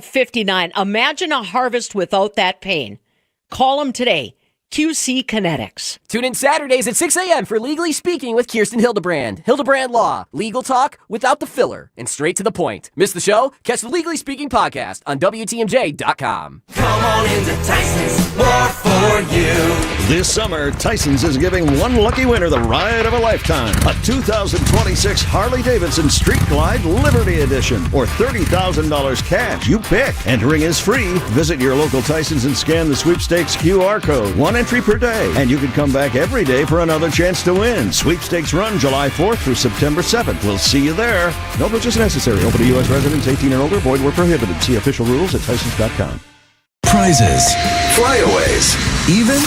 59. Imagine a harvest without that pain. Call them today. QC Kinetics. Tune in Saturdays at 6 a.m. for Legally Speaking with Kirsten Hildebrand. Hildebrand Law. Legal talk without the filler and straight to the point. Miss the show? Catch the Legally Speaking podcast on WTMJ.com. Come on into Tyson's, more for you. This summer, Tyson's is giving one lucky winner the ride of a lifetime. A 2026 Harley-Davidson Street Glide Liberty Edition or $30,000 cash. You pick. Entering is free. Visit your local Tyson's and scan the sweepstakes QR code. One entry per day, and you can come back every day for another chance to win. Sweepstakes run July 4th through September 7th. We'll see you there. No purchase necessary. Open to U.S. residents 18 or older. Void where prohibited. See official rules at Tysons.com. Prizes, flyaways, even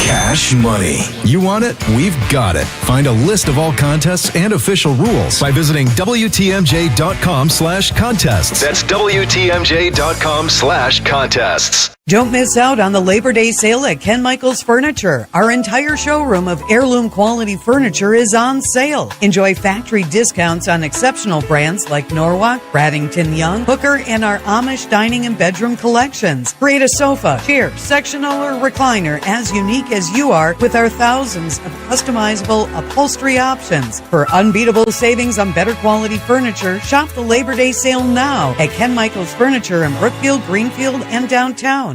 cash money. You want it? We've got it. Find a list of all contests and official rules by visiting WTMJ.com/contests. That's WTMJ.com/contests. Don't miss out on the Labor Day sale at Ken Michaels Furniture. Our entire showroom of heirloom quality furniture is on sale. Enjoy factory discounts on exceptional brands like Norwalk, Bradington Young, Hooker, and our Amish dining and bedroom collections. Create a sofa, chair, sectional, or recliner as unique as you are with our thousands of customizable upholstery options. For unbeatable savings on better quality furniture, shop the Labor Day sale now at Ken Michaels Furniture in Brookfield, Greenfield, and downtown.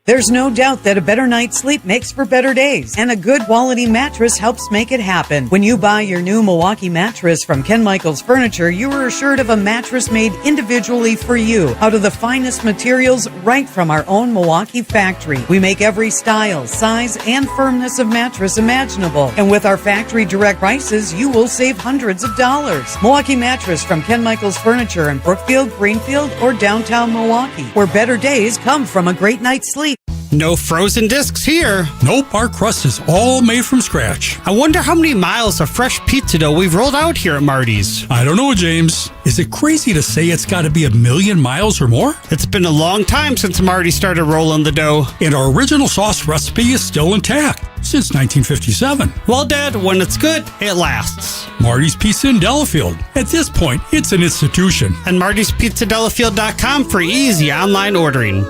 There's no doubt that a better night's sleep makes for better days, and a good quality mattress helps make it happen. When you buy your new Milwaukee mattress from Ken Michaels Furniture, you are assured of a mattress made individually for you out of the finest materials right from our own Milwaukee factory. We make every style, size, and firmness of mattress imaginable, and with our factory direct prices, you will save hundreds of dollars. Milwaukee mattress from Ken Michaels Furniture in Brookfield, Greenfield, or downtown Milwaukee, where better days come from a great night's sleep. No frozen discs here. Nope, our crust is all made from scratch. I wonder how many miles of fresh pizza dough we've rolled out here at Marty's. I don't know, James. Is it crazy to say it's got to be 1,000,000 miles or more? It's been a long time since Marty started rolling the dough. And our original sauce recipe is still intact since 1957. Well, Dad, when it's good, it lasts. Marty's Pizza in Delafield. At this point, it's an institution. And Marty'sPizzaDelafield.com for easy online ordering.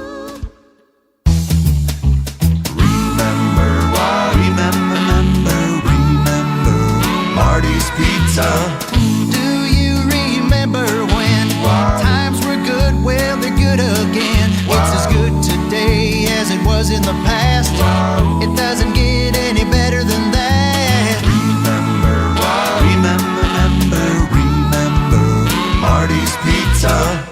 Do you remember when times were good? Well, they're good again. It's as good today as it was in the past. It doesn't get any better than that. Remember Marty's Pizza.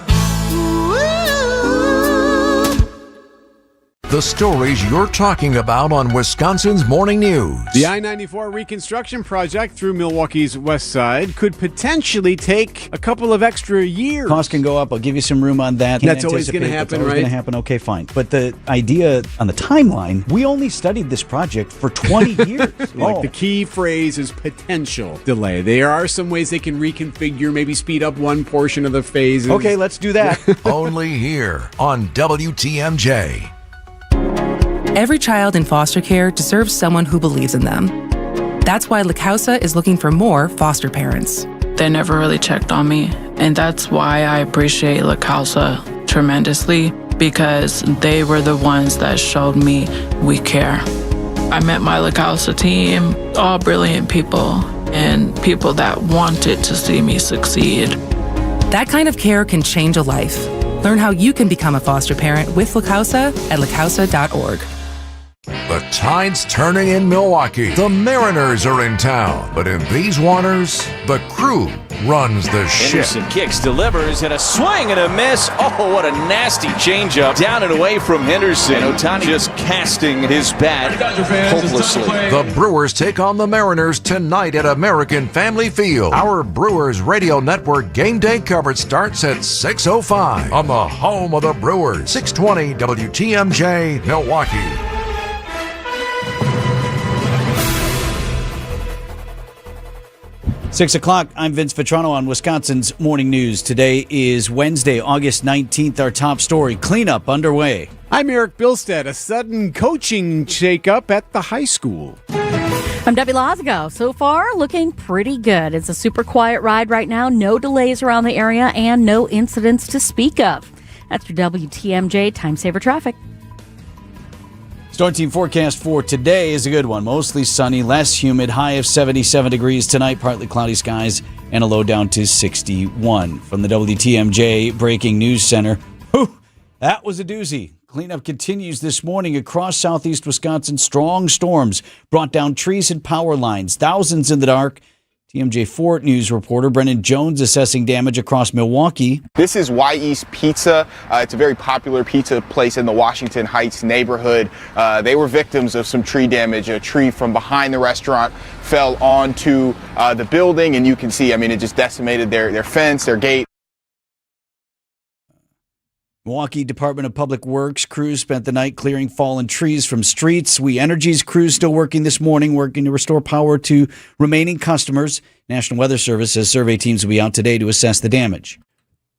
The stories you're talking about on Wisconsin's Morning News. The I-94 reconstruction project through Milwaukee's west side could potentially take a couple of extra years. Costs can go up. I'll give you some room on that. That's always going to happen, That's always going to happen. Okay, fine. But the idea on the timeline, we only studied this project for 20 years. The key phrase is potential delay. There are some ways they can reconfigure, maybe speed up one portion of the phases. Okay, let's do that. Only here on WTMJ. Every child in foster care deserves someone who believes in them. That's why La Causa is looking for more foster parents. They never really checked on me, and that's why I appreciate La Causa tremendously, because they were the ones that showed me we care. I met my La Causa team, all brilliant people, and people that wanted to see me succeed. That kind of care can change a life. Learn how you can become a foster parent with La Causa at lacausa.org. The tide's turning in Milwaukee. The Mariners are in town. But in these waters, the crew runs the ship. Henderson kicks, delivers, and a swing and a miss. Oh, what a nasty changeup. Down and away from Henderson. And Ohtani just casting his bat hopelessly. The Brewers take on the Mariners tonight at American Family Field. Our Brewers Radio Network game day coverage starts at 6:05 on the home of the Brewers. 620 WTMJ, Milwaukee. Six o'clock, I'm Vince Vetrano on Wisconsin's Morning News. Today is Wednesday, August 19th. Our top story, cleanup underway. I'm Eric Bilstead. A sudden coaching shakeup at the high school. I'm Debbie Lazago. So far, looking pretty good. It's a super quiet ride right now. No delays around the area and no incidents to speak of. That's your WTMJ Time Saver Traffic. Storm team forecast for today is a good one. Mostly sunny, less humid, high of 77 degrees tonight, partly cloudy skies, and a low down to 61. From the WTMJ Breaking News Center, whew, that was a doozy. Cleanup continues this morning across southeast Wisconsin. Strong storms brought down trees and power lines, thousands in the dark. TMJ Fort News reporter Brendan Jones assessing damage across Milwaukee. This is Y East Pizza. It's a very popular pizza place in the Washington Heights neighborhood. They were victims of some tree damage. A tree from behind the restaurant fell onto the building, and you can see, it just decimated their fence, their gate. Milwaukee Department of Public Works crews spent the night clearing fallen trees from streets. We Energy's crews still working this morning, working to restore power to remaining customers. National Weather Service says survey teams will be out today to assess the damage.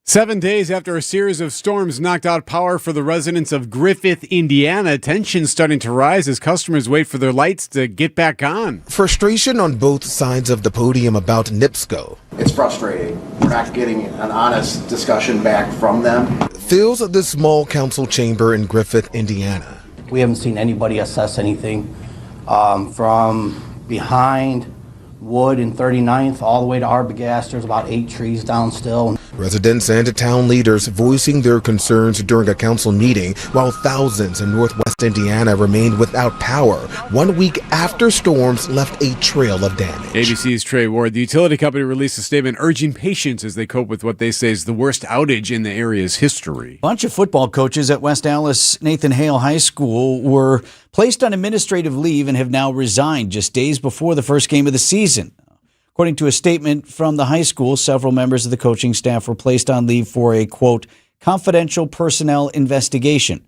7 days after a series of storms knocked out power for the residents of Griffith, Indiana, tensions starting to rise as customers wait for their lights to get back on. Frustration on both sides of the podium about NIPSCO. It's frustrating. We're not getting an honest discussion back from them. Fills the small council chamber in Griffith, Indiana. We haven't seen anybody assess anything from behind Wood and 39th all the way to Arbogast. There's about 8 trees down still. Residents and town leaders voicing their concerns during a council meeting while thousands in northwest Indiana remained without power 1 week after storms left a trail of damage. ABC's Trey Ward. The utility company released a statement urging patience as they cope with what they say is the worst outage in the area's history. A bunch of football coaches at West Allis Nathan Hale High School were placed on administrative leave and have now resigned just days before the first game of the season. According to a statement from the high school, several members of the coaching staff were placed on leave for a, quote, confidential personnel investigation.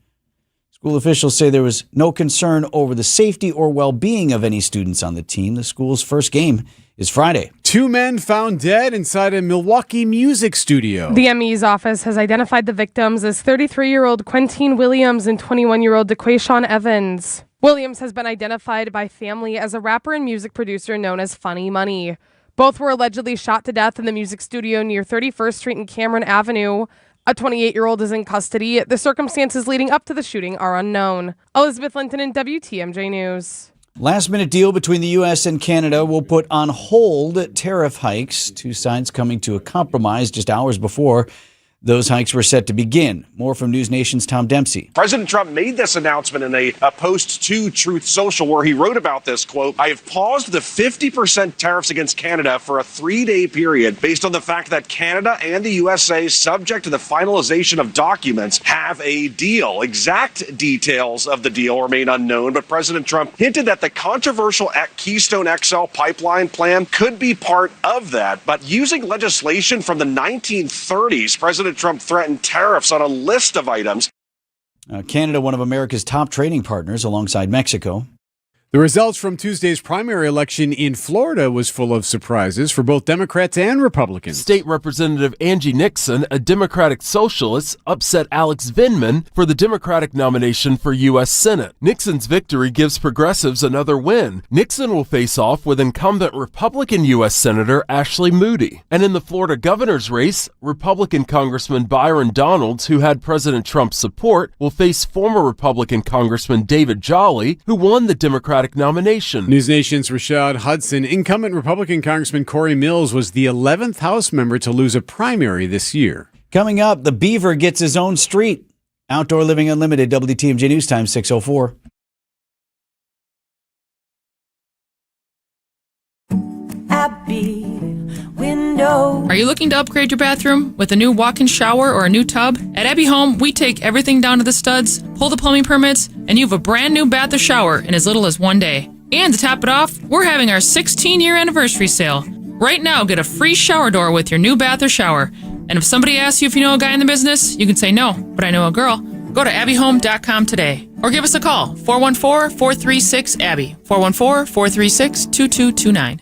School officials say there was no concern over the safety or well-being of any students on the team. The school's first game is Friday. 2 men found dead inside a Milwaukee music studio. The ME's office has identified the victims as 33-year-old Quentine Williams and 21-year-old DeQuayshawn Evans. Williams has been identified by family as a rapper and music producer known as Funny Money. Both were allegedly shot to death in the music studio near 31st Street and Cameron Avenue. A 28-year-old is in custody. The circumstances leading up to the shooting are unknown. Elizabeth Linton in WTMJ News. Last-minute deal between the U.S. and Canada will put on hold tariff hikes. 2 sides coming to a compromise just hours before those hikes were set to begin. More from News Nation's Tom Dempsey. President Trump made this announcement in a post to Truth Social where he wrote about this, quote, I have paused the 50% tariffs against Canada for a 3-day period based on the fact that Canada and the USA, subject to the finalization of documents, have a deal. Exact details of the deal remain unknown, but President Trump hinted that the controversial Keystone XL pipeline plan could be part of that. But using legislation from the 1930s, President Trump threatened tariffs on a list of items. Canada, one of America's top trading partners alongside Mexico. The results from Tuesday's primary election in Florida was full of surprises for both Democrats and Republicans. State Representative Angie Nixon, a Democratic socialist, upset Alex Vindman for the Democratic nomination for U.S. Senate. Nixon's victory gives progressives another win. Nixon will face off with incumbent Republican U.S. Senator Ashley Moody. And in the Florida governor's race, Republican Congressman Byron Donalds, who had President Trump's support, will face former Republican Congressman David Jolly, who won the Democratic nomination. News Nation's Rashad Hudson. Incumbent Republican Congressman Corey Mills was the 11th House member to lose a primary this year. Coming up, the Beaver gets his own street. Outdoor Living Unlimited, WTMJ News Time, 6:04. Abby Window. Are you looking to upgrade your bathroom with a new walk-in shower or a new tub? At Abbey Home, we take everything down to the studs, pull the plumbing permits, and you have a brand new bath or shower in as little as 1 day. And to top it off, we're having our 16-year anniversary sale. Right now, get a free shower door with your new bath or shower. And if somebody asks you if you know a guy in the business, you can say no, but I know a girl. Go to abbyhome.com today or give us a call, 414-436-ABBY, 414-436-2229.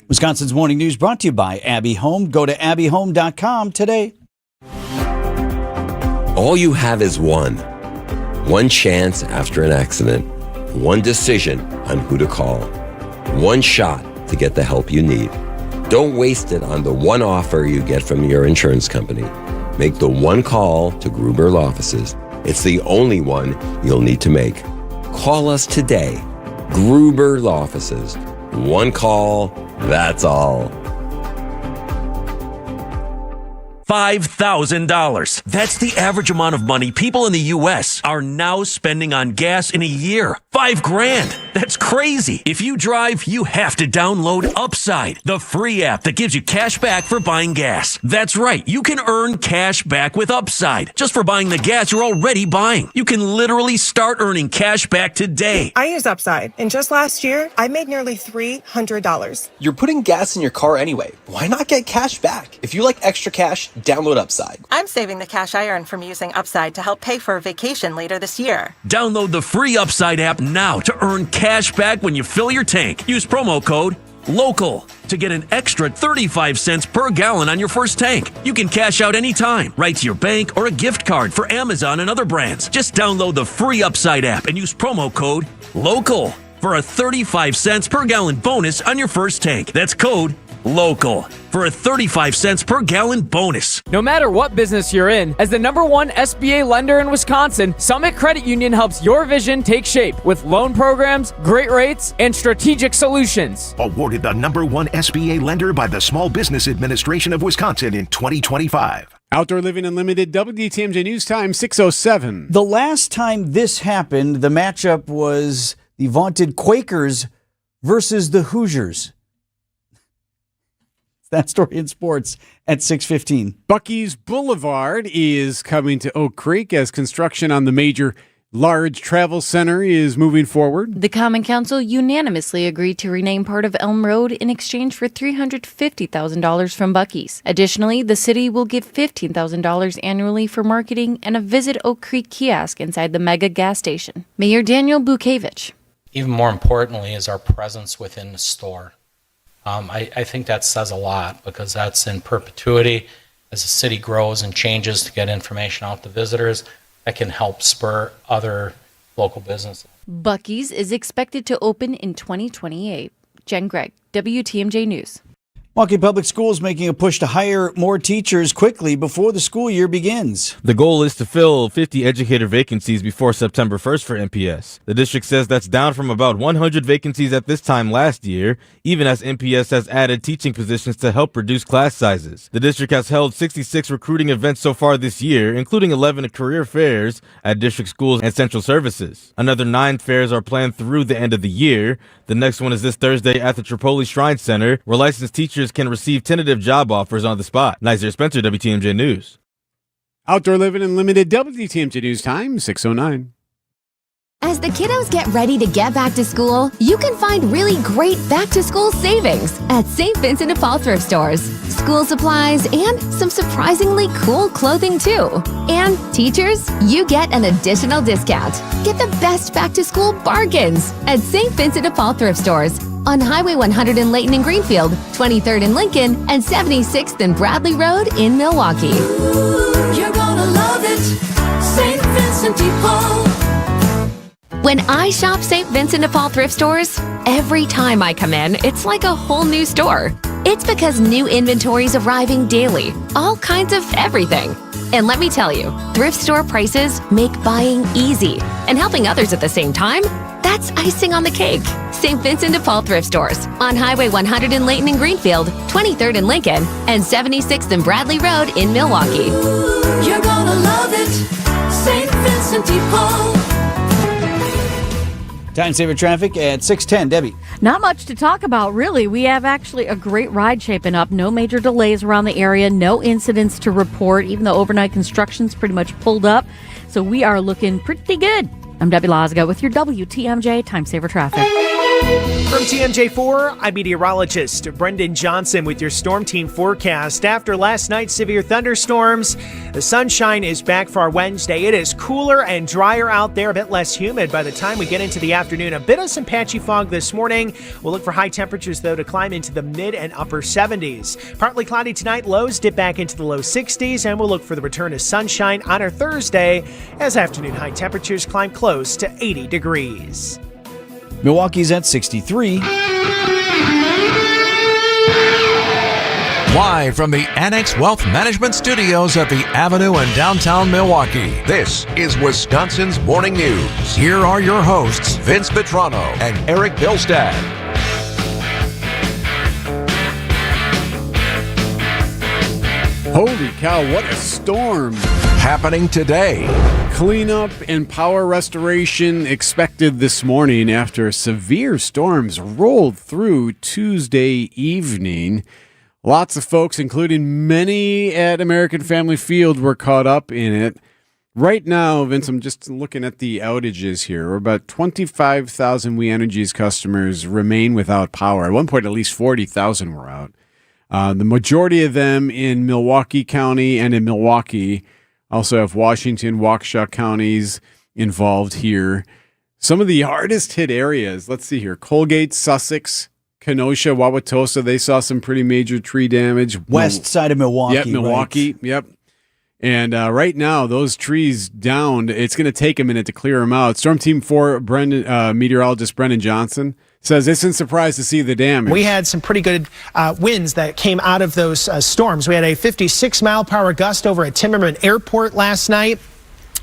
Wisconsin's Morning News brought to you by Abbey Home. Go to abbyhome.com today. All you have is one chance after an accident, one decision on who to call, one shot to get the help you need. Don't waste it on the one offer you get from your insurance company. make the one call to Gruber Law Offices. It's the only one you'll need to make. Call us today. Gruber Law Offices. One call, that's all. $5,000. That's the average amount of money people in the U.S. are now spending on gas in a year. $5,000. That's crazy. If you drive, you have to download Upside, the free app that gives you cash back for buying gas. That's right. You can earn cash back with Upside just for buying the gas you're already buying. You can literally start earning cash back today. I use Upside, and just last year, I made nearly $300. You're putting gas in your car anyway. Why not get cash back? If you like extra cash, download Upside. I'm saving the cash I earn from using Upside to help pay for a vacation later this year. Download the free Upside app now to earn cash back when you fill your tank. Use promo code LOCAL to get an extra 35 cents per gallon on your first tank. You can cash out anytime, right to your bank or a gift card for Amazon and other brands. Just download the free Upside app and use promo code LOCAL for a 35 cents per gallon bonus on your first tank. That's code LOCAL for a 35 cents per gallon bonus. No matter what business you're in, as the #1 SBA lender in Wisconsin, Summit Credit Union helps your vision take shape with loan programs, great rates, and strategic solutions. Awarded the #1 SBA lender by the Small Business Administration of Wisconsin in 2025. Outdoor Living Unlimited, WTMJ News Time, 6:07. The last time this happened, the matchup was the vaunted Quakers versus the Hoosiers. That story in sports at 6:15. Buc-ee's Boulevard is coming to Oak Creek as construction on the major large travel center is moving forward. The Common Council unanimously agreed to rename part of Elm Road in exchange for $350,000 from Buc-ee's. Additionally, the city will give $15,000 annually for marketing and a Visit Oak Creek kiosk inside the mega gas station. Mayor Daniel Bukevich. Even more importantly is our presence within the store. I think that says a lot because that's in perpetuity. As the city grows and changes to get information out to visitors, that can help spur other local businesses. Buc-ee's is expected to open in 2028. Jen Gregg, WTMJ News. Milwaukee Public Schools making a push to hire more teachers quickly before the school year begins. The goal is to fill 50 educator vacancies before September 1st for MPS. The district says that's down from about 100 vacancies at this time last year, even as MPS has added teaching positions to help reduce class sizes. The district has held 66 recruiting events so far this year, including 11 career fairs at district schools and central services. Another 9 fairs are planned through the end of the year. The next one is this Thursday at the Tripoli Shrine Center, where licensed teachers can receive tentative job offers on the spot. Nizer Spencer, WTMJ News. Outdoor Living Unlimited, WTMJ News Time, 6:09. As the kiddos get ready to get back to school, you can find really great back-to-school savings at St. Vincent de Paul thrift stores. School supplies and some surprisingly cool clothing too. And teachers, you get an additional discount. Get the best back-to-school bargains at St. Vincent de Paul thrift stores on Highway 100 in Layton and Greenfield, 23rd in Lincoln, and 76th and Bradley Road in Milwaukee. Ooh, you're gonna love it, St. Vincent de Paul. When I shop St. Vincent de Paul thrift stores, every time I come in, it's like a whole new store. It's because new inventory is arriving daily, all kinds of everything. And let me tell you, thrift store prices make buying easy, and helping others at the same time, that's icing on the cake. St. Vincent de Paul thrift stores on Highway 100 in Layton and Greenfield, 23rd in Lincoln, and 76th and Bradley Road in Milwaukee. Ooh, you're gonna love it, St. Vincent de Paul. Time saver traffic at 6:10. Debbie. Not much to talk about, really. We have actually a great ride shaping up. No major delays around the area. No incidents to report, even though overnight construction's pretty much pulled up. So we are looking pretty good. I'm Debbie Lozga with your WTMJ Time Saver Traffic. From TMJ4, I'm meteorologist Brendan Johnson with your Storm Team forecast. After last night's severe thunderstorms, the sunshine is back for our Wednesday. It is cooler and drier out there, a bit less humid by the time we get into the afternoon. A bit of some patchy fog this morning. We'll look for high temperatures, though, to climb into the mid and upper 70s. Partly cloudy tonight, lows dip back into the low 60s, and we'll look for the return of sunshine on our Thursday as afternoon high temperatures climb close to 80 degrees. Milwaukee's at 63. Live from the Annex Wealth Management Studios at the Avenue in downtown Milwaukee, this is Wisconsin's Morning News. Here are your hosts, Vince Petrano and Eric Bilstad. Holy cow, what a storm. Happening today. Cleanup and power restoration expected this morning after severe storms rolled through Tuesday evening. Lots of folks, including many at American Family Field, were caught up in it. Right now, Vince, I'm just looking at the outages here. About 25,000 We Energies customers remain without power. At one point, at least 40,000 were out. The majority of them in Milwaukee County and in Milwaukee. Also have Washington, Waukesha counties involved here. Some of the hardest hit areas, let's see here, Colgate, Sussex, Kenosha, Wauwatosa, they saw some pretty major tree damage. West side of Milwaukee. Yep, Milwaukee, right. Yep. And right now, those trees downed, it's going to take a minute to clear them out. Storm Team 4 meteorologist Brendan Johnson says isn't surprised to see the damage. We had some pretty good winds that came out of those storms. We had a 56-mile-per-hour gust over at Timmerman Airport last night.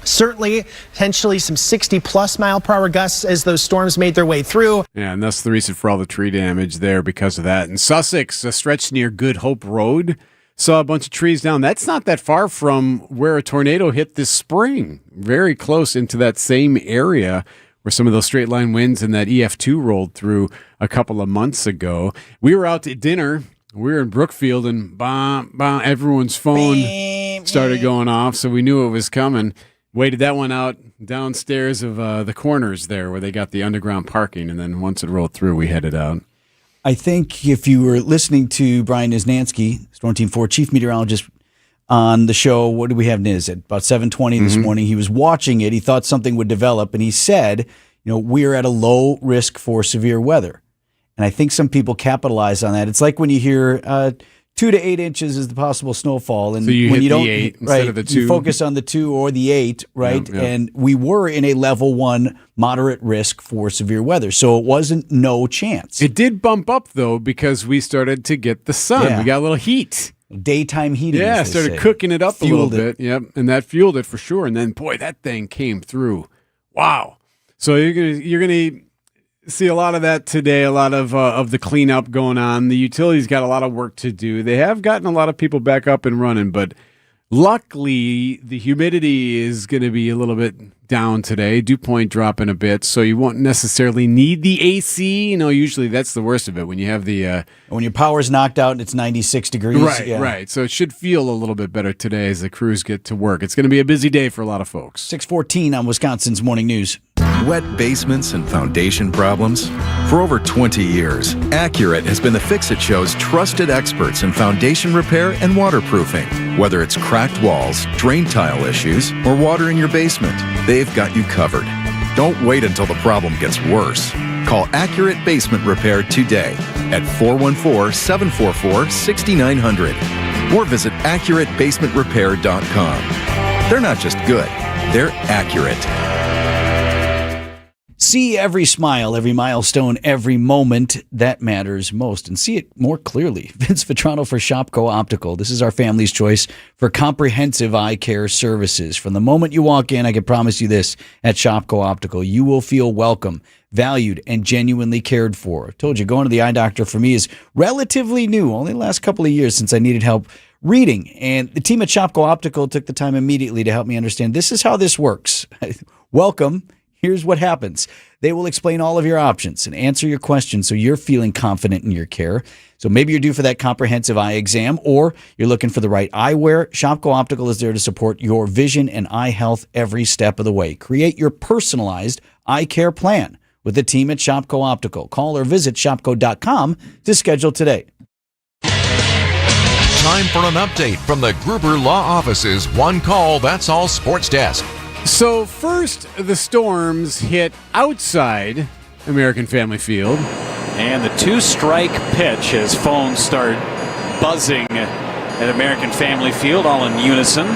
Certainly, potentially some 60-plus mile-per-hour gusts as those storms made their way through. Yeah, and that's the reason for all the tree damage there because of that. In Sussex, a stretch near Good Hope Road, saw a bunch of trees down. That's not that far from where a tornado hit this spring. Very close into that same area where some of those straight line winds and that EF2 rolled through a couple of months ago. We were out to dinner. We were in Brookfield, and everyone's phone started going off, so we knew it was coming. Waited that one out downstairs of the corners there where they got the underground parking, and then once it rolled through, we headed out. I think if you were listening to Brian Niznansky, Storm Team 4 chief meteorologist, on the show, what did we have, Niz? At about 7:20 this morning, he was watching it. He thought something would develop, and he said, we're at a low risk for severe weather. And I think some people capitalize on that. It's like when you hear 2 to 8 inches is the possible snowfall, and so when you don't, the 8 instead of the 2. You focus on the 2 or the 8, right? Yep. And we were in a level 1 moderate risk for severe weather, so it wasn't no chance. It did bump up though because we started to get the sun. Yeah. We got a little heat. Daytime heating. Yeah, started cooking it up a little bit. Yep, and that fueled it for sure. And then, boy, that thing came through. Wow. So you're gonna see a lot of that today. A lot of the cleanup going on. The utilities got a lot of work to do. They have gotten a lot of people back up and running, but luckily the humidity is going to be a little bit down today. Dew point dropping a bit, so you won't necessarily need the AC. Usually that's the worst of it when you have the when your power's knocked out and it's 96 degrees. Right, yeah. right. So it should feel a little bit better today as the crews get to work. It's going to be a busy day for a lot of folks. 6:14 on Wisconsin's Morning News. Wet basements and foundation problems? For over 20 years, Accurate has been the Fix-It Show's trusted experts in foundation repair and waterproofing. Whether it's cracked walls, drain tile issues, or water in your basement, they've got you covered. Don't wait until the problem gets worse. Call Accurate Basement Repair today at 414-744-6900 or visit AccurateBasementRepair.com. They're not just good, they're accurate. See every smile, every milestone, every moment that matters most, and see it more clearly. Vince Vetrano for Shopko Optical. This is our family's choice for comprehensive eye care services. From the moment you walk in, I can promise you this, at Shopko Optical, you will feel welcome, valued, and genuinely cared for. I told you, going to the eye doctor for me is relatively new, only the last couple of years since I needed help reading. And the team at Shopko Optical took the time immediately to help me understand this is how this works. Welcome. Here's what happens. They will explain all of your options and answer your questions so you're feeling confident in your care. So maybe you're due for that comprehensive eye exam, or you're looking for the right eyewear. Shopko Optical is there to support your vision and eye health every step of the way. Create your personalized eye care plan with the team at Shopko Optical. Call or visit shopko.com to schedule today. Time for an update from the Gruber Law Office's One Call, That's All Sports Desk. So first, the storms hit outside American Family Field. And the 2-strike pitch as phones start buzzing at American Family Field, all in unison.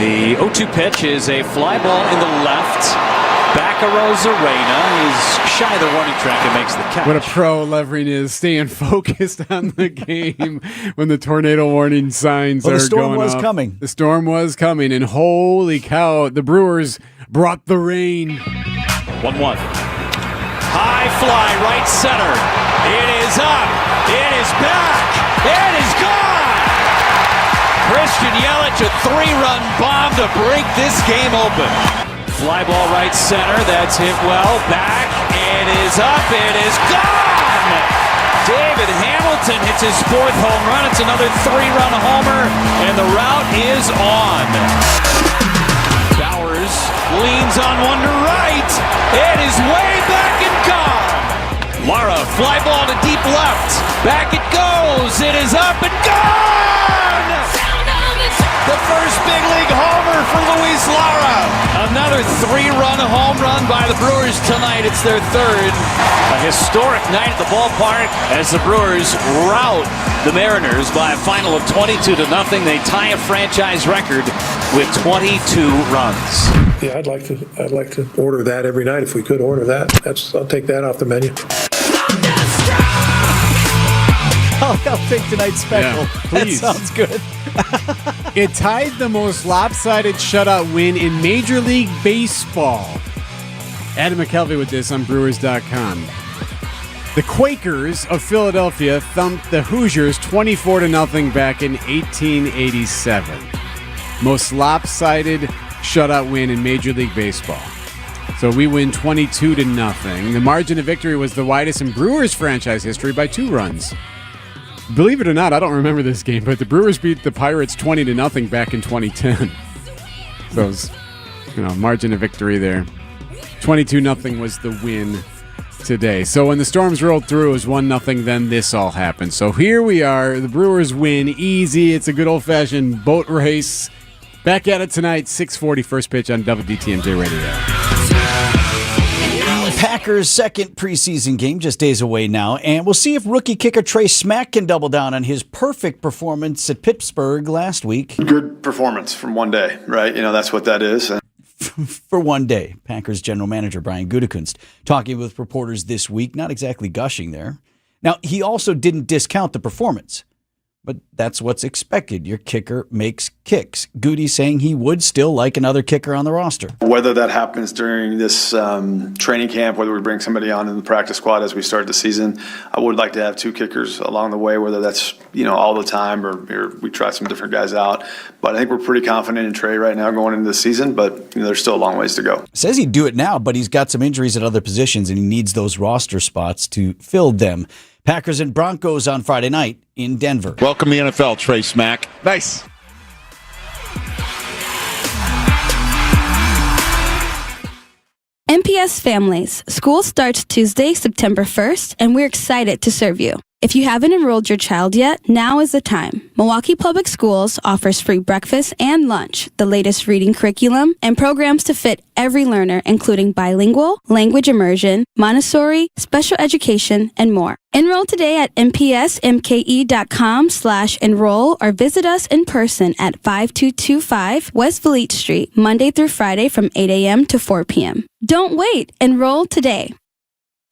The 0-2 pitch is a fly ball in the left. Back of Rosarena. He's shy of the warning track and makes the catch. What a pro Levering is, staying focused on the game when the tornado warning signs are going off. The storm was coming. The storm was coming, and holy cow, the Brewers brought the rain. 1-1. High fly, right center. It is up. It is back. It is gone. Christian Yelich, a 3-run bomb to break this game open. Fly ball right center. That's hit well. Back. It is up. It is gone. David Hamilton hits his 4th home run. It's another 3-run homer, and the route is on. Bowers leans on one to right. It is way back and gone. Lara, fly ball to deep left. Back it goes. It is up and gone. The first big league homer for Luis Lara. Another 3-run home run by the Brewers tonight. It's their 3rd. A historic night at the ballpark as the Brewers rout the Mariners by a final of 22-0. They tie a franchise record with 22 runs. Yeah, I'd like to order that every night if we could order that. I'll take that off the menu. I'll take tonight's special. Yeah, please. That sounds good. It tied the most lopsided shutout win in Major League Baseball. Adam McKelvey with this on Brewers.com. The Quakers of Philadelphia thumped the Hoosiers 24-0 back in 1887. Most lopsided shutout win in Major League Baseball. So we win 22-0. The margin of victory was the widest in Brewers franchise history by 2 runs. Believe it or not, I don't remember this game, but the Brewers beat the Pirates 20-0 back in 2010. So it was, margin of victory there. 22-0 was the win today. So when the Storms rolled through, it was 1-0, then this all happened. So here we are. The Brewers win easy. It's a good old-fashioned boat race. Back at it tonight, 6:40 first pitch on WDTMJ Radio. Packers' second preseason game just days away now, and we'll see if rookie kicker Trey Smack can double down on his perfect performance at Pittsburgh last week. Good performance from one day, right? That's what that is. For one day, Packers general manager Brian Gutekunst talking with reporters this week, not exactly gushing there. Now, he also didn't discount the performance, but that's what's expected. Your kicker makes kicks. Goody saying he would still like another kicker on the roster. Whether that happens during this training camp, whether we bring somebody on in the practice squad as we start the season, I would like to have 2 kickers along the way, whether that's all the time or we try some different guys out. But I think we're pretty confident in Trey right now going into the season, but there's still a long ways to go. Says he'd do it now, but he's got some injuries at other positions and he needs those roster spots to fill them. Packers and Broncos on Friday night in Denver. Welcome to the NFL, Trey Smack. Nice. MPS Families. School starts Tuesday, September 1st, and we're excited to serve you. If you haven't enrolled your child yet, now is the time. Milwaukee Public Schools offers free breakfast and lunch, the latest reading curriculum, and programs to fit every learner, including bilingual, language immersion, Montessori, special education, and more. Enroll today at mpsmke.com/enroll or visit us in person at 5225 West Fleet Street, Monday through Friday from 8 a.m. to 4 p.m. Don't wait. Enroll today.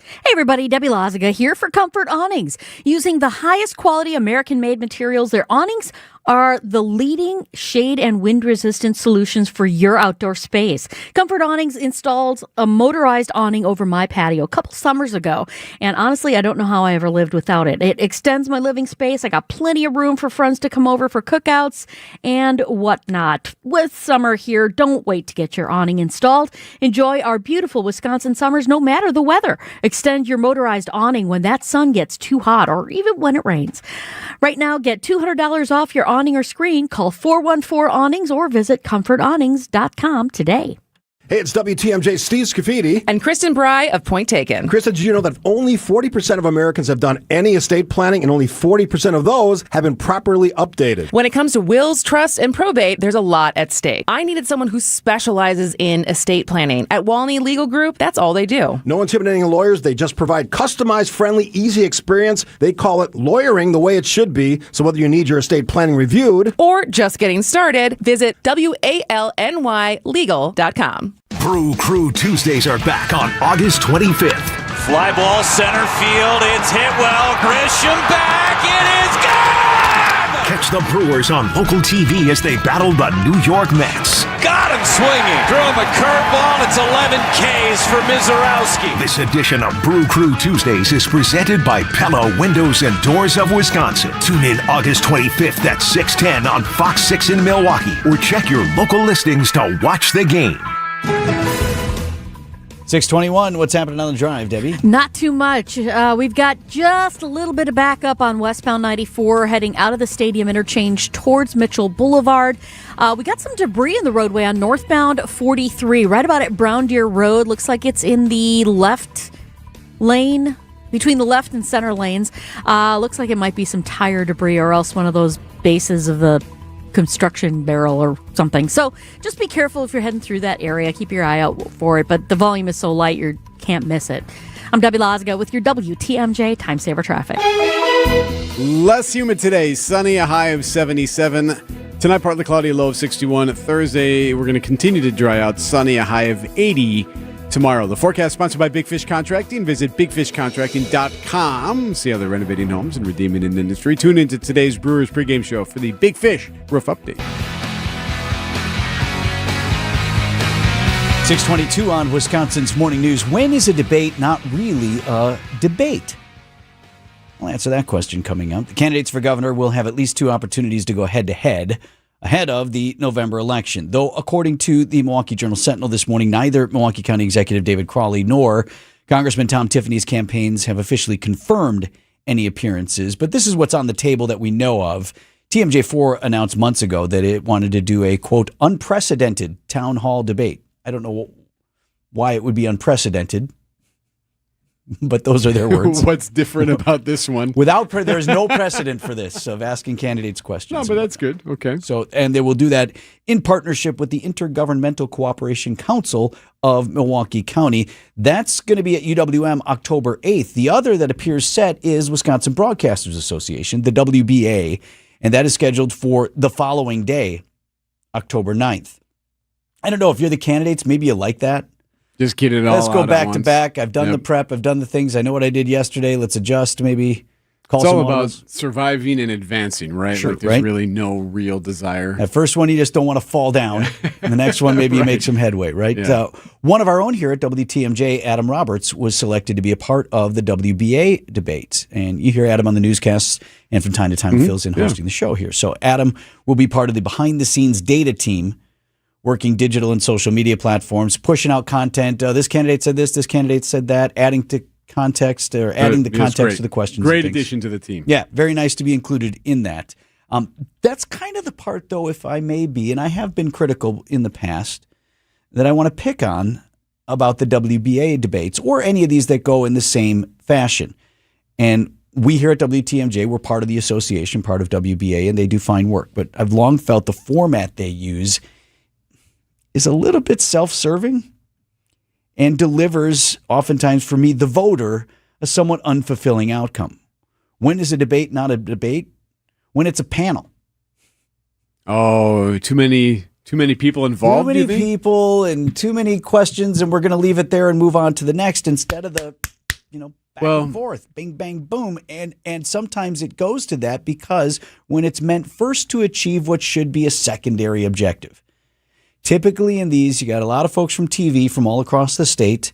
Hey everybody, Debbie Loziga here for Comfort Awnings. Using the highest quality American-made materials, their awnings are the leading shade and wind-resistant solutions for your outdoor space. Comfort Awnings installed a motorized awning over my patio a couple summers ago, and honestly, I don't know how I ever lived without it. It extends my living space. I got plenty of room for friends to come over for cookouts and whatnot. With summer here, don't wait to get your awning installed. Enjoy our beautiful Wisconsin summers no matter the weather. Extend your motorized awning when that sun gets too hot or even when it rains. Right now, get $200 off your awning or screen. Call 414-AWNINGS or visit comfortawnings.com today. Hey, it's WTMJ Steve Scafidi. And Kristen Bry of Point Taken. Krista, did you know that only 40% of Americans have done any estate planning and only 40% of those have been properly updated? When it comes to wills, trusts, and probate, there's a lot at stake. I needed someone who specializes in estate planning. At Walney Legal Group, that's all they do. No intimidating lawyers. They just provide customized, friendly, easy experience. They call it lawyering the way it should be. So whether you need your estate planning reviewed or just getting started, visit WALNYlegal.com. Brew Crew Tuesdays are back on August 25th. Fly ball center field. It's hit well. Grisham back. It is gone! Catch the Brewers on local TV as they battle the New York Mets. Got him swinging. Throw him a curveball. It's 11 Ks for Mizorowski. This edition of Brew Crew Tuesdays is presented by Pella Windows and Doors of Wisconsin. Tune in August 25th at 6:10 on Fox 6 in Milwaukee, or check your local listings to watch the game. 621, what's happening on the drive, Debbie? Not too much. We've got just a little bit of backup on westbound 94 heading out of the stadium interchange towards Mitchell Boulevard. We got some debris in the roadway on northbound 43, right about at Brown Deer Road. Looks like it's in the left lane, between the left and center lanes. Looks like it might be some tire debris or else one of those bases of the construction barrel or something. So just be careful if you're heading through that area. Keep your eye out for it, but the volume is so light you can't miss it. I'm Debbie Lozga with your WTMJ Time Saver Traffic. Less humid today, sunny, a high of 77. Tonight, partly cloudy, a low of 61. Thursday, we're going to continue to dry out, sunny, a high of 80. Tomorrow, the forecast sponsored by Big Fish Contracting. Visit bigfishcontracting.com. See how they're renovating homes and redeeming in the industry. Tune into today's Brewers pregame show for the Big Fish Roof Update. 622 on Wisconsin's Morning News. When is a debate not really a debate? I'll answer that question coming up. The candidates for governor will have at least 2 opportunities to go head-to-head ahead of the November election. Though, according to the Milwaukee Journal-Sentinel this morning, neither Milwaukee County Executive David Crawley nor Congressman Tom Tiffany's campaigns have officially confirmed any appearances. But this is what's on the table that we know of. TMJ4 announced months ago that it wanted to do a, quote, unprecedented town hall debate. I don't know why it would be unprecedented, but those are their words. What's different about this one? There's no precedent for this of asking candidates questions. No, but that's good. Okay. So, and they will do that in partnership with the Intergovernmental Cooperation Council of Milwaukee County. That's going to be at UWM October 8th. The other that appears set is Wisconsin Broadcasters Association, the WBA, and that is scheduled for the following day, October 9th. I don't know if you're the candidates, maybe you like that. Just get it all Let's go out back at to once. back. I've done the prep. I've done the things. I know what I did yesterday. Let's adjust. Maybe call It's all someone about else. surviving and advancing, right? Sure, like there's right? really no real desire. That first one, you just don't want to fall down. And the next one, maybe you make some headway, right? Yeah. One of our own here at WTMJ, Adam Roberts, was selected to be a part of the WBA debate. And you hear Adam on the newscasts, and from time to time fills in hosting the show here. So Adam will be part of the behind-the-scenes data team, working digital and social media platforms, pushing out content. This candidate said this candidate said that, adding to context or adding the context to the questions. Great addition to the team. Yeah, very nice to be included in that. That's kind of the part, though, if I may be, and I have been critical in the past, that I want to pick on about the WBA debates or any of these that go in the same fashion. And we here at WTMJ, we're part of the association, part of WBA, and they do fine work. But I've long felt the format they use is a little bit self-serving and delivers, oftentimes for me, the voter, a somewhat unfulfilling outcome. When is a debate not a debate? When it's a panel. Oh, too many people involved. Too many people and too many questions, and we're going to leave it there and move on to the next instead of the, back and forth, bing, bang, boom. And sometimes it goes to that because when it's meant first to achieve what should be a secondary objective. Typically in these, you got a lot of folks from TV from all across the state,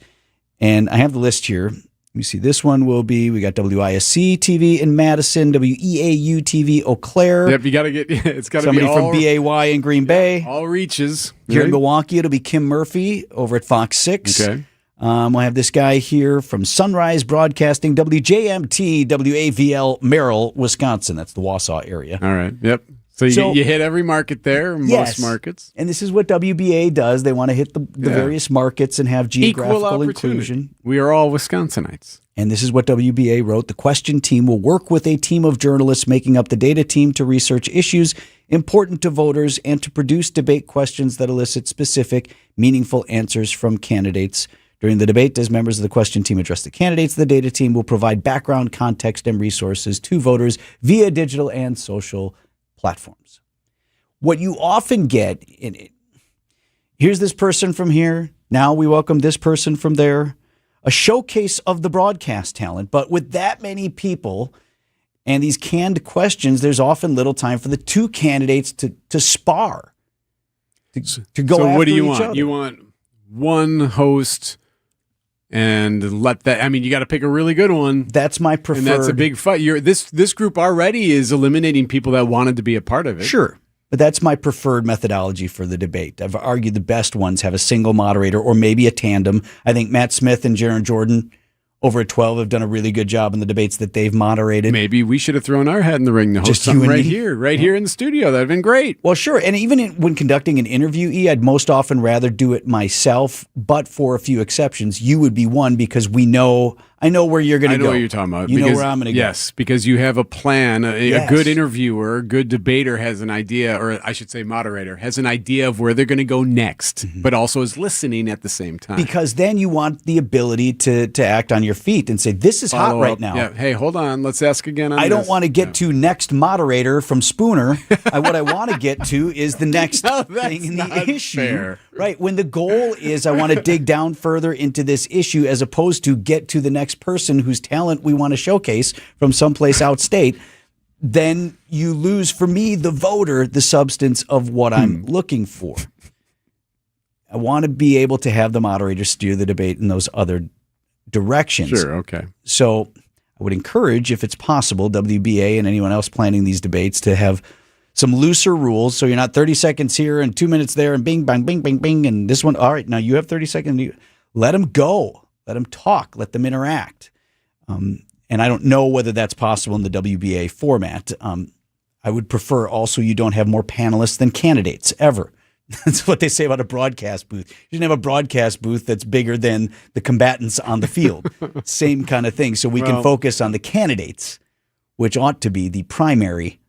and I have the list here. Let me see. This one will be, we got WISC TV in Madison, WEAU TV Eau Claire. Yep, you got to get, it's got to be somebody from BAY in Green Bay. All reaches. Here right? in Milwaukee, it'll be Kim Murphy over at Fox 6. Okay. We'll have this guy here from Sunrise Broadcasting, WJMT, WAVL, Merrill, Wisconsin. That's the Wausau area. All right. Yep. So you hit every market there, most markets. And this is what WBA does. They want to hit the various markets and have geographical inclusion. We are all Wisconsinites. And this is what WBA wrote. The question team will work with a team of journalists making up the data team to research issues important to voters and to produce debate questions that elicit specific, meaningful answers from candidates. During the debate, as members of the question team address the candidates, the data team will provide background, context, and resources to voters via digital and social platforms. What you often get in it, here's this person from here, Now we welcome this person from there. A showcase of the broadcast talent. But with that many people and these canned questions, there's often little time for the two candidates to spar, to go after what do you each want? other. You want one host and let that. I mean, you got to pick a really good one. That's my preferred. And that's a big fight. This group already is eliminating people that wanted to be a part of it. Sure. But that's my preferred methodology for the debate. I've argued the best ones have a single moderator or maybe a tandem. I think Matt Smith and Jaron Jordan over at 12 have done a really good job in the debates that they've moderated. Maybe we should have thrown our hat in the ring to host Just something you and right me? here in the studio. That'd have been great. Well, sure. And even when conducting an interview, I'd most often rather do it myself, but for a few exceptions, you would be one because I know where you're going to go. I know what you're talking about. You know where I'm going to go. Yes, because you have a plan. A good interviewer, a good debater has an idea, or I should say moderator, has an idea of where they're going to go next, but also is listening at the same time. Because then you want the ability to act on your feet and say, this is hot right now. Yeah. Hey, hold on. Let's ask again on I don't this. want to get to next moderator from Spooner. What I want to get to is the next thing in the issue. Fair. Right. When the goal is I want to dig down further into this issue as opposed to get to the next person whose talent we want to showcase from someplace outstate, then you lose, for me, the voter, the substance of what I'm looking for. I want to be able to have the moderator steer the debate in those other directions. Sure, okay. So I would encourage, if it's possible, WBA and anyone else planning these debates to have some looser rules, so you're not 30 seconds here and 2 minutes there and bing, bang, bing, bing, bing, and this one, all right, now you have 30 seconds. Let them go. Let them talk. Let them interact. And I don't know whether that's possible in the WBA format. I would prefer also you don't have more panelists than candidates, ever. That's what they say about a broadcast booth. You shouldn't have a broadcast booth that's bigger than the combatants on the field. Same kind of thing. So we can focus on the candidates, which ought to be the primary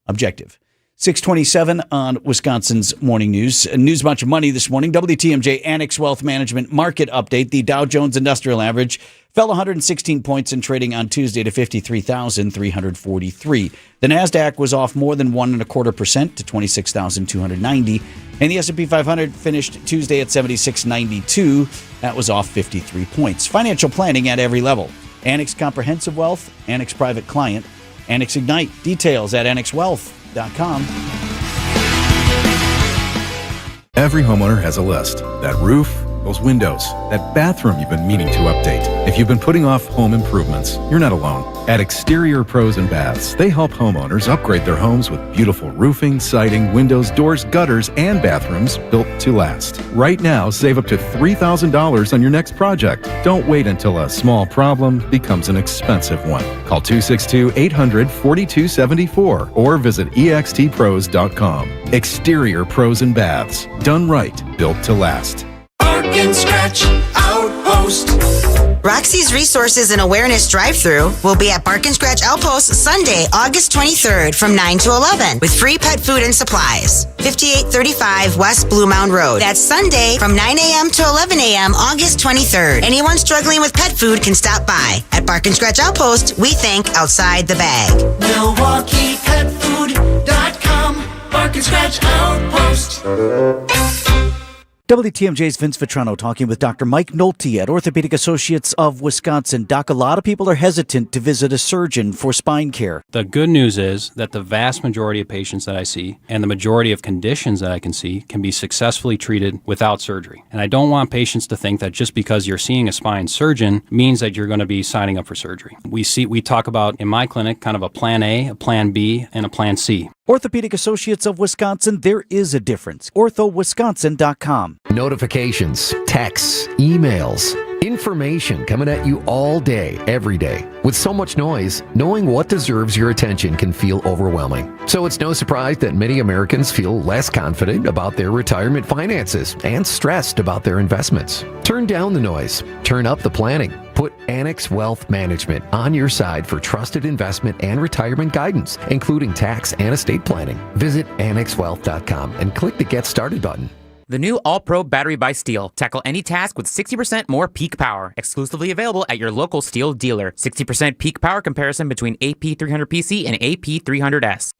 objective. 627 on Wisconsin's Morning News. News about your money this morning. WTMJ Annex Wealth Management Market Update. The Dow Jones Industrial Average fell 116 points in trading on Tuesday to 53,343. The NASDAQ was off more than 1.25% to 26,290. And the S&P 500 finished Tuesday at 7692. That was off 53 points. Financial planning at every level. Annex Comprehensive Wealth, Annex Private Client, Annex Ignite. Details at annexwealth.com. Every homeowner has a list. That roof, those windows, that bathroom you've been meaning to update. If you've been putting off home improvements, you're not alone. At Exterior Pros and Baths, they help homeowners upgrade their homes with beautiful roofing, siding, windows, doors, gutters, and bathrooms built to last. Right now, save up to $3,000 on your next project. Don't wait until a small problem becomes an expensive one. Call 262-800-4274 or visit extpros.com. Exterior Pros and Baths. Done right, built to last. Park and Scratch Outpost. Roxy's Resources and Awareness Drive-Thru will be at Bark and Scratch Outpost Sunday, August 23rd from 9 to 11 with free pet food and supplies. 5835 West Blue Mound Road. That's Sunday from 9 a.m. to 11 a.m. August 23rd. Anyone struggling with pet food can stop by. At Bark and Scratch Outpost, we think outside the bag. MilwaukeePetFood.com. Bark and Scratch Outpost. WTMJ's Vince Vitrano talking with Dr. Mike Nolte at Orthopedic Associates of Wisconsin. Doc, a lot of people are hesitant to visit a surgeon for spine care. The good news is that the vast majority of patients that I see and the majority of conditions that I can see can be successfully treated without surgery. And I don't want patients to think that just because you're seeing a spine surgeon means that you're going to be signing up for surgery. We talk about in my clinic kind of a plan A, a plan B, and a plan C. Orthopedic Associates of Wisconsin, there is a difference. orthowisconsin.com. Notifications, texts, emails, information coming at you all day, every day. With so much noise, knowing what deserves your attention can feel overwhelming. So it's no surprise that many Americans feel less confident about their retirement finances and stressed about their investments. Turn down the noise. Turn up the planning. Put Annex Wealth Management on your side for trusted investment and retirement guidance, including tax and estate planning. Visit annexwealth.com and click the Get Started button. The new All-Pro battery by Steel. Tackle any task with 60% more peak power. Exclusively available at your local Steel dealer. 60% peak power comparison between AP300PC and AP300S.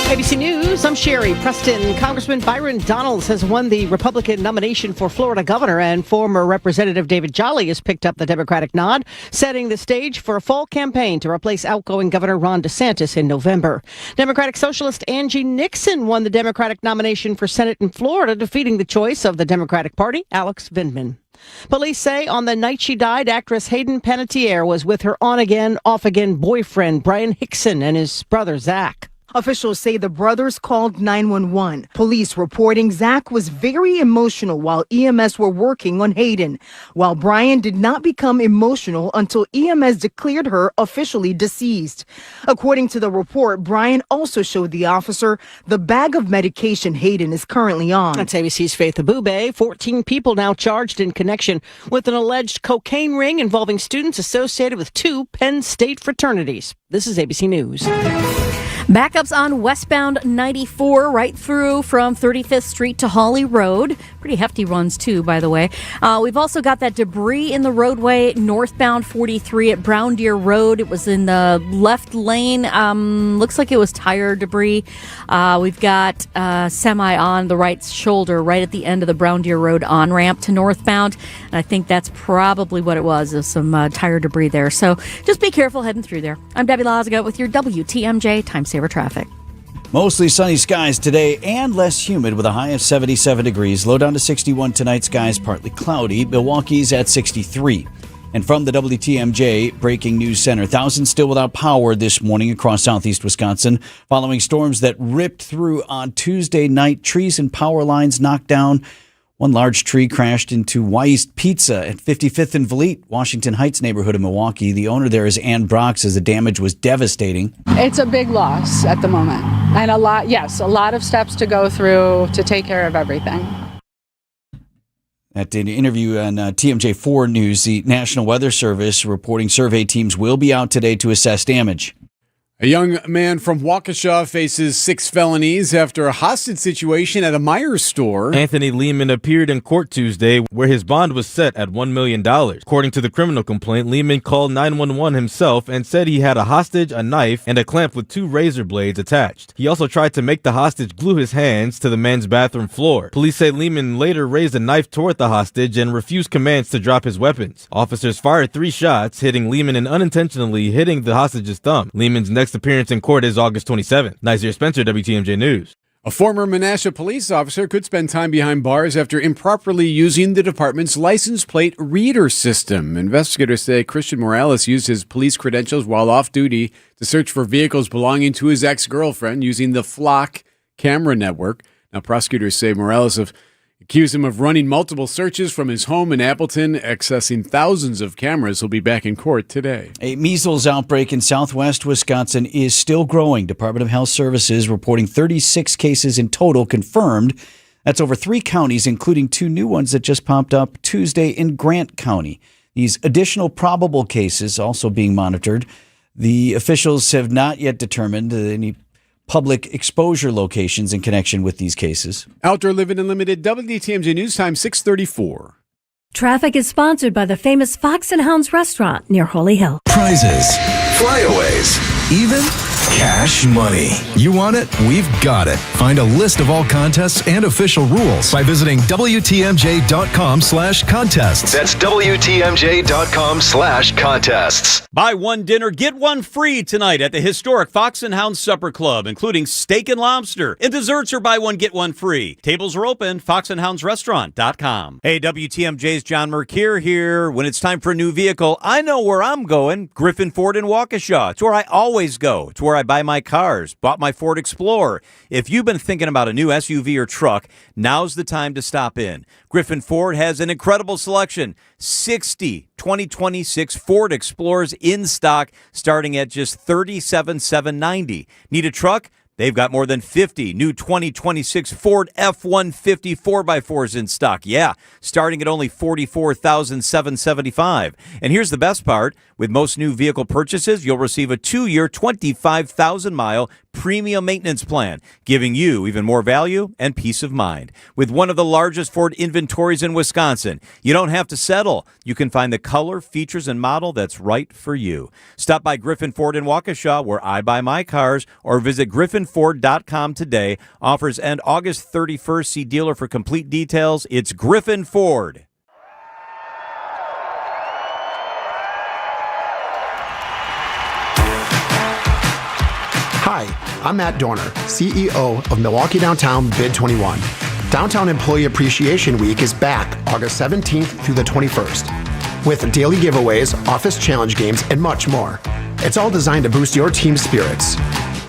ABC News, I'm Sherry Preston. Congressman Byron Donalds has won the Republican nomination for Florida governor, and former Representative David Jolly has picked up the Democratic nod, setting the stage for a fall campaign to replace outgoing Governor Ron DeSantis in November. Democratic Socialist Angie Nixon won the Democratic nomination for Senate in Florida, defeating the choice of the Democratic Party, Alex Vindman. Police say on the night she died, actress Hayden Panettiere was with her on-again, off-again boyfriend, Brian Hickson, and his brother, Zach. Officials say the brothers called 911. Police reporting Zach was very emotional while EMS were working on Hayden, while Brian did not become emotional until EMS declared her officially deceased. According to the report, Brian also showed the officer the bag of medication Hayden is currently on. That's ABC's Faith Abube. 14 people now charged in connection with an alleged cocaine ring involving students associated with 2 Penn State fraternities. This is ABC News. Backups on westbound 94 right through from 35th Street to Hawley Road. Pretty hefty runs, too, by the way. We've also got that debris in the roadway northbound 43 at Brown Deer Road. It was in the left lane. Looks like it was tire debris. We've got semi on the right shoulder right at the end of the Brown Deer Road on-ramp to northbound. And I think that's probably what it was, is some tire debris there. So just be careful heading through there. I'm Debbie Lazaga with your WTMJ Time Saver Traffic. Mostly sunny skies today and less humid with a high of 77 degrees. Low down to 61 tonight. Skies partly cloudy. Milwaukee's at 63. And from the WTMJ Breaking News Center, thousands still without power this morning across southeast Wisconsin following storms that ripped through on Tuesday night. Trees and power lines knocked down. One large tree crashed into Weist Pizza at 55th and Vliet, Washington Heights neighborhood of Milwaukee. The owner there is Ann Brock, says the damage was devastating. It's a big loss at the moment. And a lot of steps to go through to take care of everything. At an interview on TMJ4 News, the National Weather Service reporting survey teams will be out today to assess damage. A young man from Waukesha faces 6 felonies after a hostage situation at a Meijer store. Anthony Lehman appeared in court Tuesday where his bond was set at $1 million. According to the criminal complaint, Lehman called 911 himself and said he had a hostage, a knife, and a clamp with 2 razor blades attached. He also tried to make the hostage glue his hands to the man's bathroom floor. Police say Lehman later raised a knife toward the hostage and refused commands to drop his weapons. Officers fired 3 shots, hitting Lehman and unintentionally hitting the hostage's thumb. Lehman's next appearance in court is August 27th. Nazir Spencer, WTMJ News. A former Menasha police officer could spend time behind bars after improperly using the department's license plate reader system. Investigators say Christian Morales used his police credentials while off duty to search for vehicles belonging to his ex-girlfriend using the Flock camera network. Now, prosecutors say Morales accused him of running multiple searches from his home in Appleton, accessing thousands of cameras. He'll be back in court today. A measles outbreak in southwest Wisconsin is still growing. Department of Health Services reporting 36 cases in total confirmed. That's over 3 counties, including 2 new ones that just popped up Tuesday in Grant County. These additional probable cases also being monitored. The officials have not yet determined any public exposure locations in connection with these cases. Outdoor Living Unlimited, WTMJ News Time, 6:34. Traffic is sponsored by the famous Fox and Hounds restaurant near Holy Hill. Prizes, flyaways, even cash money. You want it? We've got it. Find a list of all contests and official rules by visiting WTMJ.com/contests. That's WTMJ.com/contests. Buy one dinner, get one free tonight at the historic Fox and Hounds Supper Club, including steak and lobster. And desserts are buy one, get one free. Tables are open, foxandhoundsrestaurant.com. Hey, WTMJ's John Mercure here. When it's time for a new vehicle, I know where I'm going. Griffin Ford in Waukesha. It's where I always go. It's where I buy my cars. Bought my Ford Explorer. If you've been thinking about a new SUV or truck, now's the time to stop in. Griffin Ford has an incredible selection. 60 2026 Ford Explorers in stock, starting at just $37,790. Need a truck? They've got more than 50 new 2026 Ford F-150 4x4s in stock. Yeah, starting at only $44,775. And here's the best part. With most new vehicle purchases, you'll receive a 2-year, 25,000-mile premium maintenance plan, giving you even more value and peace of mind. With one of the largest Ford inventories in Wisconsin, you don't have to settle. You can find the color, features, and model that's right for you. Stop by Griffin Ford in Waukesha, where I buy my cars, or visit griffinford.com today. Offers end August 31st. See dealer for complete details. It's Griffin Ford. Hi, I'm Matt Dorner, CEO of Milwaukee Downtown Bid 21. Downtown Employee Appreciation Week is back August 17th through the 21st, with daily giveaways, office challenge games, and much more. It's all designed to boost your team's spirits.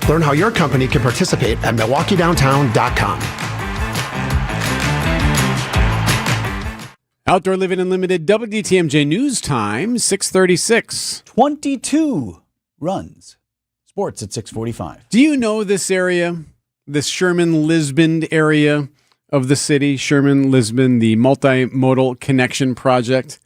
Learn how your company can participate at MilwaukeeDowntown.com. Outdoor Living Unlimited WTMJ News Time, 6:36. 22 runs. Sports at 6:45. Do you know this area, this Sherman-Lisbon area of the city? Sherman-Lisbon, the multimodal connection project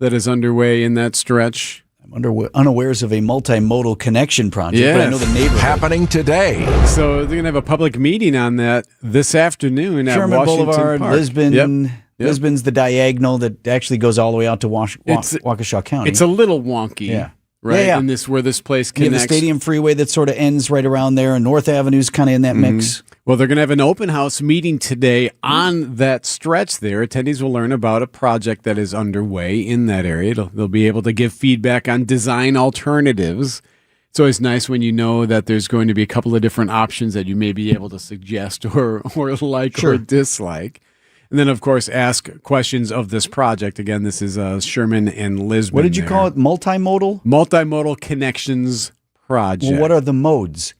that is underway in that stretch. I'm unawares of a multimodal connection project, but I know the neighborhood. Happening today. So they're going to have a public meeting on that this afternoon at Sherman Washington Boulevard, Park. Lisbon. Yep. Lisbon's the diagonal that actually goes all the way out to Waukesha County. It's a little wonky. Yeah. Right, Yeah. and this where this place You connects. have the Stadium Freeway that sort of ends right around there, and North Avenue's kind of in that mix. Well, they're going to have an open house meeting today on that stretch there. Attendees will learn about a project that is underway in that area. They'll be able to give feedback on design alternatives. It's always nice when you know that there's going to be a couple of different options that you may be able to suggest or like or dislike. And then, of course, ask questions of this project. Again, this is Sherman and Lisbon. What did you call it? Multimodal? Multimodal Connections Project. Well, what are the modes?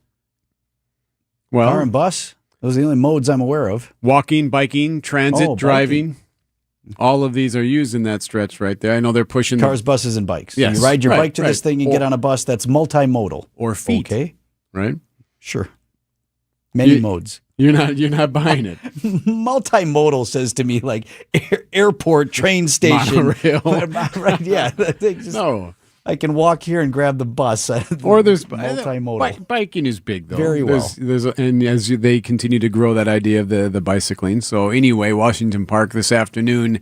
Well, Car and bus? Those are the only modes I'm aware of. Walking, biking, transit, Oh, driving. All of these are used in that stretch right there. I know they're pushing Cars, buses, and bikes. Yes, You ride your right, bike to this right. thing and Or- get on a bus that's multimodal. Or feet. Okay. Right? Sure. Many modes. You're not buying it. Multimodal says to me like airport, train station. Monorail. Right, yeah. No. I can walk here and grab the bus. Or there's multimodal. Biking is big though. Very well. And as they continue to grow that idea of the bicycling. So anyway, Washington Park this afternoon,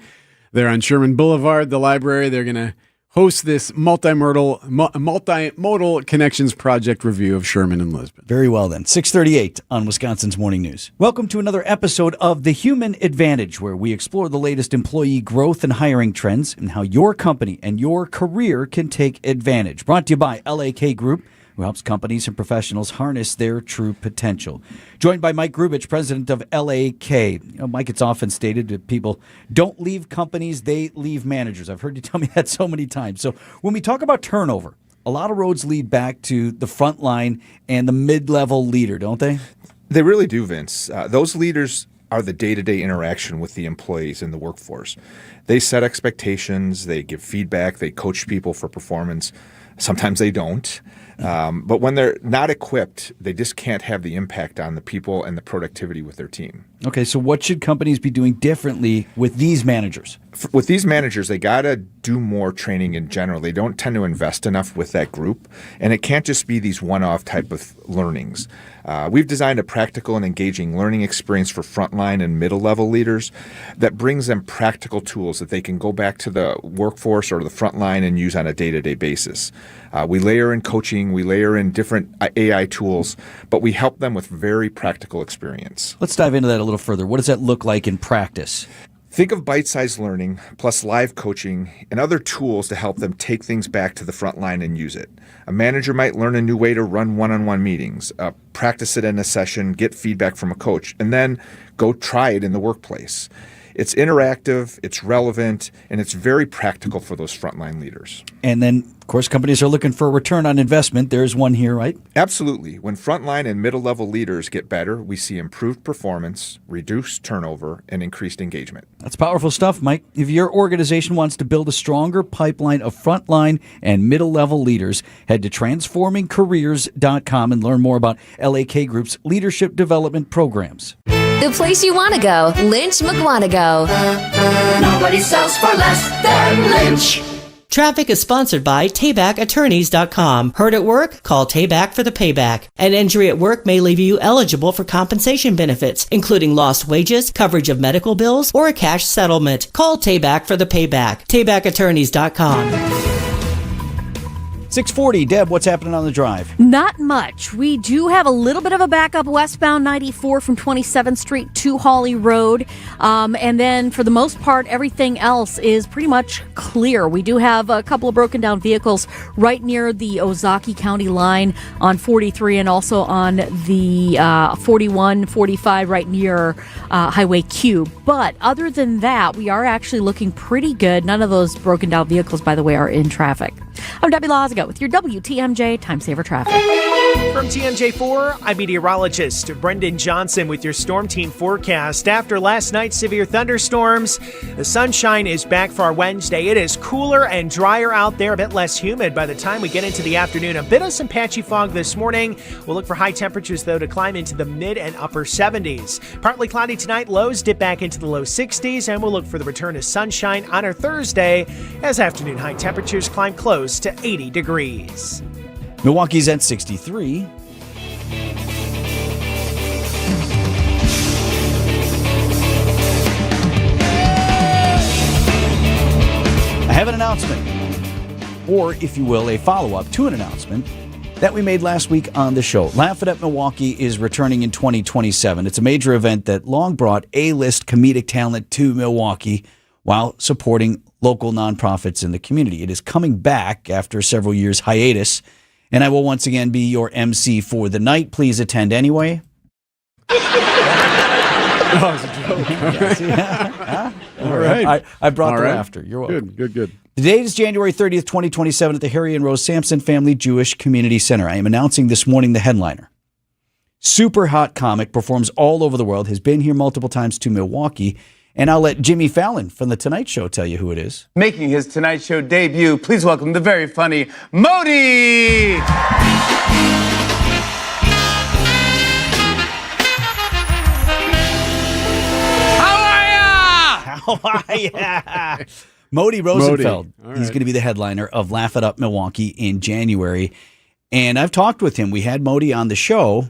they're on Sherman Boulevard, the library. They're going to host this multimodal connections project review of Sherman and Lisbon. Very well then. 6:38 on Wisconsin's Morning News. Welcome to another episode of The Human Advantage, where we explore the latest employee growth and hiring trends and how your company and your career can take advantage. Brought to you by LAK Group, who helps companies and professionals harness their true potential. Joined by Mike Grubich, president of LAK. Mike, it's often stated that people don't leave companies, they leave managers. I've heard you tell me that so many times. So when we talk about turnover, a lot of roads lead back to the front line and the mid-level leader, don't they? They really do, Vince. Those leaders are the day-to-day interaction with the employees in the workforce. They set expectations, they give feedback, they coach people for performance. Sometimes they don't. But when they're not equipped, they just can't have the impact on the people and the productivity with their team. Okay, so what should companies be doing differently with these managers? With these managers, they got to do more training in general. They don't tend to invest enough with that group, and it can't just be these one-off type of learnings. We've designed a practical and engaging learning experience for frontline and middle-level leaders that brings them practical tools that they can go back to the workforce or the frontline and use on a day-to-day basis. We layer in coaching, we layer in different AI tools, but we help them with very practical experience. Let's dive into that a little further. What does that look like in practice? Think of bite-sized learning plus live coaching and other tools to help them take things back to the front line and use it. A manager might learn a new way to run one-on-one meetings, practice it in a session, get feedback from a coach, and then go try it in the workplace. It's interactive, it's relevant, and it's very practical for those frontline leaders. And then, of course, companies are looking for a return on investment. There's one here, right? Absolutely. When frontline and middle-level leaders get better, we see improved performance, reduced turnover, and increased engagement. That's powerful stuff, Mike. If your organization wants to build a stronger pipeline of frontline and middle-level leaders, head to transformingcareers.com and learn more about LAK Group's leadership development programs. The place you want to go, Lynch McWanago. Nobody sells for less than Lynch. Traffic is sponsored by TaybackAttorneys.com. Hurt at work? Call Tayback for the payback. An injury at work may leave you eligible for compensation benefits, including lost wages, coverage of medical bills, or a cash settlement. Call Tayback for the payback. TaybackAttorneys.com. 640, Deb, what's happening on the drive? Not much. We do have a little bit of a backup westbound 94 from 27th Street to Hawley Road. And then for the most part, everything else is pretty much clear. We do have a couple of broken down vehicles right near the Ozaukee County line on 43 and also on the 41, 45 right near Highway Q. But other than that, we are actually looking pretty good. None of those broken down vehicles, by the way, are in traffic. I'm Debbie Lazago with your WTMJ Time Saver Traffic. From TMJ4, I'm meteorologist Brendan Johnson with your Storm Team forecast. After last night's severe thunderstorms, the sunshine is back for our Wednesday. It is cooler and drier out there, a bit less humid by the time we get into the afternoon. A bit of some patchy fog this morning. We'll look for high temperatures, though, to climb into the mid and upper 70s. Partly cloudy tonight, lows dip back into the low 60s, and we'll look for the return of sunshine on our Thursday as afternoon high temperatures climb close to 80 degrees. Milwaukee's at 63. I have an announcement, or if you will, a follow-up to an announcement that we made last week on the show. Laugh It Up Milwaukee is returning in 2027. It's a major event that long brought A-list comedic talent to Milwaukee while supporting local nonprofits in the community. It is coming back after several years hiatus, and I will once again be your MC for the night. Please attend anyway. Oh, it's a joke. Yes, yeah. All right. I brought All the right. laughter. You're welcome. Good. The date is January 30th, 2027 at the Harry and Rose Sampson Family Jewish Community Center. I am announcing this morning the headliner. Super hot comic, performs all over the world, has been here multiple times to Milwaukee, and I'll let Jimmy Fallon from The Tonight Show tell you who it is. Making his Tonight Show debut, please welcome the very funny Modi! How are ya? Modi Rosenfeld. All right. He's going to be the headliner of Laugh It Up Milwaukee in January. And I've talked with him. We had Modi on the show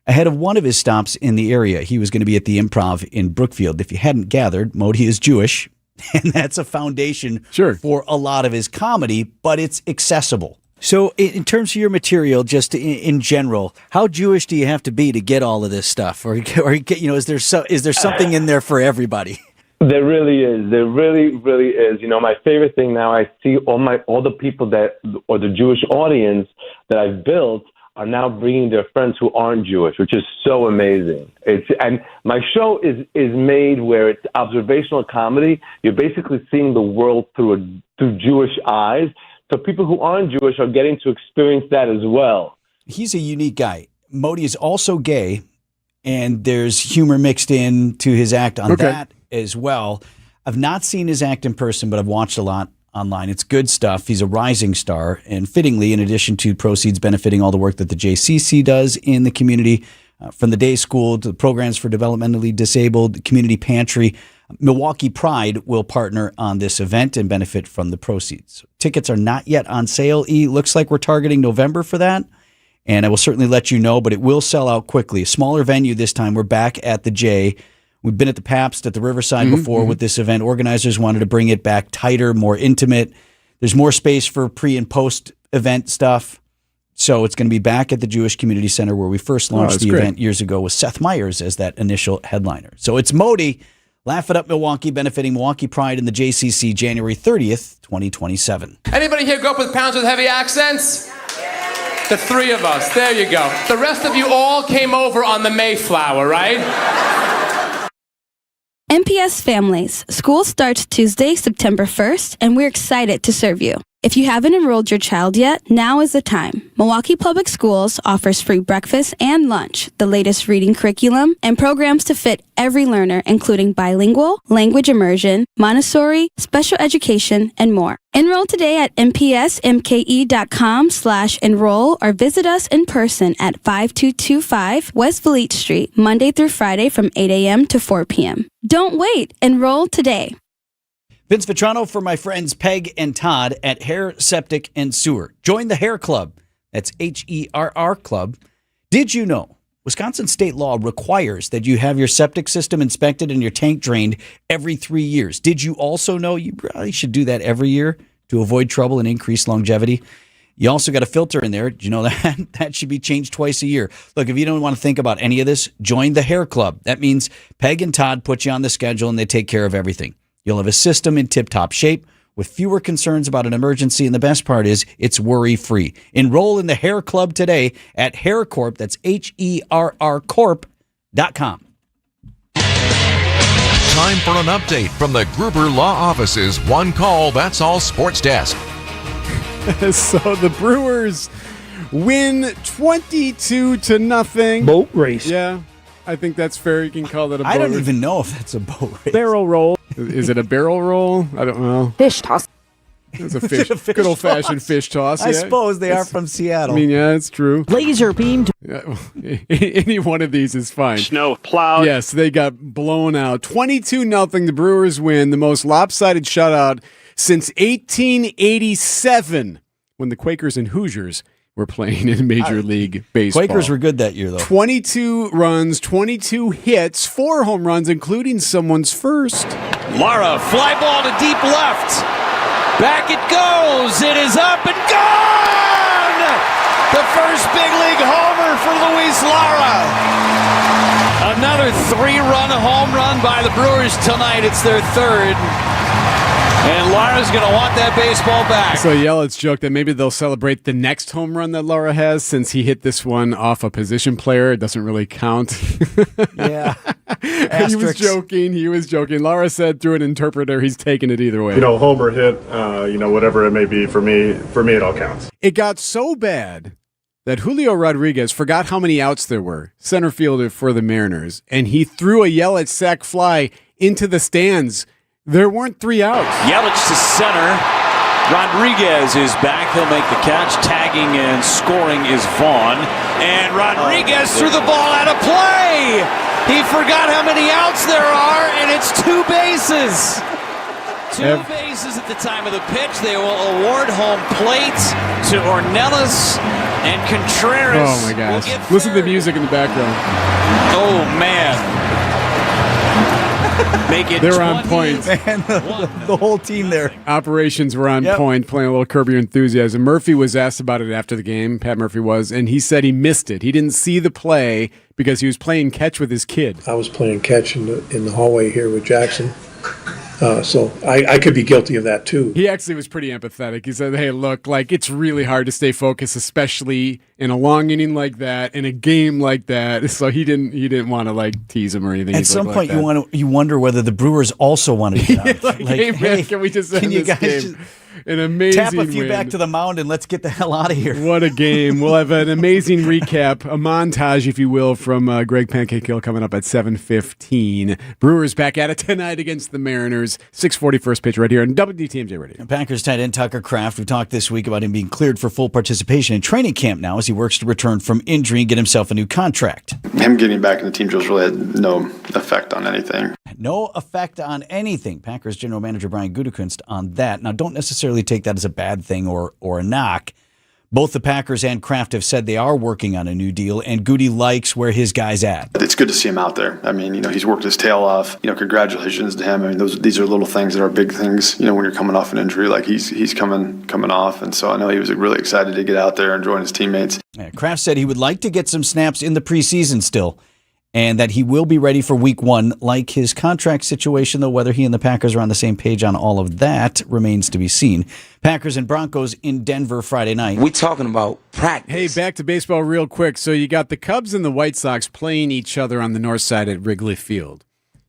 ahead of one of his stops in the area. He was going to be at the Improv in Brookfield. If you hadn't gathered, Modi is Jewish, and that's a foundation for a lot of his comedy, but it's accessible. So in terms of your material, just in general, how Jewish do you have to be to get all of this stuff? Or you know, is there something in there for everybody? There really is. There really, really is. You know, my favorite thing now, I see all the people or the Jewish audience that I've built are now bringing their friends who aren't Jewish, which is so amazing. And my show is made where it's observational comedy. You're basically seeing the world through Jewish eyes. So people who aren't Jewish are getting to experience that as well. He's a unique guy. Modi is also gay, and there's humor mixed in to his act on that as well. I've not seen his act in person, but I've watched a lot online. It's good stuff. He's a rising star, and fittingly, in addition to proceeds benefiting all the work that the JCC does in the community, from the day school to the programs for developmentally disabled, community pantry, Milwaukee Pride will partner on this event and benefit from the proceeds. Tickets are not yet on sale. Looks like we're targeting November for that, and I will certainly let you know, but it will sell out quickly. A smaller venue this time. We're back at the J. We've been at the Pabst at the Riverside before with this event. Organizers wanted to bring it back tighter, more intimate. There's more space for pre and post event stuff. So it's going to be back at the Jewish Community Center where we first launched the event years ago with Seth Meyers as that initial headliner. So it's Modi, Laugh It Up Milwaukee, benefiting Milwaukee Pride in the JCC, January 30th, 2027. Anybody here grew up with parents with heavy accents? The three of us. There you go. The rest of you all came over on the Mayflower, right? MPS Families. School starts Tuesday, September 1st, and we're excited to serve you. If you haven't enrolled your child yet, now is the time. Milwaukee Public Schools offers free breakfast and lunch, the latest reading curriculum, and programs to fit every learner, including bilingual, language immersion, Montessori, special education, and more. Enroll today at mpsmke.com/enroll or visit us in person at 5225 West Vliet Street, Monday through Friday from 8 a.m. to 4 p.m. Don't wait. Enroll today. Vince Vitrano for my friends Peg and Todd at Hair, Septic, and Sewer. Join the Hair Club. That's HERR Club. Did you know Wisconsin state law requires that you have your septic system inspected and your tank drained every 3 years? Did you also know you probably should do that every year to avoid trouble and increase longevity? You also got a filter in there. Did you know that? That should be changed twice a year. Look, if you don't want to think about any of this, join the Hair Club. That means Peg and Todd put you on the schedule and they take care of everything. You'll have a system in tip-top shape with fewer concerns about an emergency, and the best part is it's worry-free. Enroll in the Hair Club today at Hair Corp. That's HERR Corp.com. Time for an update from the Gruber Law Office's One Call, That's All Sports Desk. So the Brewers win 22-0. Boat race. Yeah, I think that's fair. You can call it a boat I don't race. even know if that's a boat race. Barrel roll. Is it a barrel roll? I don't know. Fish toss. It's a fish. Good old-fashioned fish toss. I suppose they are from Seattle. I mean, yeah, it's true. Laser beamed. Any one of these is fine. Snow plowed. Yes, they got blown out. 22-0. The Brewers win. The most lopsided shutout since 1887, when the Quakers and Hoosiers were playing in Major League Baseball. Quakers were good that year, though. 22 runs, 22 hits, 4 home runs, including someone's first. Lara, fly ball to deep left. Back it goes. It is up and gone! The first big league homer for Luis Lara. Another 3-run home run by the Brewers tonight. It's their third. And Lara's going to want that baseball back. So Yelich joked that maybe they'll celebrate the next home run that Lara has, since he hit this one off a position player. It doesn't really count. Yeah. He was joking. Lara said through an interpreter he's taking it either way. Homer hit, whatever it may be, for me it all counts. It got so bad that Julio Rodriguez forgot how many outs there were, center fielder for the Mariners, and he threw a Yelich sac fly into the stands. There weren't 3 outs. Yelich to center. Rodriguez is back. He'll make the catch. Tagging and scoring is Vaughn. And Rodriguez threw the ball out of play. He forgot how many outs there are, and it's 2 bases. 2 bases at the time of the pitch. They will award home plate to Ornelas and Contreras. Oh, my gosh. Listen to the music in the background. Oh, man. Make it. They were on point. Man, the whole team there. Operations were on point, playing a little Curb Your Enthusiasm. Murphy was asked about it after the game, Pat Murphy was, and he said he missed it. He didn't see the play because he was playing catch with his kid. I was playing catch in the hallway here with Jackson. So I could be guilty of that too. He actually was pretty empathetic. He said, hey, look, it's really hard to stay focused, especially in a long inning like that, in a game like that. So he didn't want to tease him or anything. At some point, you wonder whether the Brewers also want to get out. Hey, can we just end you this guys game? An amazing tap a few win. back to the mound and let's get the hell out of here. What a game. We'll have an amazing recap, a montage, if you will, from Greg Pancake Hill coming up at 7:15. Brewers back at it tonight against the Mariners. 6:40 first pitch right here on WTMJ Radio. Packers tight end Tucker Kraft, we talked this week about him being cleared for full participation in training camp now as he works to return from injury and get himself a new contract. Him getting back in the team drills really had no effect on anything. No effect on anything. Packers general manager Brian Gutekunst on that. Now, don't necessarily take that as a bad thing or a knock. Both the Packers and Kraft have said they are working on a new deal, and Goody likes where his guy's at. It's good to see him out there. I mean, he's worked his tail off. Congratulations to him. I mean, these are little things that are big things. When you're coming off an injury, he's coming off, and so I know he was really excited to get out there and join his teammates. Kraft said he would like to get some snaps in the preseason still, and that he will be ready for week 1. Like his contract situation, though, whether he and the Packers are on the same page on all of that remains to be seen. Packers and Broncos in Denver Friday night. We talking about practice. Hey, back to baseball real quick. So you got the Cubs and the White Sox playing each other on the north side at Wrigley Field.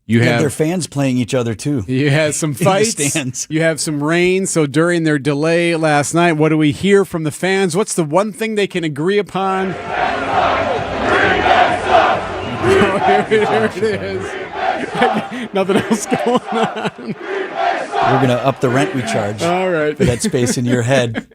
You have their fans playing each other, too. You have some fights. In the stands. You have some rain. So during their delay last night, what do we hear from the fans? What's the one thing they can agree upon? Oh, here it is. Nothing else going on. We're going to up the rent we charge. All right. For that space in your head.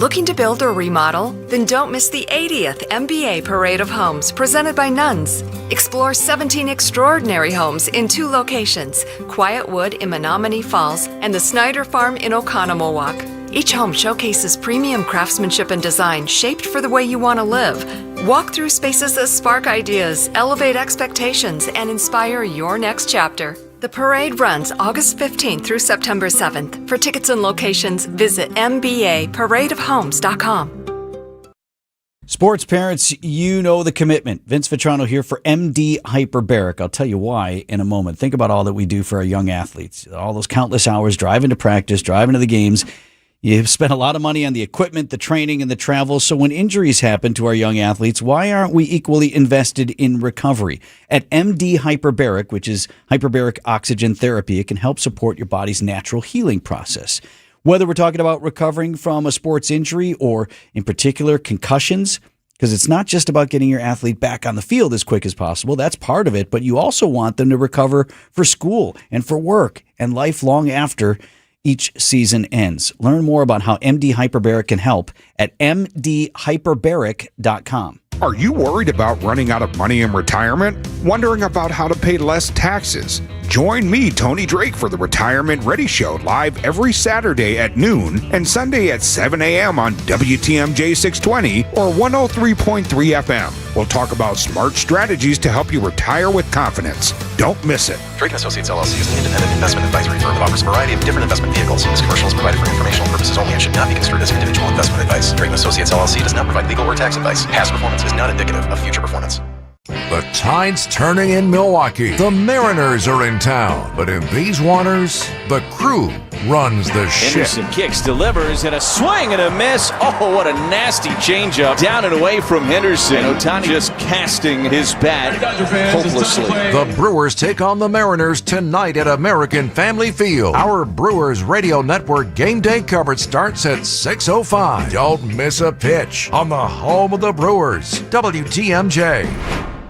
Looking to build or remodel? Then don't miss the 80th MBA Parade of Homes presented by Nuns. Explore 17 extraordinary homes in 2 locations, Quiet Wood in Menominee Falls and the Snyder Farm in Oconomowoc. Each home showcases premium craftsmanship and design shaped for the way you want to live. Walk through spaces that spark ideas, elevate expectations, and inspire your next chapter. The parade runs August 15th through September 7th. For tickets and locations, visit mbaparadeofhomes.com. Sports parents, you know the commitment. Vince Vitrano here for MD Hyperbaric. I'll tell you why in a moment. Think about all that we do for our young athletes. All those countless hours driving to practice, driving to the games. You've spent a lot of money on the equipment, the training, and the travel. So when injuries happen to our young athletes, why aren't we equally invested in recovery? At MD Hyperbaric, which is hyperbaric oxygen therapy, it can help support your body's natural healing process. Whether we're talking about recovering from a sports injury or, in particular, concussions, because it's not just about getting your athlete back on the field as quick as possible. That's part of it. But you also want them to recover for school and for work and life long after each season ends. Learn more about how MD Hyperbaric can help at mdhyperbaric.com. Are you worried about running out of money in retirement? Wondering about how to pay less taxes? Join me, Tony Drake, for the Retirement Ready Show, live every Saturday at noon and Sunday at 7 a.m. on WTMJ 620 or 103.3 FM. We'll talk about smart strategies to help you retire with confidence. Don't miss it. Drake & Associates LLC is an independent investment advisory firm that offers a variety of different investment vehicles. This commercial is provided for informational purposes only and should not be construed as individual investment advice. Drake & Associates LLC does not provide legal or tax advice. Past performance is not indicative of future performance. The tide's turning in Milwaukee. The Mariners are in town. But in these waters, the Crew runs the ship. Henderson kicks, delivers, and a swing and a miss. Oh, what a nasty changeup. Down and away from Henderson. And Ohtani just casting his bat hopelessly. The Brewers take on the Mariners tonight at American Family Field. Our Brewers Radio Network game day coverage starts at 6:05. Don't miss a pitch on the home of the Brewers, WTMJ.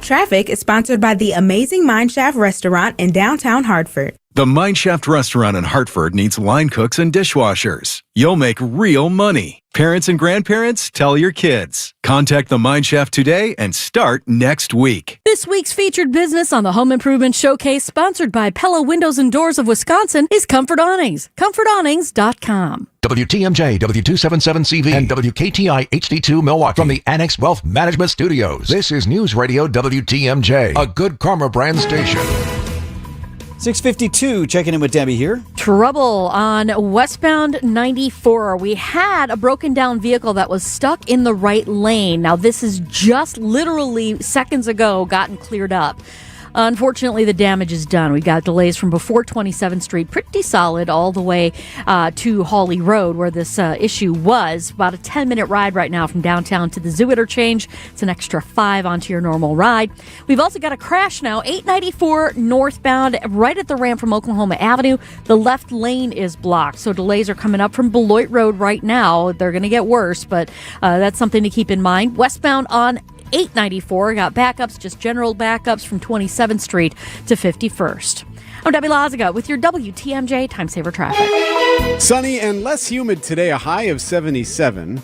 Traffic is sponsored by the Amazing Mineshaft Restaurant in downtown Hartford. The Mineshaft Restaurant in Hartford needs line cooks and dishwashers. You'll make real money. Parents and grandparents, tell your kids. Contact the Mineshaft today and start next week. This week's featured business on the Home Improvement Showcase, sponsored by Pella Windows and Doors of Wisconsin, is Comfort Awnings. ComfortAwnings.com. WTMJ, W277CV, and WKTI HD2 Milwaukee from the Annex Wealth Management Studios. This is News Radio WTMJ, a Good Karma brand station. 6:52, checking in with Debbie here. Trouble on westbound 94. We had a broken down vehicle that was stuck in the right lane. Now, this is just literally seconds ago gotten cleared up. Unfortunately, the damage is done. We've got delays from before 27th Street, pretty solid, all the way to Hawley Road, where this issue was. About a 10-minute ride right now from downtown to the Zoo interchange. It's an extra 5 onto your normal ride. We've also got a crash now, 894 northbound, right at the ramp from Oklahoma Avenue. The left lane is blocked, so delays are coming up from Beloit Road right now. They're going to get worse, but that's something to keep in mind. Westbound on 894, got backups, just general backups from 27th Street to 51st. I'm Debbie Lazaga with your WTMJ Time Saver Traffic. Sunny and less humid today, a high of 77.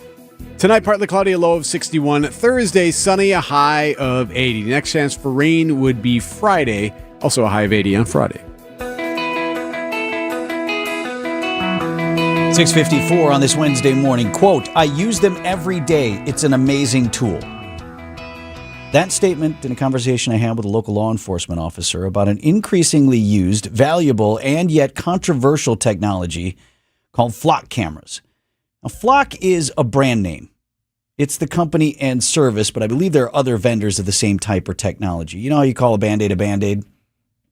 Tonight, partly cloudy, a low of 61. Thursday, sunny, a high of 80. Next chance for rain would be Friday, also a high of 80 on Friday. 6:54 on this Wednesday morning. Quote, I use them every day. It's an amazing tool. That statement in a conversation I had with a local law enforcement officer about an increasingly used, valuable, and yet controversial technology called flock cameras. Now, Flock is a brand name. It's the company and service, but I believe there are other vendors of the same type or technology. You know how you call a Band-Aid,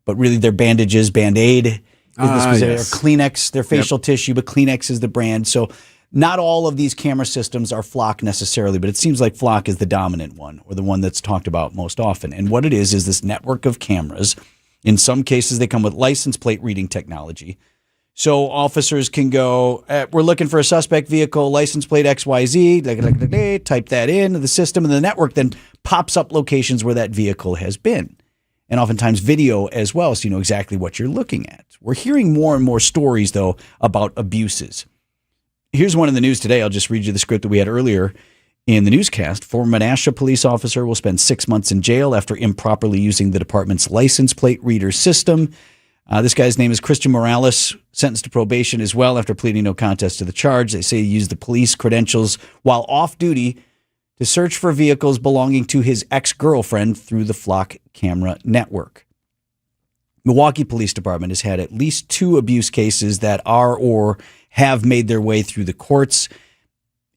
but really they're bandages, Band-Aid is the specific, or Kleenex, they're facial tissue, but Kleenex is the brand. So not all of these camera systems are Flock necessarily, but it seems like Flock is the dominant one, or the one that's talked about most often. And what it is this network of cameras. In some cases, they come with license plate reading technology. So officers can go, we're looking for a suspect vehicle, license plate XYZ, type that into the system, and the network then pops up locations where that vehicle has been. And oftentimes video as well, so you know exactly what you're looking at. We're hearing more and more stories, though, about abuses. Here's one in the news today. I'll just read you the script that we had earlier in the newscast. Former Menasha police officer will spend 6 months in jail after improperly using the department's license plate reader system. This guy's name is Christian Morales, sentenced to probation as well after pleading no contest to the charge. They say he used the police credentials while off duty to search for vehicles belonging to his ex-girlfriend through the Flock camera network. Milwaukee Police Department has had at least 2 abuse cases that are or have made their way through the courts,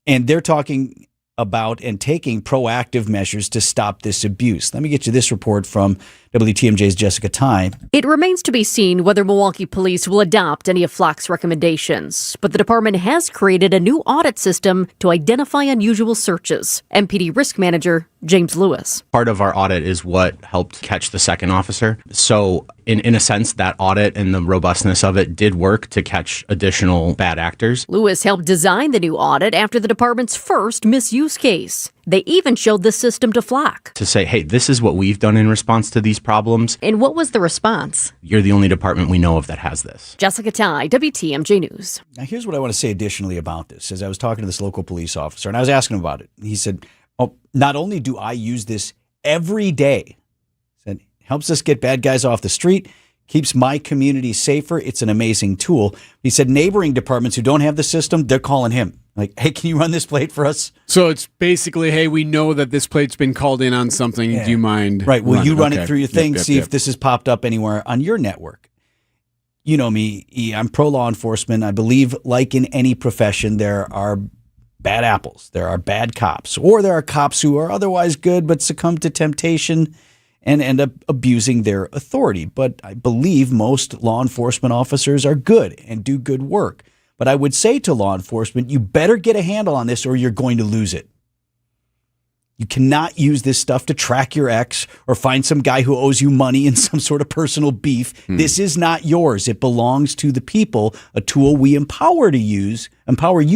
and they're talking about and taking proactive measures to stop this abuse. Let me get you this report from WTMJ's Jessica Ty. It remains to be seen whether Milwaukee police will adopt any of Flock's recommendations, but the department has created a new audit system to identify unusual searches. MPD Risk Manager James Lewis. Part of our audit is what helped catch the second officer. So in a sense, that audit and the robustness of it did work to catch additional bad actors. Lewis helped design the new audit after the department's first misuse case. They even showed the system to Flock. To say, hey, this is what we've done in response to these problems. And what was the response? You're the only department we know of that has this. Jessica Ty, WTMJ News. Now, here's what I want to say additionally about this. As I was talking to this local police officer, and I was asking him about it, he said, oh, not only do I use this every day, he said, helps us get bad guys off the street, keeps my community safer. It's an amazing tool. He said neighboring departments who don't have the system, they're calling him. Like, hey, can you run this plate for us? So it's basically, hey, we know that this plate's been called in on something. Yeah. Do you mind? Right. Will you run Okay. it through your thing, see if this has popped up anywhere on your network? You know me, E, I'm pro-law enforcement. I believe, like in any profession, there are bad apples. There are bad cops. Or there are cops who are otherwise good but succumb to temptation and end up abusing their authority. But I believe most law enforcement officers are good and do good work. But I would say to law enforcement, you better get a handle on this or you're going to lose it. You cannot use this stuff to track your ex or find some guy who owes you money in some sort of personal beef. This is not yours. It belongs to the people, a tool we empower you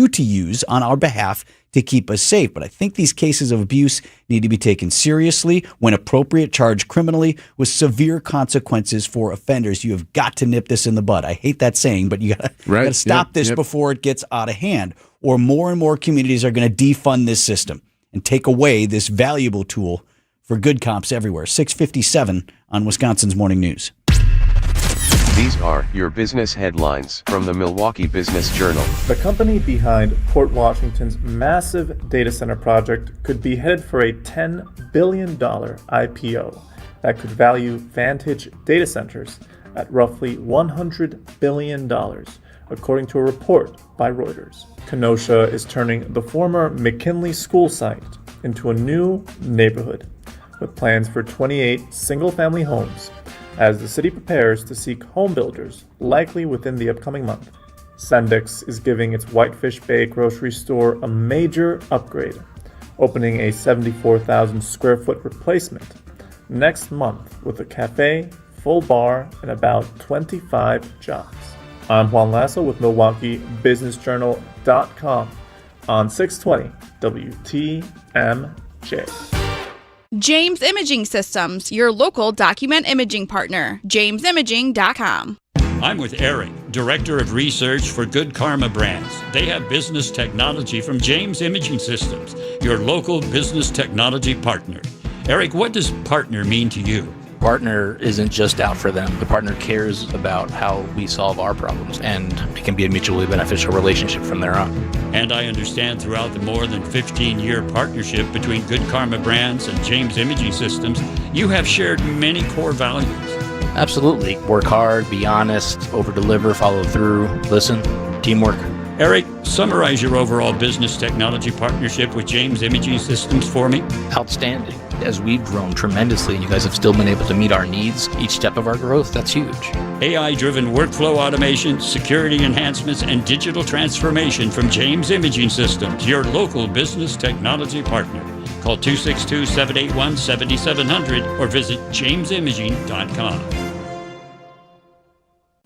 to use on our behalf to keep us safe. But I think these cases of abuse need to be taken seriously, when appropriate, charged criminally with severe consequences for offenders. You have got to nip this in the bud. I hate that saying, but you got to stop this before it gets out of hand, or more and more communities are going to defund this system and take away this valuable tool for good cops everywhere. 6:57 on Wisconsin's Morning News. These are your business headlines from the Milwaukee Business Journal. The company behind Port Washington's massive data center project could be headed for a $10 billion IPO that could value Vantage data centers at roughly $100 billion, according to a report by Reuters. Kenosha is turning the former McKinley school site into a new neighborhood, with plans for 28 single-family homes, as the city prepares to seek home builders, likely within the upcoming month. Sendix is giving its Whitefish Bay grocery store a major upgrade, opening a 74,000 square foot replacement next month with a cafe, full bar, and about 25 jobs. I'm Juan Lasso with MilwaukeeBusinessJournal.com on 620 WTMJ. James Imaging Systems, your local document imaging partner. JamesImaging.com. I'm with Eric, Director of Research for Good Karma Brands. They have business technology from James Imaging Systems, your local business technology partner. Eric, what does partner mean to you? Partner isn't just out for them. The partner cares about how we solve our problems, and it can be a mutually beneficial relationship from there on. And I understand throughout the more than 15-year partnership between Good Karma Brands and James Imaging Systems, you have shared many core values. Absolutely. Work hard, be honest, over-deliver, follow through, listen, teamwork. Eric, summarize your overall business technology partnership with James Imaging Systems for me. Outstanding. As we've grown tremendously and you guys have still been able to meet our needs each step of our growth, that's huge. AI-driven workflow automation, security enhancements, and digital transformation from James Imaging Systems, your local business technology partner. Call 262-781-7700 or visit jamesimaging.com.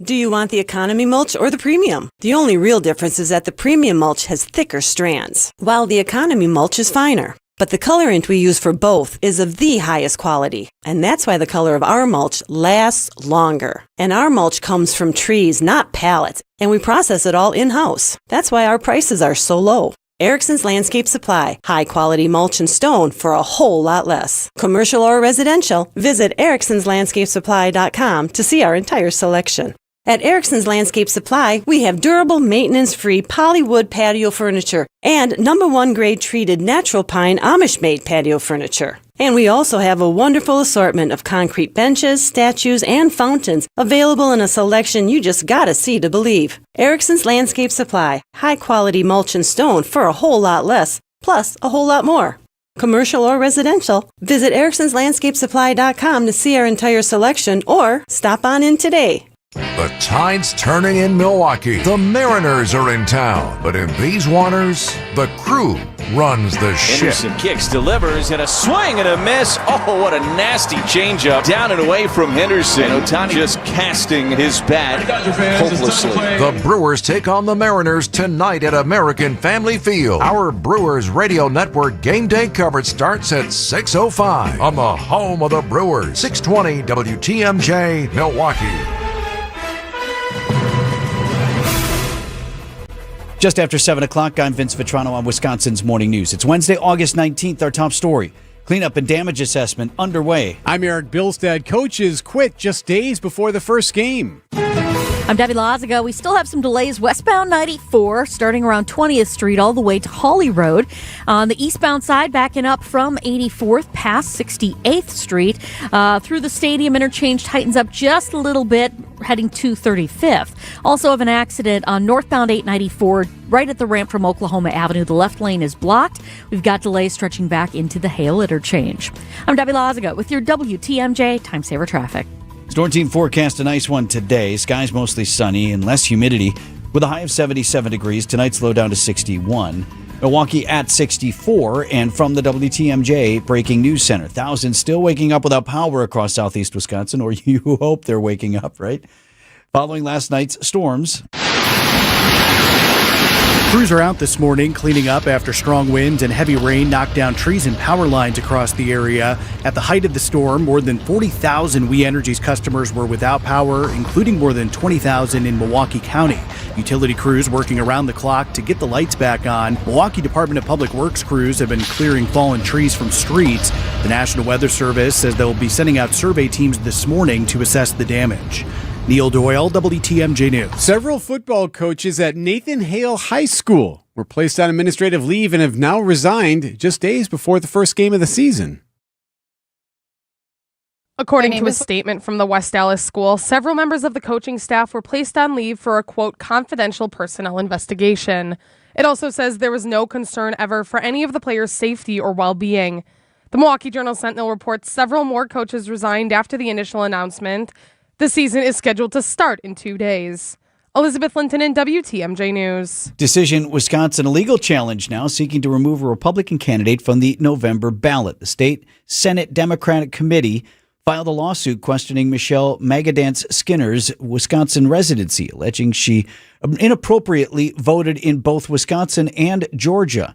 Do you want the economy mulch or the premium? The only real difference is that the premium mulch has thicker strands, while the economy mulch is finer. But the colorant we use for both is of the highest quality, and that's why the color of our mulch lasts longer. And our mulch comes from trees, not pallets, and we process it all in-house. That's why our prices are so low. Erickson's Landscape Supply, high-quality mulch and stone for a whole lot less. Commercial or residential, visit ericksonslandscapesupply.com to see our entire selection. At Erickson's Landscape Supply, we have durable, maintenance-free polywood patio furniture and #1 grade treated natural pine Amish-made patio furniture. And we also have a wonderful assortment of concrete benches, statues, and fountains available in a selection you just gotta see to believe. Erickson's Landscape Supply, high-quality mulch and stone for a whole lot less, plus a whole lot more. Commercial or residential, visit ericksonslandscapesupply.com to see our entire selection or stop on in today. The tide's turning in Milwaukee. The Mariners are in town. But in these waters, the crew runs the ship. Henderson kicks, delivers, and a swing and a miss. Oh, what a nasty changeup. Down and away from Henderson. And Ohtani just casting his bat hopelessly. The Brewers take on the Mariners tonight at American Family Field. Our Brewers Radio Network game day coverage starts at 6:05 on the home of the Brewers. 620 WTMJ, Milwaukee. Just after 7 o'clock, I'm Vince Vitrano on Wisconsin's Morning News. It's Wednesday, August 19th, our top story. Cleanup and damage assessment underway. I'm Eric Bilstad. Coaches quit just days before the first game. I'm Debbie Lazaga. We still have some delays westbound 94, starting around 20th Street all the way to Hawley Road. On the eastbound side, backing up from 84th past 68th Street. Through the stadium interchange tightens up just a little bit, heading to 35th. Also have an accident on northbound 894, right at the ramp from Oklahoma Avenue. The left lane is blocked. We've got delays stretching back into the Hale interchange. I'm Debbie Lazaga with your WTMJ Time Saver Traffic. Storm team forecast a nice one today. Skies mostly sunny and less humidity with a high of 77 degrees. Tonight's low down to 61. Milwaukee at 64. And from the WTMJ Breaking News Center, thousands still waking up without power across southeast Wisconsin, or you hope they're waking up, right? Following last night's storms. Crews are out this morning cleaning up after strong winds and heavy rain knocked down trees and power lines across the area. At the height of the storm, more than 40,000 We Energies customers were without power, including more than 20,000 in Milwaukee County. Utility crews working around the clock to get the lights back on. Milwaukee Department of Public Works crews have been clearing fallen trees from streets. The National Weather Service says they'll be sending out survey teams this morning to assess the damage. Neil Doyle, WTMJ News. Several football coaches at Nathan Hale High School were placed on administrative leave and have now resigned just days before the first game of the season. According to a statement from the West Dallas school, several members of the coaching staff were placed on leave for a, quote, confidential personnel investigation. It also says there was no concern ever for any of the players' safety or well-being. The Milwaukee Journal-Sentinel reports several more coaches resigned after the initial announcement. The season is scheduled to start in 2 days. Elizabeth Linton in WTMJ News. Decision Wisconsin, a legal challenge now seeking to remove a Republican candidate from the November ballot. The state Senate Democratic Committee filed a lawsuit questioning Michelle Magadance Skinner's Wisconsin residency, alleging she inappropriately voted in both Wisconsin and Georgia.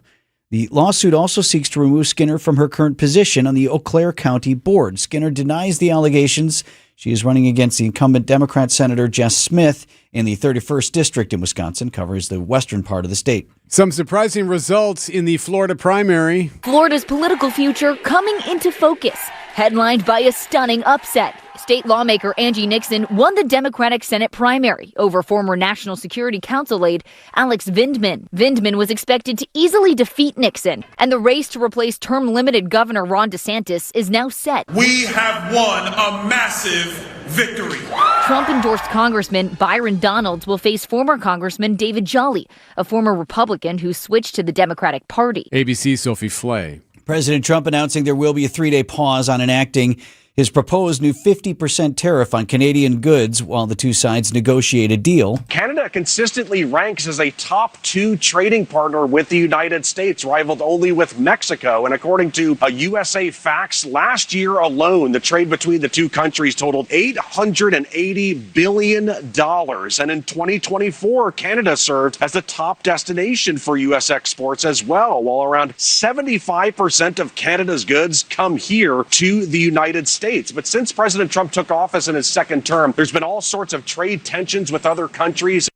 The lawsuit also seeks to remove Skinner from her current position on the Eau Claire County Board. Skinner denies the allegations. She is running against the incumbent Democrat Senator Jess Smith in the 31st District in Wisconsin, covers the western part of the state. Some surprising results in the Florida primary. Florida's political future coming into focus, headlined by a stunning upset. State lawmaker Angie Nixon won the Democratic Senate primary over former National Security Council aide Alex Vindman. Vindman was expected to easily defeat Nixon, and the race to replace term-limited Governor Ron DeSantis is now set. We have won a massive victory. Trump-endorsed Congressman Byron Donalds will face former Congressman David Jolly, a former Republican who switched to the Democratic Party. ABC's Sophie Flay. President Trump announcing there will be a 3-day pause on enacting his proposed new 50% tariff on Canadian goods while the two sides negotiate a deal. Canada consistently ranks as a top 2 trading partner with the United States, rivaled only with Mexico. And according to USA Facts, last year alone, the trade between the two countries totaled $880 billion. And in 2024, Canada served as the top destination for U.S. exports as well, while around 75% of Canada's goods come here to the United States. But since President Trump took office in his second term, there's been all sorts of trade tensions with other countries.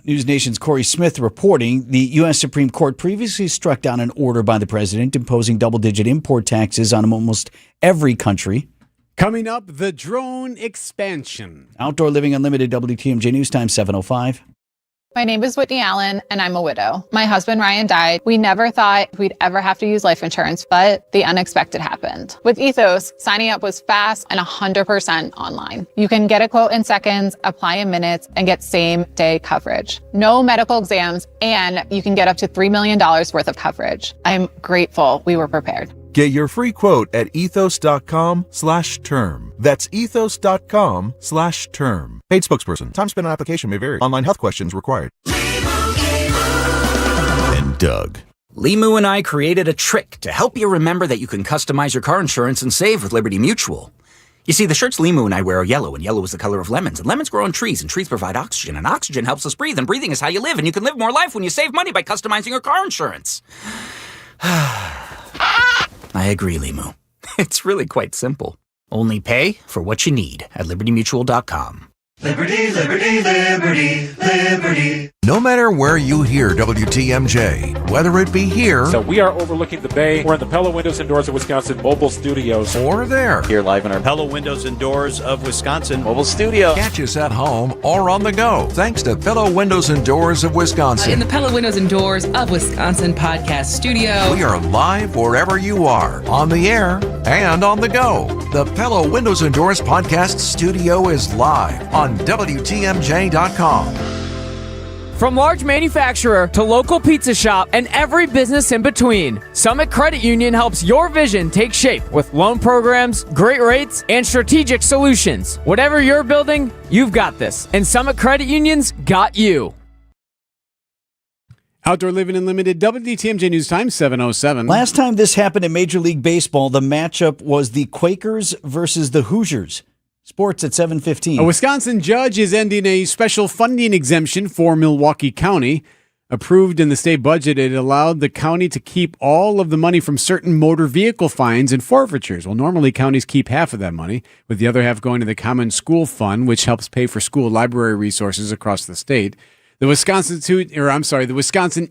News Nation's Corey Smith reporting the U.S. Supreme Court previously struck down an order by the president imposing double-digit import taxes on almost every country. Coming up, the drone expansion. Outdoor Living Unlimited, WTMJ News Time, 7:05. My name is Whitney Allen, and I'm a widow. My husband, Ryan, died. We never thought we'd ever have to use life insurance, but the unexpected happened. With Ethos, signing up was fast and 100% online. You can get a quote in seconds, apply in minutes, and get same-day coverage. No medical exams, and you can get up to $3 million worth of coverage. I'm grateful we were prepared. Get your free quote at ethos.com/term. That's ethos.com/term. Paid spokesperson. Time spent on application may vary. Online health questions required. And Doug. Limu and I created a trick to help you remember that you can customize your car insurance and save with Liberty Mutual. You see, the shirts Limu and I wear are yellow, and yellow is the color of lemons, and lemons grow on trees, and trees provide oxygen, and oxygen helps us breathe, and breathing is how you live, and you can live more life when you save money by customizing your car insurance. I agree, Limu. It's really quite simple. Only pay for what you need at libertymutual.com. Liberty, liberty, liberty, liberty. No matter where you hear WTMJ, whether it be here. So we are overlooking the bay. We're in the Pella Windows and Doors of Wisconsin mobile studios. Or there. Here live in our Pella Windows and Doors of Wisconsin mobile studio. Catch us at home or on the go. Thanks to Pella Windows and Doors of Wisconsin. In the Pella Windows and Doors of Wisconsin podcast studio. We are live wherever you are, on the air and on the go. The Pella Windows and Doors podcast studio is live on WTMJ.com. From large manufacturer to local pizza shop and every business in between, Summit Credit Union helps your vision take shape with loan programs, great rates, and strategic solutions. Whatever you're building, you've got this, and Summit Credit Union's got you. Outdoor Living Unlimited, WTMJ News Time, 7:07. Last time this happened in Major League Baseball, the matchup was the Quakers versus the Hoosiers. Sports at 7:15. A Wisconsin judge is ending a special funding exemption for Milwaukee County. Approved in the state budget, it allowed the county to keep all of the money from certain motor vehicle fines and forfeitures. Well, normally counties keep half of that money, with the other half going to the Common School Fund, which helps pay for school library resources across the state. The Wisconsin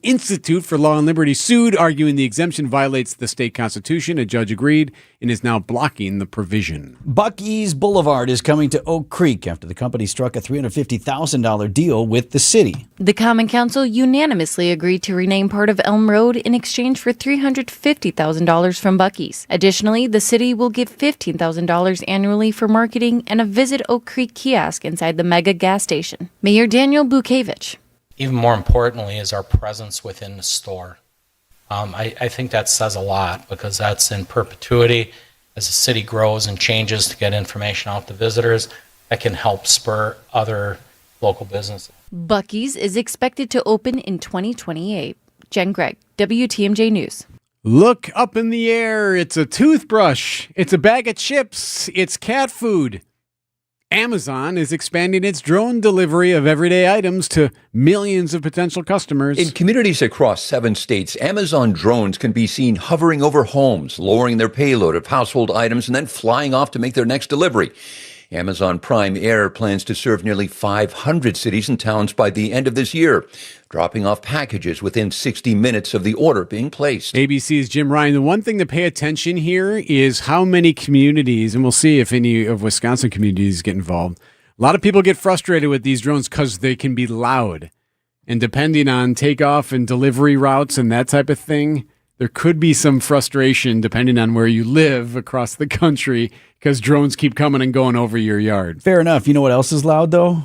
Institute for Law and Liberty sued, arguing the exemption violates the state constitution. A judge agreed and is now blocking the provision. Buc-ee's Boulevard is coming to Oak Creek after the company struck a $350,000 deal with the city. The Common Council unanimously agreed to rename part of Elm Road in exchange for $350,000 from Buc-ee's. Additionally, the city will give $15,000 annually for marketing and a Visit Oak Creek kiosk inside the mega gas station. Mayor Daniel Bukevich. Even more importantly is our presence within the store. I think that says a lot because that's in perpetuity. As the city grows and changes to get information out to visitors, that can help spur other local businesses. Buc-ee's is expected to open in 2028. Jen Gregg, WTMJ News. Look up in the air. It's a toothbrush. It's a bag of chips. It's cat food. Amazon is expanding its drone delivery of everyday items to millions of potential customers. In communities across 7 states, Amazon drones can be seen hovering over homes, lowering their payload of household items and then flying off to make their next delivery. Amazon Prime Air plans to serve nearly 500 cities and towns by the end of this year, dropping off packages within 60 minutes of the order being placed. ABC's Jim Ryan. The one thing to pay attention here is how many communities, and we'll see if any of Wisconsin communities get involved. A lot of people get frustrated with these drones because they can be loud. And depending on takeoff and delivery routes and that type of thing, there could be some frustration depending on where you live across the country because drones keep coming and going over your yard. Fair enough. You know what else is loud, though?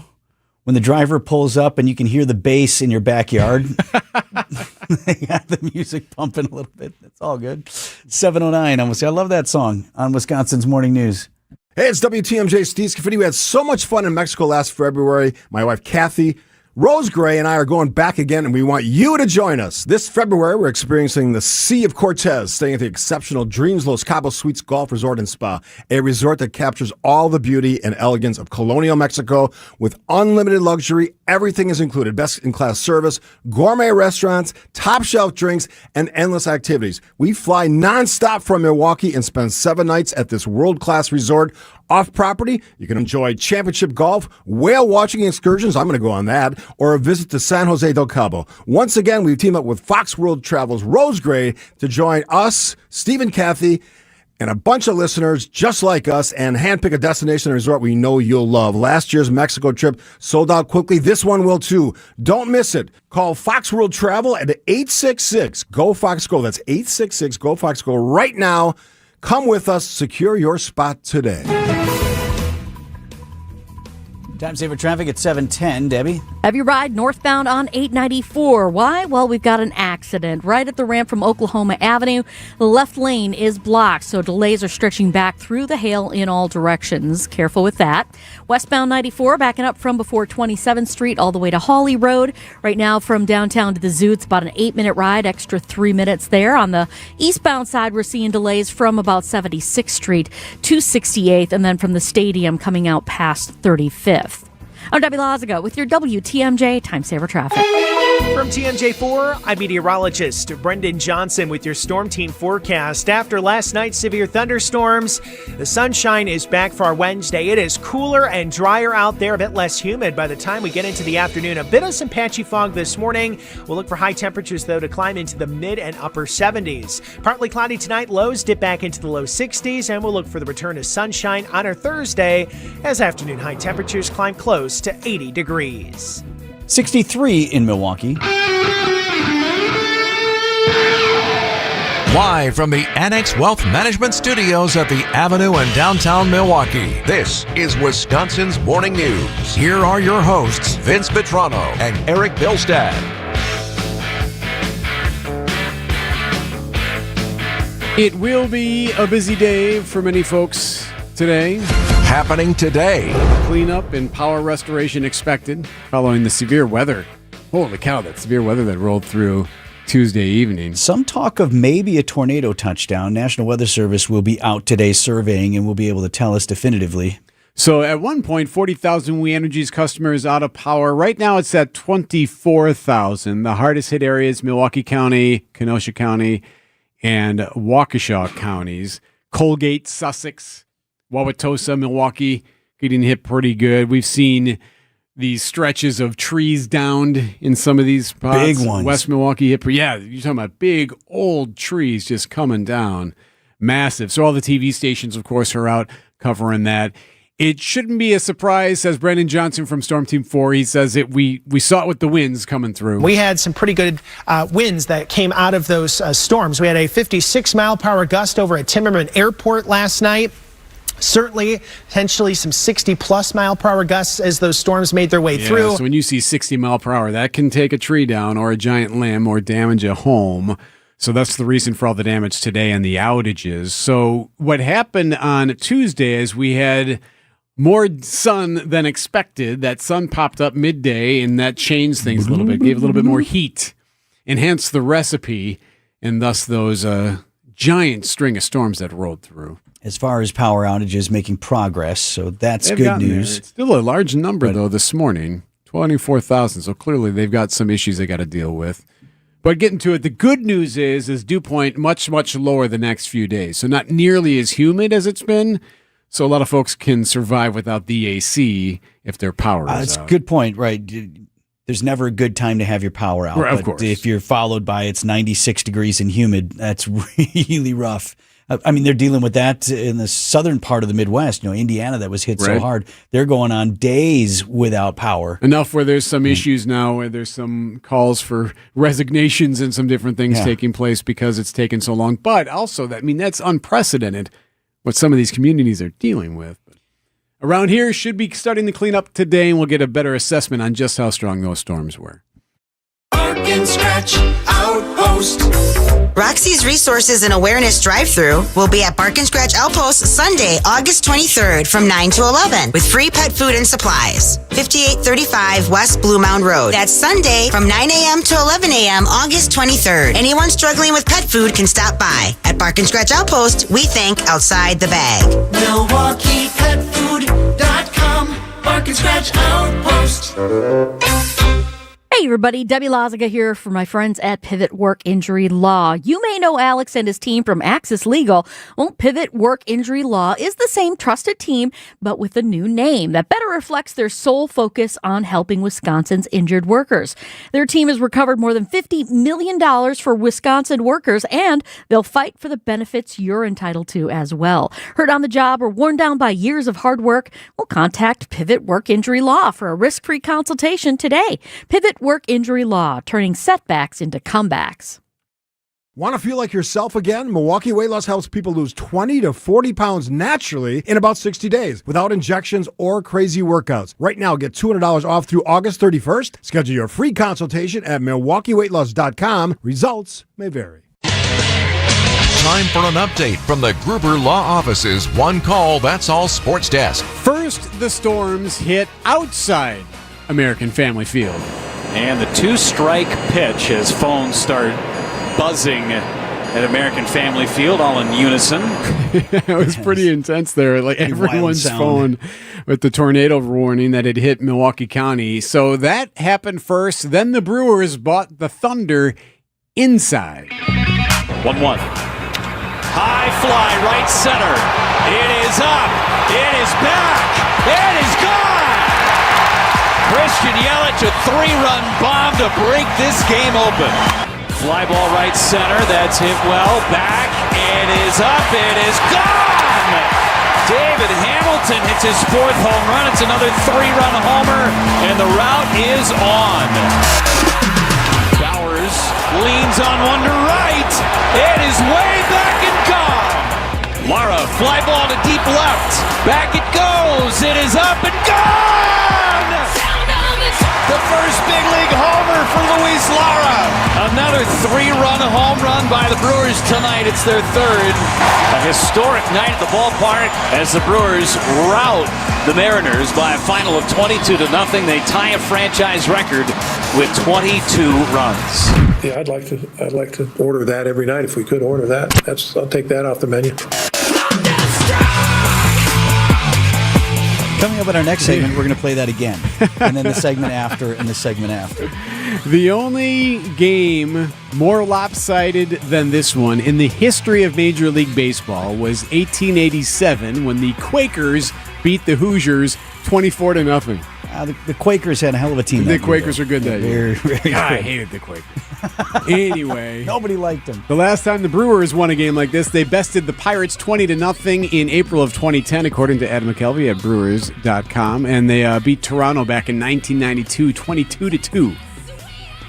When the driver pulls up and you can hear the bass in your backyard. They got the music pumping a little bit. It's all good. 7:09. I love that song on Wisconsin's Morning News. Hey, it's WTMJ Steve Scafidi. We had so much fun in Mexico last February. My wife, Kathy Rose Gray, and I are going back again, and we want you to join us. This February, we're experiencing the Sea of Cortez, staying at the exceptional Dreams Los Cabos Suites Golf Resort and Spa, a resort that captures all the beauty and elegance of colonial Mexico with unlimited luxury. Everything is included. Best-in-class service, gourmet restaurants, top-shelf drinks, and endless activities. We fly nonstop from Milwaukee and spend 7 nights at this world-class resort. Off-property, you can enjoy championship golf, whale watching excursions, I'm going to go on that, or a visit to San Jose del Cabo. Once again, we've teamed up with Fox World Travel's Rose Gray to join us, Steve and Kathy, and a bunch of listeners just like us, and handpick a destination and resort we know you'll love. Last year's Mexico trip sold out quickly. This one will too. Don't miss it. Call Fox World Travel at 866-GO-FOX-GO. That's 866-GO-FOX-GO right now. Come with us. Secure your spot today. Time saver traffic at 7:10. Debbie? Heavy ride northbound on 894. Why? Well, we've got an accident right at the ramp from Oklahoma Avenue. The left lane is blocked, so delays are stretching back through the hail in all directions. Careful with that. Westbound 94 backing up from before 27th Street all the way to Hawley Road. Right now from downtown to the zoo, it's about an 8-minute ride, extra 3 minutes there. On the eastbound side, we're seeing delays from about 76th Street to 68th, and then from the stadium coming out past 35th. I'm Debbie Lazago with your WTMJ Time Saver Traffic. From TMJ4, I'm meteorologist Brendan Johnson with your Storm Team forecast. After last night's severe thunderstorms, the sunshine is back for our Wednesday. It is cooler and drier out there, a bit less humid by the time we get into the afternoon. A bit of some patchy fog this morning. We'll look for high temperatures, though, to climb into the mid and upper 70s. Partly cloudy tonight, lows dip back into the low 60s, and we'll look for the return of sunshine on our Thursday as afternoon high temperatures climb close to 80 degrees. 63 in Milwaukee. Live from the Annex Wealth Management Studios at the Avenue in downtown Milwaukee, this is Wisconsin's Morning News. Here are your hosts, Vince Vitrano and Eric Bilstad. It will be a busy day for many folks today. Happening today. Cleanup and power restoration expected following the severe weather. Holy cow, that severe weather that rolled through Tuesday evening. Some talk of maybe a tornado touchdown. National Weather Service will be out today surveying and will be able to tell us definitively. So at one point, 40,000 We Energies customers out of power. Right now it's at 24,000. The hardest hit areas, Milwaukee County, Kenosha County, and Waukesha counties. Colgate, Sussex, Wauwatosa, Milwaukee getting hit pretty good. We've seen these stretches of trees downed in some of these spots. Big ones. West Milwaukee hit. Yeah, you're talking about big old trees just coming down. Massive. So all the TV stations, of course, are out covering that. It shouldn't be a surprise, says Brendan Johnson from Storm Team 4. He says we saw it with the winds coming through. We had some pretty good winds that came out of those storms. We had a 56-mile-per-hour gust over at Timmerman Airport last night. Certainly, potentially some 60-plus mile-per-hour gusts as those storms made their way through. So when you see 60 mile per hour, that can take a tree down or a giant limb or damage a home. So that's the reason for all the damage today and the outages. So what happened on Tuesday is we had more sun than expected. That sun popped up midday, and that changed things a little bit, gave a little bit more heat, enhanced the recipe, and thus those giant string of storms that rolled through. As far as power outages, making progress, so that's good news. It's still a large number, though, this morning, 24,000. So clearly they've got some issues they got to deal with. But getting to it, the good news is dew point much, much lower the next few days. So not nearly as humid as it's been. So a lot of folks can survive without the AC if their power is out. That's a good point, right? There's never a good time to have your power out. Right, but of course. If you're followed by it's 96 degrees and humid, that's really rough. I mean, they're dealing with that in the southern part of the Midwest. You know, Indiana, that was hit so hard. They're going on days without power. Enough where there's some issues now, where there's some calls for resignations and some different things taking place because it's taken so long. But also, that's unprecedented what some of these communities are dealing with. But around here, should be starting to clean up today, and we'll get a better assessment on just how strong those storms were. Bark and Scratch Outpost. Roxy's Resources and Awareness Drive-Thru will be at Bark and Scratch Outpost Sunday, August 23rd from 9 to 11 with free pet food and supplies. 5835 West Blue Mound Road. That's Sunday from 9 a.m. to 11 a.m. August 23rd. Anyone struggling with pet food can stop by. At Bark and Scratch Outpost, we think outside the bag. MilwaukeePetFood.com. Bark and Scratch Outpost. Hey everybody, Debbie Loziga here for my friends at Pivot Work Injury Law. You may know Alex and his team from Axis Legal. Well, Pivot Work Injury Law is the same trusted team, but with a new name that better reflects their sole focus on helping Wisconsin's injured workers. Their team has recovered more than $50 million for Wisconsin workers, and they'll fight for the benefits you're entitled to as well. Hurt on the job or worn down by years of hard work? Well, contact Pivot Work Injury Law for a risk-free consultation today. Pivot Work Injury Law, turning setbacks into comebacks. Want to feel like yourself again? Milwaukee Weight Loss helps people lose 20 to 40 pounds naturally in about 60 days without injections or crazy workouts. Right now, get $200 off through August 31st. Schedule your free consultation at MilwaukeeWeightLoss.com. Results may vary. Time for an update from the Gruber Law Office's One Call, That's All Sports Desk. First, the Storms hit outside American Family Field. And the two-strike pitch as phones start buzzing at American Family Field, all in unison. It was pretty intense there. Like everyone's phone with the tornado warning that had hit Milwaukee County. So that happened first. Then the Brewers bought the Thunder inside. 1-1. High fly, right center. It is up. It is back. It is gone. Christian Yelich, a 3-run bomb to break this game open. Fly ball right center. That's hit well. Back. It is up. It is gone. David Hamilton hits his 4th home run. It's another 3-run homer, and the route is on. Bowers leans on one to right. It is way back and gone. Lara, fly ball to deep left. Back it goes. It is up and gone. The first big league homer for Luis Lara. Another 3-run home run by the Brewers tonight. It's their 3rd. A historic night at the ballpark as the Brewers rout the Mariners by a final of 22-0. They tie a franchise record with 22 runs. Yeah, I'd like to order that every night if we could order that. I'll take that off the menu. Coming up in our next segment, we're going to play that again. And then the segment after, and the segment after. The only game more lopsided than this one in the history of Major League Baseball was 1887 when the Quakers beat the Hoosiers 24-0. The Quakers had a hell of a team. The Quakers are good that year. Very good. I hated the Quakers. Anyway, nobody liked them. The last time the Brewers won a game like this, they bested the Pirates 20-0 in April of 2010, according to Adam McKelvey at Brewers.com, and they beat Toronto back in 1992, 22-2.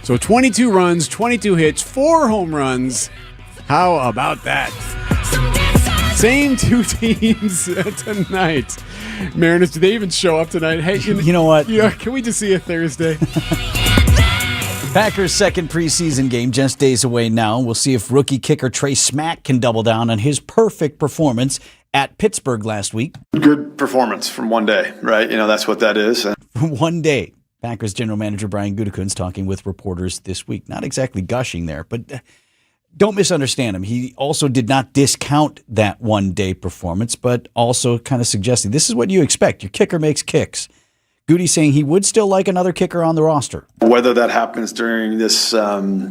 So 22 runs, 22 hits, 4 home runs. How about that? Same two teams tonight. Mariners, do they even show up tonight? Hey, you know what? Yeah, can we just see a Thursday? Packers' second preseason game just days away now. We'll see if rookie kicker Trey Smack can double down on his perfect performance at Pittsburgh last week. Good performance from one day, right? You know, that's what that is. One day. Packers general manager Brian Gutekunst talking with reporters this week. Not exactly gushing there, but don't misunderstand him. He also did not discount that one-day performance, but also kind of suggesting this is what you expect. Your kicker makes kicks. Goody saying he would still like another kicker on the roster. Whether that happens during this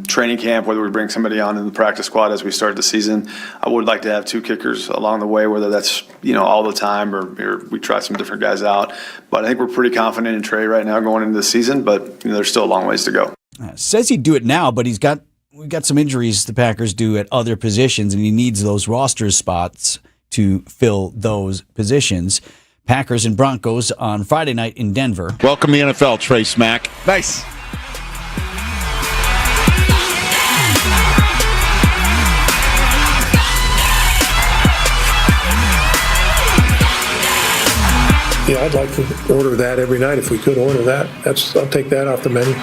training camp, whether we bring somebody on in the practice squad as we start the season, I would like to have 2 kickers along the way, whether that's all the time or we try some different guys out. But I think we're pretty confident in Trey right now going into the season, but there's still a long ways to go. Says he'd do it now, but we've got some injuries the Packers do at other positions, and he needs those roster spots to fill those positions. Packers and Broncos on Friday night in Denver. Welcome to the NFL, Trey Smack. Nice. Yeah, I'd like to order that every night if we could order that. I'll take that off the menu.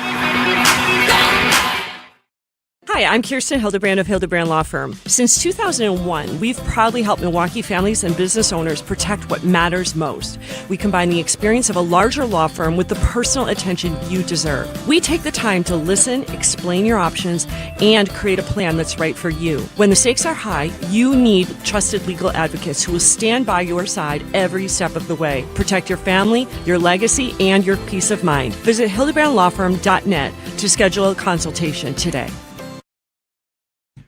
Hi, I'm Kirsten Hildebrand of Hildebrand Law Firm. Since 2001, we've proudly helped Milwaukee families and business owners protect what matters most. We combine the experience of a larger law firm with the personal attention you deserve. We take the time to listen, explain your options, and create a plan that's right for you. When the stakes are high, you need trusted legal advocates who will stand by your side every step of the way. Protect your family, your legacy, and your peace of mind. Visit hildebrandlawfirm.net to schedule a consultation today.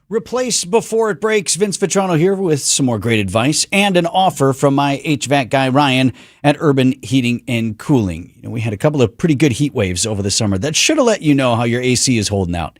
Replace before it breaks. Vince Vitrano here with some more great advice and an offer from my HVAC guy, Ryan, at Urban Heating and Cooling. We had a couple of pretty good heat waves over the summer that should have let you know how your AC is holding out.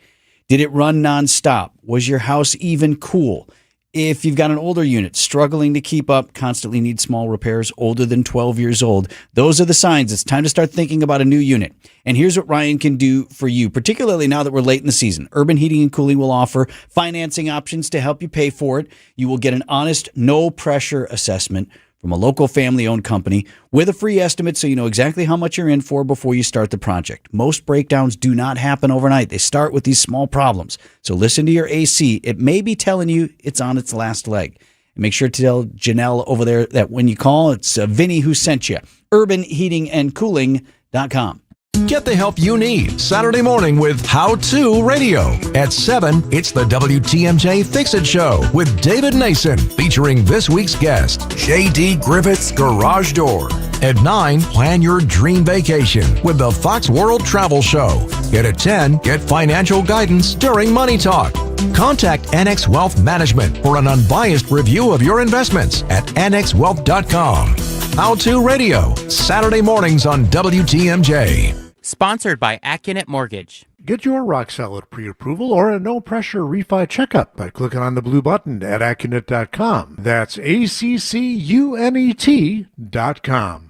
Did it run nonstop? Was your house even cool? If you've got an older unit struggling to keep up, constantly needs small repairs, older than 12 years old, those are the signs it's time to start thinking about a new unit. And here's what Ryan can do for you, particularly now that we're late in the season. Urban Heating and Cooling will offer financing options to help you pay for it. You will get an honest, no-pressure assessment from a local family-owned company with a free estimate so you know exactly how much you're in for before you start the project. Most breakdowns do not happen overnight. They start with these small problems. So listen to your AC. It may be telling you it's on its last leg. And make sure to tell Janelle over there that when you call, it's Vinny who sent you. UrbanHeatingandCooling.com. Get the help you need Saturday morning with How To Radio. At 7, it's the WTMJ Fix It Show with David Nason, featuring this week's guest, J.D. Griffith's Garage Door. At 9, plan your dream vacation with the Fox World Travel Show. And at 10, get financial guidance during Money Talk. Contact Annex Wealth Management for an unbiased review of your investments at annexwealth.com. How To Radio, Saturday mornings on WTMJ. Sponsored by Accunet Mortgage. Get your rock solid pre-approval or a no-pressure refi checkup by clicking on the blue button at Accunet.com. That's ACCUNET.com.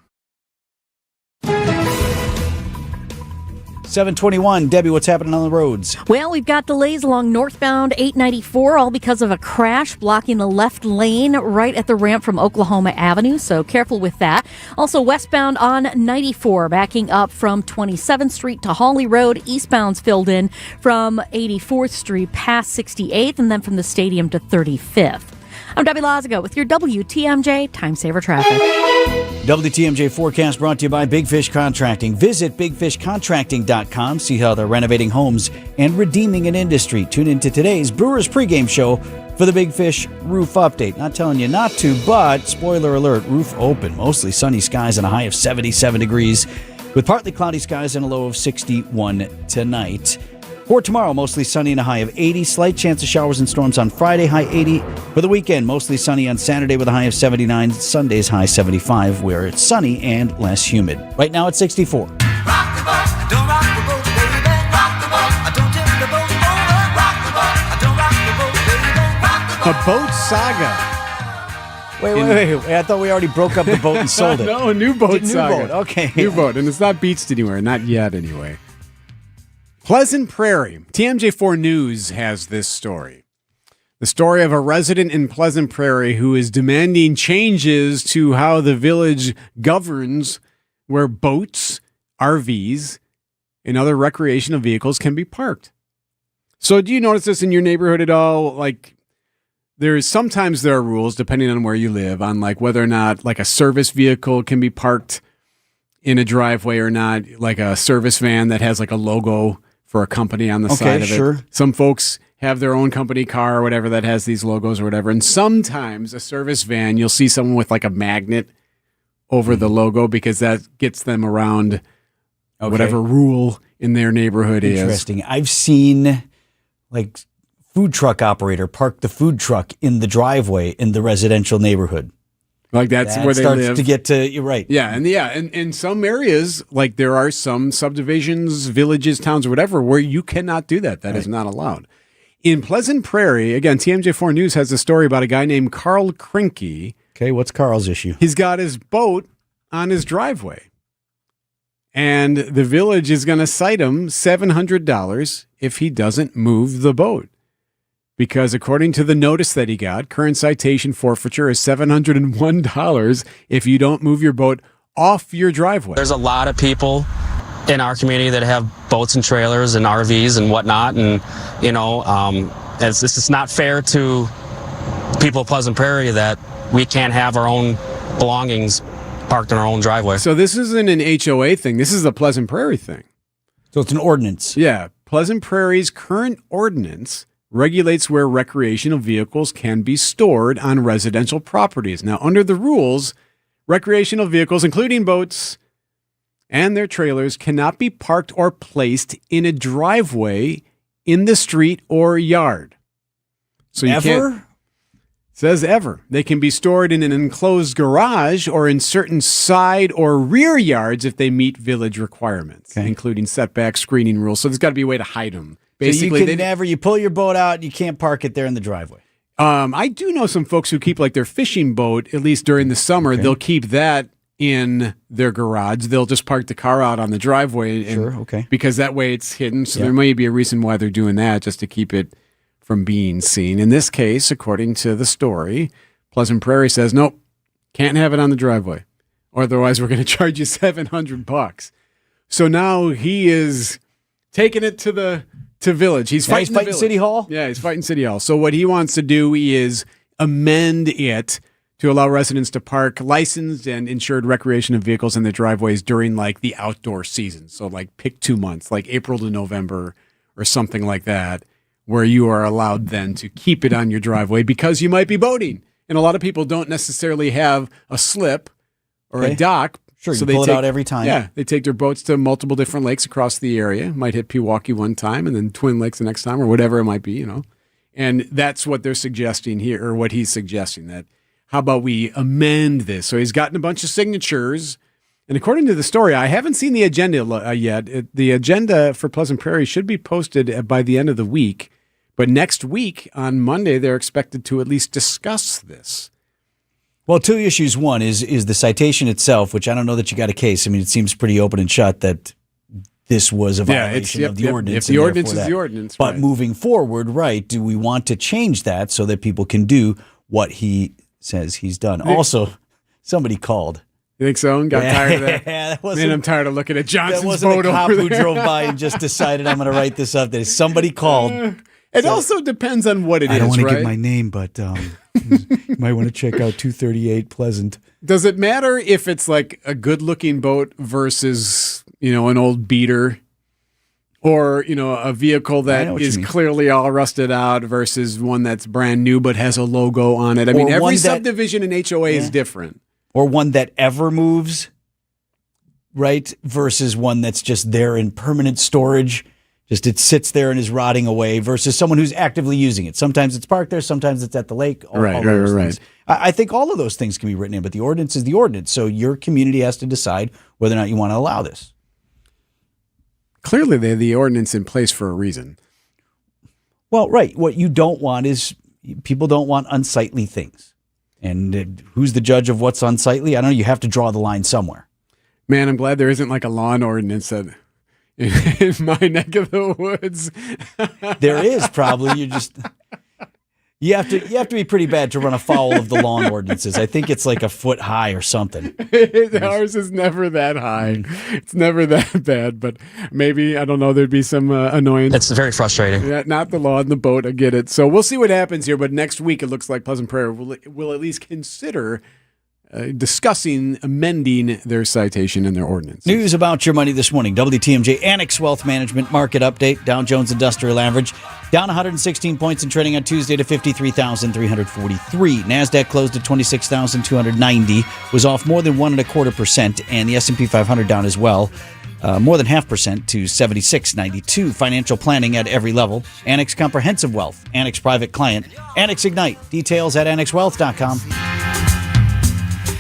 721. Debbie, what's happening on the roads? Well, we've got delays along northbound 894, all because of a crash blocking the left lane right at the ramp from Oklahoma Avenue, so careful with that. Also, westbound on 94, backing up from 27th Street to Hawley Road. Eastbound's filled in from 84th Street past 68th, and then from the stadium to 35th. I'm Debbie Lazago with your WTMJ Time Saver Traffic. WTMJ forecast brought to you by Big Fish Contracting. Visit bigfishcontracting.com. See how they're renovating homes and redeeming an industry. Tune into today's Brewers pregame show for the Big Fish roof update. Not telling you not to, but spoiler alert, roof open. Mostly sunny skies and a high of 77 degrees with partly cloudy skies and a low of 61 tonight. For tomorrow, mostly sunny and a high of 80. Slight chance of showers and storms on Friday, high 80. For the weekend, mostly sunny on Saturday with a high of 79. Sunday's high 75, where it's sunny and less humid. Right now, it's 64. A boat saga. Wait. I thought we already broke up the boat and sold it. No, new boat saga. Boat. Okay. New boat, and it's not beached anywhere. Not yet, anyway. Pleasant Prairie. TMJ4 News has this story. The story of a resident in Pleasant Prairie who is demanding changes to how the village governs where boats, RVs, and other recreational vehicles can be parked. So do you notice this in your neighborhood at all? Like, sometimes there are rules, depending on where you live, on like whether or not like a service vehicle can be parked in a driveway or not, like a service van that has like a logo for a company on the side of it. Some folks have their own company car or whatever that has these logos or whatever. And sometimes a service van, you'll see someone with like a magnet over the logo because that gets them around whatever rule in their neighborhood is. Interesting. I've seen like food truck operator park the food truck in the driveway in the residential neighborhood. Like that's where they starts live. To get to, you're right. Yeah, and in some areas, like there are some subdivisions, villages, towns, or whatever, where you cannot do that. That is not allowed. In Pleasant Prairie, again, TMJ4 News has a story about a guy named Carl Krinke. Okay, what's Carl's issue? He's got his boat on his driveway. And the village is going to cite him $700 if he doesn't move the boat. Because according to the notice that he got, current citation forfeiture is $701 if you don't move your boat off your driveway. There's a lot of people in our community that have boats and trailers and RVs and whatnot, and it's just not fair to people of Pleasant Prairie that we can't have our own belongings parked in our own driveway. So this isn't an HOA thing. This is a Pleasant Prairie thing. So it's an ordinance. Yeah. Pleasant Prairie's current ordinance regulates where recreational vehicles can be stored on residential properties. Now, under the rules, recreational vehicles, including boats and their trailers, cannot be parked or placed in a driveway, in the street, or yard. So you can't. Says ever. They can be stored in an enclosed garage or in certain side or rear yards if they meet village requirements, including setback screening rules. So there's got to be a way to hide them. Basically, so you pull your boat out, you can't park it there in the driveway. I do know some folks who keep like their fishing boat, at least during the summer, they'll keep that in their garage. They'll just park the car out on the driveway. Because that way it's hidden. So there may be a reason why they're doing that, just to keep it from being seen. In this case, according to the story, Pleasant Prairie says, nope, can't have it on the driveway. Or otherwise we're going to charge you $700. So now he is taking it to village. He's fighting City Hall? Yeah, he's fighting City Hall. So what he wants to do is amend it to allow residents to park licensed and insured recreational vehicles in their driveways during like the outdoor season. So like pick 2 months, like April to November or something like that, where you are allowed then to keep it on your driveway because you might be boating. And a lot of people don't necessarily have a slip or a dock. Sure, so you pull it out every time. Yeah, they take their boats to multiple different lakes across the area. Might hit Pewaukee one time and then Twin Lakes the next time or whatever it might be, And that's what they're suggesting here, or what he's suggesting, that how about we amend this? So he's gotten a bunch of signatures. And according to the story, I haven't seen the agenda yet. The agenda for Pleasant Prairie should be posted by the end of the week. But next week, on Monday, they're expected to at least discuss this. Well, 2 issues. One is the citation itself, which I don't know that you got a case. I mean, it seems pretty open and shut that this was a violation of the ordinance. If the ordinance is the ordinance. But moving forward, do we want to change that so that people can do what he says he's done? Also, somebody called. You think so? Got tired of that? Yeah, that Man, I'm tired of looking at Johnson's that wasn't boat a cop over who there. drove by and just decided I'm going to write this up. Somebody called. It also depends on what it is, I don't want to right? give my name, but you might want to check out 238 Pleasant. Does it matter if it's like a good-looking boat versus, an old beater, or, a vehicle that is clearly all rusted out versus one that's brand new but has a logo on it? I mean, every subdivision in HOA is different. Or one that ever moves, right? Versus one that's just there in permanent storage. Just it sits there and is rotting away versus someone who's actively using it. Sometimes it's parked there, sometimes it's at the lake. Right. I think all of those things can be written in, but the ordinance is the ordinance. So your community has to decide whether or not you want to allow this. Clearly, they have the ordinance in place for a reason. Well, right. What you don't want is people don't want unsightly things. And who's the judge of what's unsightly? I don't know. You have to draw the line somewhere. Man, I'm glad there isn't like a lawn ordinance that in my neck of the woods. There is probably. You have to be pretty bad to run afoul of the lawn ordinances. I think it's like a foot high or something. Ours is never that high. It's never that bad, but maybe, I don't know, there'd be some annoyance. It's very frustrating. Yeah, not the law and the boat, I get it. So we'll see what happens here, but next week it looks like Pleasant Prairie will at least consider discussing amending their citation and their ordinance. News about your money this morning. WTMJ Annex Wealth Management Market Update. Dow Jones Industrial Average down 116 points and trading on Tuesday to 53,343. NASDAQ closed at 26,290. Was off more than 1.25%, and the S&P 500 down as well. More than 0.5% to 76.92. Financial planning at every level. Annex Comprehensive Wealth. Annex Private Client. Annex Ignite. Details at annexwealth.com.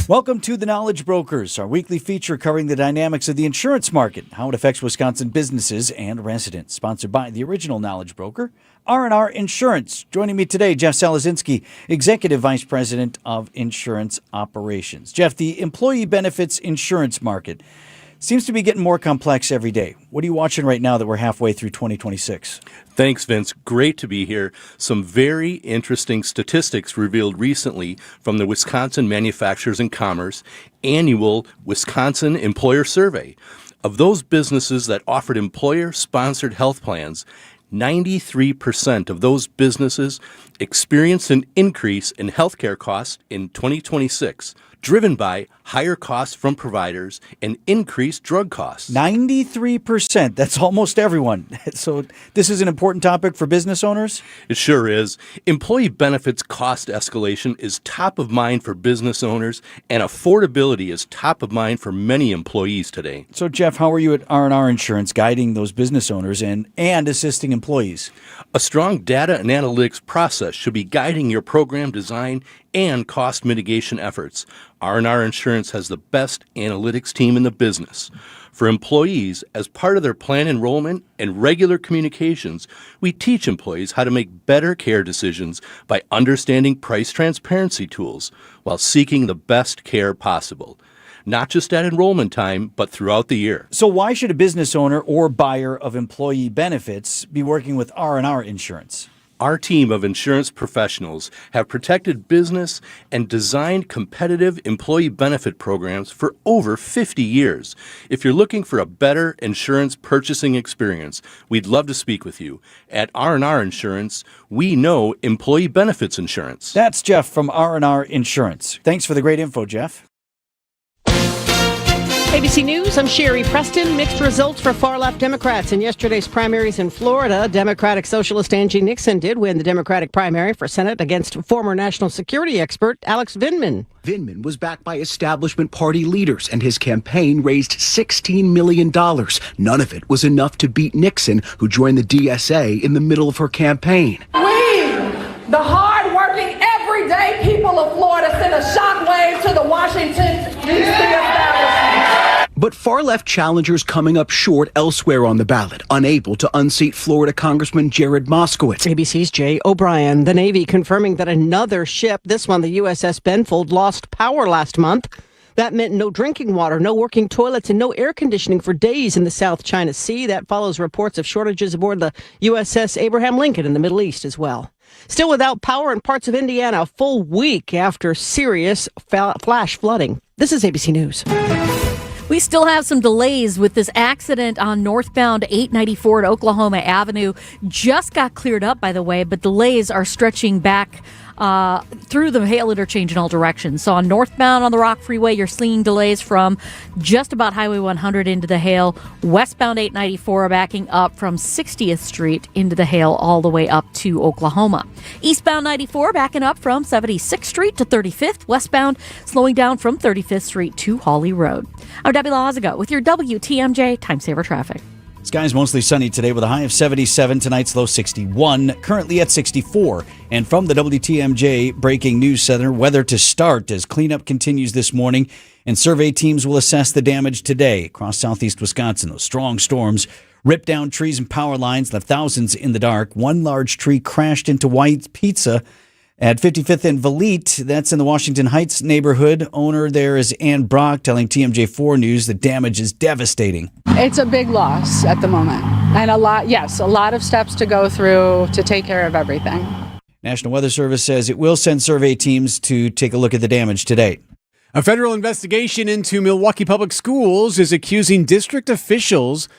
Welcome to The Knowledge Brokers, our weekly feature covering the dynamics of the insurance market, how it affects Wisconsin businesses and residents. Sponsored by the original Knowledge Broker, R&R Insurance. Joining me today, Jeff Salazinski, Executive Vice President of Insurance Operations. Jeff, the employee benefits insurance market seems to be getting more complex every day. What are you watching right now that we're halfway through 2026? Thanks, Vince. Great to be here. Some very interesting statistics revealed recently from the Wisconsin Manufacturers and Commerce annual Wisconsin Employer Survey. Of those businesses that offered employer-sponsored health plans, 93% of those businesses experienced an increase in healthcare costs in 2026, driven by higher costs from providers and increased drug costs. 93%. That's almost everyone. So this is an important topic for business owners? It sure is. Employee benefits cost escalation is top of mind for business owners, and affordability is top of mind for many employees today. So, Jeff, how are you at R&R Insurance guiding those business owners and assisting employees? A strong data and analytics process should be guiding your program design and cost mitigation efforts. R&R Insurance has the best analytics team in the business. For employees, as part of their plan enrollment and regular communications, we teach employees how to make better care decisions by understanding price transparency tools while seeking the best care possible. Not just at enrollment time, but throughout the year. So why should a business owner or buyer of employee benefits be working with R&R Insurance? Our team of insurance professionals have protected business and designed competitive employee benefit programs for over 50 years. If you're looking for a better insurance purchasing experience, we'd love to speak with you. At R&R Insurance, we know employee benefits insurance. That's Jeff from R&R Insurance. Thanks for the great info, Jeff. ABC News, I'm Sherry Preston. Mixed results for far-left Democrats in yesterday's primaries in Florida. Democratic Socialist Angie Nixon did win the Democratic primary for Senate against former national security expert Alex Vindman. Vindman was backed by establishment party leaders, and his campaign raised $16 million. None of it was enough to beat Nixon, who joined the DSA in the middle of her campaign. We, the hard-working, everyday people of Florida, send a shockwave to the Washington, D.C. establishment. But far-left challengers coming up short elsewhere on the ballot, unable to unseat Florida Congressman Jared Moskowitz. ABC's Jay O'Brien. The Navy confirming that another ship, this one the USS Benfold, lost power last month. That meant no drinking water, no working toilets, and no air conditioning for days in the South China Sea. That follows reports of shortages aboard the USS Abraham Lincoln in the Middle East as well. Still without power in parts of Indiana a full week after serious flash flooding. This is ABC News. We still have some delays with this accident on northbound 894 at Oklahoma Avenue. Just got cleared up, by the way, but delays are stretching back through the Hale interchange in all directions. So on northbound on the Rock Freeway, you're seeing delays from just about Highway 100 into the Hale. Westbound 894 backing up from 60th Street into the Hale all the way up to Oklahoma. Eastbound 94 backing up from 76th Street to 35th. Westbound slowing down from 35th Street to Hawley Road. I'm Debbie Lazaga with your WTMJ Time Saver Traffic. Skies mostly sunny today with a high of 77, tonight's low 61, currently at 64. And from the WTMJ Breaking News Center, weather to start as cleanup continues this morning, and survey teams will assess the damage today across southeast Wisconsin. Those strong storms ripped down trees and power lines, left thousands in the dark. One large tree crashed into White's Pizza at 55th and Valete. That's in the Washington Heights neighborhood. Owner there is Ann Brock telling TMJ4 News the damage is devastating. It's a big loss at the moment. And a lot of steps to go through to take care of everything. National Weather Service says it will send survey teams to take a look at the damage today. A federal investigation into Milwaukee Public Schools is accusing district officials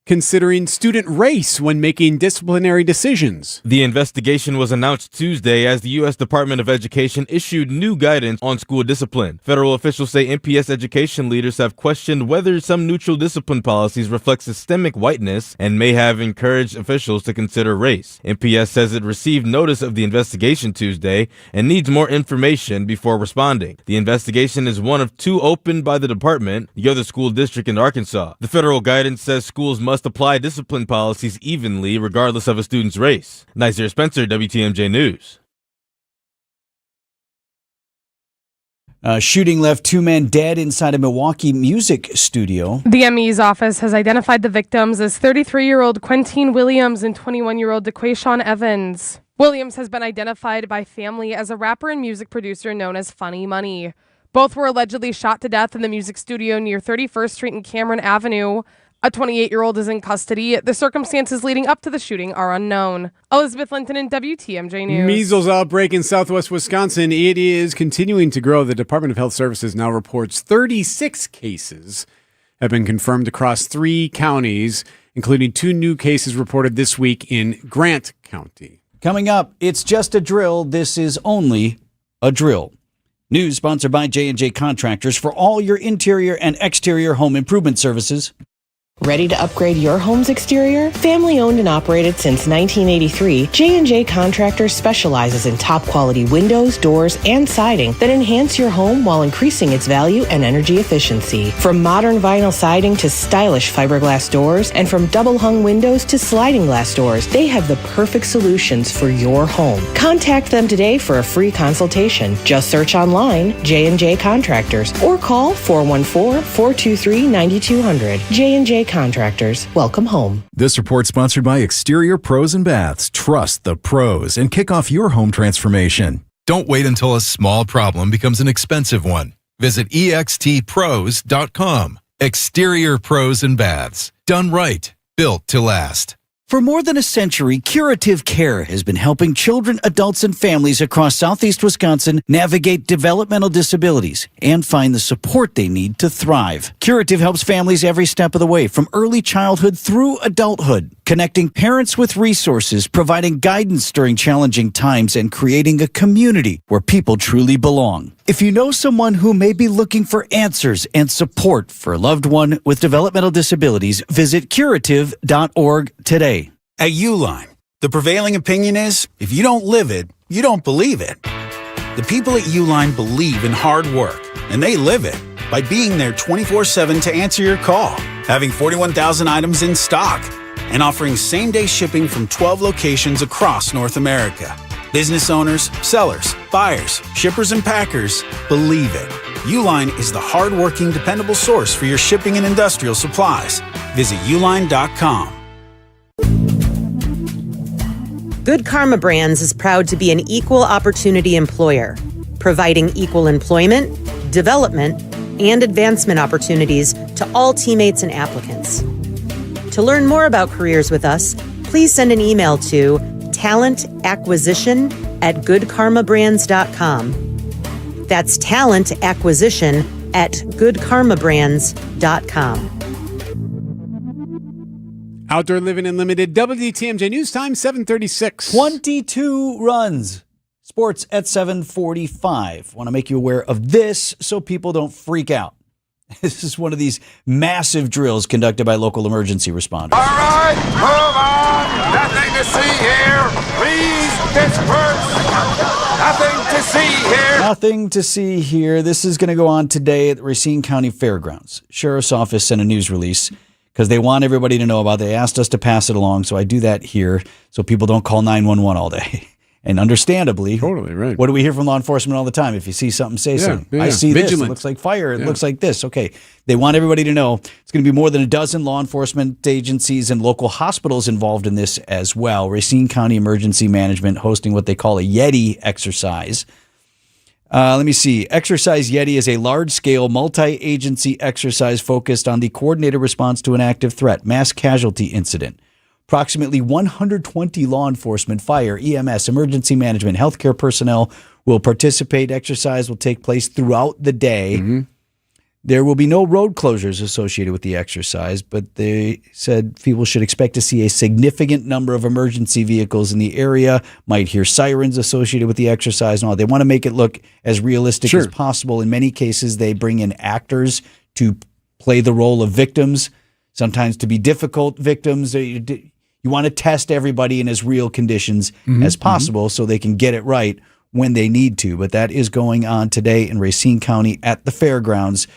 considering student race when making disciplinary decisions. The investigation was announced Tuesday as the U.S. Department of Education issued new guidance on school discipline. Federal officials say MPS education leaders have questioned whether some neutral discipline policies reflect systemic whiteness and may have encouraged officials to consider race. MPS says it received notice of the investigation Tuesday and needs more information before responding. The investigation is one of two opened by the department, the other school district in Arkansas. The federal guidance says schools must apply discipline policies evenly regardless of a student's race. Nazir Spencer, WTMJ News. Shooting left two men dead inside a Milwaukee music studio. The ME's office has identified the victims as 33-year-old Quentine Williams and 21-year-old DeQuayshawn Evans. Williams has been identified by family as a rapper and music producer known as Funny Money. Both were allegedly shot to death in the music studio near 31st Street and Cameron Avenue. A 28-year-old is in custody. The circumstances leading up to the shooting are unknown. Elizabeth Linton in WTMJ News. Measles outbreak in southwest Wisconsin. It is continuing to grow. The Department of Health Services now reports 36 cases. have been confirmed across 3 counties, including 2 new cases reported this week in Grant County. Coming up, it's just a drill. This is only a drill. News sponsored by J&J Contractors for all your interior and exterior home improvement services. Ready to upgrade your home's exterior? Family owned and operated since 1983, J&J Contractors specializes in top quality windows, doors, and siding that enhance your home while increasing its value and energy efficiency. From modern vinyl siding to stylish fiberglass doors, and from double hung windows to sliding glass doors, they have the perfect solutions for your home. Contact them today for a free consultation. Just search online J&J Contractors or call 414-423-9200. J&J Contractors. Welcome home. This report sponsored by Exterior Pros and Baths. Trust the pros and kick off your home transformation. Don't wait until a small problem becomes an expensive one. Visit extpros.com. Exterior Pros and Baths. Done right. Built to last. For more than a century, Curative Care has been helping children, adults, and families across southeast Wisconsin navigate developmental disabilities and find the support they need to thrive. Curative helps families every step of the way, from early childhood through adulthood, connecting parents with resources, providing guidance during challenging times, and creating a community where people truly belong. If you know someone who may be looking for answers and support for a loved one with developmental disabilities, visit curative.org today. At Uline, the prevailing opinion is, if you don't live it, you don't believe it. The people at Uline believe in hard work, and they live it by being there 24/7 to answer your call, having 41,000 items in stock, and offering same-day shipping from 12 locations across North America. Business owners, sellers, buyers, shippers, and packers believe it. Uline is the hard-working, dependable source for your shipping and industrial supplies. Visit uline.com. Good Karma Brands is proud to be an equal opportunity employer, providing equal employment, development, and advancement opportunities to all teammates and applicants. To learn more about careers with us, please send an email to talentacquisition@goodkarmabrands.com. That's talentacquisition@goodkarmabrands.com. Outdoor Living Unlimited, WTMJ News Time, 7:36. 22 runs. Sports at 7:45. Want to make you aware of this so people don't freak out. This is one of these massive drills conducted by local emergency responders. All right, move on. Nothing to see here. Please disperse. Nothing to see here. Nothing to see here. This is going to go on today at the Racine County Fairgrounds. Sheriff's Office sent a news release because they want everybody to know about it. They asked us to pass it along, so I do that here so people don't call 911 all day. And understandably, totally right. What do we hear from law enforcement all the time? If you see something, say something. Yeah. I see Vigilant. this. It looks like fire. It looks like this. Okay. They want everybody to know it's going to be more than a dozen law enforcement agencies and local hospitals involved in this as well. Racine County Emergency Management hosting what they call a Yeti exercise. Let me see. Exercise Yeti is a large-scale, multi-agency exercise focused on the coordinated response to an active threat, mass casualty incident. Approximately 120 law enforcement, fire, EMS, emergency management, healthcare personnel will participate. Exercise will take place throughout the day. Mm-hmm. There will be no road closures associated with the exercise, but they said people should expect to see a significant number of emergency vehicles in the area, might hear sirens associated with the exercise and all. They want to make it look as realistic as possible. In many cases, they bring in actors to play the role of victims, sometimes to be difficult victims. You want to test everybody in as real conditions as possible so they can get it right when they need to. But that is going on today in Racine County at the fairgrounds.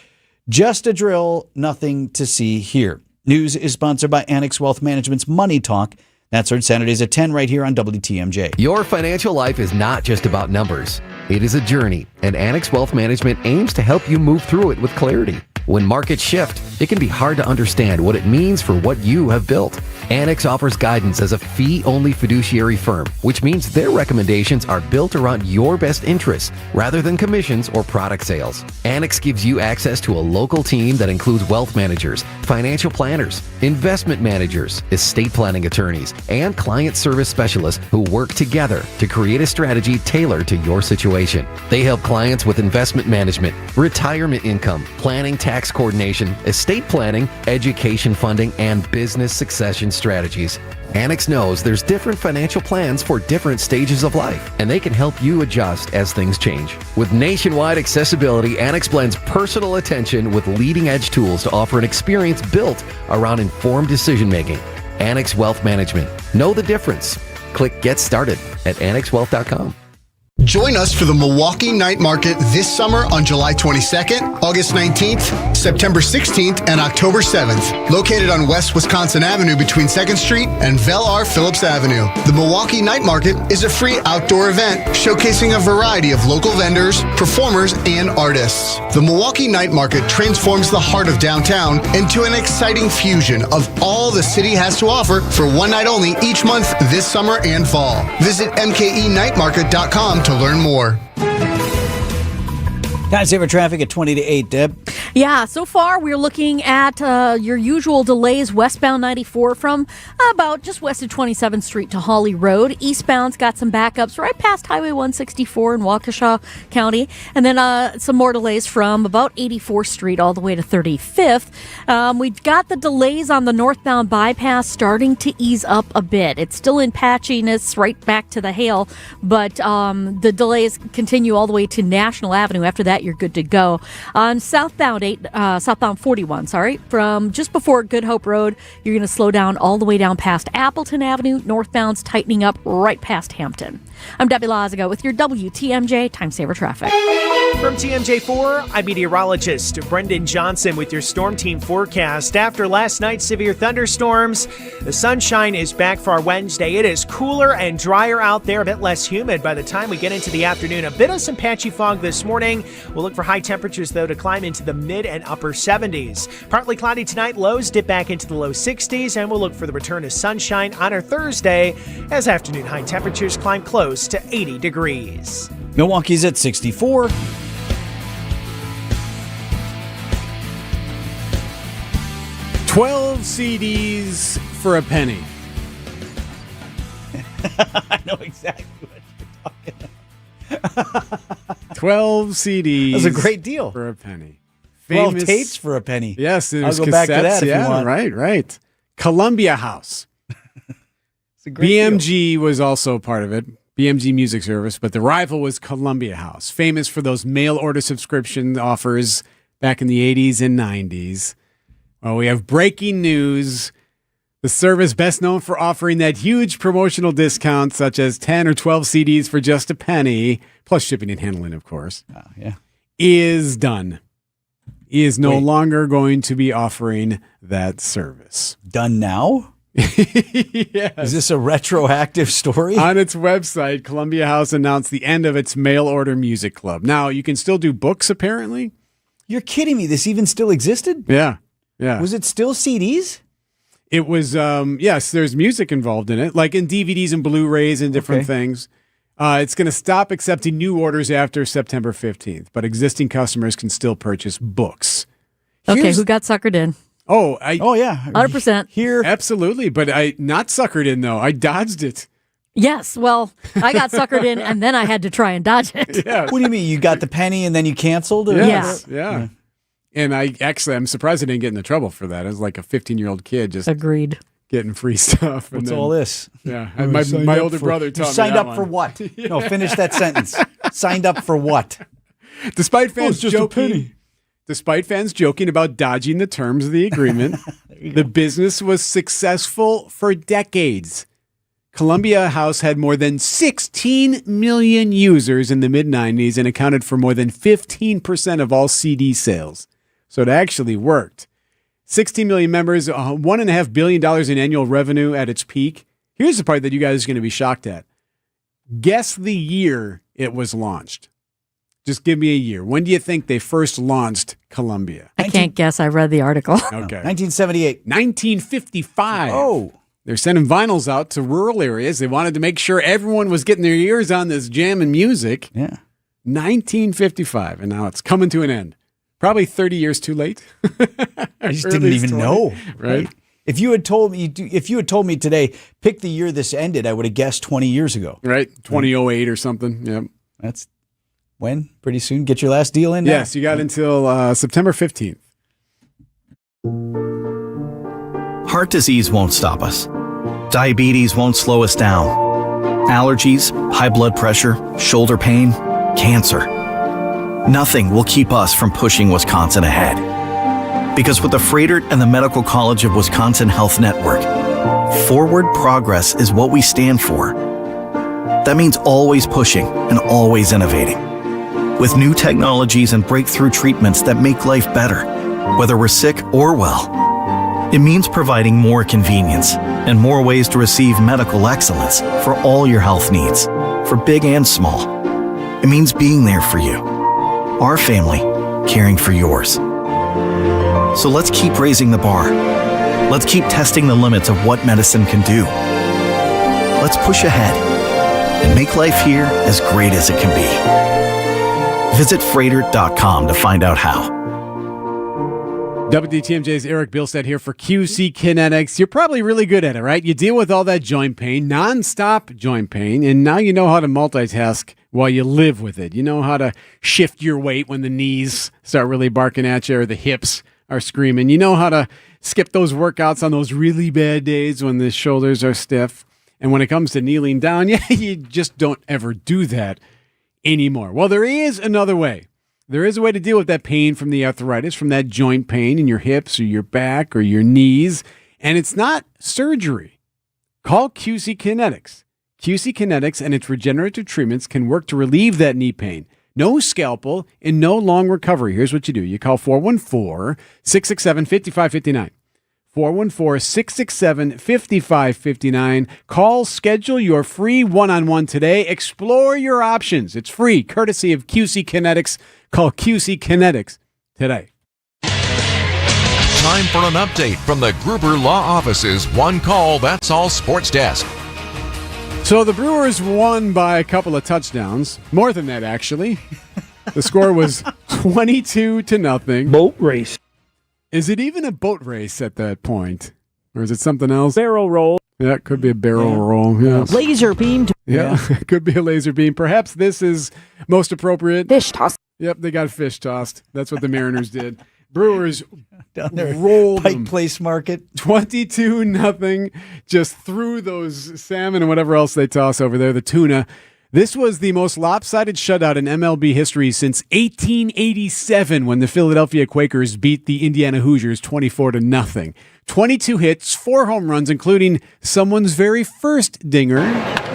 Just a drill, nothing to see here. News is sponsored by Annex Wealth Management's Money Talk. That's heard Saturdays at 10 right here on WTMJ. Your financial life is not just about numbers. It is a journey, and Annex Wealth Management aims to help you move through it with clarity. When markets shift, it can be hard to understand what it means for what you have built. Annex offers guidance as a fee-only fiduciary firm, which means their recommendations are built around your best interests rather than commissions or product sales. Annex gives you access to a local team that includes wealth managers, financial planners, investment managers, estate planning attorneys, and client service specialists who work together to create a strategy tailored to your situation. They help clients with investment management, retirement income, planning, tax tax coordination, estate planning, education funding, and business succession strategies. Annex knows there's different financial plans for different stages of life, and they can help you adjust as things change. With nationwide accessibility, Annex blends personal attention with leading-edge tools to offer an experience built around informed decision-making. Annex Wealth Management. Know the difference. Click Get Started at annexwealth.com. Join us for the Milwaukee Night Market this summer on July 22nd, August 19th, September 16th, and October 7th. Located on West Wisconsin Avenue between 2nd Street and Vel R. Phillips Avenue. The Milwaukee Night Market is a free outdoor event showcasing a variety of local vendors, performers, and artists. The Milwaukee Night Market transforms the heart of downtown into an exciting fusion of all the city has to offer for one night only each month this summer and fall. Visit mkenightmarket.com to learn more. Time saver traffic at 20 to 8, Deb. Yeah, so far we're looking at your usual delays westbound 94 from about just west of 27th Street to Hawley Road. Eastbound's got some backups right past Highway 164 in Waukesha County. And then some more delays from about 84th Street all the way to 35th. We've got the delays on the northbound bypass starting to ease up a bit. It's still in patchiness right back to the hail, but the delays continue all the way to National Avenue. After that, you're good to go. On southbound 41, from just before Good Hope Road, you're going to slow down all the way down past Appleton Avenue. Northbound's tightening up right past Hampton. I'm Debbie Lazago with your WTMJ Time Saver Traffic. From TMJ4, I'm meteorologist Brendan Johnson with your Storm Team forecast. After last night's severe thunderstorms, the sunshine is back for our Wednesday. It is cooler and drier out there, a bit less humid by the time we get into the afternoon. A bit of some patchy fog this morning. We'll look for high temperatures, though, to climb into the mid and upper 70s. Partly cloudy tonight, lows dip back into the low 60s, and we'll look for the return of sunshine on our Thursday as afternoon high temperatures climb close to 80 degrees. Milwaukee's at 64. $12 CDs for a penny. I know exactly what you're talking about. 12 CDs. That's a great deal. For a penny. 12 tapes for a penny. Yes, it was I'll go cassettes. back to that if yeah, you want. Right. Columbia House. It's a great BMG deal. was also part of it. BMG Music Service, but the rival was Columbia House, famous for those mail order subscription offers back in the 80s and 90s. Well, we have breaking news. The service, best known for offering that huge promotional discount, such as 10 or 12 CDs for just a penny, plus shipping and handling, of course, is done. Is no longer going to be offering that service. Done now? Yes. Is this a retroactive story? On its website, Columbia House announced the end of its mail order music club. Now, you can still do books, apparently. You're kidding me. This even still existed? Yeah. Was it still CDs? It was, yes, there's music involved in it, like in DVDs and Blu-rays and different things. It's going to stop accepting new orders after September 15th, but existing customers can still purchase books. Okay, who got suckered in? Oh, yeah. 100%. Here. Absolutely, but I not suckered in, though. I dodged it. Yes, well, I got suckered in, and then I had to try and dodge it. Yeah. What do you mean? You got the penny and then you canceled? Or Yes, yeah. And I'm surprised I didn't get into trouble for that. I was like a 15-year-old kid just agreed getting free stuff. What's all this? Yeah, and my older brother taught me signed that up for one. what? No, finish that sentence. Signed up for what? Despite fans just a joking, penny. Despite fans joking about dodging the terms of the agreement, the business was successful for decades. Columbia House had more than 16 million users in the mid-90s and accounted for more than 15% of all CD sales. So it actually worked. 16 million members, $1.5 billion in annual revenue at its peak. Here's the part that you guys are going to be shocked at. Guess the year it was launched. Just give me a year. When do you think they first launched Columbia? I can't guess. I read the article. Okay. 1978. 1955. Oh. They're sending vinyls out to rural areas. They wanted to make sure everyone was getting their ears on this jamming music. Yeah. 1955, and now it's coming to an end. Probably 30 years too late. I just didn't even know. Right? If you had told me today, pick the year this ended, I would have guessed 20 years ago. Right? 2008 or something. Yep. That's when? Pretty soon? Get your last deal in now? Yes, you got until September 15th. Heart disease won't stop us. Diabetes won't slow us down. Allergies, high blood pressure, shoulder pain, cancer. Nothing will keep us from pushing Wisconsin ahead. Because with the Freighter and the Medical College of Wisconsin Health Network, forward progress is what we stand for. That means always pushing and always innovating. With new technologies and breakthrough treatments that make life better, whether we're sick or well. It means providing more convenience and more ways to receive medical excellence for all your health needs, for big and small. It means being there for you, our family, caring for yours. So let's keep raising the bar. Let's keep testing the limits of what medicine can do. Let's push ahead and make life here as great as it can be. Visit Freighter.com to find out how. WTMJ's Eric Bilstead here for QC Kinetics. You're probably really good at it, right? You deal with all that joint pain, nonstop joint pain, and now you know how to multitask while you live with it. You know how to shift your weight when the knees start really barking at you or the hips are screaming. You know how to skip those workouts on those really bad days when the shoulders are stiff. And when it comes to kneeling down, you just don't ever do that anymore. Well, there is another way. There is a way to deal with that pain from the arthritis, from that joint pain in your hips or your back or your knees, and it's not surgery. Call QC Kinetics. QC Kinetics and its regenerative treatments can work to relieve that knee pain. No scalpel and no long recovery. Here's what you do. You call 414-667-5559. 414-667-5559. Call, schedule your free one-on-one today. Explore your options. It's free, courtesy of QC Kinetics. Call QC Kinetics today. Time for an update from the Gruber Law Office's One Call, That's All Sports Desk. So the Brewers won by a couple of touchdowns. More than that, actually. The score was 22-0. Boat race. Is it even a boat race at that point? Or is it something else? Barrel roll. Yeah, it could be a barrel roll. Yeah. Laser beam. Yeah, it could be a laser beam. Perhaps this is most appropriate. Fish toss. Yep, they got fish tossed. That's what the Mariners did. Brewers down there, rolled Pike them. Place Market. 22-0. Just threw those salmon and whatever else they toss over there, the tuna. This was the most lopsided shutout in MLB history since 1887 when the Philadelphia Quakers beat the Indiana Hoosiers 24-0. 22 hits, 4 home runs, including someone's very first dinger.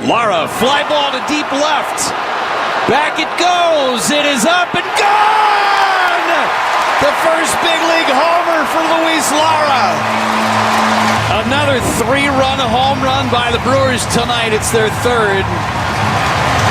Lara, fly ball to deep left. Back it goes. It is up and gone! The first big league homer for Luis Lara. Another 3-run home run by the Brewers tonight. It's their third.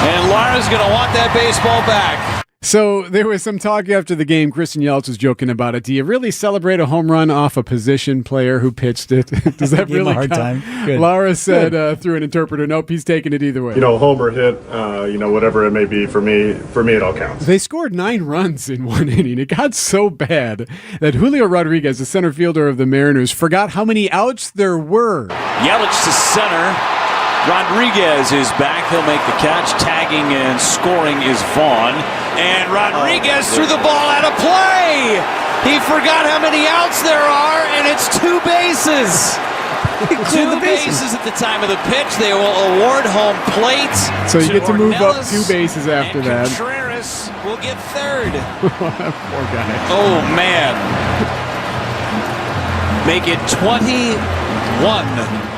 And Lara's going to want that baseball back. So there was some talk after the game. Kristen Yeltsin was joking about it. Do you really celebrate a home run off a position player who pitched it? Does that Gave him really a hard count? time. Good. Lara said through an interpreter, nope, he's taking it either way. Homer hit, whatever it may be, for me it all counts. They scored 9 runs in one inning. It got so bad that Julio Rodriguez, the center fielder of the Mariners, forgot how many outs there were. Yelich to center. Rodriguez is back. He'll make the catch. Tagging and scoring is Vaughn. And Rodriguez threw the ball out of play. He forgot how many outs there are, and it's 2 bases. 2 bases at the time of the pitch. They will award home plate. So you get to move up Ornelas, 2 bases after and that. Contreras will get third. Poor guy. Oh, man. Make it 21-0.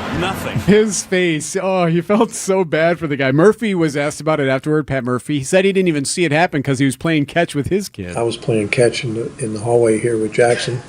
His face. Oh, he felt so bad for the guy. Murphy was asked about it afterward, Pat Murphy. He said he didn't even see it happen because he was playing catch with his kid. I was playing catch in the hallway here with Jackson.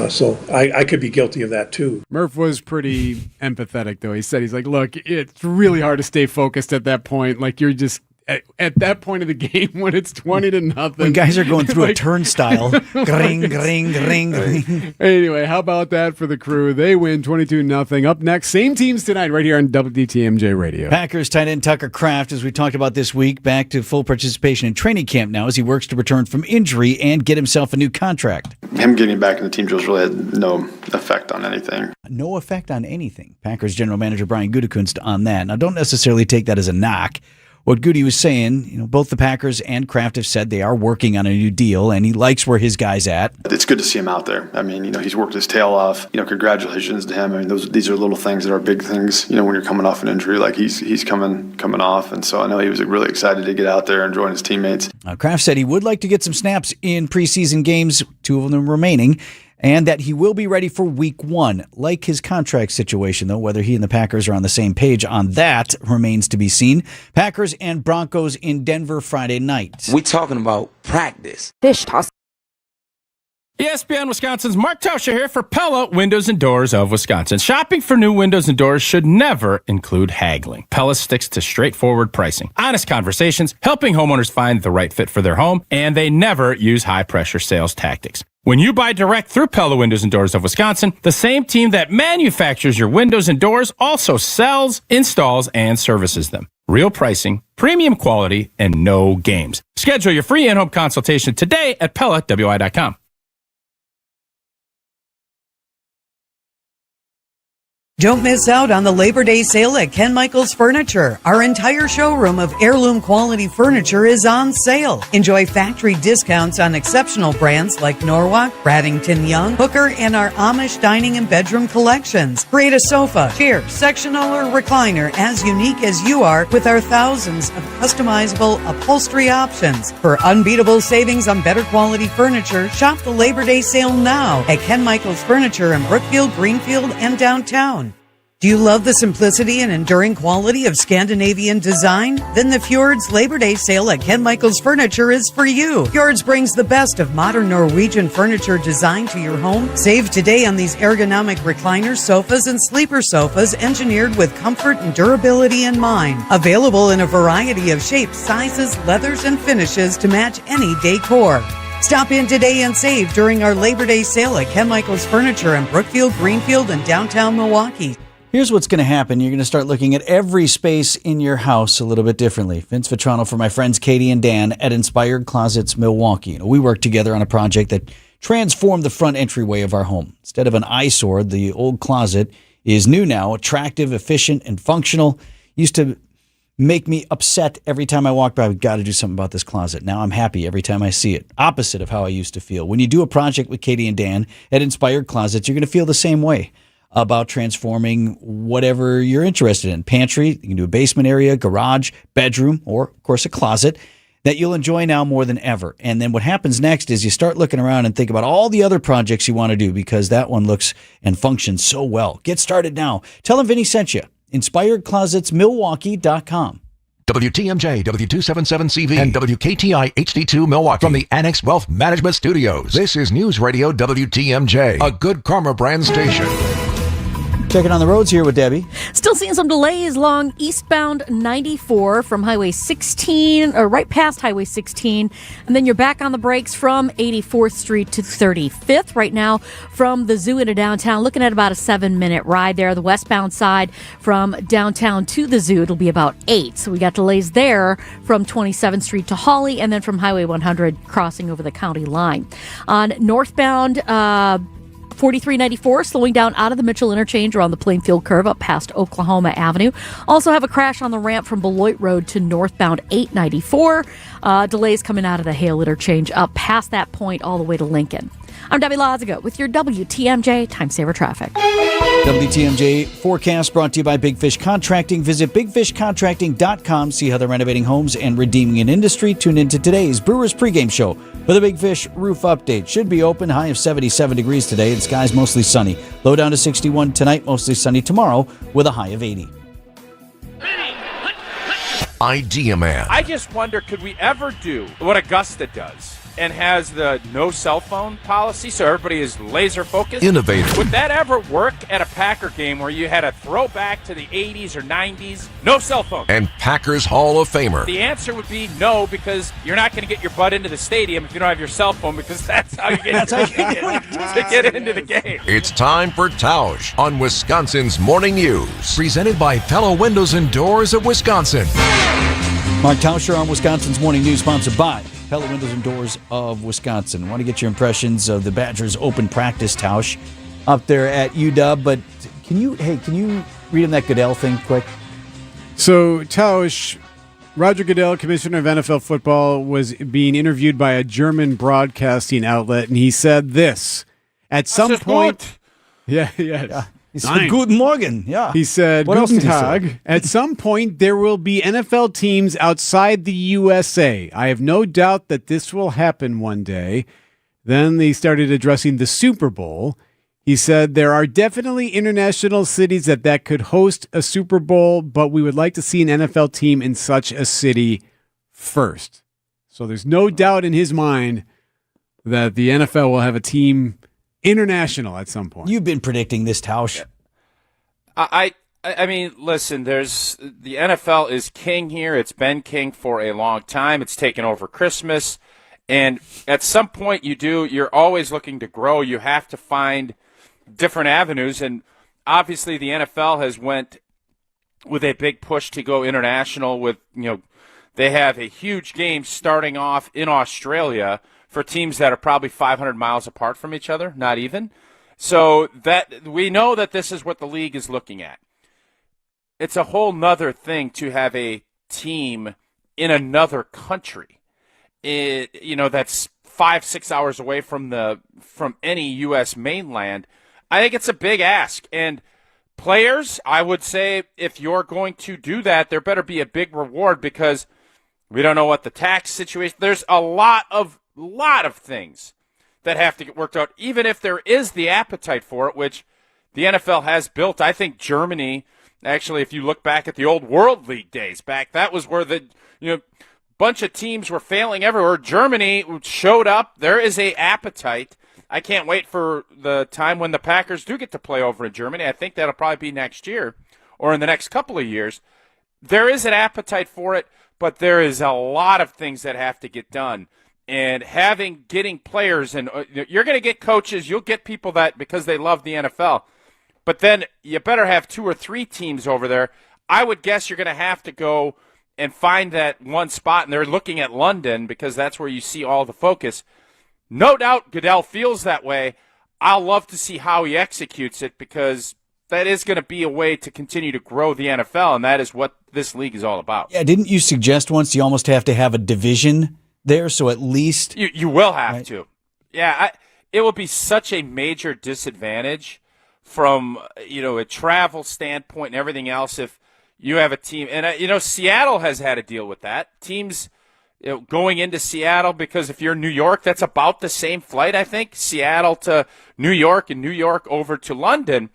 So I could be guilty of that too. Murph was pretty empathetic, though. He said, he's like, look, it's really hard to stay focused at that point. Like, you're just at that point of the game when it's 20-0. When guys are going through like, a turnstile. Gring, gring, gring, gring. Anyway, how about that for the Crew? They win 22-0. Up next, same teams tonight right here on WDTMJ Radio. Packers tight end Tucker Kraft, as we talked about this week, back to full participation in training camp now as he works to return from injury and get himself a new contract. Him getting back in the team drills really had no effect on anything. No effect on anything. Packers general manager Brian Gutekunst on that. Now, don't necessarily take that as a knock. what Goody was saying, both the Packers and Kraft have said they are working on a new deal, and he likes where his guy's at. It's good to see him out there. I mean, he's worked his tail off. Congratulations to him. I mean, these are little things that are big things. When you're coming off an injury, like he's coming off, and so I know he was really excited to get out there and join his teammates. Kraft said he would like to get some snaps in preseason games, 2 of them remaining, and that he will be ready for week 1. Like his contract situation, though, whether he and the Packers are on the same page on that remains to be seen. Packers and Broncos in Denver Friday night. We talking about practice. Fish toss. ESPN Wisconsin's Mark Tauscher here for Pella Windows and Doors of Wisconsin. Shopping for new windows and doors should never include haggling. Pella sticks to straightforward pricing, honest conversations, helping homeowners find the right fit for their home, and they never use high-pressure sales tactics. When you buy direct through Pella Windows and Doors of Wisconsin, the same team that manufactures your windows and doors also sells, installs, and services them. Real pricing, premium quality, and no games. Schedule your free in-home consultation today at PellaWI.com. Don't miss out on the Labor Day sale at Ken Michaels Furniture. Our entire showroom of heirloom quality furniture is on sale. Enjoy factory discounts on exceptional brands like Norwalk, Bradington Young, Hooker, and our Amish dining and bedroom collections. Create a sofa, chair, sectional, or recliner as unique as you are with our thousands of customizable upholstery options. For unbeatable savings on better quality furniture, shop the Labor Day sale now at Ken Michaels Furniture in Brookfield, Greenfield, and downtown. Do you love the simplicity and enduring quality of Scandinavian design? Then the Fjords Labor Day sale at Ken Michaels Furniture is for you. Fjords brings the best of modern Norwegian furniture design to your home. Save today on these ergonomic recliners, sofas, and sleeper sofas engineered with comfort and durability in mind. Available in a variety of shapes, sizes, leathers, and finishes to match any decor. Stop in today and save during our Labor Day sale at Ken Michaels Furniture in Brookfield, Greenfield, and downtown Milwaukee. Here's what's going to happen. You're going to start looking at every space in your house a little bit differently. Vince Vitrano for my friends Katie and Dan at Inspired Closets Milwaukee. We worked together on a project that transformed the front entryway of our home. Instead of an eyesore, the old closet is new now, attractive, efficient, and functional. Used to make me upset every time I walked by. We've got to do something about this closet. Now I'm happy every time I see it. Opposite of how I used to feel. When you do a project with Katie and Dan at Inspired Closets, you're going to feel the same way about transforming whatever you're interested in. Pantry, you can do a basement area, garage, bedroom, or, of course, a closet that you'll enjoy now more than ever. And then what happens next is you start looking around and think about all the other projects you want to do because that one looks and functions so well. Get started now. Tell them Vinny sent you. InspiredClosetsMilwaukee.com. WTMJ, W277CV, and WKTI HD2 Milwaukee. From the Annex Wealth Management Studios, this is News Radio WTMJ, a Good Karma brand station. Checking on the roads here with Debbie. Still seeing some delays along eastbound 94 from Highway 16, or right past Highway 16. And then you're back on the brakes from 84th Street to 35th right now from the zoo into downtown. Looking at about a 7-minute ride there. The westbound side from downtown to the zoo, it'll be about 8. So we got delays there from 27th Street to Hawley, and then from Highway 100 crossing over the county line. On northbound 4394, slowing down out of the Mitchell interchange around the Plainfield curve up past Oklahoma Avenue. Also have a crash on the ramp from Beloit Road to northbound 894. Delays coming out of the Hale interchange up past that point all the way to Lincoln. I'm Debbie Loziga with your WTMJ Time Saver Traffic. WTMJ forecast brought to you by Big Fish Contracting. Visit bigfishcontracting.com. See how they're renovating homes and redeeming an industry. Tune into today's Brewers pregame show for the Big Fish roof update. Should be open. High of 77 degrees today. And skies mostly sunny. Low down to 61 tonight. Mostly sunny tomorrow with a high of 80. Idea Man. I just wonder, could we ever do what Augusta does and has the no cell phone policy so everybody is laser focused? Innovative. Would that ever work at a Packer game where you had a throwback to the 80s or 90s? No cell phone. And Packers Hall of Famer. The answer would be no, because you're not going to get your butt into the stadium if you don't have your cell phone, because that's how you get, to get into the game. It's time for Tausch on Wisconsin's Morning News. Presented by Pella Windows and Doors of Wisconsin. Mark Tauscher on Wisconsin's Morning News, sponsored by Pella Windows and Doors of Wisconsin. I want to get your impressions of the Badgers' open practice, Tausch, up there at UW. But can you read him that Goodell thing quick? So Tausch Roger Goodell, commissioner of NFL football, was being interviewed by a German broadcasting outlet, and he said this. At some point... Yeah. He said, Good Morgen. Yeah. He said, What else Guten did he say? Tag. At some point, there will be NFL teams outside the USA. I have no doubt that this will happen one day. Then they started addressing the Super Bowl. He said, there are definitely international cities that could host a Super Bowl, but we would like to see an NFL team in such a city first. So there's no doubt in his mind that the NFL will have a team international at some point. You've been predicting this, Tausch. I mean, listen, the NFL is king here. It's been king for a long time. It's taken over Christmas. And at some point you're always looking to grow. You have to find different avenues. And obviously the NFL has went with a big push to go international with, they have a huge game starting off in Australia for teams that are probably 500 miles apart from each other, not even. So that we know that this is what the league is looking at. It's a whole nother thing to have a team in another country, that's 5-6 hours away from any U.S. mainland. I think it's a big ask. And players, I would say, if you're going to do that, there better be a big reward because we don't know what the tax situation. There's a lot of things that have to get worked out, even if there is the appetite for it, which the NFL has built. I think Germany, actually, if you look back at the old World League days back, that was where the bunch of teams were failing everywhere. Germany showed up. There is a appetite. I can't wait for the time when the Packers do get to play over in Germany. I think that'll probably be next year or in the next couple of years. There is an appetite for it, but there is a lot of things that have to get done. And getting players, and you're going to get coaches, you'll get people that because they love the NFL. But then you better have 2 or 3 teams over there. I would guess you're going to have to go and find that one spot, and they're looking at London because that's where you see all the focus. No doubt Goodell feels that way. I'll love to see how he executes it because that is going to be a way to continue to grow the NFL, and that is what this league is all about. Yeah, didn't you suggest once you almost have to have a division there, so at least you will have to. Yeah, it will be such a major disadvantage from a travel standpoint and everything else if you have a team. And Seattle has had to deal with that. Teams going into Seattle, because if you're in New York, that's about the same flight, I think, Seattle to New York and New York over to London.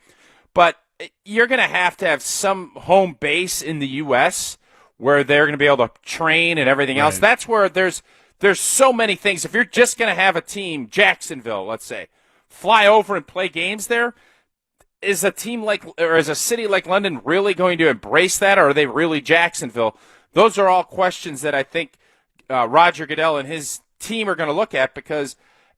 But you're going to have some home base in the U.S. where they're going to be able to train and everything else. That's where there's so many things. If you're just going to have a team, Jacksonville, let's say, fly over and play games there, is a city like London really going to embrace that, or are they really Jacksonville? Those are all questions that I think Roger Goodell and his team are going to look at because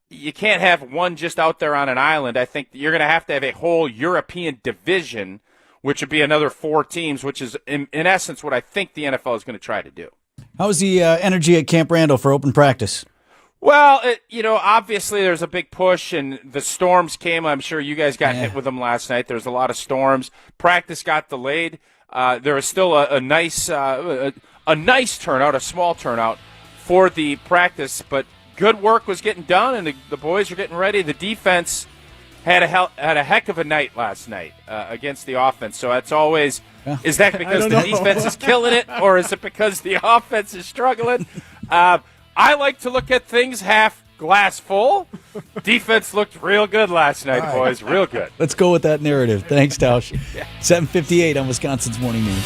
you can't have one just out there on an island. I think you're going to have a whole European division, which would be another 4 teams, which is in essence what I think the NFL is going to try to do. How's the energy at Camp Randall for open practice? Well, obviously there's a big push, and the storms came. I'm sure you guys got hit with them last night. There's a lot of storms. Practice got delayed. There was still a nice turnout, a small turnout for the practice, but good work was getting done, and the boys are getting ready. The defense had a heck of a night last night against the offense. So that's always, is that because the defense is killing it, or is it because the offense is struggling? I like to look at things half glass full. Defense looked real good last night, boys. Real good. Let's go with that narrative. Thanks, Tausch. 7:58 on Wisconsin's Morning News.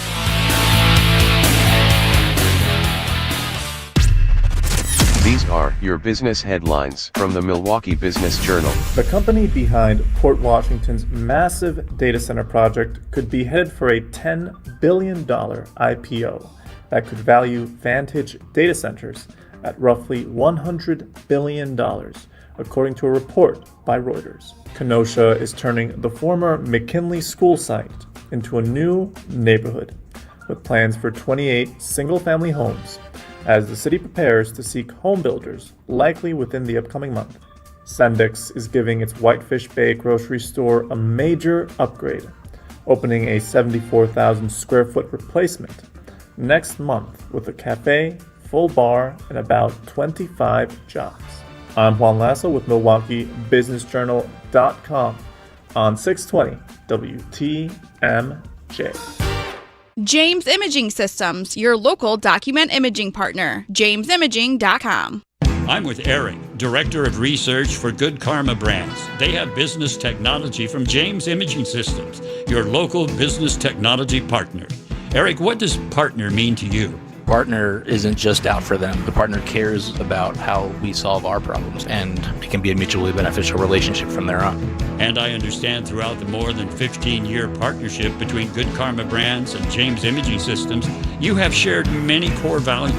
These are your business headlines from the Milwaukee Business Journal. The company behind Port Washington's massive data center project could be headed for a $10 billion IPO that could value Vantage data centers at roughly $100 billion, according to a report by Reuters. Kenosha is turning the former McKinley school site into a new neighborhood, with plans for 28 single-family homes, as the city prepares to seek home builders, likely within the upcoming month. Sendix is giving its Whitefish Bay grocery store a major upgrade, opening a 74,000 square foot replacement next month with a cafe, full bar, and about 25 jobs. I'm Juan Lasso with MilwaukeeBusinessJournal.com on 620 WTMJ. James Imaging Systems, your local document imaging partner. JamesImaging.com. I'm with Eric, Director of Research for Good Karma Brands. They have business technology from James Imaging Systems, your local business technology partner. Eric, what does partner mean to you? Partner isn't just out for them. The partner cares about how we solve our problems, and it can be a mutually beneficial relationship from there on. And I understand throughout the more than 15-year partnership between Good Karma Brands and James Imaging Systems, you have shared many core values.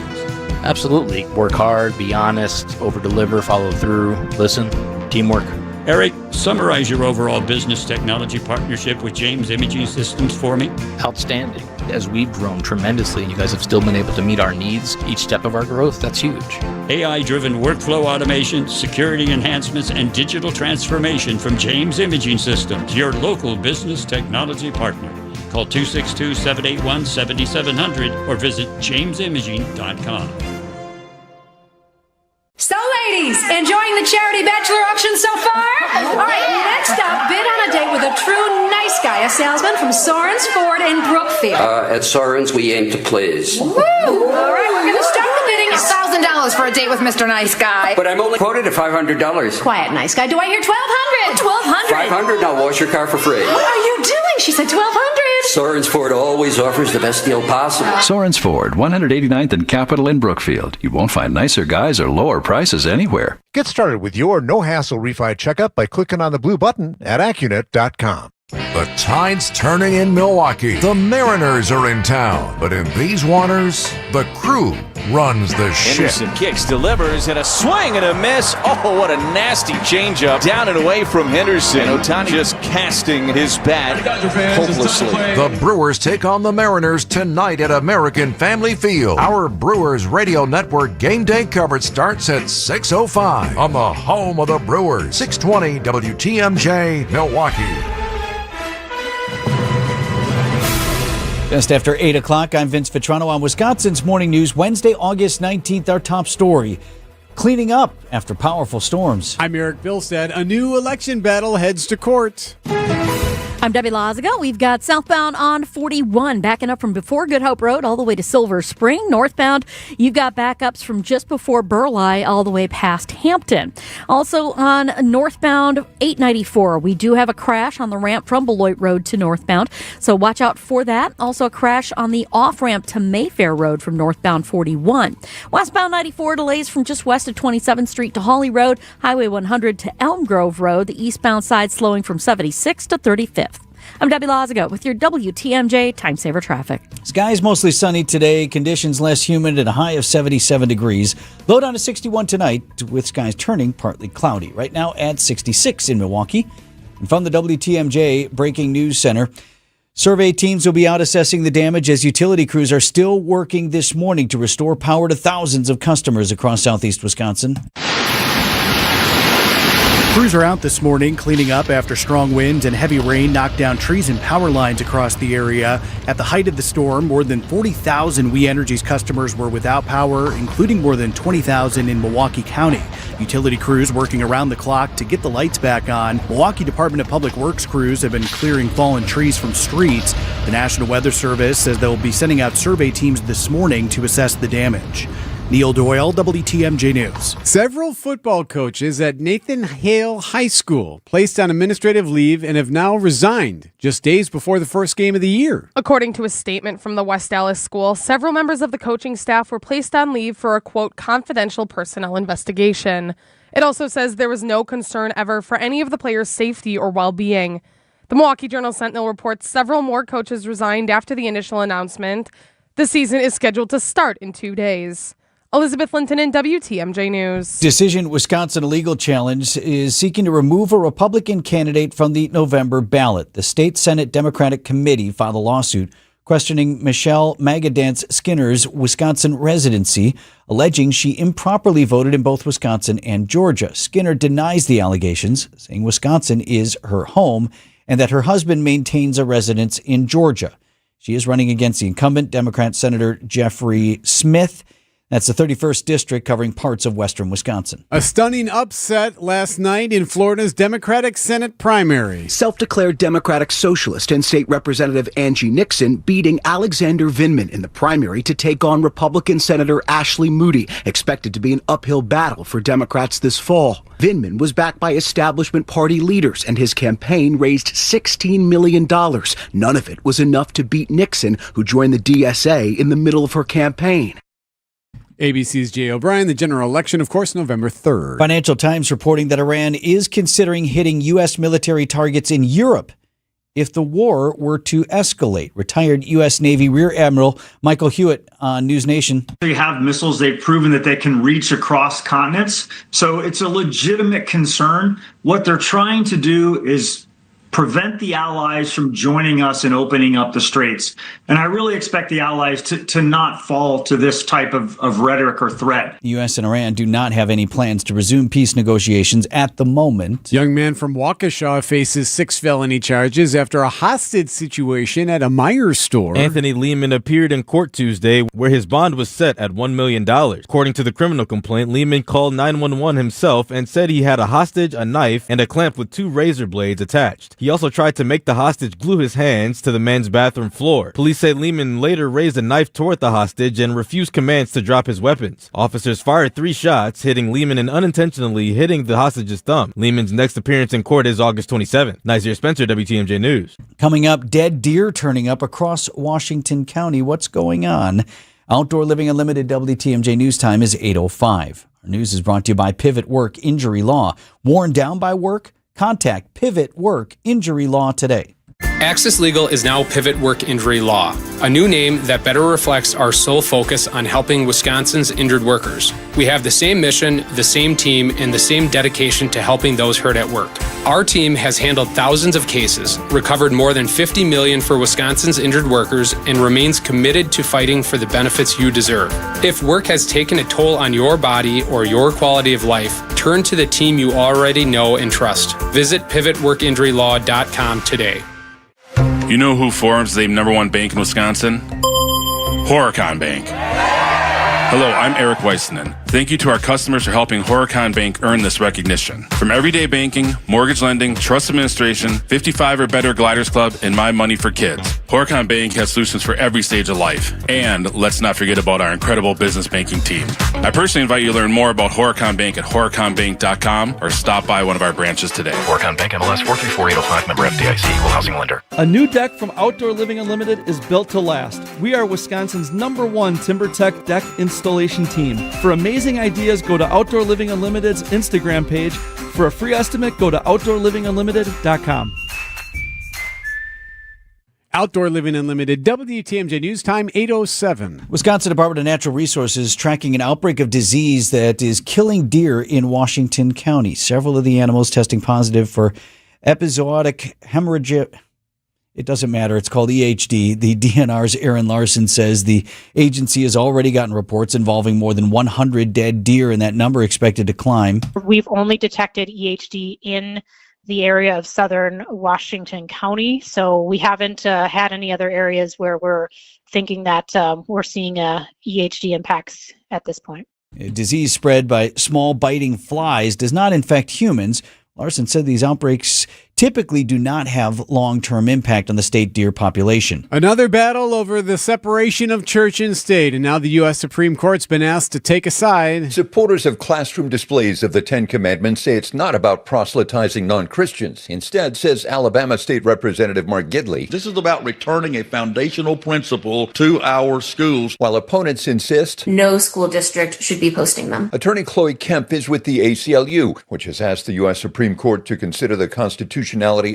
Absolutely. Work hard, be honest, over-deliver, follow through, listen, teamwork. Eric, summarize your overall business technology partnership with James Imaging Systems for me. Outstanding. As we've grown tremendously and you guys have still been able to meet our needs each step of our growth, that's huge. AI-driven workflow automation, security enhancements, and digital transformation from James Imaging Systems, your local business technology partner. Call 262-781-7700 or visit jamesimaging.com. So, ladies, enjoying the charity bachelor auction so far? All right, next up, bid on a date with a true nice guy, a salesman from Soren's Ford in Brookfield. At Soren's, we aim to please. Woo! All right, we're going to start the bidding at $1,000 for a date with Mr. Nice Guy. But I'm only quoted at $500. Quiet, nice guy. Do I hear $1,200? $1,200? $500, now wash your car for free. What are you doing? She said $1,200. Soren's Ford always offers the best deal possible. Soren's Ford, 189th and Capitol in Brookfield. You won't find nicer guys or lower prices anywhere. Get started with your no-hassle refi checkup by clicking on the blue button at Accunet.com. The tide's turning in Milwaukee. The Mariners are in town. But in these waters, the crew runs the ship. Henderson kicks, delivers, and a swing and a miss. Oh, what a nasty changeup. Down and away from Henderson. And Ohtani just casting his bat hopelessly. The Brewers take on the Mariners tonight at American Family Field. Our Brewers Radio Network game day coverage starts at 6:05 on the home of the Brewers. 620 WTMJ, Milwaukee. Just after 8 o'clock, I'm Vince Vitrano on Wisconsin's Morning News. Wednesday, August 19th, our top story. Cleaning up after powerful storms. I'm Eric Bilstead. A new election battle heads to court. I'm Debbie Lazaga. We've got southbound on 41 backing up from before Good Hope Road all the way to Silver Spring. Northbound, you've got backups from just before Burleigh all the way past Hampton. Also on northbound 894, we do have a crash on the ramp from Beloit Road to northbound, so watch out for that. Also a crash on the off-ramp to Mayfair Road from northbound 41. Westbound 94, delays from just west of 27th Street to Hawley Road, Highway 100 to Elm Grove Road. The eastbound side slowing from 76 to 35th. I'm Debbie Lazaga with your WTMJ Time Saver Traffic. Skies mostly sunny today, conditions less humid and a high of 77 degrees. Low down to 61 tonight with skies turning partly cloudy. Right now at 66 in Milwaukee. And from the WTMJ Breaking News Center, survey teams will be out assessing the damage as utility crews are still working this morning to restore power to thousands of customers across southeast Wisconsin. Crews are out this morning cleaning up after strong winds and heavy rain knocked down trees and power lines across the area. At the height of the storm, more than 40,000 We Energies customers were without power, including more than 20,000 in Milwaukee County. Utility crews working around the clock to get the lights back on. Milwaukee Department of Public Works crews have been clearing fallen trees from streets. The National Weather Service says they'll be sending out survey teams this morning to assess the damage. Neil Doyle, WTMJ News. Several football coaches at Nathan Hale High School placed on administrative leave and have now resigned just days before the first game of the year. According to a statement from the West Dallas school, several members of the coaching staff were placed on leave for a, quote, confidential personnel investigation. It also says there was no concern ever for any of the players' safety or well-being. The Milwaukee Journal-Sentinel reports several more coaches resigned after the initial announcement. The season is scheduled to start in 2 days. Elizabeth Linton in WTMJ News. Decision Wisconsin Legal Challenge is seeking to remove a Republican candidate from the November ballot. The State Senate Democratic Committee filed a lawsuit questioning Michelle Magadance Skinner's Wisconsin residency, alleging she improperly voted in both Wisconsin and Georgia. Skinner denies the allegations, saying Wisconsin is her home and that her husband maintains a residence in Georgia. She is running against the incumbent Democrat Senator Jeffrey Smith. That's the 31st district covering parts of western Wisconsin. A stunning upset last night in Florida's Democratic Senate primary. Self-declared Democratic Socialist and State Representative Angie Nixon beating Alexander Vindman in the primary to take on Republican Senator Ashley Moody, expected to be an uphill battle for Democrats this fall. Vindman was backed by establishment party leaders, and his campaign raised $16 million. None of it was enough to beat Nixon, who joined the DSA in the middle of her campaign. ABC's Jay O'Brien. The general election, of course, November 3rd. Financial Times reporting that Iran is considering hitting U.S. military targets in Europe if the war were to escalate. Retired U.S. Navy Rear Admiral Michael Hewitt on News Nation. They have missiles. They've proven that they can reach across continents. So it's a legitimate concern. What they're trying to do is prevent the allies from joining us and opening up the straits. And I really expect the allies to not fall to this type of rhetoric or threat. The U.S. and Iran do not have any plans to resume peace negotiations at the moment. Young man from Waukesha faces 6 felony charges after a hostage situation at a Meijer store. Anthony Lehman appeared in court Tuesday where his bond was set at $1 million. According to the criminal complaint, Lehman called 911 himself and said he had a hostage, a knife, and a clamp with 2 razor blades attached. He also tried to make the hostage glue his hands to the men's bathroom floor. Police said Lehman later raised a knife toward the hostage and refused commands to drop his weapons. Officers fired 3 shots, hitting Lehman and unintentionally hitting the hostage's thumb. Lehman's next appearance in court is August 27th. Nazir Spencer, WTMJ News. Coming up, dead deer turning up across Washington County. What's going on? Outdoor Living Unlimited WTMJ News time is 8:05. Our news is brought to you by Pivot Work Injury Law. Worn down by work? Contact Pivot Work Injury Law today. Access Legal is now Pivot Work Injury Law, a new name that better reflects our sole focus on helping Wisconsin's injured workers. We have the same mission, the same team, and the same dedication to helping those hurt at work. Our team has handled thousands of cases, recovered more than $50 million for Wisconsin's injured workers, and remains committed to fighting for the benefits you deserve. If work has taken a toll on your body or your quality of life, turn to the team you already know and trust. Visit pivotworkinjurylaw.com today. You know who Forum's the #1 bank in Wisconsin? Horicon Bank. Hello, I'm Eric Weissman. Thank you to our customers for helping Horicon Bank earn this recognition. From everyday banking, mortgage lending, trust administration, 55 or better Gliders Club, and My Money for Kids, Horicon Bank has solutions for every stage of life. And let's not forget about our incredible business banking team. I personally invite you to learn more about Horicon Bank at horiconbank.com or stop by one of our branches today. Horicon Bank MLS 434805, member FDIC, equal housing lender. A new deck from Outdoor Living Unlimited is built to last. We are Wisconsin's #1 TimberTech deck installation team. For amazing ideas, go to Outdoor Living Unlimited's Instagram page. For a free estimate, go to OutdoorLivingUnlimited.com. Outdoor Living Unlimited, WTMJ News time, 8:07. Wisconsin Department of Natural Resources tracking an outbreak of disease that is killing deer in Washington County. Several of the animals testing positive for epizootic hemorrhage. It doesn't matter. It's called EHD. The DNR's Aaron Larson says the agency has already gotten reports involving more than 100 dead deer, and that number expected to climb. We've only detected EHD in the area of southern Washington County, so we haven't had any other areas where we're thinking that we're seeing EHD impacts at this point. A disease spread by small biting flies does not infect humans. Larson said these outbreaks typically do not have long-term impact on the state deer population. Another battle over the separation of church and state, and now the U.S. Supreme Court's been asked to take a side. Supporters of classroom displays of the Ten Commandments say it's not about proselytizing non-Christians. Instead, says Alabama State Representative Mark Gidley, this is about returning a foundational principle to our schools. While opponents insist no school district should be posting them. Attorney Chloe Kemp is with the ACLU, which has asked the U.S. Supreme Court to consider the constitutionality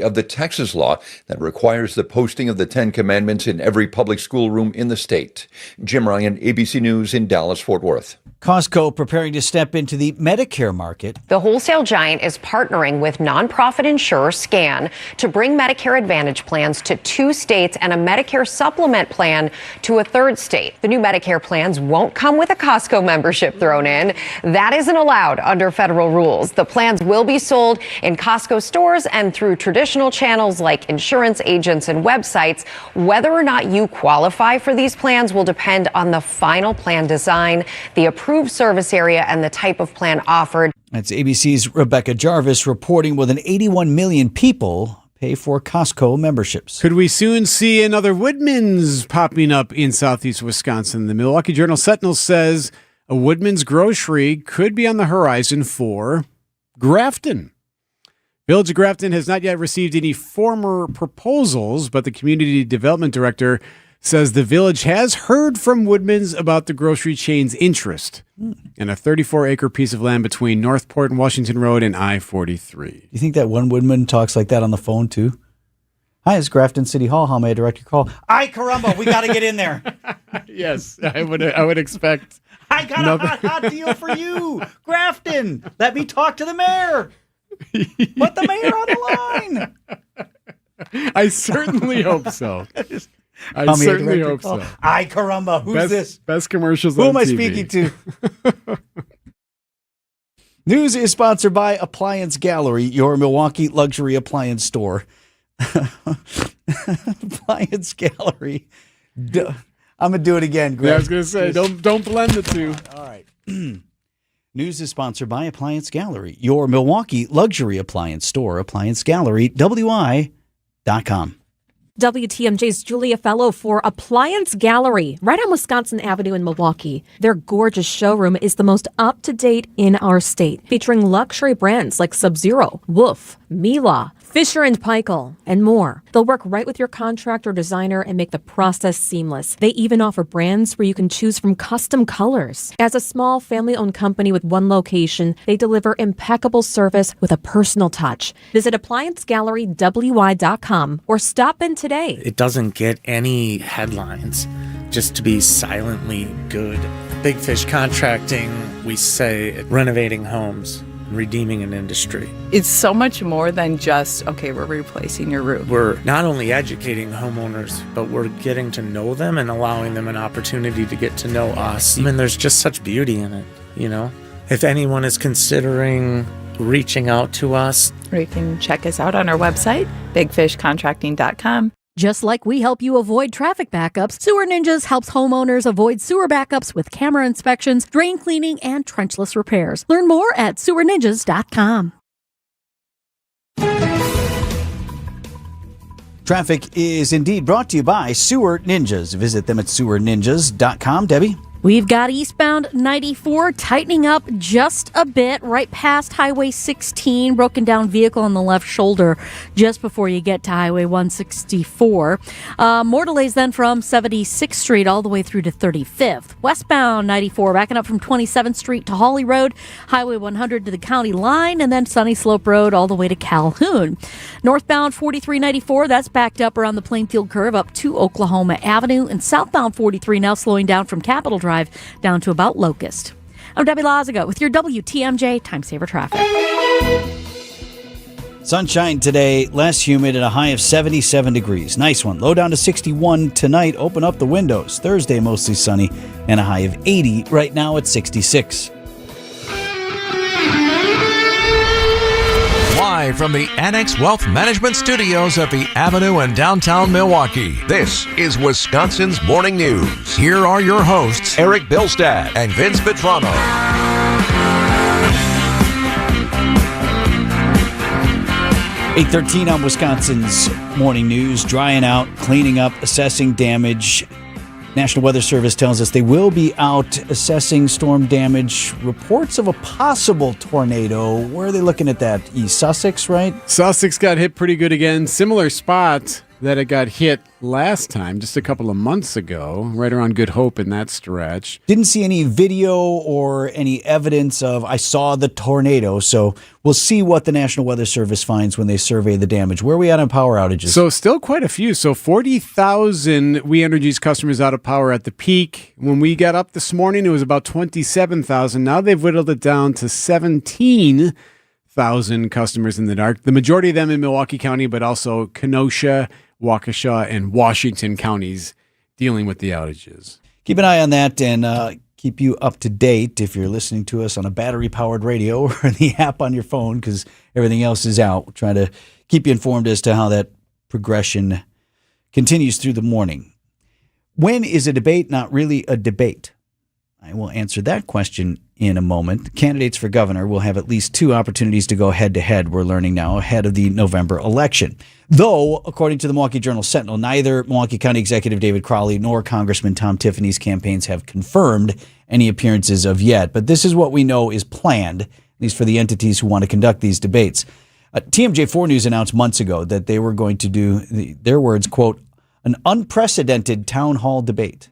of the Texas law that requires the posting of the Ten Commandments in every public schoolroom in the state. Jim Ryan, ABC News in Dallas, Fort Worth. Costco preparing to step into the Medicare market. The wholesale giant is partnering with nonprofit insurer Scan to bring Medicare Advantage plans to 2 states and a Medicare supplement plan to a 3rd state. The new Medicare plans won't come with a Costco membership thrown in. That isn't allowed under federal rules. The plans will be sold in Costco stores and through traditional channels like insurance agents and websites. Whether or not you qualify for these plans will depend on the final plan design, the approved service area, and the type of plan offered. That's ABC's Rebecca Jarvis reporting more than 81 million people pay for Costco memberships. Could we soon see another Woodman's popping up in southeast Wisconsin? The Milwaukee Journal-Sentinel says a Woodman's grocery could be on the horizon for Grafton. Village of Grafton has not yet received any formal proposals, but the community development director says the village has heard from Woodman's about the grocery chain's interest in a 34-acre piece of land between Northport and Washington Road and I-43. You think that one Woodman talks like that on the phone, too? Hi, it's Grafton City Hall. How may I direct your call? Ay, caramba, we got to get in there. Yes, I would expect. I got a hot deal for you, Grafton. Let me talk to the mayor. Put the mayor on the line. I certainly hope so. I certainly hope so. Ay, caramba. Who's this? Best commercials Who on am I TV. speaking to? News is sponsored by Appliance Gallery, your Milwaukee luxury appliance store. Appliance Gallery. I'm going to do it again, Greg. Yeah, I was going to say, don't blend the two. All right. News is sponsored by Appliance Gallery, your Milwaukee luxury appliance store. Appliance Gallery, WI.com. WTMJ's Julia Fellow for Appliance Gallery, right on Wisconsin Avenue in Milwaukee. Their gorgeous showroom is the most up-to-date in our state, featuring luxury brands like Sub-Zero, Wolf, Miele, Fisher & Paykel, and more. They'll work right with your contractor or designer and make the process seamless. They even offer brands where you can choose from custom colors. As a small family-owned company with one location, they deliver impeccable service with a personal touch. Visit ApplianceGalleryWI.com or stop in today. It doesn't get any headlines just to be silently good. Big Fish Contracting, we say renovating homes, redeeming an industry. It's so much more than just, okay, we're replacing your roof. We're not only educating homeowners, but we're getting to know them and allowing them an opportunity to get to know us. I mean, there's just such beauty in it, you know? If anyone is considering reaching out to us, or you can check us out on our website, bigfishcontracting.com. Just like we help you avoid traffic backups, Sewer Ninjas helps homeowners avoid sewer backups with camera inspections, drain cleaning, and trenchless repairs. Learn more at sewerninjas.com. Traffic is indeed brought to you by Sewer Ninjas. Visit them at sewerninjas.com. Debbie? We've got eastbound 94 tightening up just a bit right past Highway 16. Broken down vehicle on the left shoulder just before you get to Highway 164. More delays then from 76th Street all the way through to 35th. Westbound 94 backing up from 27th Street to Hawley Road, Highway 100 to the county line, and then Sunny Slope Road all the way to Calhoun. Northbound 4394, that's backed up around the Plainfield curve up to Oklahoma Avenue, and southbound 43 now slowing down from Capitol Drive down to about Locust. I'm Debbie Lazaga with your WTMJ Time Saver Traffic. Sunshine today, less humid at a high of 77 degrees. Nice one. Low down to 61 tonight. Open up the windows. Thursday, mostly sunny and a high of 80. Right now at 66. Live from the Annex Wealth Management Studios at the Avenue in downtown Milwaukee, this is Wisconsin's Morning News. Here are your hosts, Eric Bilstad and Vince Vitrano. 8:13 on Wisconsin's Morning News. Drying out, cleaning up, assessing damage. National Weather Service tells us they will be out assessing storm damage. Reports of a possible tornado. Where are they looking at that? East Sussex, right? Sussex got hit pretty good again. Similar spot. that it got hit last time, just a couple of months ago, right around Good Hope in that stretch. Didn't see any video or any evidence of I saw the tornado, so we'll see what the National Weather Service finds when they survey the damage. Where are we at on power outages? So still quite a few. So 40,000 We Energies customers out of power at the peak. When we got up this morning, it was about 27,000. Now they've whittled it down to 17,000 customers in the dark. The majority of them in Milwaukee County, but also Kenosha, Waukesha, and Washington counties dealing with the outages. Keep an eye on that and keep you up to date if you're listening to us on a battery-powered radio or the app on your phone, because everything else is out. We'll try to keep you informed as to how that progression continues through the morning. When is a debate not really a debate? I will answer that question in a moment. Candidates for governor will have at least 2 opportunities to go head-to-head, we're learning now, ahead of the November election. Though, according to the Milwaukee Journal-Sentinel, neither Milwaukee County Executive David Crowley nor Congressman Tom Tiffany's campaigns have confirmed any appearances of yet. But this is what we know is planned, at least for the entities who want to conduct these debates. TMJ4 News announced months ago that they were going to do, their words, quote, an unprecedented town hall debate.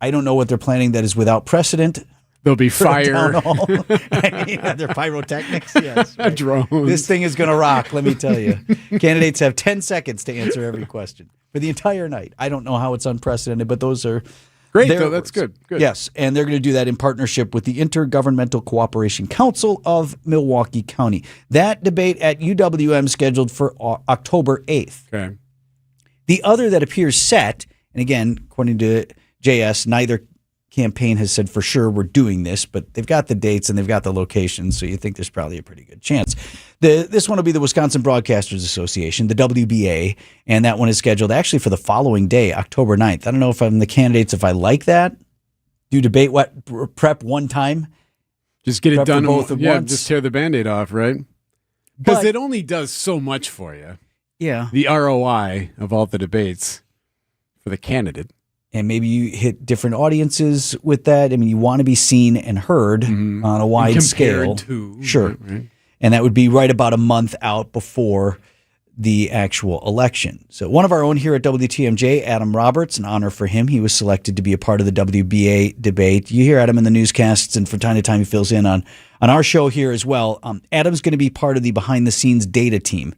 I don't know what they're planning that is without precedent. There'll be fire. I mean, they're pyrotechnics. Yes, right. Drones. This thing is going to rock, let me tell you. Candidates have 10 seconds to answer every question for the entire night. I don't know how it's unprecedented, but those are great. Though. That's good. Yes, and they're going to do that in partnership with the Intergovernmental Cooperation Council of Milwaukee County. That debate at UWM scheduled for October 8th. Okay. The other that appears set, and again, according to JS, neither campaign has said for sure we're doing this, but they've got the dates and they've got the locations, so you think there's probably a pretty good chance. This one will be the Wisconsin Broadcasters Association, the WBA, and that one is scheduled actually for the following day, October 9th. I don't know if I'm the candidates, if I like that. Do debate prep one time. Just get it done both at once. Just tear the Band-Aid off, right? Because it only does so much for you. Yeah. The ROI of all the debates for the candidate. And maybe you hit different audiences with that. I mean, you want to be seen and heard on a wide scale. Sure. Right. And that would be right about a month out before the actual election. So one of our own here at WTMJ, Adam Roberts, an honor for him. He was selected to be a part of the WBA debate. You hear Adam in the newscasts, and from time to time he fills in on our show here as well. Adam's going to be part of the behind-the-scenes data team.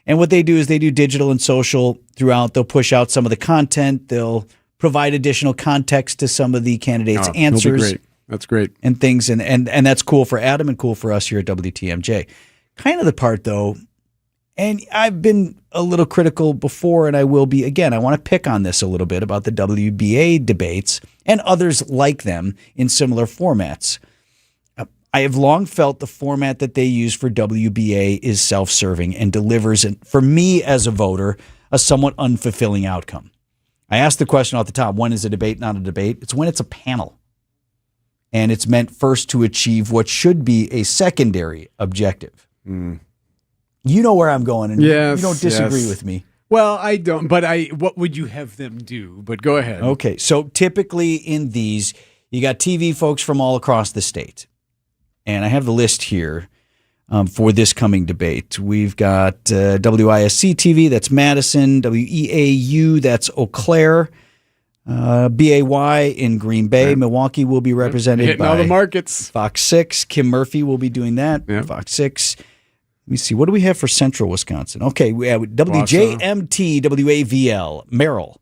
And what they do is they do digital and social throughout. They'll push out some of the content. They'll provide additional context to some of the candidates' answers. Great. That's great. And things, and that's cool for Adam and cool for us here at WTMJ. Kind of the part, though, and I've been a little critical before, and I will be again. I want to pick on this a little bit about the WBA debates and others like them in similar formats. I have long felt the format that they use for WBA is self-serving and delivers, for me as a voter, a somewhat unfulfilling outcome. I asked the question off the top, when is a debate not a debate? It's when it's a panel. And it's meant first to achieve what should be a secondary objective. You know where I'm going, and you don't disagree with me. Well, I don't, but what would you have them do? But go ahead. Okay, so typically in these, you got TV folks from all across the state. And I have the list here for this coming debate. We've got WISC TV, that's Madison, WEAU, that's Eau Claire, BAY in Green Bay. Milwaukee will be represented by all the markets. Fox 6. Kim Murphy will be doing that. Fox 6. Let me see. What do we have for Central Wisconsin? Okay, we have WJMT, WAVL, Merrill.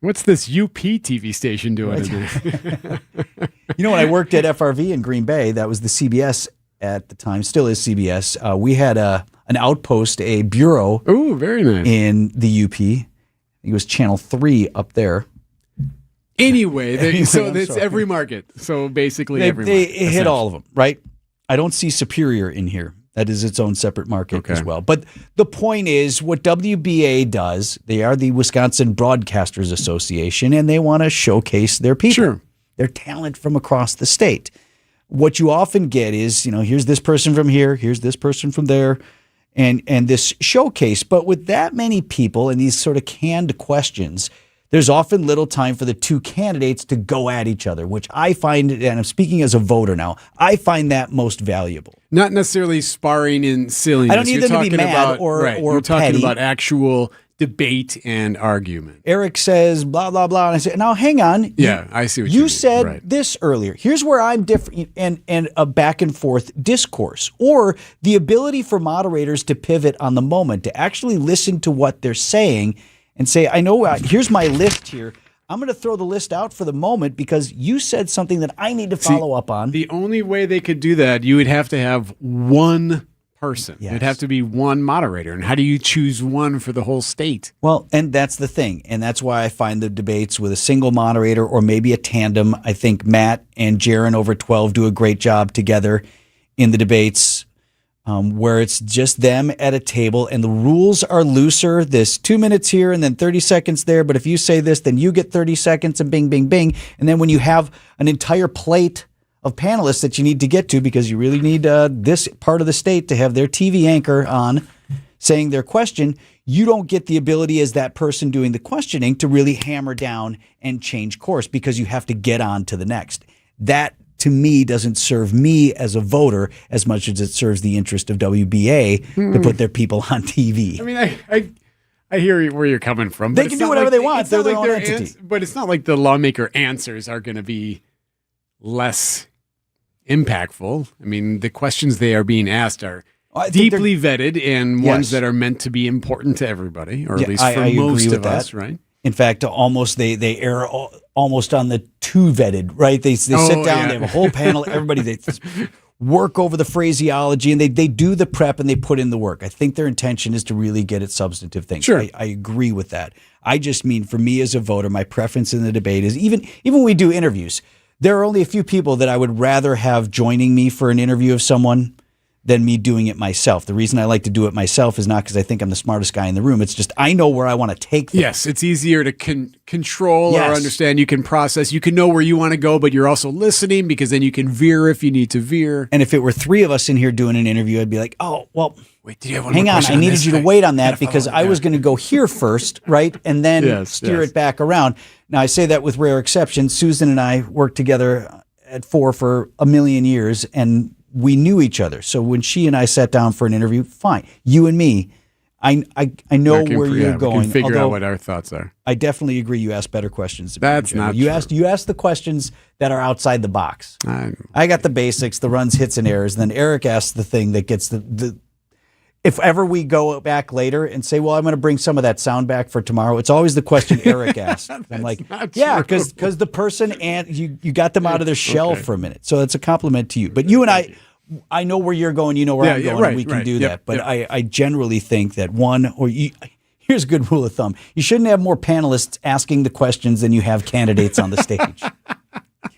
What's this UP TV station doing? You know, when I worked at FRV in Green Bay, that was the CBS at the time, still is CBS. We had an outpost, a bureau. Oh, very nice. In the UP. It was Channel 3 up there. Anyway, so it's every market. So basically every market. They hit all of them, right? I don't see Superior in here. That is its own separate market as well. But the point is, what WBA does, they are the Wisconsin Broadcasters Association, and they want to showcase their people, their talent from across the state. What you often get is, here's this person from here, here's this person from there, and this showcase. But with that many people and these sort of canned questions, there's often little time for the two candidates to go at each other, which I find, and I'm speaking as a voter now, I find that most valuable. Not necessarily sparring in silliness. I don't need them to be mad or You're talking petty. about actual debate and argument. Eric says blah blah blah, and I say, now hang on. I see what you mean. said Right. this earlier. Here's where I'm different, and a back and forth discourse, or the ability for moderators to pivot on the moment, to actually listen to what they're saying and say, I know. Here's my list here. I'm going to throw the list out for the moment because you said something that I need to follow up on. The only way they could do that, you would have to have one person. Yes. It'd have to be one moderator. And how do you choose one for the whole state? Well, and that's the thing. And that's why I find the debates with a single moderator or maybe a tandem. I think Matt and Jaron over 12 do a great job together in the debates, where it's just them at a table and the rules are looser. There's 2 minutes here and then 30 seconds there. But if you say this, then you get 30 seconds and bing, bing, bing. And then when you have an entire plate of panelists that you need to get to, because you really need this part of the state to have their TV anchor on saying their question, you don't get the ability as that person doing the questioning to really hammer down and change course because you have to get on to the next. That, to me, doesn't serve me as a voter as much as it serves the interest of WBA to put their people on TV. I mean, I hear where you're coming from. They can do whatever they want. They're their own entity. But it's not like the lawmaker answers are going to be less impactful. I mean, the questions they are being asked are deeply vetted and ones that are meant to be important to everybody, or at least for most of us, right? In fact, almost they err almost on the too vetted, right? They sit down, they have a whole panel, everybody, they work over the phraseology, and they do the prep and they put in the work. I think their intention is to really get at substantive things. Sure. I agree with that. I just mean, for me as a voter, my preference in the debate is, even when we do interviews, there are only a few people that I would rather have joining me for an interview of someone than me doing it myself. The reason I like to do it myself is not because I think I'm the smartest guy in the room. It's just I know where I want to take them. Yes, it's easier to control or understand. You can process. You can know where you want to go, but you're also listening because then you can veer if you need to veer. And if it were three of us in here doing an interview, I'd be like, oh, well, wait, did you have one hang more on. question I needed this? you to wait on that because I was going to go here first, right? And then steer it back around. Now, I say that with rare exception. Susan and I worked together at 4 for a million years, and we knew each other. So when she and I sat down for an interview, fine. You and me, I know where you're going. We can figure out what our thoughts are. I definitely agree. You asked better questions. That's not you true. You asked the questions that are outside the box. I got the basics, the runs, hits, and errors. And then Eric asked the thing that gets the. If ever we go back later and say, well, I'm going to bring some of that sound back for tomorrow, it's always the question Eric asked. I'm like, yeah, because the person, and you got them out of their shell for a minute. So it's a compliment to you. But you and I know where you're going, you know where I'm going, and we can do that. But I generally think that here's a good rule of thumb. You shouldn't have more panelists asking the questions than you have candidates on the stage.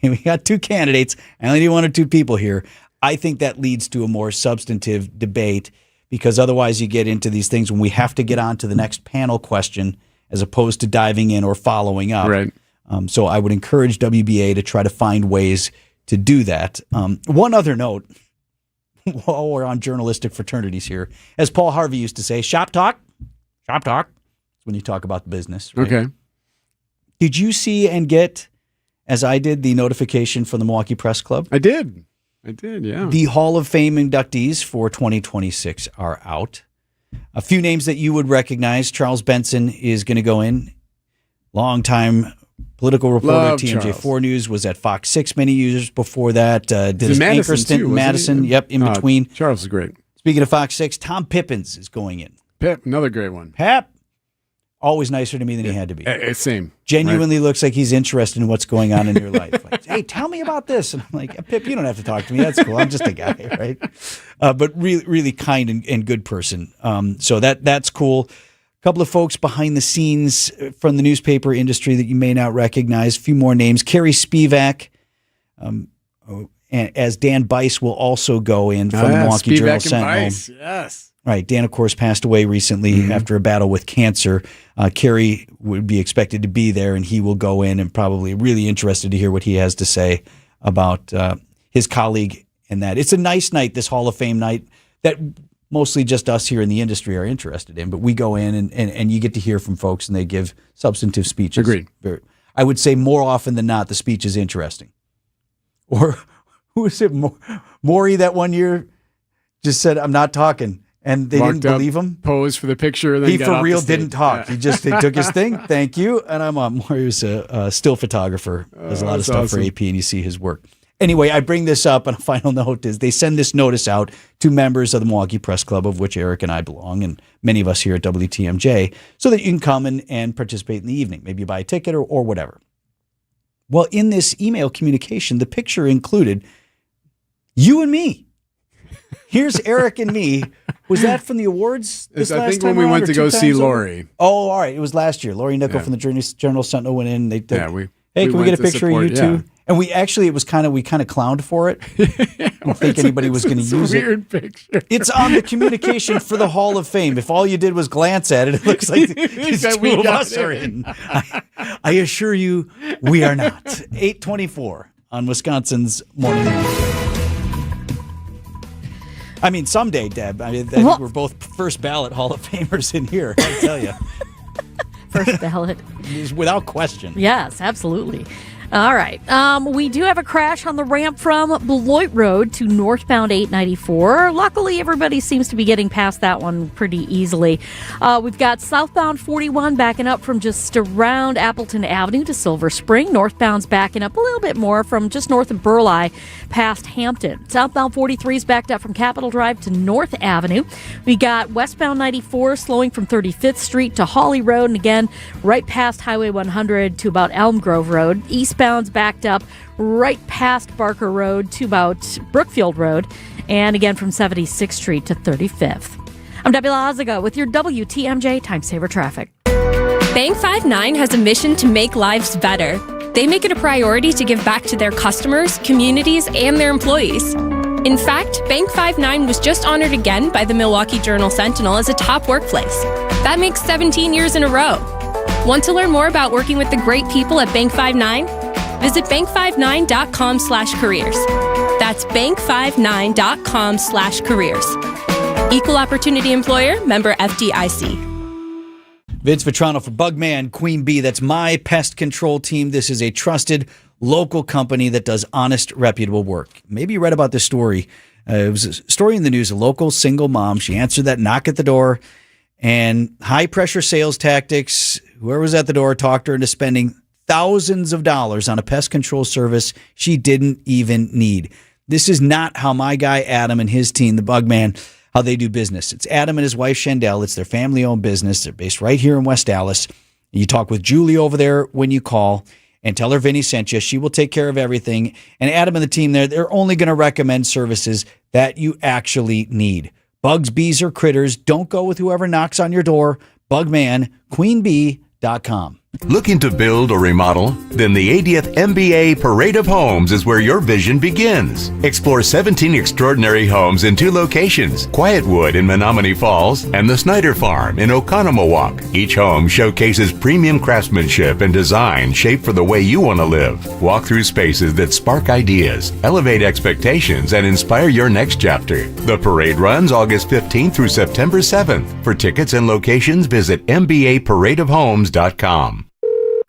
We got 2 candidates. I only need 1 or 2 people here. I think that leads to a more substantive debate, because otherwise you get into these things when we have to get on to the next panel question as opposed to diving in or following up. Right. So I would encourage WBA to try to find ways to do that. One other note, while we're on journalistic fraternities here, as Paul Harvey used to say, shop talk. Shop talk. When you talk about the business. Right? Okay. Did you see and get, as I did, the notification from the Milwaukee Press Club? I did, yeah. The Hall of Fame inductees for 2026 are out. A few names that you would recognize. Charles Benson is going to go in. Longtime political reporter at TMJ4 News, was at Fox 6 many years before that. Did his anchor stint in Madison. Yep, in between. Charles is great. Speaking of Fox 6, Tom Pippins is going in. Pip, another great one. Pep, always nicer to me than he had to be. Same. Genuinely looks like he's interested in what's going on in your life. Like, hey, tell me about this. And I'm like, Pip, you don't have to talk to me. That's cool. I'm just a guy, right? But really, really kind and good person. So that's cool. A couple of folks behind the scenes from the newspaper industry that you may not recognize. A few more names. Carrie Spivak, as Dan Bice will also go in from the Milwaukee Journal Sentinel. Yes. Right. Dan, of course, passed away recently after a battle with cancer. Kerry would be expected to be there, and he will go in, and probably really interested to hear what he has to say about his colleague and that. It's a nice night, this Hall of Fame night, that mostly just us here in the industry are interested in. But we go in, and you get to hear from folks, and they give substantive speeches. Agreed. I would say more often than not, the speech is interesting. Or who was it? Maury that one year just said, I'm not talking. And they Walked didn't believe him. Posed for the picture. And then He got for off real the stage. didn't talk. Yeah. He took his thing. Thank you. And I'm on. He was a still photographer. Does a lot of that's stuff awesome. for AP, and you see his work. Anyway, I bring this up, and a final note is they send this notice out to members of the Milwaukee Press Club, of which Eric and I belong, and many of us here at WTMJ, so that you can come and participate in the evening. Maybe you buy a ticket or whatever. Well, in this email communication, the picture included you and me. Here's Eric and me. Was that from the awards this I last think time when we around, went or to two go see times over? Lori. Oh, all right. It was last year. Lori Nickel from the Journal Sentinel went in. Hey, can we get a picture of you two? And we kind of clowned for it. I don't think anybody was going to use it. Weird picture. It's on the communication for the Hall of Fame. If all you did was glance at it, it looks like the two of us are in. I assure you, we are not. 8:24 on Wisconsin's Morning News. I mean, someday, Deb. I think we're both first ballot Hall of Famers in here. I tell you, First ballot. without question. Yes, absolutely. All right. We do have a crash on the ramp from Beloit Road to northbound 894. Luckily, everybody seems to be getting past that one pretty easily. We've got southbound 41 backing up from just around Appleton Avenue to Silver Spring. Northbound's backing up a little bit more from just north of Burleigh past Hampton. Southbound 43 is backed up from Capitol Drive to North Avenue. We got westbound 94 slowing from 35th Street to Hawley Road, and again, right past Highway 100 to about Elm Grove Road. Eastbound's backed up right past Barker Road to about Brookfield Road, and again from 76th Street to 35th. I'm Debbie Lazaga with your WTMJ Time Saver Traffic. Bank 5-9 has a mission to make lives better. They make it a priority to give back to their customers, communities, and their employees. In fact, Bank 5-9 was just honored again by the Milwaukee Journal Sentinel as a top workplace. That makes 17 years in a row. Want to learn more about working with the great people at Bank 5-9? Visit bank59.com/careers. That's bank59.com/careers. Equal Opportunity Employer, member FDIC. Vince Vitrano for Bugman Queen Bee. That's my pest control team. This is a trusted local company that does honest, reputable work. Maybe you read about this story. It was a story in the news. A local single mom. She answered that knock at the door, and high pressure sales tactics. Whoever was at the door talked her into spending thousands of dollars on a pest control service she didn't even need. This is not how my guy Adam and his team, the Bugman, how they do business. It's Adam and his wife, Shandell. It's their family-owned business. They're based right here in West Dallas. You talk with Julie over there when you call and tell her Vinny sent you. She will take care of everything. And Adam and the team there, they're only going to recommend services that you actually need. Bugs, bees, or critters, don't go with whoever knocks on your door. BugmanQueenBee.com. Looking to build or remodel? Then the 80th MBA Parade of Homes is where your vision begins. Explore 17 extraordinary homes in 2 locations, Quietwood in Menominee Falls and the Snyder Farm in Oconomowoc. Each home showcases premium craftsmanship and design shaped for the way you want to live. Walk through spaces that spark ideas, elevate expectations, and inspire your next chapter. The parade runs August 15th through September 7th. For tickets and locations, visit mbaparadeofhomes.com.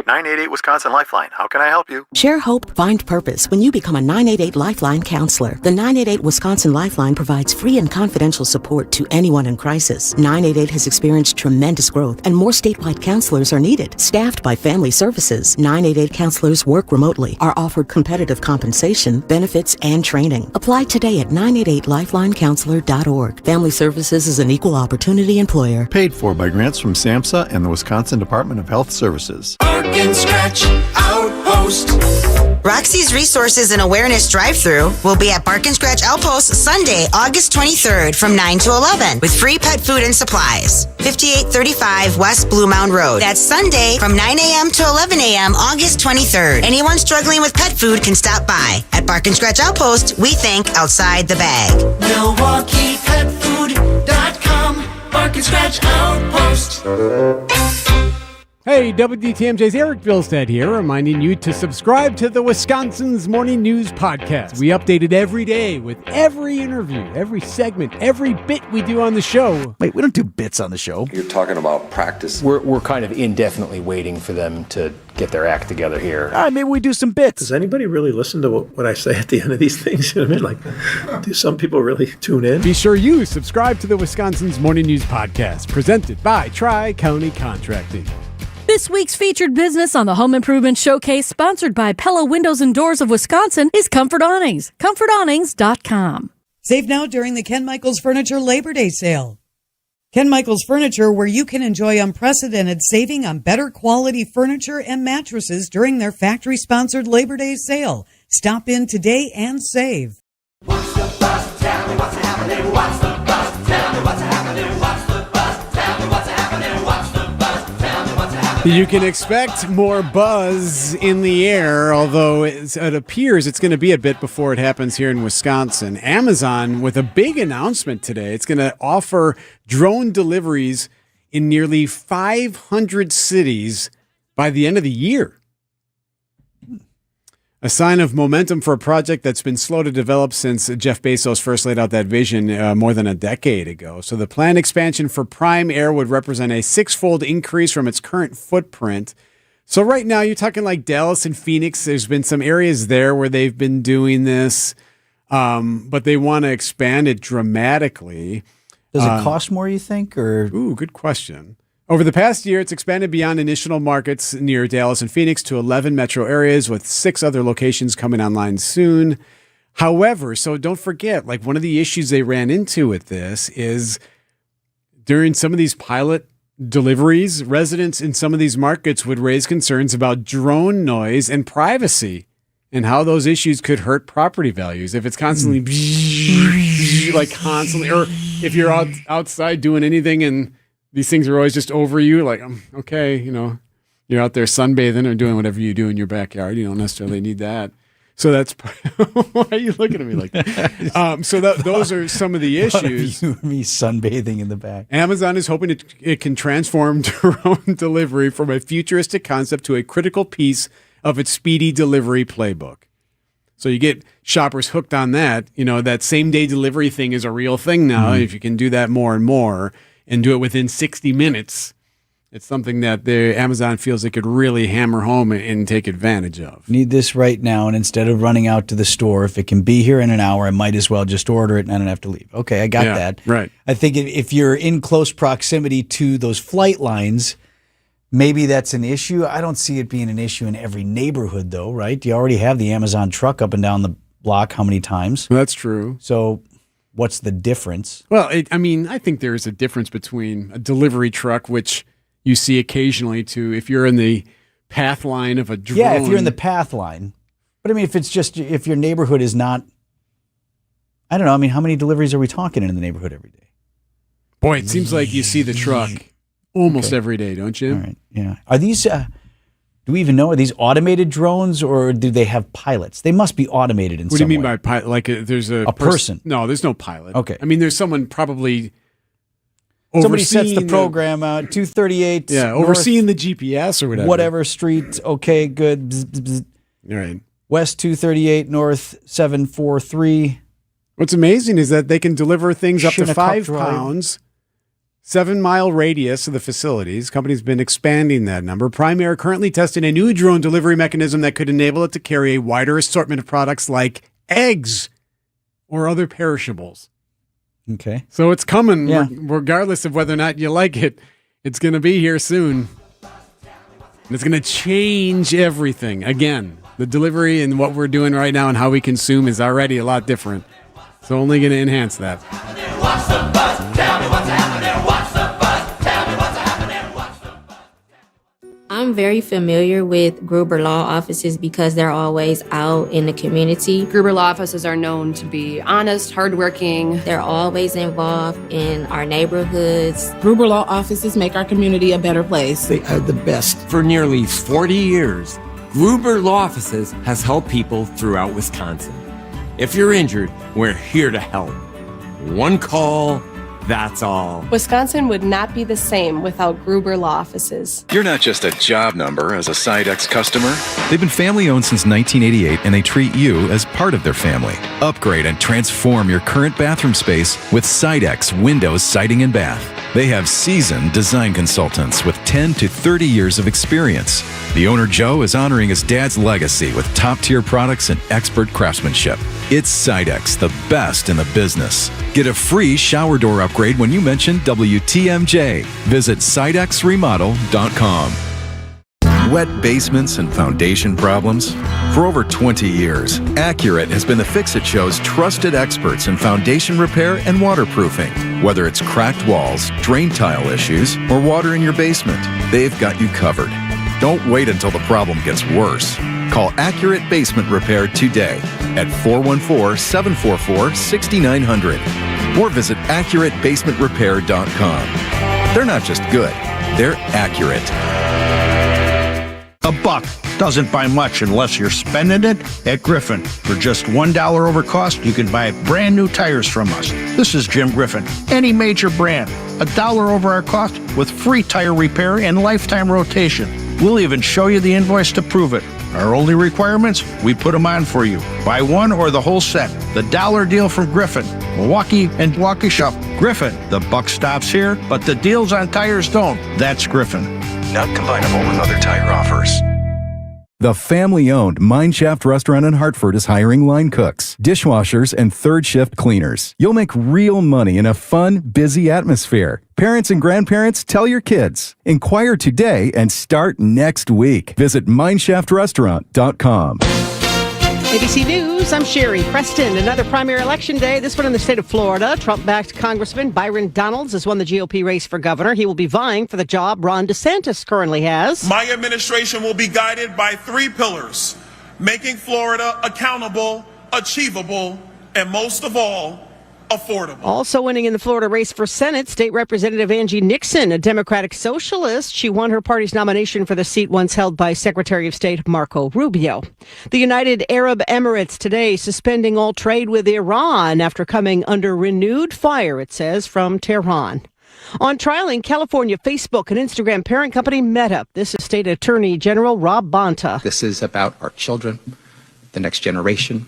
988 Wisconsin Lifeline. How can I help you? Share hope, find purpose when you become a 988 Lifeline counselor. The 988 Wisconsin Lifeline provides free and confidential support to anyone in crisis. 988 has experienced tremendous growth, and more statewide counselors are needed. Staffed by Family Services, 988 counselors work remotely, are offered competitive compensation, benefits, and training. Apply today at 988lifelinecounselor.org. Family Services is an equal opportunity employer. Paid for by grants from SAMHSA and the Wisconsin Department of Health Services. And Scratch Outpost. Roxy's Resources and Awareness Drive-Thru will be at Bark and Scratch Outpost Sunday, August 23rd from 9 to 11 with free pet food and supplies. 5835 West Blue Mound Road. That's Sunday from 9 a.m. to 11 a.m. August 23rd. Anyone struggling with pet food can stop by. At Bark and Scratch Outpost, we think outside the bag. MilwaukeePetFood.com. Bark and Scratch Outpost. Hey, WTMJ's Eric Bilstead here, reminding you to subscribe to the Wisconsin's Morning News Podcast. We update it every day with every interview, every segment, every bit we do on the show. Wait, we don't do bits on the show. You're talking about practice. We're kind of indefinitely waiting for them to get their act together here. Maybe we do some bits. Does anybody really listen to what I say at the end of these things? You know what I mean? Like, do some people really tune in? Be sure you subscribe to the Wisconsin's Morning News Podcast, presented by Tri-County Contracting. This week's featured business on the Home Improvement Showcase, sponsored by Pella Windows and Doors of Wisconsin, is Comfort Awnings. ComfortAwnings.com. Save now during the Ken Michaels Furniture Labor Day sale. Ken Michaels Furniture, where you can enjoy unprecedented saving on better quality furniture and mattresses during their factory-sponsored Labor Day sale. Stop in today and save. What's the buzz? Tell me what's happening. What's the buzz? Tell me what's happening. What's the buzz? Tell me what's happening. What's the buzz? Tell me what's happening. You can expect more buzz in the air, although it appears it's going to be a bit before it happens here in Wisconsin. Amazon, with a big announcement today, it's going to offer drone deliveries in nearly 500 cities by the end of the year. A sign of momentum for a project that's been slow to develop since Jeff Bezos first laid out that vision more than a decade ago. So the planned expansion for Prime Air would represent a 6-fold increase from its current footprint. So right now you're talking like Dallas and Phoenix. There's been some areas there where they've been doing this, but they want to expand it dramatically. Does it cost more, you think? Or good question. Over the past year, it's expanded beyond initial markets near Dallas and Phoenix to 11 metro areas, with 6 other locations coming online soon. However, so don't forget, like one of the issues they ran into with this is during some of these pilot deliveries, residents in some of these markets would raise concerns about drone noise and privacy and how those issues could hurt property values. If it's constantly like constantly, or if you're outside doing anything and these things are always just over you, like, okay, you know, you're out there sunbathing or doing whatever you do in your backyard. You don't necessarily need that. So that's why are you looking at me like that? Those are some of the issues. You and me sunbathing in the back. Amazon is hoping it can transform drone delivery from a futuristic concept to a critical piece of its speedy delivery playbook. So you get shoppers hooked on that. You know, that same day delivery thing is a real thing now. If you can do that more and more and do it within 60 minutes, it's something that Amazon feels it could really hammer home and take advantage of. Need this right now, and instead of running out to the store, if it can be here in an hour, I might as well just order it and I don't have to leave. Okay, I got that. Right. I think if you're in close proximity to those flight lines, maybe that's an issue. I don't see it being an issue in every neighborhood, though, right? You already have the Amazon truck up and down the block how many times? Well, that's true. So what's the difference? Well, I think there's a difference between a delivery truck, which you see occasionally, to if you're in the path line of a drone. Yeah, if you're in the path line. But I mean, if your neighborhood is not, I don't know. I mean, how many deliveries are we talking in the neighborhood every day? Boy, it seems like you see the truck almost every day, don't you? All right. Yeah. Are these, do we even know, are these automated drones or do they have pilots? They must be automated in some way. What do you mean by pilot? Like there's a person? No, there's no pilot. Okay. I mean, there's someone probably somebody sets the program out, 238. Yeah, overseeing the GPS or whatever. Whatever street. Okay, good. Bzz, bzz, bzz. All right. West 238, North 743. What's amazing is that they can deliver things up to 5 pounds, 7-mile radius of the facilities. Company's been expanding that number. Prime Air currently testing a new drone delivery mechanism that could enable it to carry a wider assortment of products like eggs or other perishables. Okay. So it's coming, regardless of whether or not you like it. It's going to be here soon. And it's going to change everything. Again, the delivery and what we're doing right now and how we consume is already a lot different. So only going to enhance that. What's the buzz? Tell me what's happening. What's the buzz? Tell me what's happening. What's the buzz? I'm very familiar with Gruber Law offices because they're always out in the community. Gruber Law offices are known to be honest, hardworking. They're always involved in our neighborhoods. Gruber Law offices make our community a better place. They are the best. For nearly 40 years, Gruber Law offices has helped people throughout Wisconsin. If you're injured, we're here to help. One call, That's all. Wisconsin would not be the same without Gruber Law Offices. You're not just a job number as a Sidex customer. They've been family-owned since 1988, and they treat you as part of their family. Upgrade and transform your current bathroom space with Sidex Windows Siding and Bath. They have seasoned design consultants with 10 to 30 years of experience. The owner, Joe, is honoring his dad's legacy with top-tier products and expert craftsmanship. It's Sidex, the best in the business. Get a free shower door upgrade when you mention WTMJ. Visit sidexremodel.com. Wet basements and foundation problems? For over 20 years, Accurate has been the Fix-It Show's trusted experts in foundation repair and waterproofing. Whether it's cracked walls, drain tile issues, or water in your basement, they've got you covered. Don't wait until the problem gets worse. Call Accurate Basement Repair today at 414-744-6900 or visit AccurateBasementRepair.com. They're not just good, they're accurate. A buck doesn't buy much unless you're spending it at Griffin. For just $1 over cost, you can buy brand new tires from us. This is Jim Griffin. Any major brand, $1 over our cost with free tire repair and lifetime rotation. We'll even show you the invoice to prove it. Our only requirements, we put them on for you. Buy one or the whole set. The dollar deal from Griffin. Milwaukee and Waukesha. Griffin. The buck stops here, but the deals on tires don't. That's Griffin. Not combinable with other tire offers. The family-owned Mineshaft Restaurant in Hartford is hiring line cooks, dishwashers, and third-shift cleaners. You'll make real money in a fun, busy atmosphere. Parents and grandparents, tell your kids. Inquire today and start next week. Visit MineShaftRestaurant.com. ABC News, I'm Sherry Preston. Another primary election day, this one in the state of Florida. Trump-backed Congressman Byron Donalds has won the GOP race for governor. He will be vying for the job Ron DeSantis currently has. My administration will be guided by 3 pillars: making Florida accountable, achievable, and most of all, affordable. Also winning in the Florida race for Senate, State Representative Angie Nixon, a Democratic socialist. She won her party's nomination for the seat once held by Secretary of State Marco Rubio. The United Arab Emirates today suspending all trade with Iran after coming under renewed fire, it says, from Tehran. On trial in California, Facebook and Instagram parent company Meta. This is State Attorney General Rob Bonta. This is about our children, the next generation,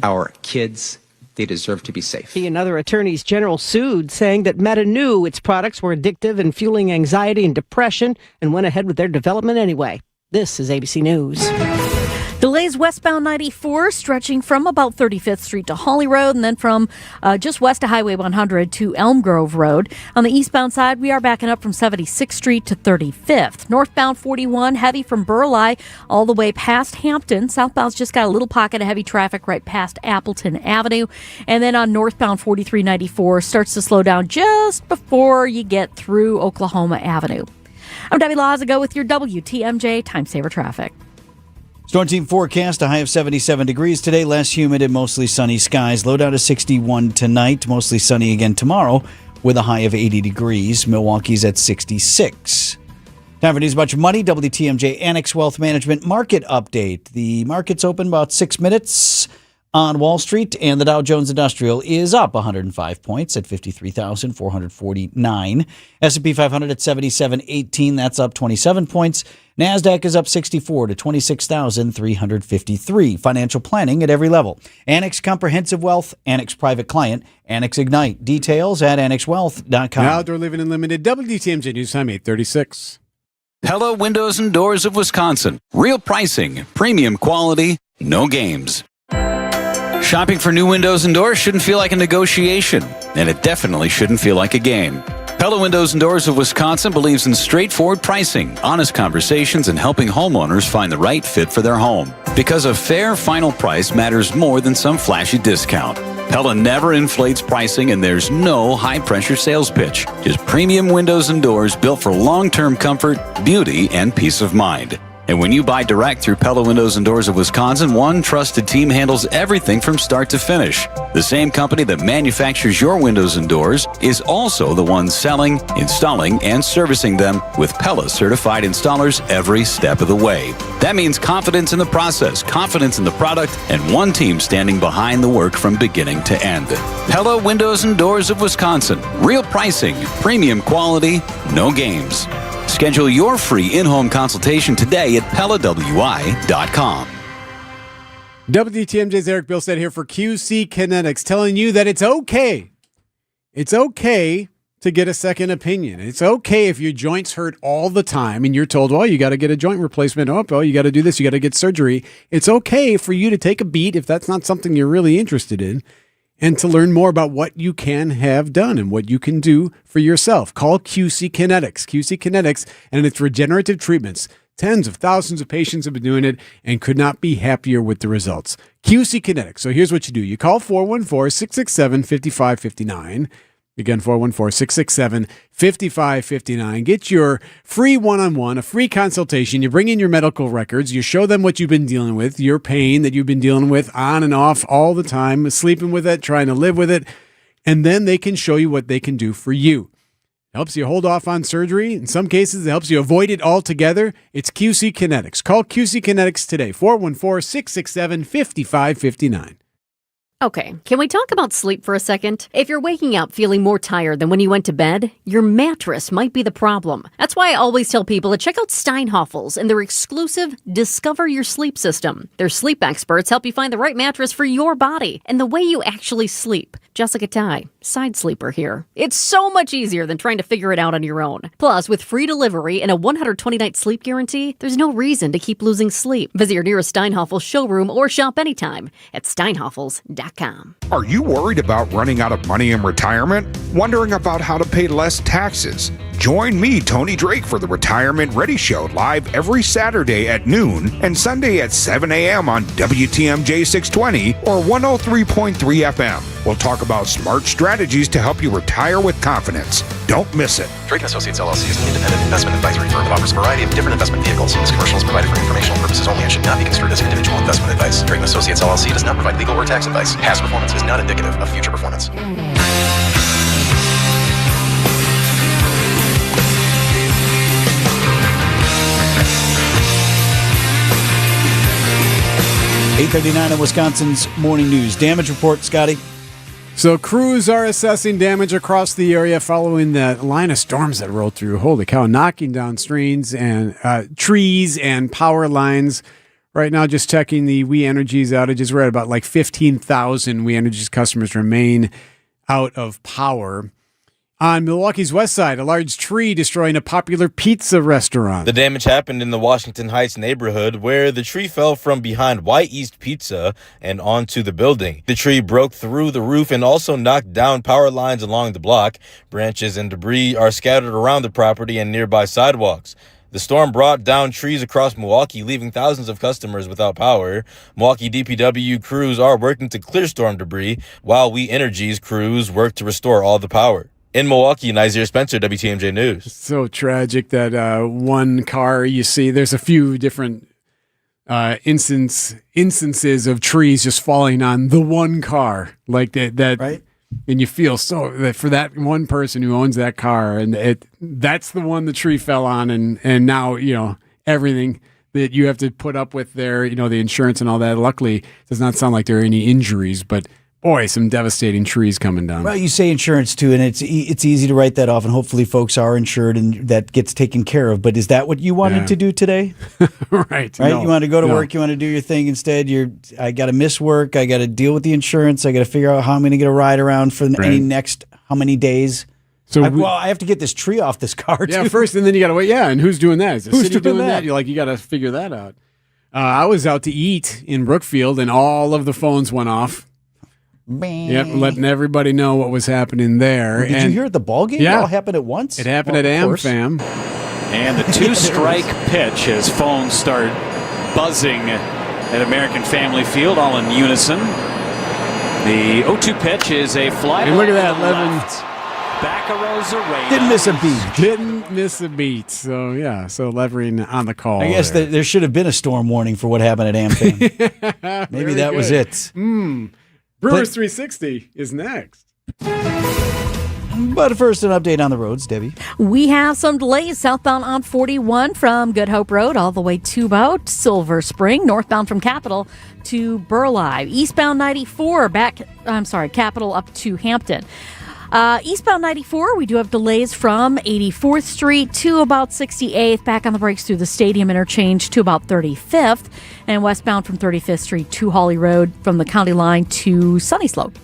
our kids. They deserve to be safe. He and other attorneys general sued, saying that Meta knew its products were addictive and fueling anxiety and depression and went ahead with their development anyway. This is ABC News. Delays westbound 94, stretching from about 35th Street to Holly Road, and then from just west of Highway 100 to Elm Grove Road. On the eastbound side, we are backing up from 76th Street to 35th. Northbound 41, heavy from Burleigh all the way past Hampton. Southbound's just got a little pocket of heavy traffic right past Appleton Avenue. And then on northbound 4394, starts to slow down just before you get through Oklahoma Avenue. I'm Debbie Lazago with your WTMJ Time Saver Traffic. Storm team forecast, a high of 77 degrees today, less humid and mostly sunny skies. Low down to 61 tonight, mostly sunny again tomorrow with a high of 80 degrees. Milwaukee's at 66. Time for news about your money. WTMJ Annex Wealth Management Market Update. The market's open about 6 minutes on Wall Street, and the Dow Jones Industrial is up 105 points at 53,449. S&P 500 at 7718, that's up 27 points. NASDAQ is up 64 to 26,353. Financial planning at every level. Annex Comprehensive Wealth, Annex Private Client, Annex Ignite. Details at annexwealth.com. Outdoor Living Unlimited, WTMJ News Time 8:36. Pella Windows and Doors of Wisconsin. Real pricing, premium quality, no games. Shopping for new windows and doors shouldn't feel like a negotiation, and it definitely shouldn't feel like a game. Pella Windows and Doors of Wisconsin believes in straightforward pricing, honest conversations, and helping homeowners find the right fit for their home. Because a fair final price matters more than some flashy discount. Pella never inflates pricing, and there's no high-pressure sales pitch. Just premium windows and doors built for long-term comfort, beauty, and peace of mind. And when you buy direct through Pella Windows and Doors of Wisconsin, one trusted team handles everything from start to finish. The same company that manufactures your windows and doors is also the one selling, installing, and servicing them with Pella certified installers every step of the way. That means confidence in the process, confidence in the product, and one team standing behind the work from beginning to end. Pella Windows and Doors of Wisconsin. Real pricing, premium quality, no games. Schedule your free in-home consultation today at PellaWI.com. WTMJ's Eric Bilstead here for QC Kinetics, telling you that it's okay. It's okay to get a second opinion. It's okay if your joints hurt all the time and you're told, well, you got to get a joint replacement. Oh, you got to do this. You got to get surgery. It's okay for you to take a beat if that's not something you're really interested in, and to learn more about what you can have done and what you can do for yourself. Call QC Kinetics. QC Kinetics and its regenerative treatments. Tens of thousands of patients have been doing it and could not be happier with the results. QC Kinetics. So here's what you do. You call 414-667-5559. Again, 414-667-5559. Get your free one-on-one, a free consultation. You bring in your medical records. You show them what you've been dealing with, your pain that you've been dealing with on and off all the time, sleeping with it, trying to live with it. And then they can show you what they can do for you. It helps you hold off on surgery. In some cases, it helps you avoid it altogether. It's QC Kinetics. Call QC Kinetics today, 414-667-5559. Okay, can we talk about sleep for a second? If you're waking up feeling more tired than when you went to bed, your mattress might be the problem. That's why I always tell people to check out Steinhoffel's and their exclusive Discover Your Sleep system. Their sleep experts help you find the right mattress for your body and the way you actually sleep. Jessica Ty, side sleeper here. It's so much easier than trying to figure it out on your own. Plus, with free delivery and a 120-night sleep guarantee, there's no reason to keep losing sleep. Visit your nearest Steinhoffel showroom or shop anytime at steinhoffels.com. Are you worried about running out of money in retirement? Wondering about how to pay less taxes? Join me, Tony Drake, for the Retirement Ready Show, live every Saturday at noon and Sunday at 7 a.m. on WTMJ 620 or 103.3 FM. We'll talk about smart strategies to help you retire with confidence. Don't miss it. Drake & Associates LLC is an independent investment advisory firm that offers a variety of different investment vehicles. This commercial is provided for informational purposes only and should not be construed as individual investment advice. Drake & Associates LLC does not provide legal or tax advice. Past performance is not indicative of future performance. 8:39 on Wisconsin's Morning News. Damage report, Scotty. So crews are assessing damage across the area following that line of storms that rolled through. Holy cow, knocking down trees and power lines. Right now, just checking the We Energies outages. We're at about like 15,000 We Energies customers remain out of power. On Milwaukee's west side, a large tree destroying a popular pizza restaurant. The damage happened in the Washington Heights neighborhood, where the tree fell from behind White East Pizza and onto the building. The tree broke through the roof and also knocked down power lines along the block. Branches and debris are scattered around the property and nearby sidewalks. The storm brought down trees across Milwaukee, leaving thousands of customers without power. Milwaukee DPW crews are working to clear storm debris, while We Energies crews work to restore all the power. In Milwaukee, Nazir Spencer, WTMJ News. It's so tragic that one car, you see, there's a few different instances of trees just falling on the one car. Like that right? And you feel so that for that one person who owns that car, and that's the one the tree fell on, and now, everything that you have to put up with there, the insurance and all that. Luckily, it does not sound like there are any injuries, but boy, some devastating trees coming down. Well, you say insurance too, and it's easy to write that off, and hopefully folks are insured and that gets taken care of. But is that what you wanted to do today? Right. No, you want to go to work, you want to do your thing instead. I got to miss work, I got to deal with the insurance, I got to figure out how I'm going to get a ride around for any next how many days. So I have to get this tree off this car too. Yeah, first, and then you got to wait. Yeah, and who's doing that? Is the city doing that? You got to figure that out. I was out to eat in Brookfield, and all of the phones went off. Yep, letting everybody know what was happening there. Did you hear at the ball game? Yeah. It all happened at once? It happened at AmFam. And the two-strike pitch as phones start buzzing at American Family Field, all in unison. The 0-2 pitch is a fly. And look at that, back of Rosa Ray. Didn't miss a beat. Didn't miss a beat. So, yeah. So Levering on the call. I guess there should have been a storm warning for what happened at AmFam. Maybe that was it. Brewers 360 is next. But first, an update on the roads, Debbie. We have some delays southbound on 41 from Good Hope Road all the way to about Silver Spring, northbound from Capitol to Burleigh. Eastbound 94 Capitol up to Hampton. Eastbound 94, we do have delays from 84th Street to about 68th, back on the brakes through the Stadium Interchange to about 35th, and westbound from 35th Street to Hawley Road from the county line to Sunny Slope.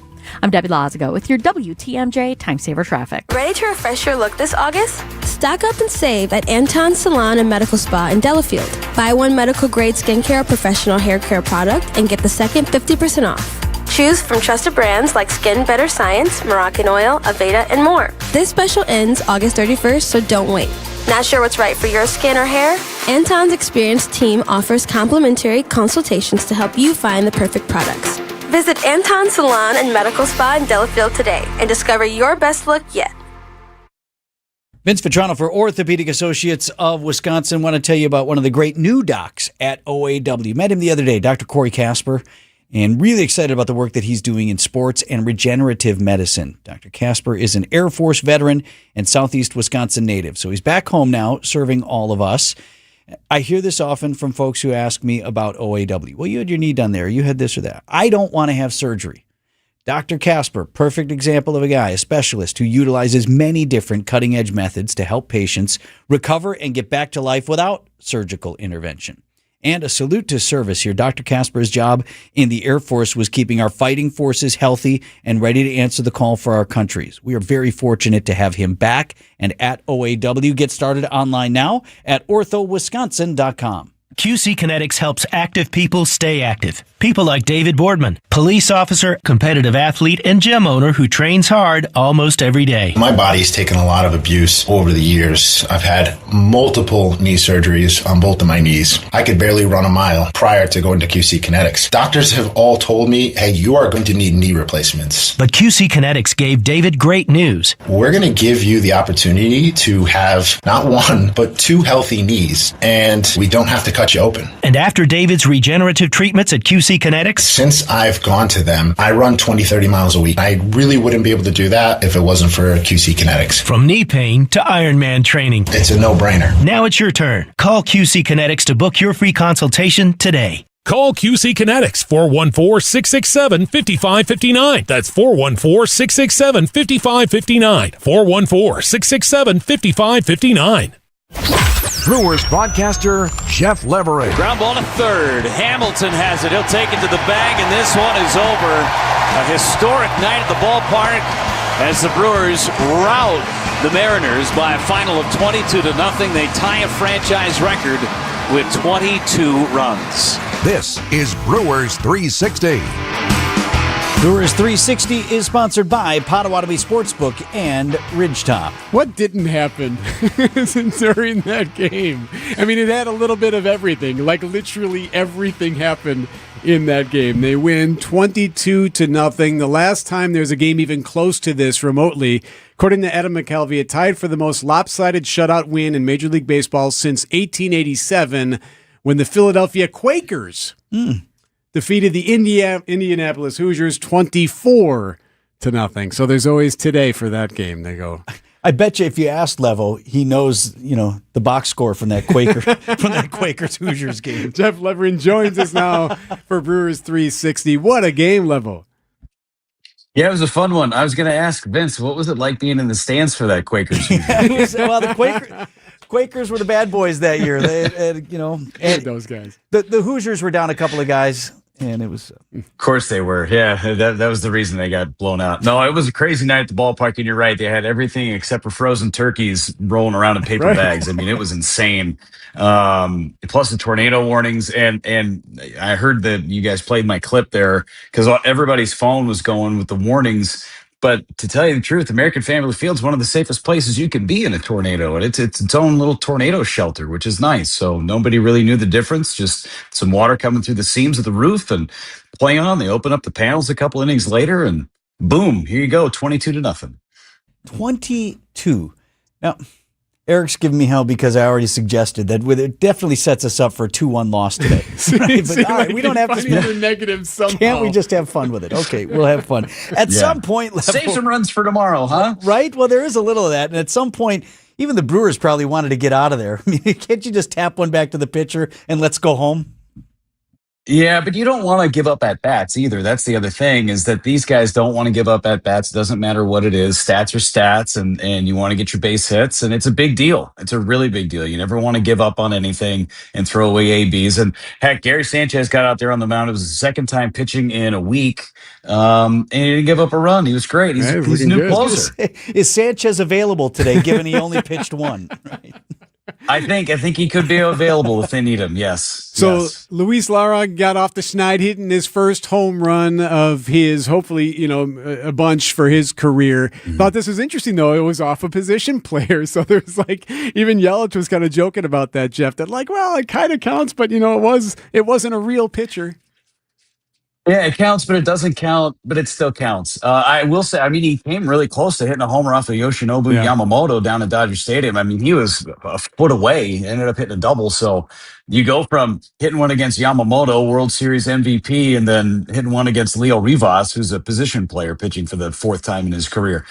I'm Debbie Lazago with your WTMJ Time Saver Traffic. Ready to refresh your look this August? Stock up and save at Anton Salon and Medical Spa in Delafield. Buy one medical-grade skincare or professional hair care product and get the second 50% off. Choose from trusted brands like Skin Better Science, Moroccan Oil, Aveda, and more. This special ends August 31st, so don't wait. Not sure what's right for your skin or hair? Anton's experienced team offers complimentary consultations to help you find the perfect products. Visit Anton Salon and Medical Spa in Delafield today and discover your best look yet. Vince Vitrano for Orthopedic Associates of Wisconsin. Want to tell you about one of the great new docs at OAW. Met him the other day, Dr. Corey Casper, and really excited about the work that he's doing in sports and regenerative medicine. Dr. Casper is an Air Force veteran and Southeast Wisconsin native, so he's back home now serving all of us. I hear this often from folks who ask me about OAW. Well, you had your knee done there. You had this or that. I don't want to have surgery. Dr. Casper, perfect example of a guy, a specialist who utilizes many different cutting-edge methods to help patients recover and get back to life without surgical intervention. And a salute to service here. Dr. Casper's job in the Air Force was keeping our fighting forces healthy and ready to answer the call for our countries. We are very fortunate to have him back and at OAW. Get started online now at orthowisconsin.com. QC Kinetics helps active people stay active. People like David Boardman, police officer, competitive athlete, and gym owner who trains hard almost every day. My body's taken a lot of abuse over the years. I've had multiple knee surgeries on both of my knees. I could barely run a mile prior to going to QC Kinetics. Doctors have all told me, hey, you are going to need knee replacements. But QC Kinetics gave David great news. We're going to give you the opportunity to have not one, but two healthy knees, and we don't have to cut you open. And after David's regenerative treatments at QC Kinetics? Since I've gone to them, I run 20, 30 miles a week. I really wouldn't be able to do that if it wasn't for QC Kinetics. From knee pain to Ironman training. It's a no-brainer. Now it's your turn. Call QC Kinetics to book your free consultation today. Call QC Kinetics, 414-667-5559. That's 414-667-5559. 414-667-5559. Brewers broadcaster Jeff Leverett. Ground ball to third. Hamilton has it. He'll take it to the bag, and this one is over. A historic night at the ballpark as the Brewers rout the Mariners by a final of 22-0. They tie a franchise record with 22 runs. This is Brewers 360. Brewers 360 is sponsored by Potawatomi Sportsbook and Ridgetop. What didn't happen during that game? I mean, it had a little bit of everything. Like, literally everything happened in that game. They win 22-0. The last time there's a game even close to this remotely, according to Adam McKelvey, it tied for the most lopsided shutout win in Major League Baseball since 1887 when the Philadelphia Quakers defeated the Indianapolis Hoosiers 24-0. So there's always today for that game. They go. I bet you if you asked Levo, he knows, the box score from that Quakers Hoosiers game. Jeff Levering joins us now for Brewers 360. What a game, Levo. Yeah, it was a fun one. I was going to ask Vince, what was it like being in the stands for that Quakers? The Quakers were the bad boys that year. They and those guys. The Hoosiers were down a couple of guys, and it was. Of course they were. Yeah, that was the reason they got blown out. No, it was a crazy night at the ballpark, and you're right. They had everything except for frozen turkeys rolling around in paper bags. I mean, it was insane. Plus the tornado warnings, and I heard that you guys played my clip there because everybody's phone was going with the warnings. But to tell you the truth, American Family Field's one of the safest places you can be in a tornado, and it's its own little tornado shelter, which is nice. So nobody really knew the difference. Just some water coming through the seams of the roof and playing on. They open up the panels a couple innings later, and boom, here you go, 22-0. 22. Now, Eric's giving me hell because I already suggested that it definitely sets us up for a 2-1 loss today. Right? But all right, we don't have to spend the negative somehow. Can't we just have fun with it? Okay, we'll have fun. At some point, save some runs for tomorrow, huh? Right? Well, there is a little of that. And at some point, even the Brewers probably wanted to get out of there. I mean, can't you just tap one back to the pitcher and let's go home? Yeah, but you don't want to give up at bats either. That's the other thing, is that these guys don't want to give up at bats. It doesn't matter what it is. Stats are stats, and you want to get your base hits, and it's a big deal. It's a really big deal. You never want to give up on anything and throw away ABs. And heck, Gary Sanchez got out there on the mound. It was his second time pitching in a week, and he didn't give up a run. He was great. He's a new closer. Is Sanchez available today, given he only pitched one? Right. I think he could be available if they need him. Yes. So yes. Luis Lara got off the schneid, hitting his first home run of his, hopefully, a bunch for his career. Thought this was interesting, though. It was off a position player. So there's even Yelich was kind of joking about that, Jeff, that well, it kind of counts, but it wasn't a real pitcher. Yeah, it counts, but it doesn't count, but it still counts. I will say, he came really close to hitting a homer off of Yoshinobu Yamamoto down at Dodger Stadium. He was a foot away, ended up hitting a double. So you go from hitting one against Yamamoto, World Series MVP, and then hitting one against Leo Rivas, who's a position player pitching for the fourth time in his career.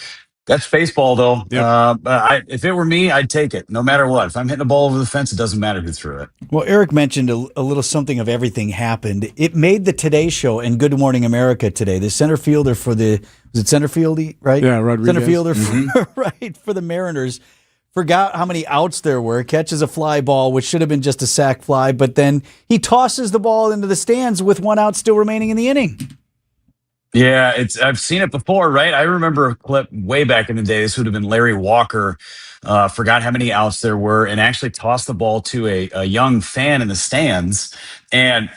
That's baseball, though. Yep. If it were me, I'd take it, no matter what. If I'm hitting a ball over the fence, it doesn't matter who threw it. Well, Eric mentioned a little something of everything happened. It made the Today Show and Good Morning America today. The center fielder for was it center field, right? Yeah, Rodriguez. Center fielder, for the Mariners. Forgot how many outs there were. Catches a fly ball, which should have been just a sac fly, but then he tosses the ball into the stands with 1 out still remaining in the inning. Yeah, I've seen it before, right? I remember a clip way back in the day. This would have been Larry Walker. Forgot how many outs there were and actually tossed the ball to a young fan in the stands and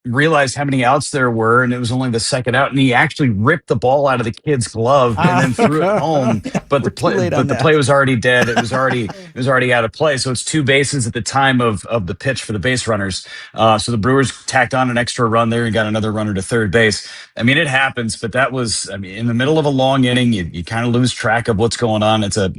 realized how many outs there were, and it was only the second out, and he actually ripped the ball out of the kid's glove and then threw it home. But the play was already dead. It was already out of play. So it's 2 bases at the time of the pitch for the base runners. So the Brewers tacked on an extra run there and got another runner to third base. It happens, but that was in the middle of a long inning. You kind of lose track of what's going on. It's a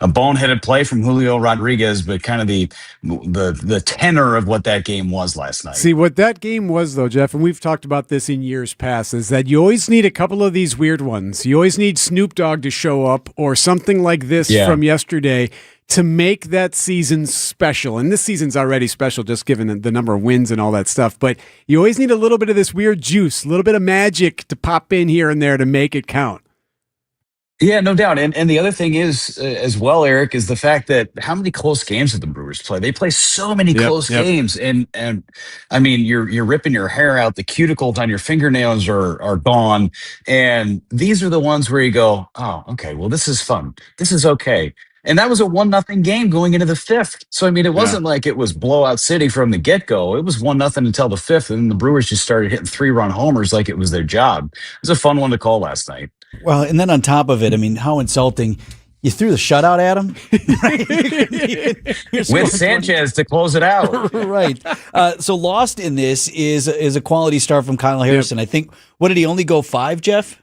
boneheaded play from Julio Rodriguez, but kind of the tenor of what that game was last night. See what that game was, though, Jeff, and we've talked about this in years past, is that you always need a couple of these weird ones. You always need Snoop Dogg to show up or something like this from yesterday to make that season special. And this season's already special just given the number of wins and all that stuff. But you always need a little bit of this weird juice, a little bit of magic to pop in here and there to make it count. Yeah, no doubt. And the other thing is, as well, Eric, is the fact that how many close games did the Brewers play? They play so many close games. And you're ripping your hair out. The cuticles on your fingernails are gone. And these are the ones where you go, oh, okay, well, this is fun. This is okay. And that was a 1-0 game going into the 5th. So, it wasn't like it was blowout city from the get-go. It was 1-0 until the 5th. And then the Brewers just started hitting 3-run homers like it was their job. It was a fun one to call last night. Well, and then on top of it, how insulting. You threw the shutout at him? With Sanchez to close it out. Right. So lost in this is a quality start from Kyle Harrison. I think, what did he only go 5, Jeff?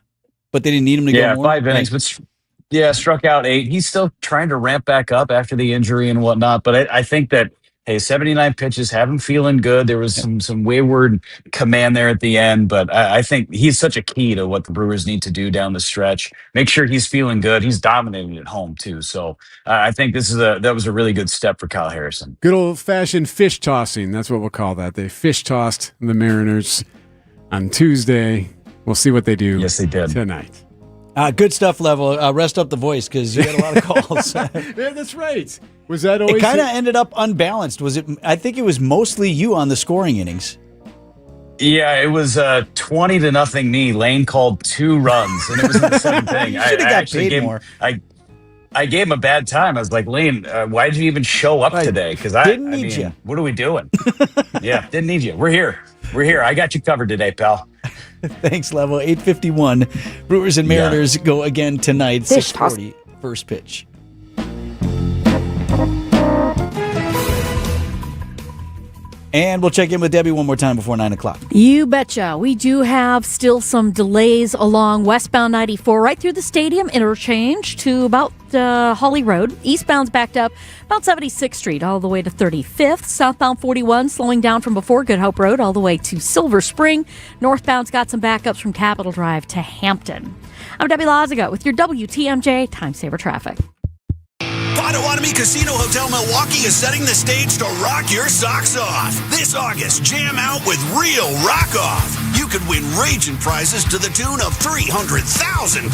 But they didn't need him to go more? 5 innings, but struck out 8. He's still trying to ramp back up after the injury and whatnot. But I think that, 79 pitches, have him feeling good. There was some wayward command there at the end, but I think he's such a key to what the Brewers need to do down the stretch. Make sure he's feeling good. He's dominating at home too. So I think that was a really good step for Kyle Harrison. Good old-fashioned fish tossing. That's what we'll call that. They fish tossed the Mariners on Tuesday. We'll see what they do. Yes, they did tonight. Good stuff, Level. Rest up the voice because you had a lot of calls. Yeah, that's right. Was that always? It kind of ended up unbalanced. Was it? I think it was mostly you on the scoring innings. Yeah, it was 20-0 me. Lane called 2 runs, and it was in the 7th inning. I actually gave more. I gave him a bad time. I was like, Lane, why did you even show up today? Because I didn't need you. What are we doing? Yeah, didn't need you. We're here. I got you covered today, pal. Thanks, Level. 8:51. Brewers and Mariners go again tonight. 6:40. First pitch. And we'll check in with Debbie one more time before 9 o'clock. You betcha. We do have still some delays along westbound 94 right through the stadium interchange to about Holly Road. Eastbound's backed up about 76th Street all the way to 35th. Southbound 41 slowing down from before Good Hope Road all the way to Silver Spring. Northbound's got some backups from Capitol Drive to Hampton. I'm Debbie Lazaga with your WTMJ Time Saver Traffic. Potawatomi Casino Hotel Milwaukee is setting the stage to rock your socks off. This August, jam out with real rock off. You could win raging prizes to the tune of $300,000.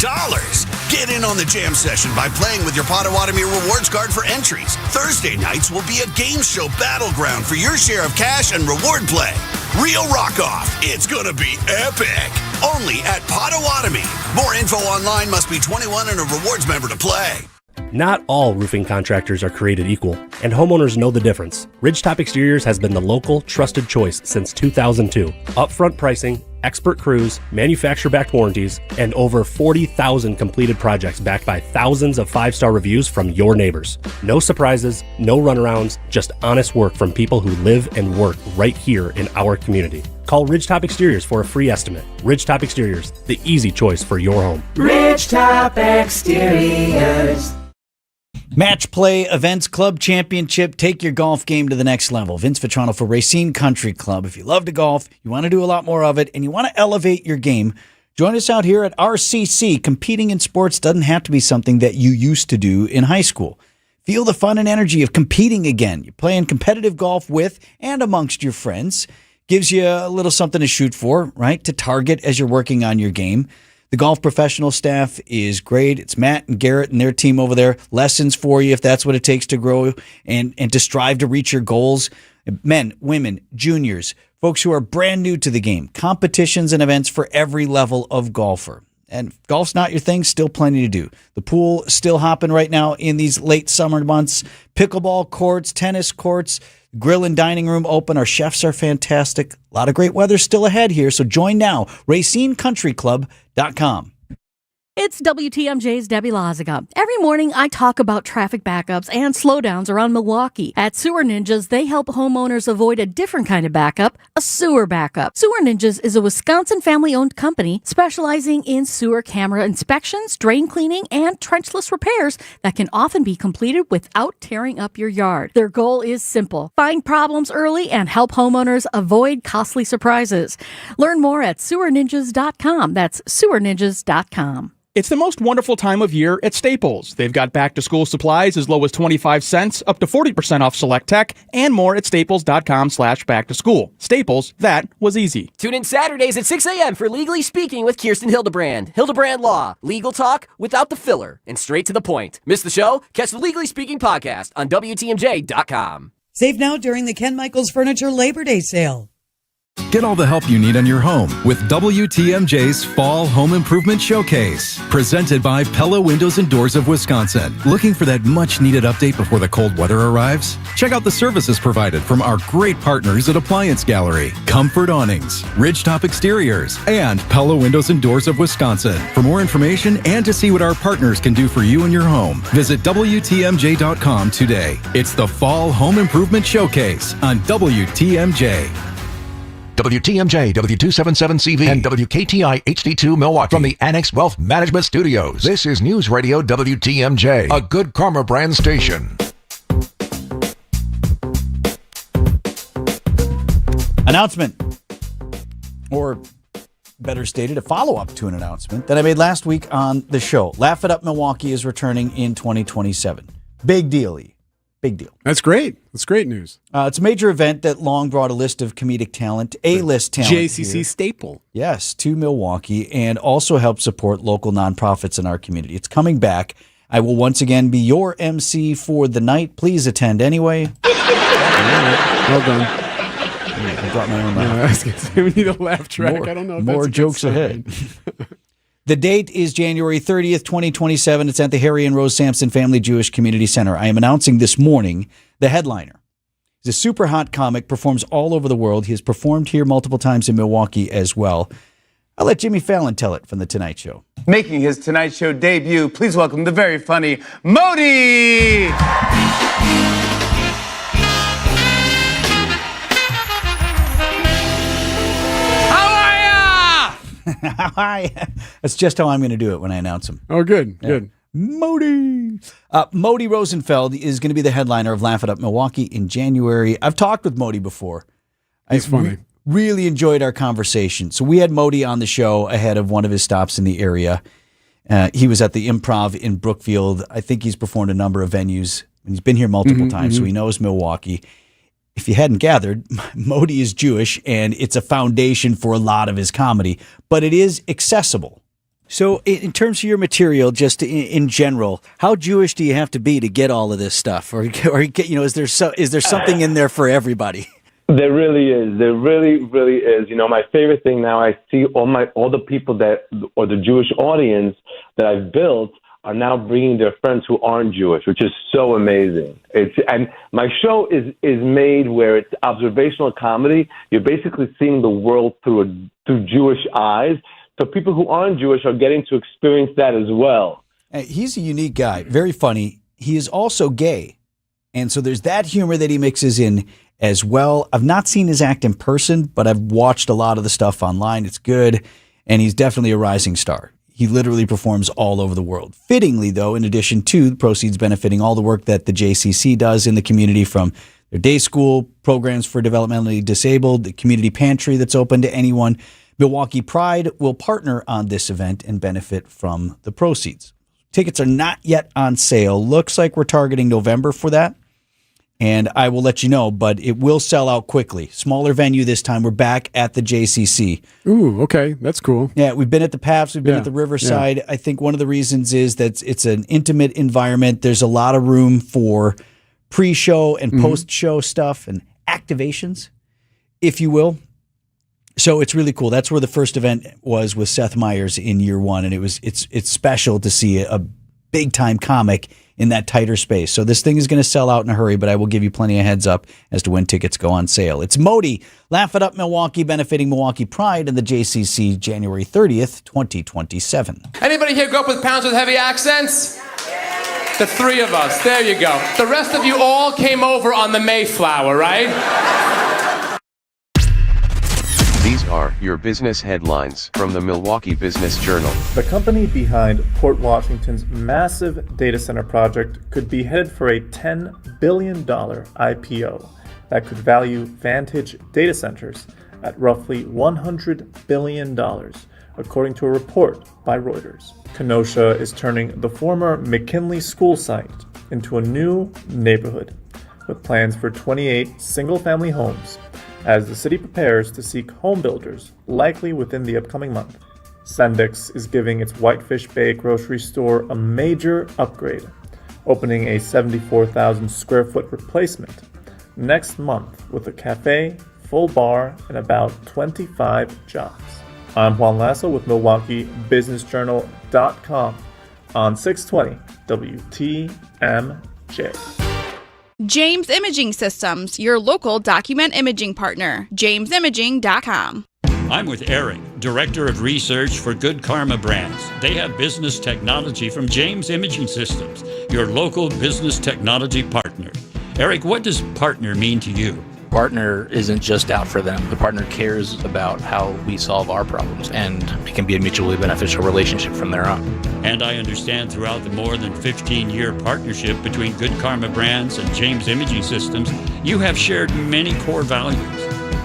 Get in on the jam session by playing with your Potawatomi rewards card for entries. Thursday nights will be a game show battleground for your share of cash and reward play. Real rock off. It's gonna be epic. Only at Potawatomi. More info online. Must be 21 and a rewards member to play. Not all roofing contractors are created equal, and homeowners know the difference. Ridgetop Exteriors has been the local, trusted choice since 2002. Upfront pricing, expert crews, manufacturer-backed warranties, and over 40,000 completed projects backed by thousands of five-star reviews from your neighbors. No surprises, no runarounds, just honest work from people who live and work right here in our community. Call Ridgetop Exteriors for a free estimate. Ridgetop Exteriors, the easy choice for your home. Ridgetop Exteriors. Match Play Events Club Championship. Take your golf game to the next level. Vince Vitrano for Racine Country Club. If you love to golf, you want to do a lot more of it, and you want to elevate your game, join us out here at RCC. Competing in sports doesn't have to be something that you used to do in high school. Feel the fun and energy of competing again. You're playing competitive golf with and amongst your friends. Gives you a little something to shoot for, right? To target as you're working on your game. The golf professional staff is great. It's Matt and Garrett and their team over there. Lessons for you if that's what it takes to grow and to strive to reach your goals. Men, women, juniors, folks who are brand new to the game. Competitions and events for every level of golfer. And if golf's not your thing, still plenty to do. The pool is still hopping right now in these late summer months. Pickleball courts, tennis courts, grill and dining room open. Our chefs are fantastic. A lot of great weather still ahead here, so join now. RacineCountryClub.com. It's WTMJ's Debbie Lazaga. Every morning, I talk about traffic backups and slowdowns around Milwaukee. At Sewer Ninjas, they help homeowners avoid a different kind of backup, a sewer backup. Sewer Ninjas is a Wisconsin family-owned company specializing in sewer camera inspections, drain cleaning, and trenchless repairs that can often be completed without tearing up your yard. Their goal is simple: find problems early and help homeowners avoid costly surprises. Learn more at sewerninjas.com. That's sewerninjas.com. It's the most wonderful time of year at Staples. They've got back-to-school supplies as low as 25 cents, up to 40% off select tech, and more at staples.com/back-to-school. Staples, that was easy. Tune in Saturdays at 6 a.m. for Legally Speaking with Kirsten Hildebrand. Hildebrand Law, legal talk without the filler and straight to the point. Miss the show? Catch the Legally Speaking podcast on WTMJ.com. Save now during the Ken Michaels Furniture Labor Day sale. Get all the help you need on your home with WTMJ's Fall Home Improvement Showcase. Presented by Pella Windows and Doors of Wisconsin. Looking for that much-needed update before the cold weather arrives? Check out the services provided from our great partners at Appliance Gallery, Comfort Awnings, Ridgetop Exteriors, and Pella Windows and Doors of Wisconsin. For more information and to see what our partners can do for you and your home, visit WTMJ.com today. It's the Fall Home Improvement Showcase on WTMJ. WTMJ, W277CV, and WKTI HD2 Milwaukee from the Annex Wealth Management Studios. This is News Radio WTMJ, a Good Karma brand station. Announcement, or better stated, a follow-up to an announcement that I made last week on the show. Laugh It Up Milwaukee is returning in 2027. Big deal. Big deal. That's great. That's great news. It's a major event that long brought a list of comedic talent, A-list talent. JCC here. staple. Yes, to Milwaukee, and also help support local nonprofits in our community. It's coming back. I will once again be your MC for the night. Please attend anyway. Well done. I brought my own laugh. I was going to say, we need a laugh track. I don't know if more that's jokes ahead. The date is January 30th, 2027. It's at the Harry and Rose Sampson Family Jewish Community Center. I am announcing this morning the headliner. He's a super hot comic, performs all over the world. He has performed here multiple times in Milwaukee as well. I'll let Jimmy Fallon tell it from The Tonight Show. Making his Tonight Show debut, please welcome the very funny Modi! That's just how I'm going to do it when I announce him. Oh, good, good. Modi. Modi Rosenfeld is going to be the headliner of Laugh It Up Milwaukee in January. I've talked with Modi before. He's funny. Really enjoyed our conversation. So we had Modi on the show ahead of one of his stops in the area. He was at the Improv in Brookfield. I think he's performed a number of venues. And he's been here multiple times, so he knows Milwaukee. If you hadn't gathered, Modi is Jewish, and it's a foundation for a lot of his comedy, but it is accessible. So in terms of your material, just in general, how Jewish do you have to be to get all of this stuff? Or is there something in there for everybody? There really is. There really, really is. My favorite thing now, I see all the people or the Jewish audience that I've built are now bringing their friends who aren't Jewish, which is so amazing. And my show is made where it's observational comedy. You're basically seeing the world through Jewish eyes. So people who aren't Jewish are getting to experience that as well. He's a unique guy, very funny. He is also gay. And so there's that humor that he mixes in as well. I've not seen his act in person, but I've watched a lot of the stuff online. It's good. And he's definitely a rising star. He literally performs all over the world. Fittingly, though, in addition to the proceeds benefiting all the work that the JCC does in the community, from their day school programs for developmentally disabled, the community pantry that's open to anyone, Milwaukee Pride will partner on this event and benefit from the proceeds. Tickets are not yet on sale. Looks like we're targeting November for that. And I will let you know, but it will sell out quickly. Smaller venue this time. We're back at the JCC. Ooh, okay. That's cool. Yeah, we've been at the Paps. We've been at the Riverside. Yeah. I think one of the reasons is that it's an intimate environment. There's a lot of room for pre-show and post-show stuff and activations, if you will. So it's really cool. That's where the first event was with Seth Meyers in year one, and it's special to see a big-time comic in that tighter space. So this thing is going to sell out in a hurry, but I will give you plenty of heads up as to when tickets go on sale. It's Modi, Laugh It Up Milwaukee, benefiting Milwaukee Pride and the JCC, January 30th, 2027. Anybody here grew up with parents with heavy accents? The three of us. There you go. The rest of you all came over on the Mayflower, right? These are your business headlines from the Milwaukee Business Journal. The company behind Port Washington's massive data center project could be headed for a $10 billion IPO that could value Vantage data centers at roughly $100 billion, according to a report by Reuters. Kenosha is turning the former McKinley school site into a new neighborhood, with plans for 28 single-family homes, as the city prepares to seek home builders, likely within the upcoming month. Sendix is giving its Whitefish Bay grocery store a major upgrade, opening a 74,000 square foot replacement next month with a cafe, full bar, and about 25 jobs. I'm Juan Lasso with MilwaukeeBusinessJournal.com on 620 WTMJ. James Imaging Systems, your local document imaging partner. JamesImaging.com. I'm with Eric, Director of Research for Good Karma Brands. They have business technology from James Imaging Systems, your local business technology partner. Eric, what does partner mean to you? Partner isn't just out for them. The partner cares about how we solve our problems, and it can be a mutually beneficial relationship from there on. And I understand throughout the more than 15-year partnership between Good Karma Brands and James Imaging Systems, you have shared many core values.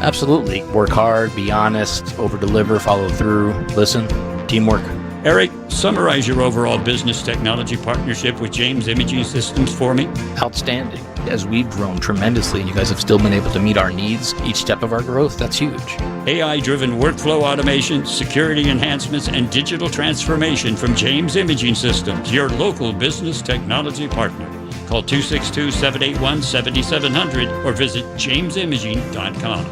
Absolutely. Work hard, be honest, over-deliver, follow through, listen, teamwork. Eric, summarize your overall business technology partnership with James Imaging Systems for me. Outstanding. As we've grown tremendously and you guys have still been able to meet our needs each step of our growth, that's huge. AI-driven workflow automation, security enhancements, and digital transformation from James Imaging Systems, your local business technology partner. Call 262-781-7700 or visit jamesimaging.com.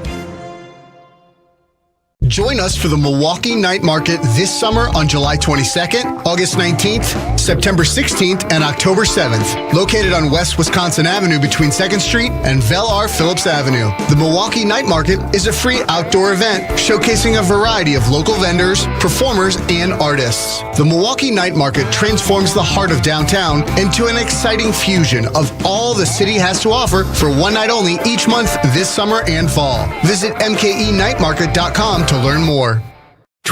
Join us for the Milwaukee Night Market this summer on July 22nd, August 19th, September 16th, and October 7th. Located on West Wisconsin Avenue between 2nd Street and Velar Phillips Avenue. The Milwaukee Night Market is a free outdoor event showcasing a variety of local vendors, performers, and artists. The Milwaukee Night Market transforms the heart of downtown into an exciting fusion of all the city has to offer for one night only each month this summer and fall. Visit mkenightmarket.com to learn more.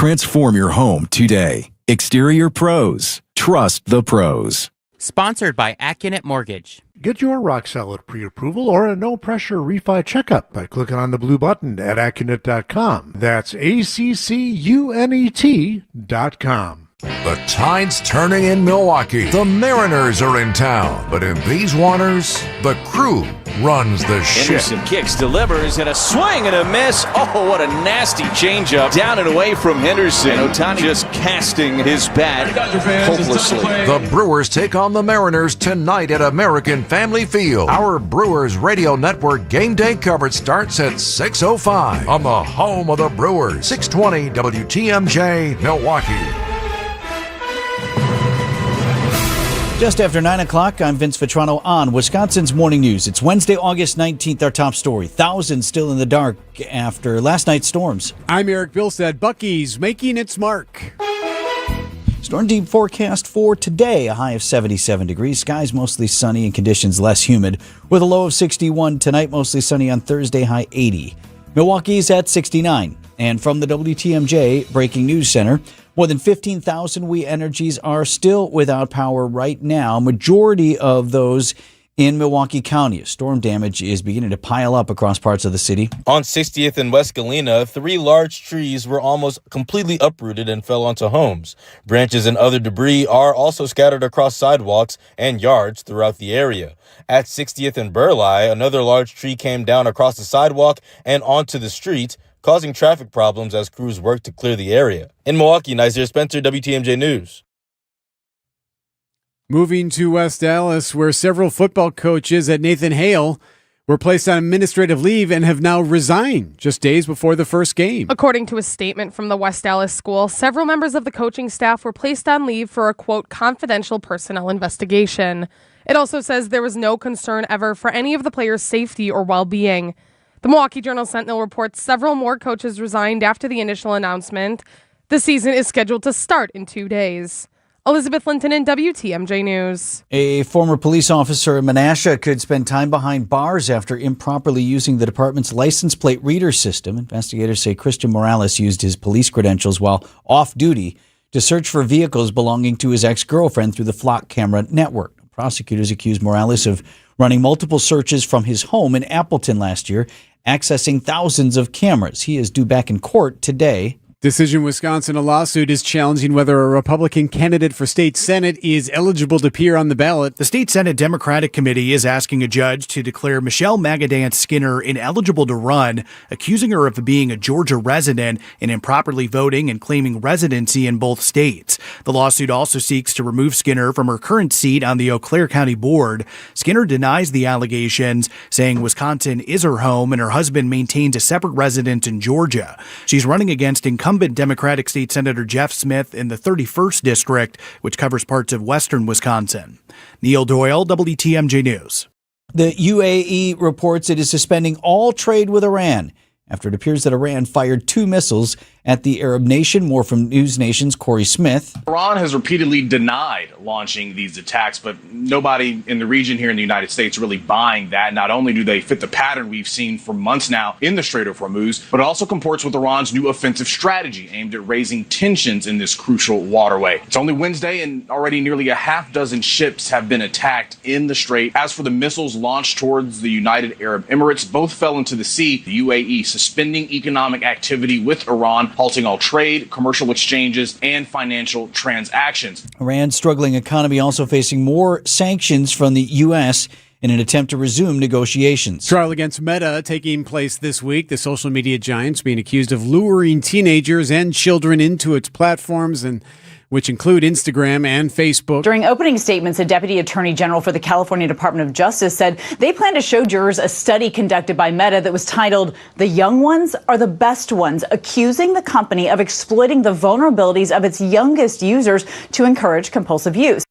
Transform your home today. Exterior Pros. Trust the pros. Sponsored by Accunet Mortgage. Get your rock solid pre-approval or a no-pressure refi checkup by clicking on the blue button at Accunet.com. That's ACCUNET.com. The tide's turning in Milwaukee. The Mariners are in town. But in these waters, the crew runs the ship. Henderson kicks, delivers, and a swing and a miss. Oh, what a nasty changeup. Down and away from Henderson. And Ohtani just casting his bat hopelessly. The Brewers take on the Mariners tonight at American Family Field. Our Brewers Radio Network game day coverage starts at 6:05 on the home of the Brewers. 620 WTMJ, Milwaukee. Just after 9 o'clock, I'm Vince Vitrano on Wisconsin's Morning News. It's Wednesday, August 19th, our top story. Thousands still in the dark after last night's storms. I'm Eric Bilstead. Buc-ee's making its mark. Storm deep forecast for today, a high of 77 degrees. Skies mostly sunny and conditions less humid, with a low of 61. Tonight, mostly sunny on Thursday, high 80. Milwaukee's at 69. And from the WTMJ Breaking News Center, more than 15,000 We Energies are still without power right now. Majority of those in Milwaukee County. Storm damage is beginning to pile up across parts of the city. On 60th and West Galena, 3 large trees were almost completely uprooted and fell onto homes. Branches and other debris are also scattered across sidewalks and yards throughout the area. At 60th and Burleigh, another large tree came down across the sidewalk and onto the street, causing traffic problems as crews work to clear the area. In Milwaukee, Nazir Spencer, WTMJ News. Moving to West Dallas, where several football coaches at Nathan Hale were placed on administrative leave and have now resigned just days before the first game. According to a statement from the West Dallas school, several members of the coaching staff were placed on leave for a, quote, confidential personnel investigation. It also says there was no concern ever for any of the players' safety or well-being. The Milwaukee Journal-Sentinel reports several more coaches resigned after the initial announcement. The season is scheduled to start in 2 days. Elizabeth Linton in WTMJ News. A former police officer in Menasha could spend time behind bars after improperly using the department's license plate reader system. Investigators say Christian Morales used his police credentials while off duty to search for vehicles belonging to his ex-girlfriend through the Flock camera network. Prosecutors accused Morales of running multiple searches from his home in Appleton last year, accessing thousands of cameras. He is due back in court today. Decision Wisconsin, a lawsuit is challenging whether a Republican candidate for state Senate is eligible to appear on the ballot. The state Senate Democratic Committee is asking a judge to declare Michelle Magadance Skinner ineligible to run, accusing her of being a Georgia resident and improperly voting and claiming residency in both states. The lawsuit also seeks to remove Skinner from her current seat on the Eau Claire County Board. Skinner denies the allegations, saying Wisconsin is her home and her husband maintains a separate residence in Georgia. She's running against incumbent Democratic State Senator Jeff Smith in the 31st District, which covers parts of western Wisconsin. Neil Doyle, WTMJ News. The UAE reports it is suspending all trade with Iran after it appears that Iran fired 2 missiles at the Arab nation. More from News Nation's Corey Smith. Iran has repeatedly denied launching these attacks, but nobody in the region here in the United States really buying that. Not only do they fit the pattern we've seen for months now in the Strait of Hormuz, but it also comports with Iran's new offensive strategy aimed at raising tensions in this crucial waterway. It's only Wednesday and already nearly a half dozen ships have been attacked in the strait. As for the missiles launched towards the United Arab Emirates, both fell into the sea. The UAE suspending economic activity with Iran, halting all trade, commercial exchanges, and financial transactions. Iran's struggling economy also facing more sanctions from the U.S. in an attempt to resume negotiations. Trial against Meta taking place this week. The social media giant's being accused of luring teenagers and children into its platforms, and which include Instagram and Facebook. During opening statements, a deputy attorney general for the California Department of Justice said they plan to show jurors a study conducted by Meta that was titled "The Young Ones Are the Best Ones," accusing the company of exploiting the vulnerabilities of its youngest users to encourage compulsive use.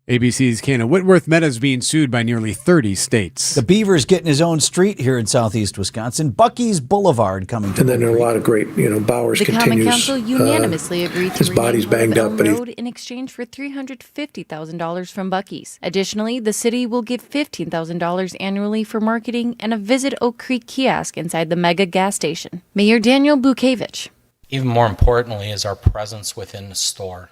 ABC's Kenna Whitworth. Meta's being sued by nearly 30 states. The Beaver's getting his own street here in southeast Wisconsin. Buc-ee's Boulevard coming to. And then there are a lot of great, Bowers the continues. The Common Council unanimously agreed to his body's banged up, but road in exchange for $350,000 from Buc-ee's. Additionally, the city will give $15,000 annually for marketing and a Visit Oak Creek kiosk inside the mega gas station. Mayor Daniel Bukevich. Even more importantly is our presence within the store.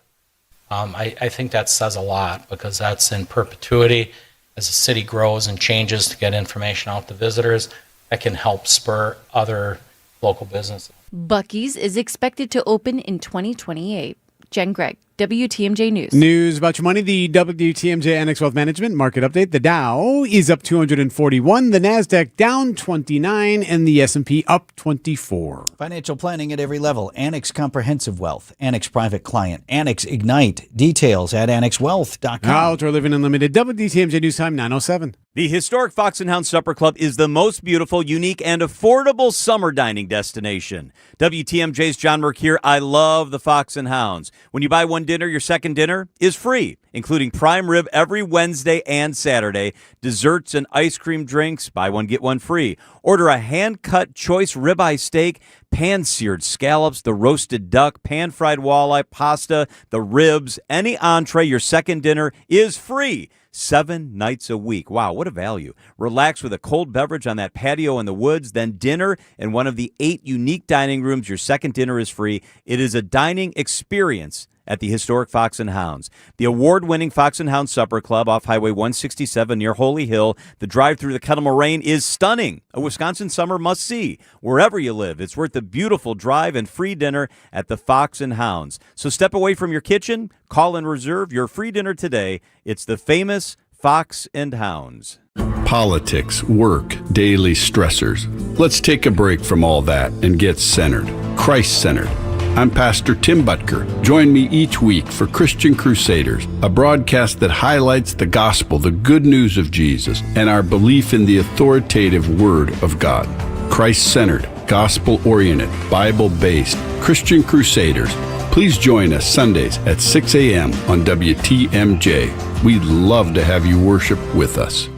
I think that says a lot because that's in perpetuity. As the city grows and changes to get information out to visitors, that can help spur other local businesses. Buc-ee's is expected to open in 2028. Jen Gregg, WTMJ News. News about your money. The WTMJ Annex Wealth Management market update. The Dow is up 241, the NASDAQ down 29, and the S&P up 24. Financial planning at every level. Annex Comprehensive Wealth, Annex Private Client, Annex Ignite. Details at annexwealth.com. Outdoor Living Unlimited, WTMJ News Time 9:07. The historic Fox and Hound Supper Club is the most beautiful, unique, and affordable summer dining destination. WTMJ's John Merck here. I love the Fox and Hounds. When you buy one dinner, your second dinner is free, including prime rib every Wednesday and Saturday, desserts and ice cream drinks, buy one, get one free. Order a hand-cut choice ribeye steak, pan-seared scallops, the roasted duck, pan-fried walleye, pasta, the ribs, any entree, your second dinner is free. 7 nights a week. Wow, what a value. Relax with a cold beverage on that patio in the woods, then dinner in one of the 8 unique dining rooms. Your second dinner is free. It is a dining experience at the historic Fox and Hounds. The award-winning Fox and Hounds Supper Club off Highway 167 near Holy Hill. The drive through the Kettle Moraine is stunning. A Wisconsin summer must-see. Wherever you live, it's worth a beautiful drive and free dinner at the Fox and Hounds. So step away from your kitchen, call and reserve your free dinner today. It's the famous Fox and Hounds. Politics, work, daily stressors. Let's take a break from all that and get centered. Christ-centered. I'm Pastor Tim Butker. Join me each week for Christian Crusaders, a broadcast that highlights the gospel, the good news of Jesus, and our belief in the authoritative Word of God. Christ-centered, gospel-oriented, Bible-based Christian Crusaders. Please join us Sundays at 6 a.m. on WTMJ. We'd love to have you worship with us.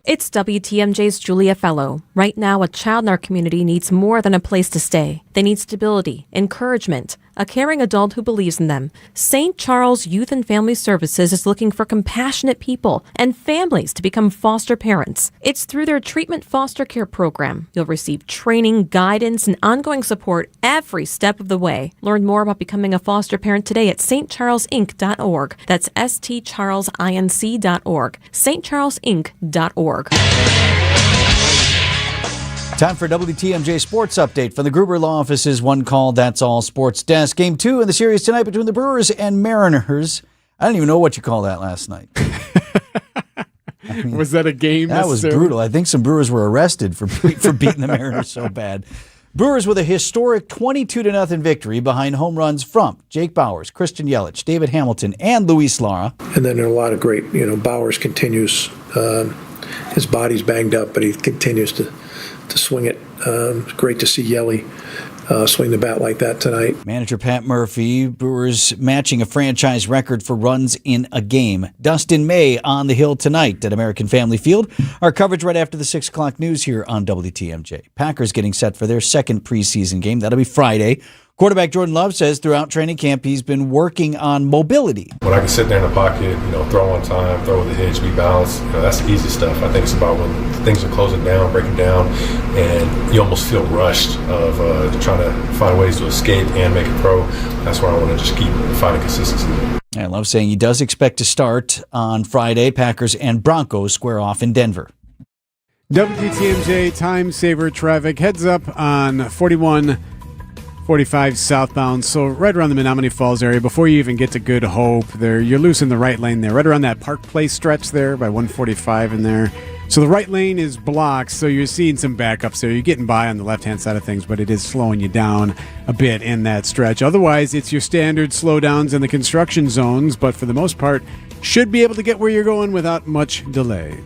It's WTMJ's Julia Fellow. Right now, a child in our community needs more than a place to stay. They need stability, encouragement, a caring adult who believes in them. St. Charles Youth and Family Services is looking for compassionate people and families to become foster parents. It's through their treatment foster care program. You'll receive training, guidance, and ongoing support every step of the way. Learn more about becoming a foster parent today at stcharlesinc.org. That's stcharlesinc.org. stcharlesinc.org. Time for WTMJ Sports Update from the Gruber Law Office's One Call, That's All Sports Desk. Game 2 in the series tonight between the Brewers and Mariners. I don't even know what you called that last night. Was that a game? That was brutal. I think some Brewers were arrested for beating the Mariners so bad. Brewers with a historic 22-0 victory behind home runs from Jake Bauers, Christian Yelich, David Hamilton, and Luis Lara. And then there are a lot of great, Bauers continues, his body's banged up, but he continues to swing it. It's great to see Yelly swing the bat like that tonight. Manager Pat Murphy, Brewers matching a franchise record for runs in a game. Dustin May on the hill tonight at American Family Field. Our coverage right after the 6 o'clock news here on WTMJ. Packers getting set for their second preseason game. That'll be Friday. Quarterback Jordan Love says throughout training camp he's been working on mobility. When I can sit there in the pocket, throw on time, throw with the hitch, be balanced, that's the easy stuff. I think it's about when things are closing down, breaking down, and you almost feel rushed of trying to find ways to escape and make a throw. That's where I want to just keep finding consistency. And Love saying he does expect to start on Friday. Packers and Broncos square off in Denver. WTMJ time saver traffic heads up on 4145 southbound, so right around the Menominee Falls area before you even get to Good Hope. You're loose in the right lane there, right around that Park Place stretch there by 145 in there. So the right lane is blocked, so you're seeing some backups there. You're getting by on the left-hand side of things, but it is slowing you down a bit in that stretch. Otherwise, it's your standard slowdowns in the construction zones, but for the most part, should be able to get where you're going without much delay.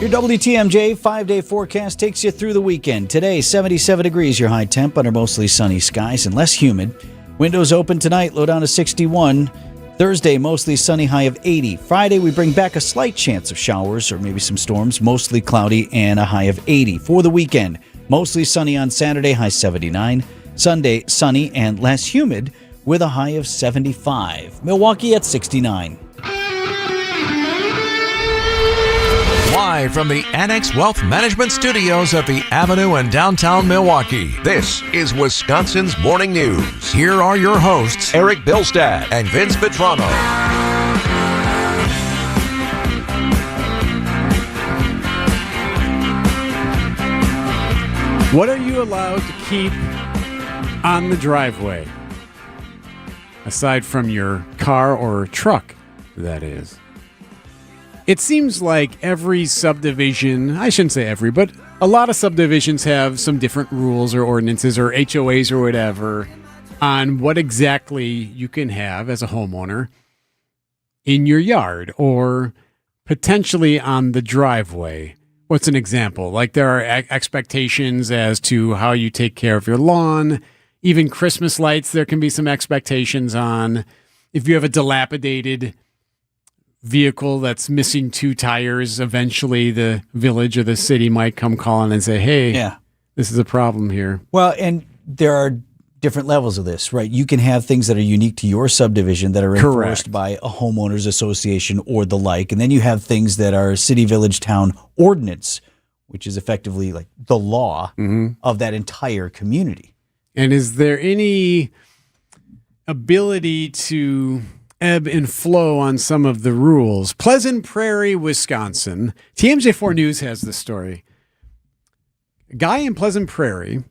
Your WTMJ 5-day forecast takes you through the weekend. Today, 77 degrees, your high temp under mostly sunny skies and less humid. Windows open tonight, low down to 61. Thursday, mostly sunny, high of 80. Friday, we bring back a slight chance of showers or maybe some storms, mostly cloudy and a high of 80. For the weekend, mostly sunny on Saturday, high 79. Sunday, sunny and less humid with a high of 75. Milwaukee at 69. Live from the Annex Wealth Management Studios at the Avenue in downtown Milwaukee, this is Wisconsin's Morning News. Here are your hosts, Eric Bilstad and Vince Vitrano. What are you allowed to keep on the driveway? Aside from your car or truck, that is. It seems like every subdivision, I shouldn't say every, but a lot of subdivisions have some different rules or ordinances or HOAs or whatever on what exactly you can have as a homeowner in your yard or potentially on the driveway. What's an example? Like there are expectations as to how you take care of your lawn. Even Christmas lights, there can be some expectations on. If you have a dilapidated vehicle that's missing 2 tires, eventually the village or the city might come calling and say, hey, this is a problem here. Well, and there are different levels of this, right? You can have things that are unique to your subdivision that are enforced by a homeowners association or the like. And then you have things that are city, village, town ordinance, which is effectively like the law of that entire community. And is there any ability to ebb and flow on some of the rules? Pleasant Prairie, Wisconsin. TMJ4 News has the story. A guy in Pleasant Prairie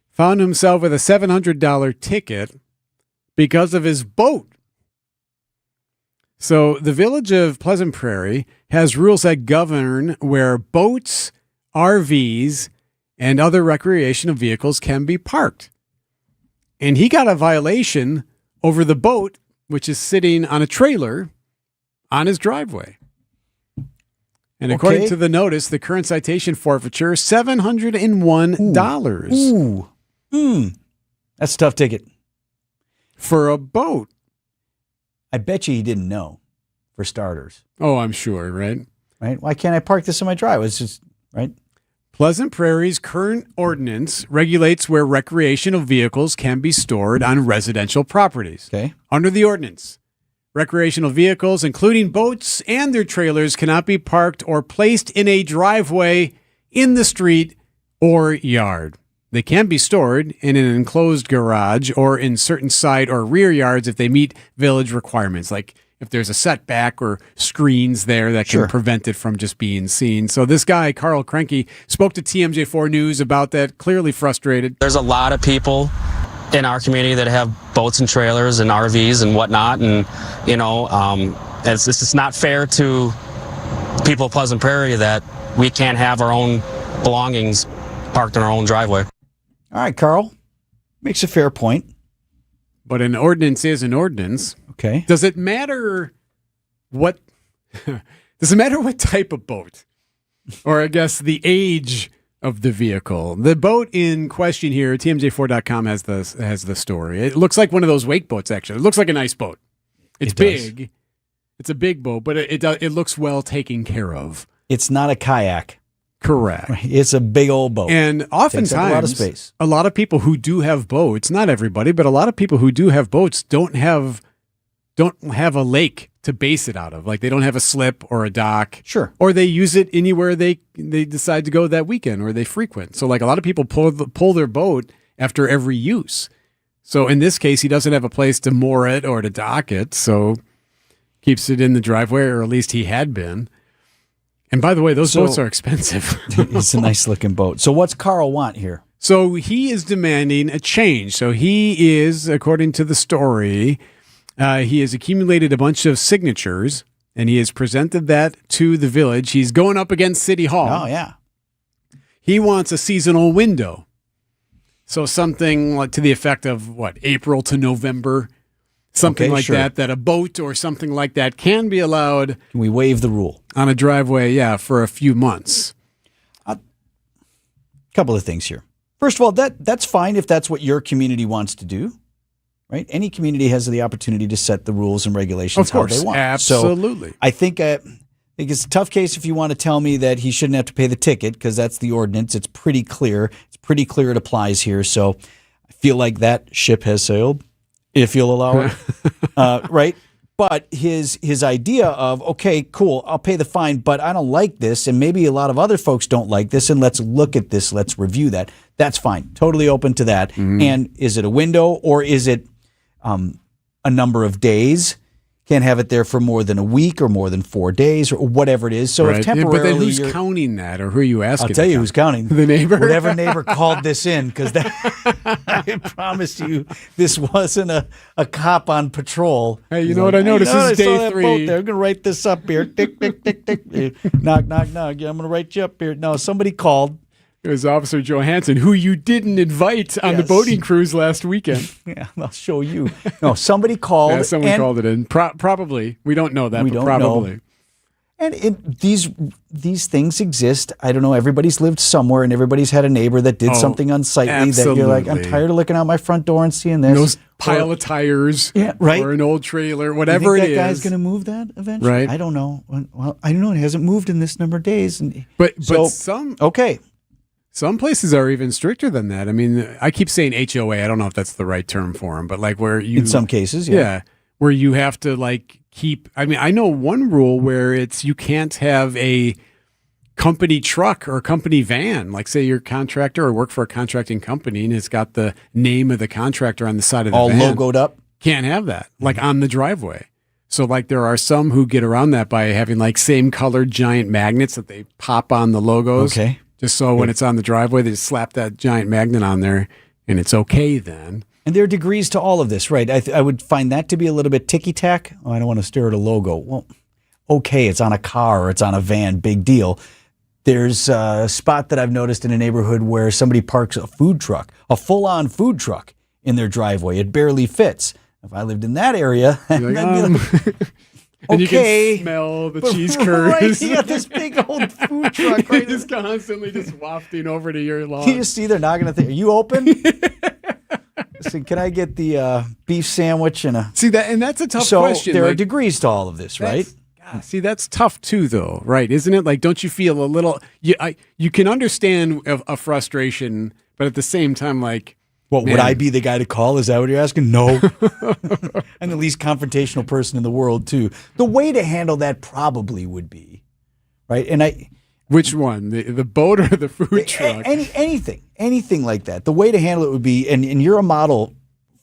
found himself with a $700 ticket because of his boat. So the village of Pleasant Prairie has rules that govern where boats, RVs, and other recreational vehicles can be parked. And he got a violation over the boat, which is sitting on a trailer on his driveway. And according to the notice, the current citation forfeiture is $701. That's a tough ticket. For a boat. I bet you he didn't know, for starters. Oh, I'm sure, right? Right? Why can't I park this in my driveway? It's just, right? Pleasant Prairie's current ordinance regulates where recreational vehicles can be stored on residential properties. Okay. Under the ordinance, recreational vehicles, including boats and their trailers, cannot be parked or placed in a driveway, in the street, or yard. They can be stored in an enclosed garage or in certain side or rear yards if they meet village requirements, like if there's a setback or screens there that can prevent it from just being seen. So this guy, Carl Krenke, spoke to TMJ4 News about that, clearly frustrated. There's a lot of people in our community that have boats and trailers and RVs and whatnot, and, you know, it's just not fair to people of Pleasant Prairie that we can't have our own belongings parked in our own driveway. All right, Carl. Makes a fair point. But an ordinance is an ordinance. Okay. Does it matter what type of boat? Or I guess the age of the vehicle. The boat in question here, TMJ4.com has the story. It looks like one of those wake boats, actually. It looks like a nice boat. It's big. It's a big boat, but it looks well taken care of. It's not a kayak. Correct. It's a big old boat. And oftentimes, takes up a lot of space. A lot of people who do have boats, not everybody, but a lot of people who do have boats don't have a lake to base it out of. Like they don't have a slip or a dock. Sure. Or they use it anywhere they decide to go that weekend or they frequent. So like a lot of people pull their boat after every use. So in this case, he doesn't have a place to moor it or to dock it. So keeps it in the driveway, or at least he had been. And by the way, those boats are expensive. It's a nice looking boat. So what's Carl want here? So he is demanding a change. So he is, according to the story, he has accumulated a bunch of signatures and he has presented that to the village. He's going up against City Hall. Oh, yeah. He wants a seasonal window. So something like to the effect of April to November. Something like that a boat or something like that can be allowed. Can we waive the rule? On a driveway, for a few months. A couple of things here. First of all, that's fine if that's what your community wants to do, right? Any community has the opportunity to set the rules and regulations how they want. Absolutely. So I think it's a tough case if you want to tell me that he shouldn't have to pay the ticket because that's the ordinance. It's pretty clear. It's pretty clear it applies here. So I feel like that ship has sailed. If you'll allow it, right? But his idea of, okay, cool, I'll pay the fine, but I don't like this, and maybe a lot of other folks don't like this, and let's look at this, let's review that. That's fine. Totally open to that. Mm-hmm. And is it a window, or is it a number of days? Can't have it there for more than a week or more than 4 days or whatever it is. So if temporarily, but then who's counting that, or who are you asking? I'll tell you who's counting. The neighbor. Whatever neighbor called this in, because I promise you, this wasn't a cop on patrol. Hey, you know what I noticed? This is day 3. I'm going to write this up here. Tick, tick, tick, tick. Knock, knock, knock. Yeah, I'm going to write you up here. No, somebody called. It was Officer Johansson, who you didn't invite on the boating cruise last weekend. Yeah, I'll show you. No, somebody called. Yeah, someone called it in. Probably. We don't know that, we but don't probably. Know. And these things exist. I don't know. Everybody's lived somewhere, and everybody's had a neighbor that did something unsightly that you're like, I'm tired of looking out my front door and seeing this. Those pile of tires, right? Or an old trailer, whatever you think it is. That guy's going to move that eventually? Right. I don't know. Well, I don't know. It hasn't moved in this number of days. But some okay. Some places are even stricter than that. I mean, I keep saying HOA. I don't know if that's the right term for them, but like where you in some cases, yeah, where you have to like keep. I mean, I know one rule where it's you can't have a company truck or company van. Like, say you're a contractor or work for a contracting company, and it's got the name of the contractor on the side of the all van. logoed up. Can't have that like on the driveway. So like there are some who get around that by having like same colored giant magnets that they pop on the logos. Okay. Just so when it's on the driveway, they just slap that giant magnet on there, and it's okay then. And there are degrees to all of this, right? I would find that to be a little bit ticky-tack. Oh, I don't want to stare at a logo. Well, okay, it's on a car or it's on a van, big deal. There's a spot that I've noticed in a neighborhood where somebody parks a food truck, a full-on food truck in their driveway. It barely fits. If I lived in that area, like, and you can smell the cheese curds. Right, you got this big old food truck right just constantly just wafting over to your lawn. You just see they're knocking at the. Are you open? Listen, can I get the beef sandwich and a? See that, and that's a tough so question. There are degrees to all of this, right? See, that's tough too, though, right? Isn't it? Like, don't you feel a little? You can understand a frustration, but at the same time, like. What, would I be the guy to call? Is that what you're asking? No. I'm the least confrontational person in the world, too. The way to handle that probably would be, right? And which one? The boat or the food truck? Anything like that. The way to handle it would be, and you're a model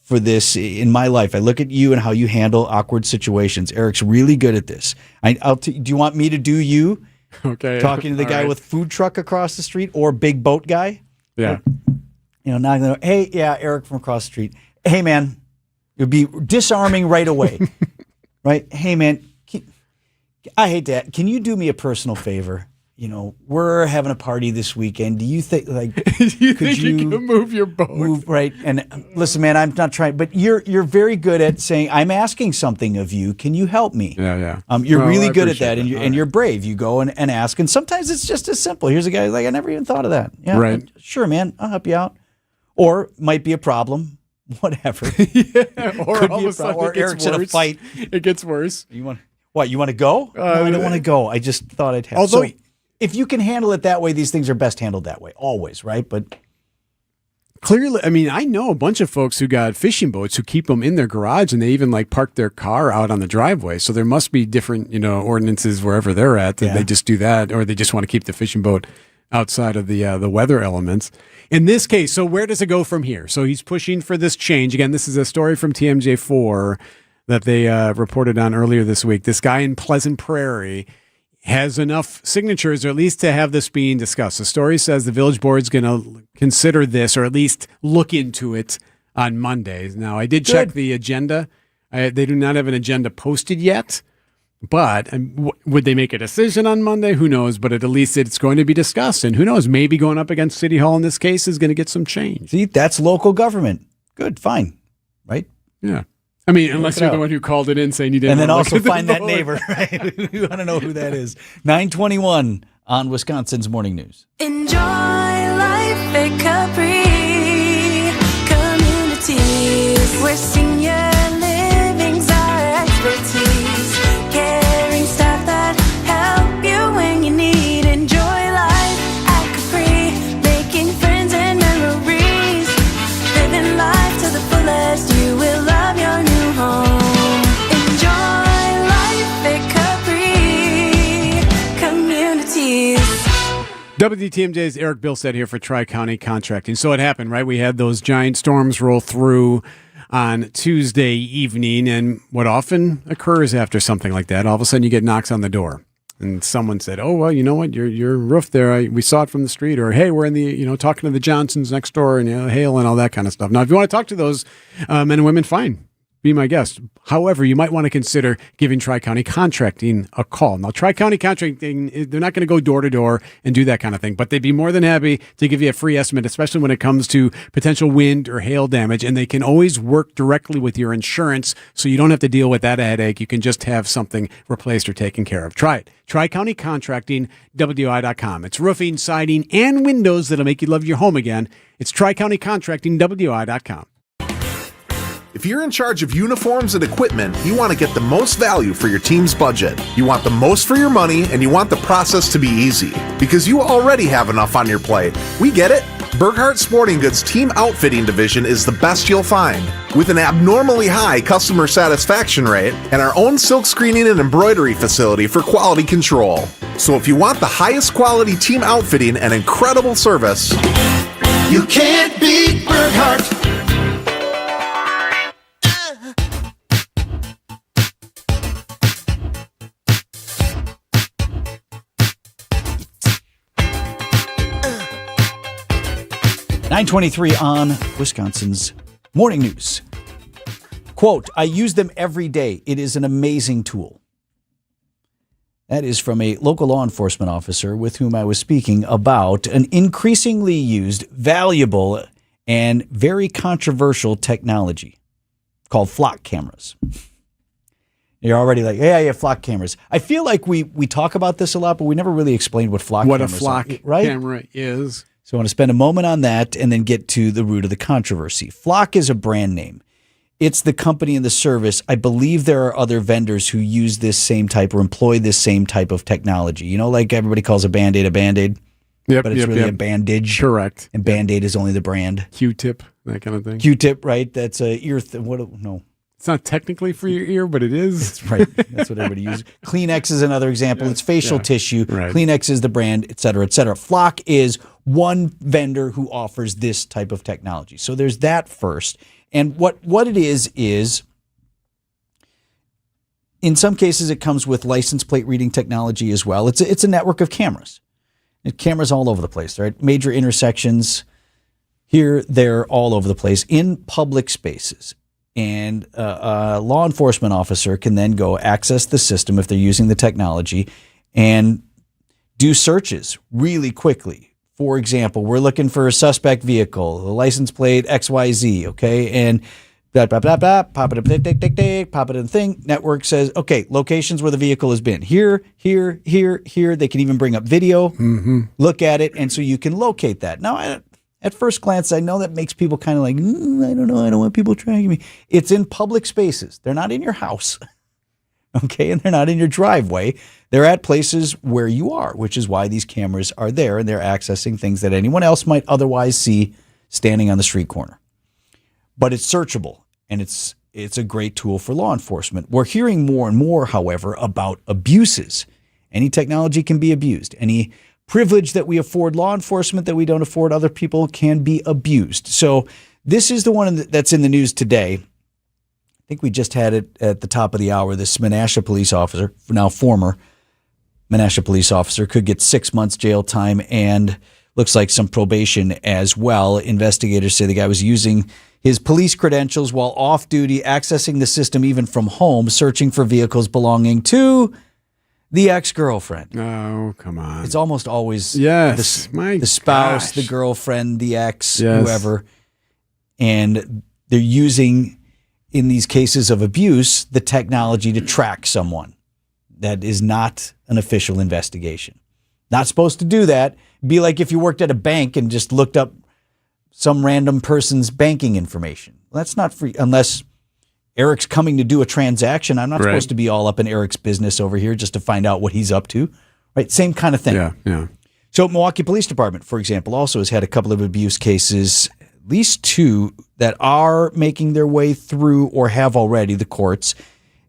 for this in my life. I look at you and how you handle awkward situations. Eric's really good at this. Do you want me to do you? Okay. Talking to the guy with food truck across the street or big boat guy? Yeah. Knocking on the door. Hey, yeah, Eric from across the street. Hey, man, it would be disarming right away. Right? Hey, man, I hate that. Can you do me a personal favor? We're having a party this weekend. Do you think, like, you can move your boat? Right. And listen, man, I'm not trying, but you're very good at saying, I'm asking something of you. Can you help me? Yeah. You're really good at that, and you're brave. You go and ask, and sometimes it's just as simple. Here's a guy like, I never even thought of that. Yeah, right. Sure, man, I'll help you out. Or might be a problem, whatever. Or all of a sudden it gets Eric's worse. in a fight. It gets worse. You want to go? No, I don't want to go. I just thought I'd have. Although, if you can handle it that way, these things are best handled that way, always, right? But clearly, I mean, I know a bunch of folks who got fishing boats who keep them in their garage, and they even like park their car out on the driveway. So there must be different, ordinances wherever they're at that they just do that, or they just want to keep the fishing boat outside of the weather elements. In this case, so where does it go from here? So he's pushing for this change. Again, this is a story from TMJ4 that they reported on earlier this week. This guy in Pleasant Prairie has enough signatures, or at least to have this being discussed. The story says the village board is going to consider this, or at least look into it on Monday. Now, I did check the agenda. They do not have an agenda posted yet. But would they make a decision on Monday? Who knows? But at least it's going to be discussed. And who knows? Maybe going up against City Hall in this case is going to get some change. See, that's local government. Good, fine. Right? Yeah. I mean, unless you're the one who called it in saying you didn't. And then also find that vote. neighbor, right? We want to know who that is. 9:21 on Wisconsin's Morning News. Enjoy life at Capri Communities, where senior living's our expertise. Caring staff that help you when you need. Enjoy life at Capri, making friends and memories. Living life to the fullest, you will love your new home. Enjoy WTMJ's Eric Bilstead here for Tri-County Contracting. So it happened, right? We had those giant storms roll through on Tuesday evening, and what often occurs after something like that, all of a sudden you get knocks on the door. And someone said, "Oh, well, you know what? Your roof there, we saw it from the street." Or, "Hey, we're in the, talking to the Johnsons next door, and hail and all that kind of stuff." Now, if you want to talk to those men and women, fine. Be my guest. However, you might want to consider giving Tri-County Contracting a call. Now, Tri-County Contracting, they're not going to go door to door and do that kind of thing, but they'd be more than happy to give you a free estimate, especially when it comes to potential wind or hail damage. And they can always work directly with your insurance, so you don't have to deal with that headache. You can just have something replaced or taken care of. Try it. Tri-County Contracting, WI.com. It's roofing, siding, and windows that'll make you love your home again. It's Tri-County Contracting, WI.com. If you're in charge of uniforms and equipment, you want to get the most value for your team's budget. You want the most for your money, and you want the process to be easy. Because you already have enough on your plate. We get it. Burghardt Sporting Goods Team Outfitting Division is the best you'll find. With an abnormally high customer satisfaction rate and our own silk screening and embroidery facility for quality control. So if you want the highest quality team outfitting and incredible service, you can't beat Burghardt. .923 on Wisconsin's Morning News. Quote, "I use them every day. It is an amazing tool." That is from a local law enforcement officer with whom I was speaking about an increasingly used, valuable, and very controversial technology called flock cameras. You're already like, yeah, flock cameras. I feel like we talk about this a lot, but we never really explained what flock cameras are. What a flock camera is. So I want to spend a moment on that and then get to the root of the controversy. Flock is a brand name. It's the company and the service. I believe there are other vendors who use this same type or employ this same type of technology. Like everybody calls a Band-Aid a Band-Aid, but it's really a bandage. Correct. And Band-Aid is only the brand. Q-tip, that kind of thing. Q-tip, right? That's a ear. No. It's not technically for your ear, but it is. That's right. That's what everybody uses. Kleenex is another example. It's facial tissue. Right. Kleenex is the brand, et cetera, et cetera. Flock is one vendor who offers this type of technology. So there's that first. And what it is in some cases it comes with license plate reading technology as well. It's a network of cameras. And cameras all over the place, right? Major intersections here, there, all over the place in public spaces. And a law enforcement officer can then go access the system if they're using the technology and do searches really quickly. For example, we're looking for a suspect vehicle, the license plate XYZ, okay? And blah, blah, blah, blah, pop it in, pop it in the thing. Network says, okay, locations where the vehicle has been. Here, here, here, here. They can even bring up video, look at it, and so you can locate that. Now, at first glance, I know that makes people kind of like, I don't know, I don't want people tracking me. It's in public spaces. They're not in your house, okay? And they're not in your driveway. They're at places where you are, which is why these cameras are there, and they're accessing things that anyone else might otherwise see standing on the street corner. But it's searchable, and it's a great tool for law enforcement. We're hearing more and more, however, about abuses. Any technology can be abused. Any privilege that we afford law enforcement that we don't afford other people can be abused. So this is the one that's in the news today. I think we just had it at the top of the hour. This Menasha police officer, now former Menasha police officer, could get 6 months jail time and looks like some probation as well. Investigators say the guy was using his police credentials while off duty, accessing the system even from home, searching for vehicles belonging to the ex-girlfriend. Oh, come on. It's almost always the spouse, the girlfriend, the ex, whoever. And they're using, in these cases of abuse, the technology to track someone. That is not an official investigation. Not supposed to do that. Be like if you worked at a bank and just looked up some random person's banking information. That's not free unless Eric's coming to do a transaction. I'm not supposed to be all up in Eric's business over here just to find out what he's up to. Right? Same kind of thing. Yeah. So Milwaukee Police Department, for example, also has had a couple of abuse cases, at least 2, that are making their way through or have already the courts.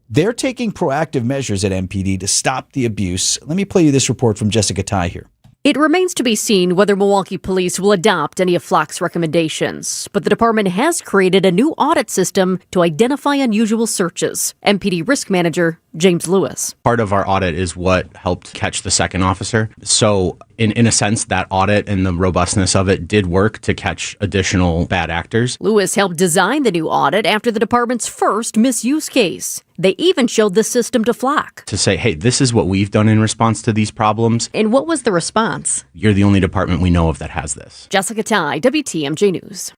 They're taking proactive measures at MPD to stop the abuse. Let me play you this report from Jessica Ty here. It remains to be seen whether Milwaukee police will adopt any of Flock's recommendations, but the department has created a new audit system to identify unusual searches. MPD Risk Manager James Lewis. Part of our audit is what helped catch the second officer. So in a sense, that audit and the robustness of it did work to catch additional bad actors. Lewis helped design the new audit after the department's first misuse case. They even showed the system to Flock. To say, hey, this is what we've done in response to these problems. And what was the response? You're the only department we know of that has this. Jessica Ty, WTMJ News.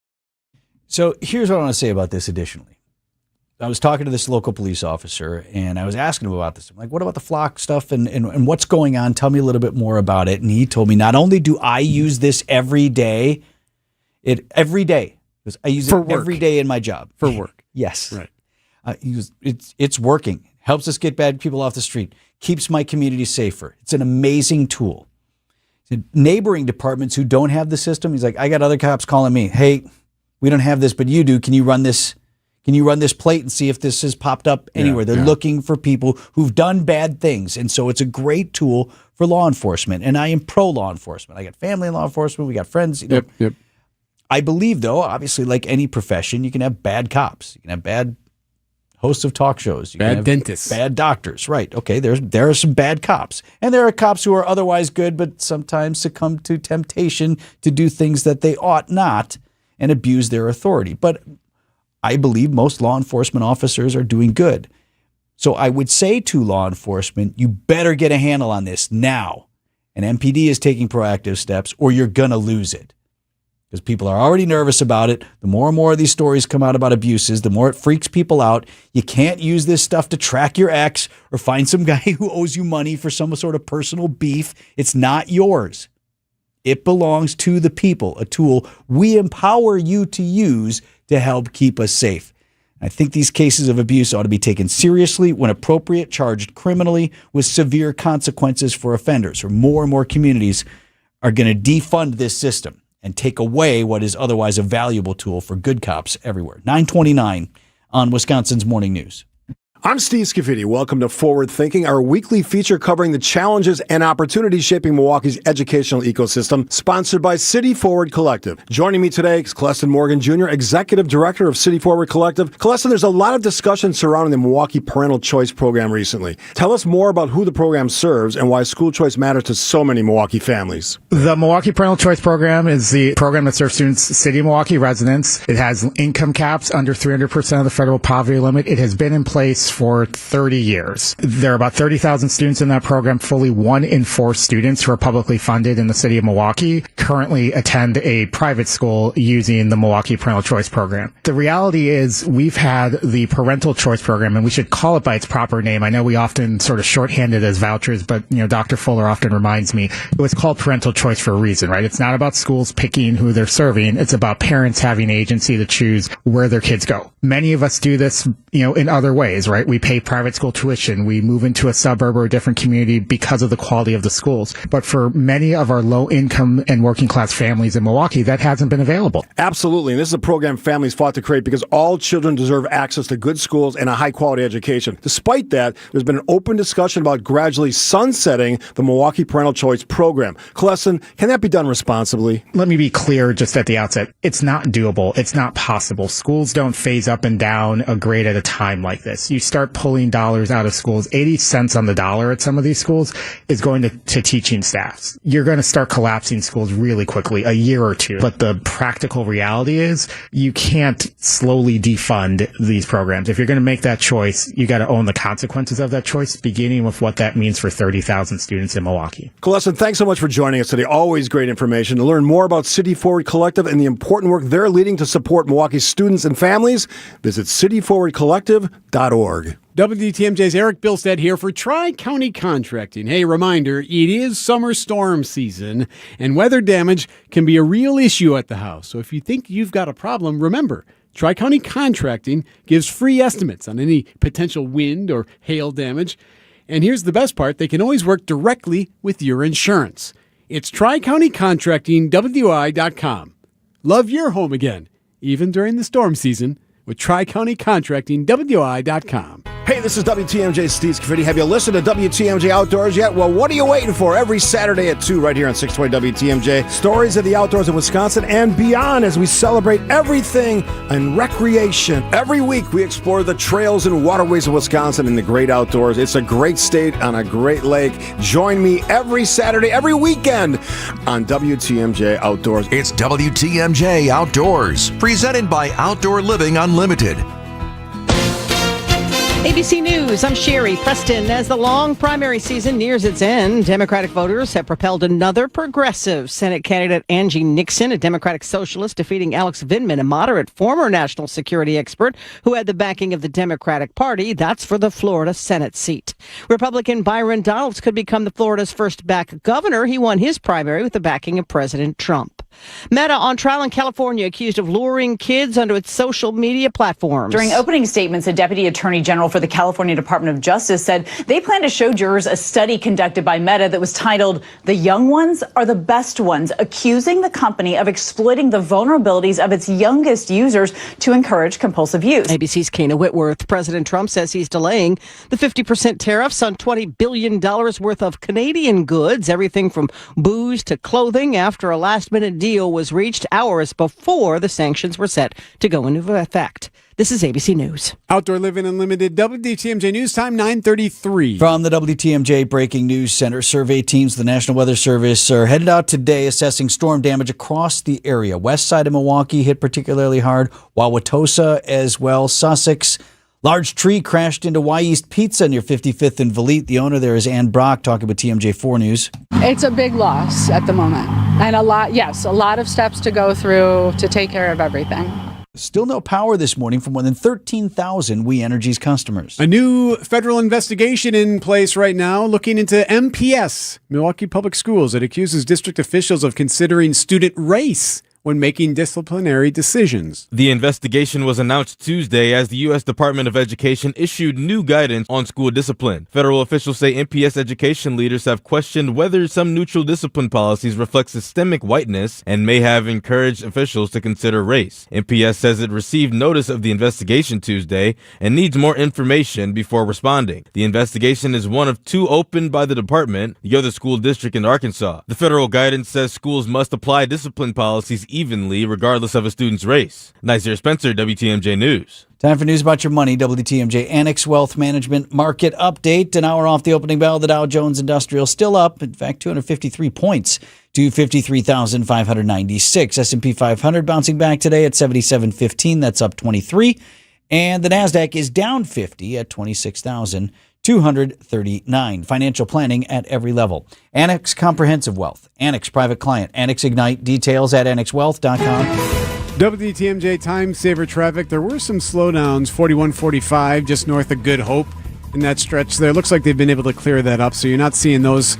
So here's what I want to say about this additionally. I was talking to this local police officer, and I was asking him about this. I'm like, what about the Flock stuff and what's going on? Tell me a little bit more about it. And he told me, not only do I use this every day, because I use it every day in my job. For work. Yes. Right. It's working. Helps us get bad people off the street. Keeps my community safer. It's an amazing tool. Neighboring departments who don't have the system, he's like, I got other cops calling me. Hey, we don't have this, but you do. Can you run this? Can you run this plate and see if this has popped up anywhere? They're looking for people who've done bad things. And so it's a great tool for law enforcement. And I am pro law enforcement. I got family in law enforcement. We got friends. Yep. I believe, though, obviously, like any profession, you can have bad cops. You can have bad hosts of talk shows. You can Bad have dentists. Bad doctors. Right. Okay, there are some bad cops. And there are cops who are otherwise good, but sometimes succumb to temptation to do things that they ought not and abuse their authority. But I believe most law enforcement officers are doing good. So I would say to law enforcement, you better get a handle on this now. And MPD is taking proactive steps or you're going to lose it. Because people are already nervous about it. The more and more of these stories come out about abuses, the more it freaks people out. You can't use this stuff to track your ex or find some guy who owes you money for some sort of personal beef. It's not yours. It belongs to the people, a tool we empower you to use to help keep us safe. I think these cases of abuse ought to be taken seriously, when appropriate, charged criminally with severe consequences for offenders, or more and more communities are going to defund this system and take away what is otherwise a valuable tool for good cops everywhere. 9:29 on Wisconsin's Morning News. I'm Steve Scafidi. Welcome to Forward Thinking, our weekly feature covering the challenges and opportunities shaping Milwaukee's educational ecosystem, sponsored by City Forward Collective. Joining me today is Colestin Morgan Jr., Executive Director of City Forward Collective. Colestin, there's a lot of discussion surrounding the Milwaukee Parental Choice Program recently. Tell us more about who the program serves and why school choice matters to so many Milwaukee families. The Milwaukee Parental Choice Program is the program that serves students, City of Milwaukee residents. It has income caps under 300% of the federal poverty limit. It has been in place for 30 years. There are about 30,000 students in that program. Fully 1 in 4 students who are publicly funded in the city of Milwaukee currently attend a private school using the Milwaukee Parental Choice Program. The reality is we've had the Parental Choice Program, and we should call it by its proper name. I know we often sort of shorthand it as vouchers, but Dr. Fuller often reminds me it was called Parental Choice for a reason, right? It's not about schools picking who they're serving. It's about parents having agency to choose where their kids go. Many of us do this, in other ways, right? We pay private school tuition. We move into a suburb or a different community because of the quality of the schools. But for many of our low income and working class families in Milwaukee, that hasn't been available. Absolutely. And this is a program families fought to create because all children deserve access to good schools and a high quality education. Despite that, there's been an open discussion about gradually sunsetting the Milwaukee Parental Choice Program. Colestin, can that be done responsibly? Let me be clear just at the outset. It's not doable. It's not possible. Schools don't phase up and down a grade at a time like this. You start pulling dollars out of schools. 80 cents on the dollar at some of these schools is going to teaching staffs. You're going to start collapsing schools really quickly, a year or two. But the practical reality is you can't slowly defund these programs. If you're going to make that choice, you got to own the consequences of that choice, beginning with what that means for 30,000 students in Milwaukee. Colestin, thanks so much for joining us today. Always great information. To learn more about City Forward Collective and the important work they're leading to support Milwaukee's students and families, visit cityforwardcollective.org. WTMJ's Eric Bilstead here for Tri-County Contracting. Hey, reminder, it is summer storm season, and weather damage can be a real issue at the house. So if you think you've got a problem, remember, Tri-County Contracting gives free estimates on any potential wind or hail damage. And here's the best part, they can always work directly with your insurance. It's Tri-County Contracting, WI.com. Love your home again, even during the storm season, with Tri-County Contracting, WI.com. Hey, this is WTMJ Steve Scafidi. Have you listened to WTMJ Outdoors yet? Well, what are you waiting for? Every Saturday at 2 right here on 620 WTMJ. Stories of the outdoors in Wisconsin and beyond as we celebrate everything in recreation. Every week we explore the trails and waterways of Wisconsin in the great outdoors. It's a great state on a great lake. Join me every Saturday, every weekend on WTMJ Outdoors. It's WTMJ Outdoors, presented by Outdoor Living Unlimited. ABC News, I'm Sherry Preston. As the long primary season nears its end, Democratic voters have propelled another progressive. Senate candidate Angie Nixon, a Democratic socialist, defeating Alex Vindman, a moderate former national security expert who had the backing of the Democratic Party. That's for the Florida Senate seat. Republican Byron Donalds could become the Florida's first black governor. He won his primary with the backing of President Trump. Meta on trial in California, accused of luring kids onto its social media platforms. During opening statements, a deputy attorney general for the California Department of Justice said they plan to show jurors a study conducted by Meta that was titled "The Young Ones Are the Best Ones," accusing the company of exploiting the vulnerabilities of its youngest users to encourage compulsive use. ABC's Kana Whitworth. President Trump says he's delaying the 50% tariffs on $20 billion worth of Canadian goods, everything from booze to clothing, after a last-minute deal was reached hours before the sanctions were set to go into effect. This is ABC News. Outdoor Living Unlimited, WTMJ News Time, 9:33. From the WTMJ Breaking News Center, survey teams of the National Weather Service are headed out today assessing storm damage across the area. West side of Milwaukee hit particularly hard, Wauwatosa as well, Sussex. Large tree crashed into Y East Pizza near 55th and Valete. The owner there is Ann Brock, talking with TMJ4 News. It's a big loss at the moment. And a lot of steps to go through to take care of everything. Still no power this morning for more than 13,000 We Energies customers. A new federal investigation in place right now looking into MPS, Milwaukee Public Schools, that accuses district officials of considering student race when making disciplinary decisions. The investigation was announced Tuesday as the U.S. Department of Education issued new guidance on school discipline. Federal officials say MPS education leaders have questioned whether some neutral discipline policies reflect systemic whiteness and may have encouraged officials to consider race. MPS says it received notice of the investigation Tuesday and needs more information before responding. The investigation is one of two opened by the department, the other school district in Arkansas. The federal guidance says schools must apply discipline policies evenly, regardless of a student's race. Nazir Spencer, WTMJ News. Time for news about your money. WTMJ Annex Wealth Management Market Update. An hour off the opening bell, the Dow Jones Industrial still up. In fact, 253 points to 53,596. S&P 500 bouncing back today at 77.15. That's up 23. And the NASDAQ is down 50 at 26,239. Financial planning at every level. Annex Comprehensive Wealth, Annex Private Client, Annex Ignite. Details at annexwealth.com. WTMJ Time Saver traffic. There were some slowdowns, 4145 just north of Good Hope in that stretch there. Looks like they've been able to clear that up, so you're not seeing those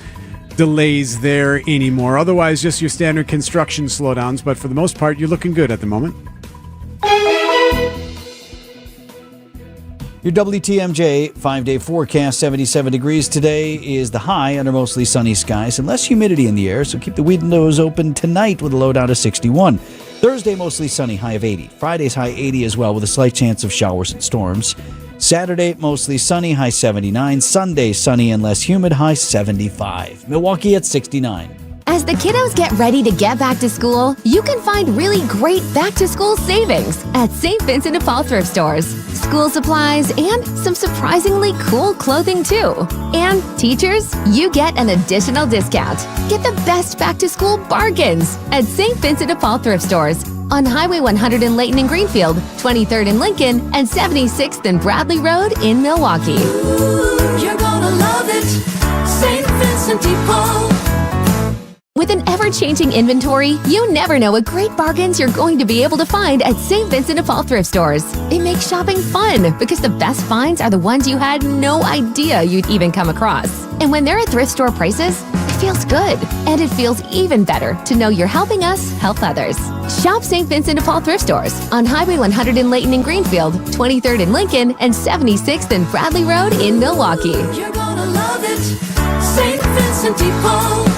delays there anymore. Otherwise, just your standard construction slowdowns, but for the most part, you're looking good at the moment. Your WTMJ 5-day forecast, 77 degrees today is the high under mostly sunny skies and less humidity in the air, so keep the windows open tonight with a low down to 61. Thursday, mostly sunny, high of 80. Friday's high 80 as well with a slight chance of showers and storms. Saturday, mostly sunny, high 79. Sunday, sunny and less humid, high 75. Milwaukee at 69. As the kiddos get ready to get back to school, you can find really great back-to-school savings at St. Vincent de Paul thrift stores. School supplies and some surprisingly cool clothing too. And teachers, you get an additional discount. Get the best back-to-school bargains at St. Vincent de Paul thrift stores on Highway 100 in Layton and Greenfield, 23rd in Lincoln, and 76th and Bradley Road in Milwaukee. Ooh, you're gonna love it, St. Vincent de Paul. With an ever-changing inventory, you never know what great bargains you're going to be able to find at St. Vincent de Paul thrift stores. It makes shopping fun because the best finds are the ones you had no idea you'd even come across. And when they're at thrift store prices, it feels good. And it feels even better to know you're helping us help others. Shop St. Vincent de Paul thrift stores on Highway 100 in Layton and Greenfield, 23rd in Lincoln, and 76th and Bradley Road in Milwaukee. You're gonna love it, St. Vincent de Paul.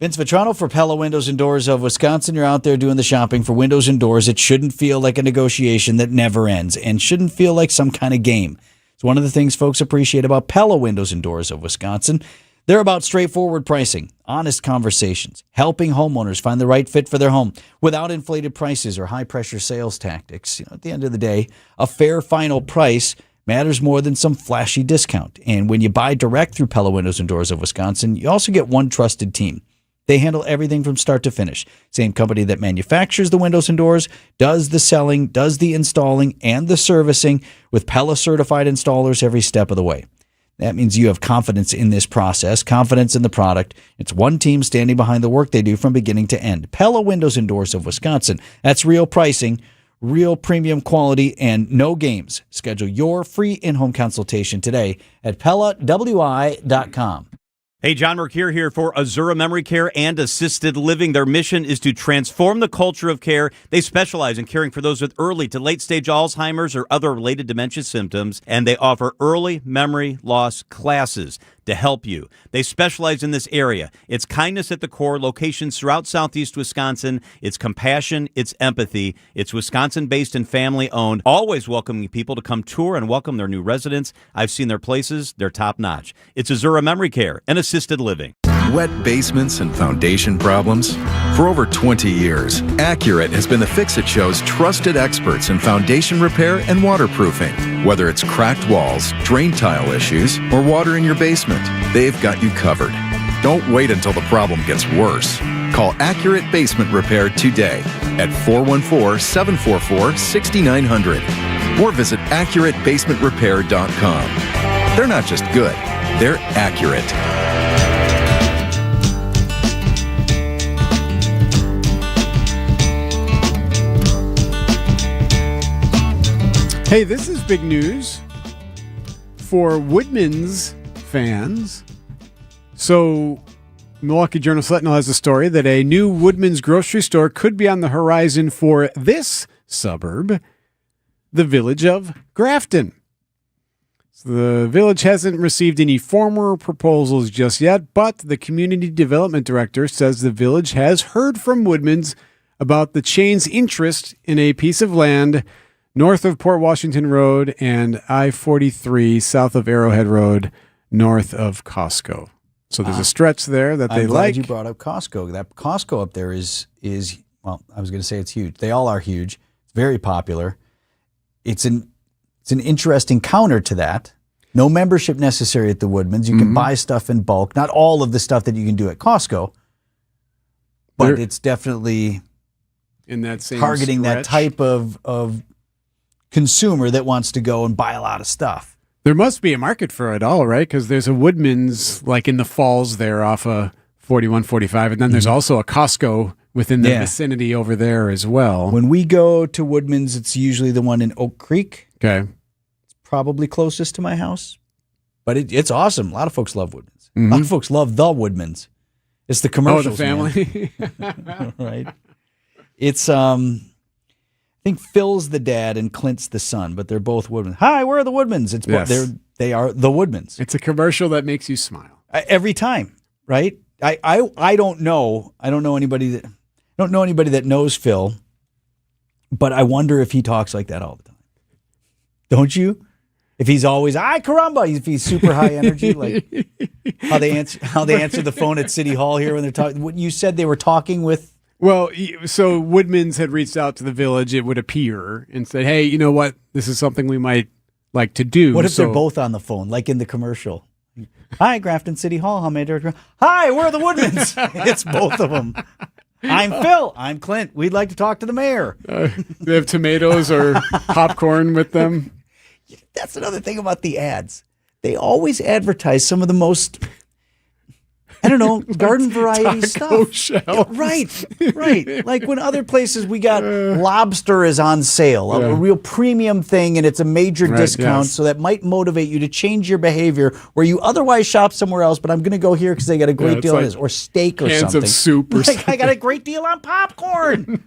Vince Vitrano for Pella Windows and Doors of Wisconsin. You're out there doing the shopping for windows and doors. It shouldn't feel like a negotiation that never ends and shouldn't feel like some kind of game. It's one of the things folks appreciate about Pella Windows and Doors of Wisconsin. They're about straightforward pricing, honest conversations, helping homeowners find the right fit for their home without inflated prices or high-pressure sales tactics. At the end of the day, a fair final price matters more than some flashy discount. And when you buy direct through Pella Windows and Doors of Wisconsin, you also get one trusted team. They handle everything from start to finish. Same company that manufactures the windows and doors, does the selling, does the installing, and the servicing with Pella certified installers every step of the way. That means you have confidence in this process, confidence in the product. It's one team standing behind the work they do from beginning to end. Pella Windows and Doors of Wisconsin. That's real pricing, real premium quality, and no games. Schedule your free in-home consultation today at PellaWI.com. Hey, John Mercure here for Azura Memory Care and Assisted Living. Their mission is to transform the culture of care. They specialize in caring for those with early to late-stage Alzheimer's or other related dementia symptoms, and they offer early memory loss classes to help you. They specialize in this area. It's kindness at the core, locations throughout southeast Wisconsin. It's compassion, it's empathy. It's Wisconsin-based and family-owned, always welcoming people to come tour and welcome their new residents. I've seen their places. They're top-notch. It's Azura Memory Care and Assisted Living. Wet basements and foundation problems? For over 20 years, Accurate has been the fix-it show's trusted experts in foundation repair and waterproofing. Whether it's cracked walls, drain tile issues, or water in your basement, they've got you covered. Don't wait until the problem gets worse. Call Accurate Basement Repair today at 414-744-6900 or visit AccurateBasementRepair.com. They're not just good, they're accurate. Hey, this is big news for Woodman's fans. So, Milwaukee Journal Sentinel has a story that a new Woodman's grocery store could be on the horizon for this suburb, the village of Grafton. So the village hasn't received any formal proposals just yet, but the community development director says the village has heard from Woodman's about the chain's interest in a piece of land north of Port Washington Road and I-43 south of Arrowhead Road, north of Costco. So there's a stretch there that they I'm glad like. you brought up Costco. That Costco up there is well, I was going to say it's huge. They all are huge. It's very popular. It's an interesting counter to that. No membership necessary at the Woodman's. You can buy stuff in bulk. Not all of the stuff that you can do at Costco, but it's definitely in that same targeting that stretch. type of consumer that wants to go and buy a lot of stuff. There must be a market for it all, right? Because there's a Woodman's like in the falls there off of 4145, and then there's also a Costco within the vicinity over there as well. When we go to Woodman's, it's usually the one in Oak Creek. Okay. It's probably closest to my house, but it's awesome. A lot of folks love Woodman's. A lot of folks love the Woodman's. It's the commercials, family. Right? It's I think Phil's the dad and Clint's the son, but they're both Woodmans. Hi, we're the Woodmans. It's they are the Woodmans. It's a commercial that makes you smile every time, right? I don't know. I don't know anybody that knows Phil, but I wonder if he talks like that all the time. Don't you? If he's always caramba, if he's super high energy, like how they answer the phone at City Hall here when they're talking. What you said they were talking with. Well, so Woodman's had reached out to the village, it would appear, and said, hey, you know what? This is something we might like to do. What if they're both on the phone, like in the commercial? Hi, Grafton City Hall. How may I direct you? Hi, we're the Woodmans. It's both of them. I'm Phil. I'm Clint. We'd like to talk to the mayor. They have tomatoes or popcorn with them. That's another thing about the ads. They always advertise some of the most... I don't know, garden variety stuff. Shells. Right. Like when other places we got lobster is on sale, a real premium thing, and it's a major discount, so that might motivate you to change your behavior where you otherwise shop somewhere else, but I'm going to go here because they got a great deal on this, or steak or something. Cans of soup or something. I got a great deal on popcorn.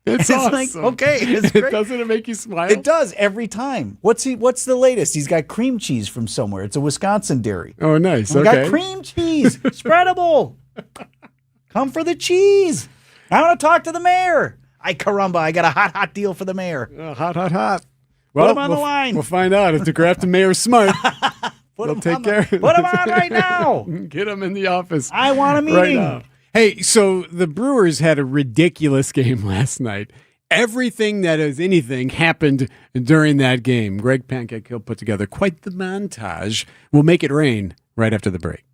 It's awesome. Like, okay, it's great. Doesn't it make you smile? It does every time. What's the latest? He's got cream cheese from somewhere. It's a Wisconsin dairy. Oh, nice. We okay. got cream cheese, spreadable. Come for the cheese. I want to talk to the mayor. I got a hot deal for the mayor. Hot. Well, put him on the line. We'll find out if the Grafton mayor's smart. Put him take care. Put him on right now. Get him in the office. I want a meeting. Right now. Hey, so the Brewers had a ridiculous game last night. Everything that is anything happened during that game. Greg Pancake Hill put together quite the montage. We'll make it rain right after the break.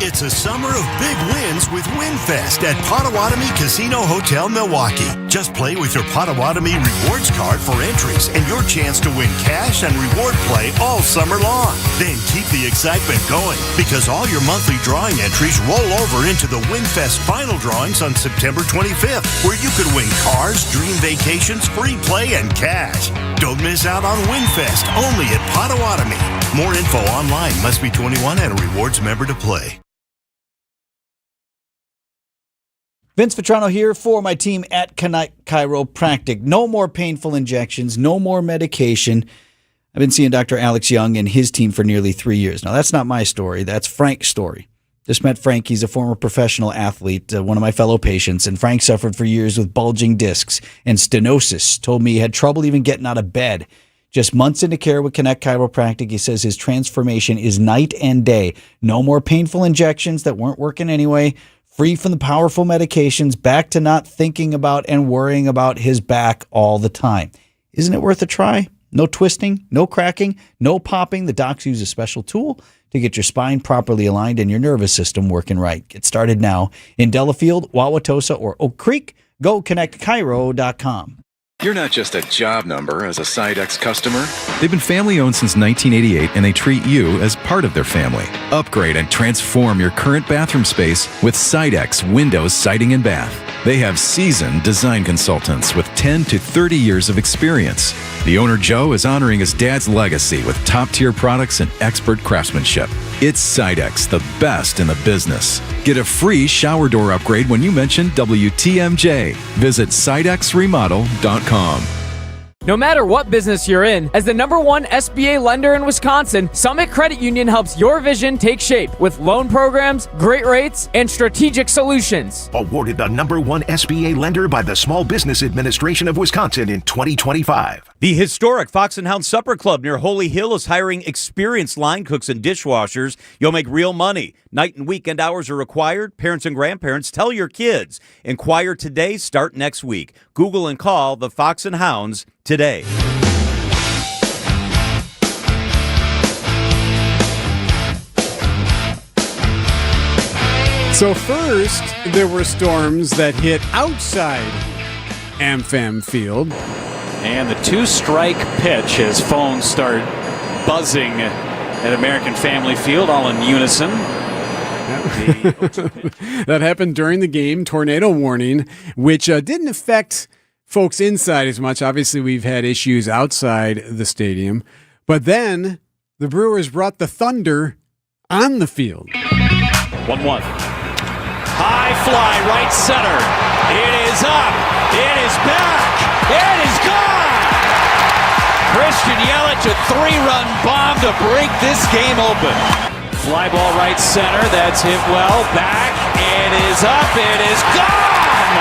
It's a summer of big wins with WinFest at Potawatomi Casino Hotel, Milwaukee. Just play with your Potawatomi Rewards card for entries and your chance to win cash and reward play all summer long. Then keep the excitement going because all your monthly drawing entries roll over into the WinFest final drawings on September 25th, where you could win cars, dream vacations, free play, and cash. Don't miss out on WinFest, only at Potawatomi. More info online. Must be 21 and a rewards member to play. Vince Vitrano here for my team at Connect Chiropractic. No more painful injections, no more medication. I've been seeing Dr. Alex Young and his team for nearly 3 years. Now, that's not my story. That's Frank's story. Just met Frank. He's a former professional athlete, one of my fellow patients, and Frank suffered for years with bulging discs and stenosis. Told me he had trouble even getting out of bed. Just months into care with Connect Chiropractic, he says his transformation is night and day. No more painful injections that weren't working anyway. Free from the powerful medications, back to not thinking about and worrying about his back all the time. Isn't it worth a try? No twisting, no cracking, no popping. The docs use a special tool to get your spine properly aligned and your nervous system working right. Get started now in Delafield, Wauwatosa, or Oak Creek. Go connectchiro.com. You're not just a job number as a Sidex customer. They've been family-owned since 1988, and they treat you as part of their family. Upgrade and transform your current bathroom space with Sidex Windows Siding and Bath. They have seasoned design consultants with 10 to 30 years of experience. The owner, Joe, is honoring his dad's legacy with top-tier products and expert craftsmanship. It's Sidex, the best in the business. Get a free shower door upgrade when you mention WTMJ. Visit sidexremodel.com. No matter what business you're in, as the #1 SBA lender in Wisconsin, Summit Credit Union helps your vision take shape with loan programs, great rates, and strategic solutions. Awarded the #1 SBA lender by the Small Business Administration of Wisconsin in 2025. The historic Fox and Hound Supper Club near Holy Hill is hiring experienced line cooks and dishwashers. You'll make real money. Night and weekend hours are required. Parents and grandparents, tell your kids. Inquire today, start next week. Google and call the Fox and Hounds today. So first, there were storms that hit outside AmFam Field. And the two-strike pitch as phones start buzzing at American Family Field, all in unison. That happened during the game, tornado warning, which didn't affect folks inside as much. Obviously, we've had issues outside the stadium. But then the Brewers brought the thunder on the field. 1-1. High fly, right center. It is up. It is back. It is gone. Christian Yelich, a 3-run bomb to break this game open. Fly ball right center. That's hit well. Back. It is up. It is gone.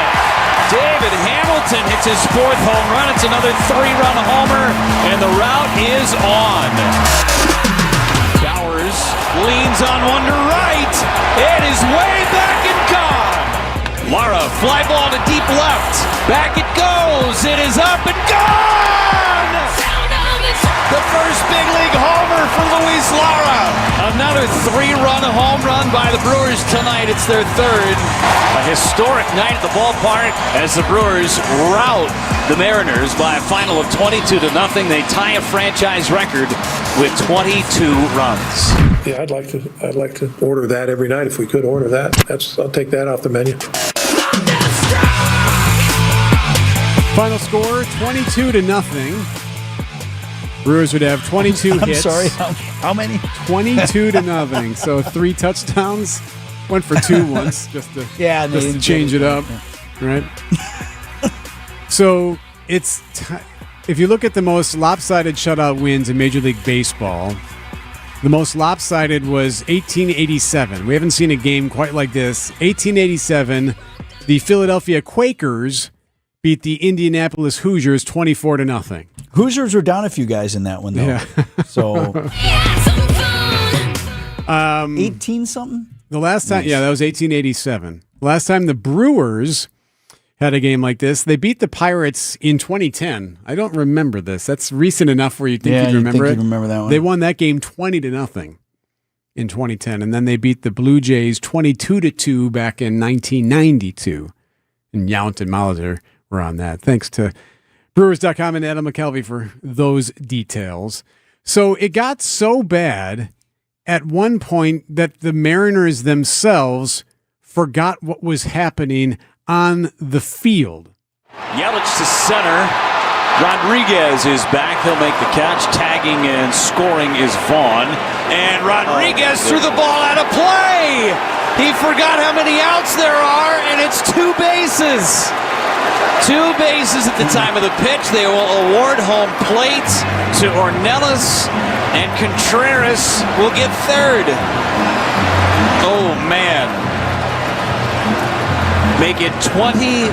David Hamilton hits his 4th home run. It's another 3-run homer, and the route is on. Bowers leans on one to right. It is way back and gone. Lara, fly ball to deep left. Back it goes. It is up and gone. The first big league homer for Luis Lara. Another 3-run home run by the Brewers tonight. It's their 3rd. A historic night at the ballpark as the Brewers rout the Mariners by a final of 22-0. They tie a franchise record with 22 runs. Yeah, I'd like to order that every night if we could order that. I'll take that off the menu. Final score, 22-0. Brewers would have 22 I'm hits. sorry, how many? 22-0. So 3 touchdowns. Went for 2 once just to change it up, right? So it's if you look at the most lopsided shutout wins in Major League Baseball, The most lopsided was 1887. We haven't seen a game quite like this. 1887, the Philadelphia Quakers beat the Indianapolis Hoosiers 24-0. Hoosiers were down a few guys in that one, though. Yeah. So 18 something? The last time, that was 1887. Last time the Brewers had a game like this, they beat the Pirates in 2010. I don't remember this. That's recent enough where you think you'd remember it. You'd remember that one. They won that game 20-0 in 2010, and then they beat the Blue Jays 22-2 back in 1992. And Yount and Molitor were on that. Thanks to Brewers.com and Adam McKelvey for those details. So it got so bad at one point that the Mariners themselves forgot what was happening on the field. Yelich to center. Rodriguez is back. He'll make the catch. Tagging and scoring is Vaughn. And Rodriguez threw the ball out of play. He forgot how many outs there are, and it's 2 bases. 2 bases at the time of the pitch. They will award home plate to Ornelas, and Contreras will get third. Oh, man. Make it 21-0.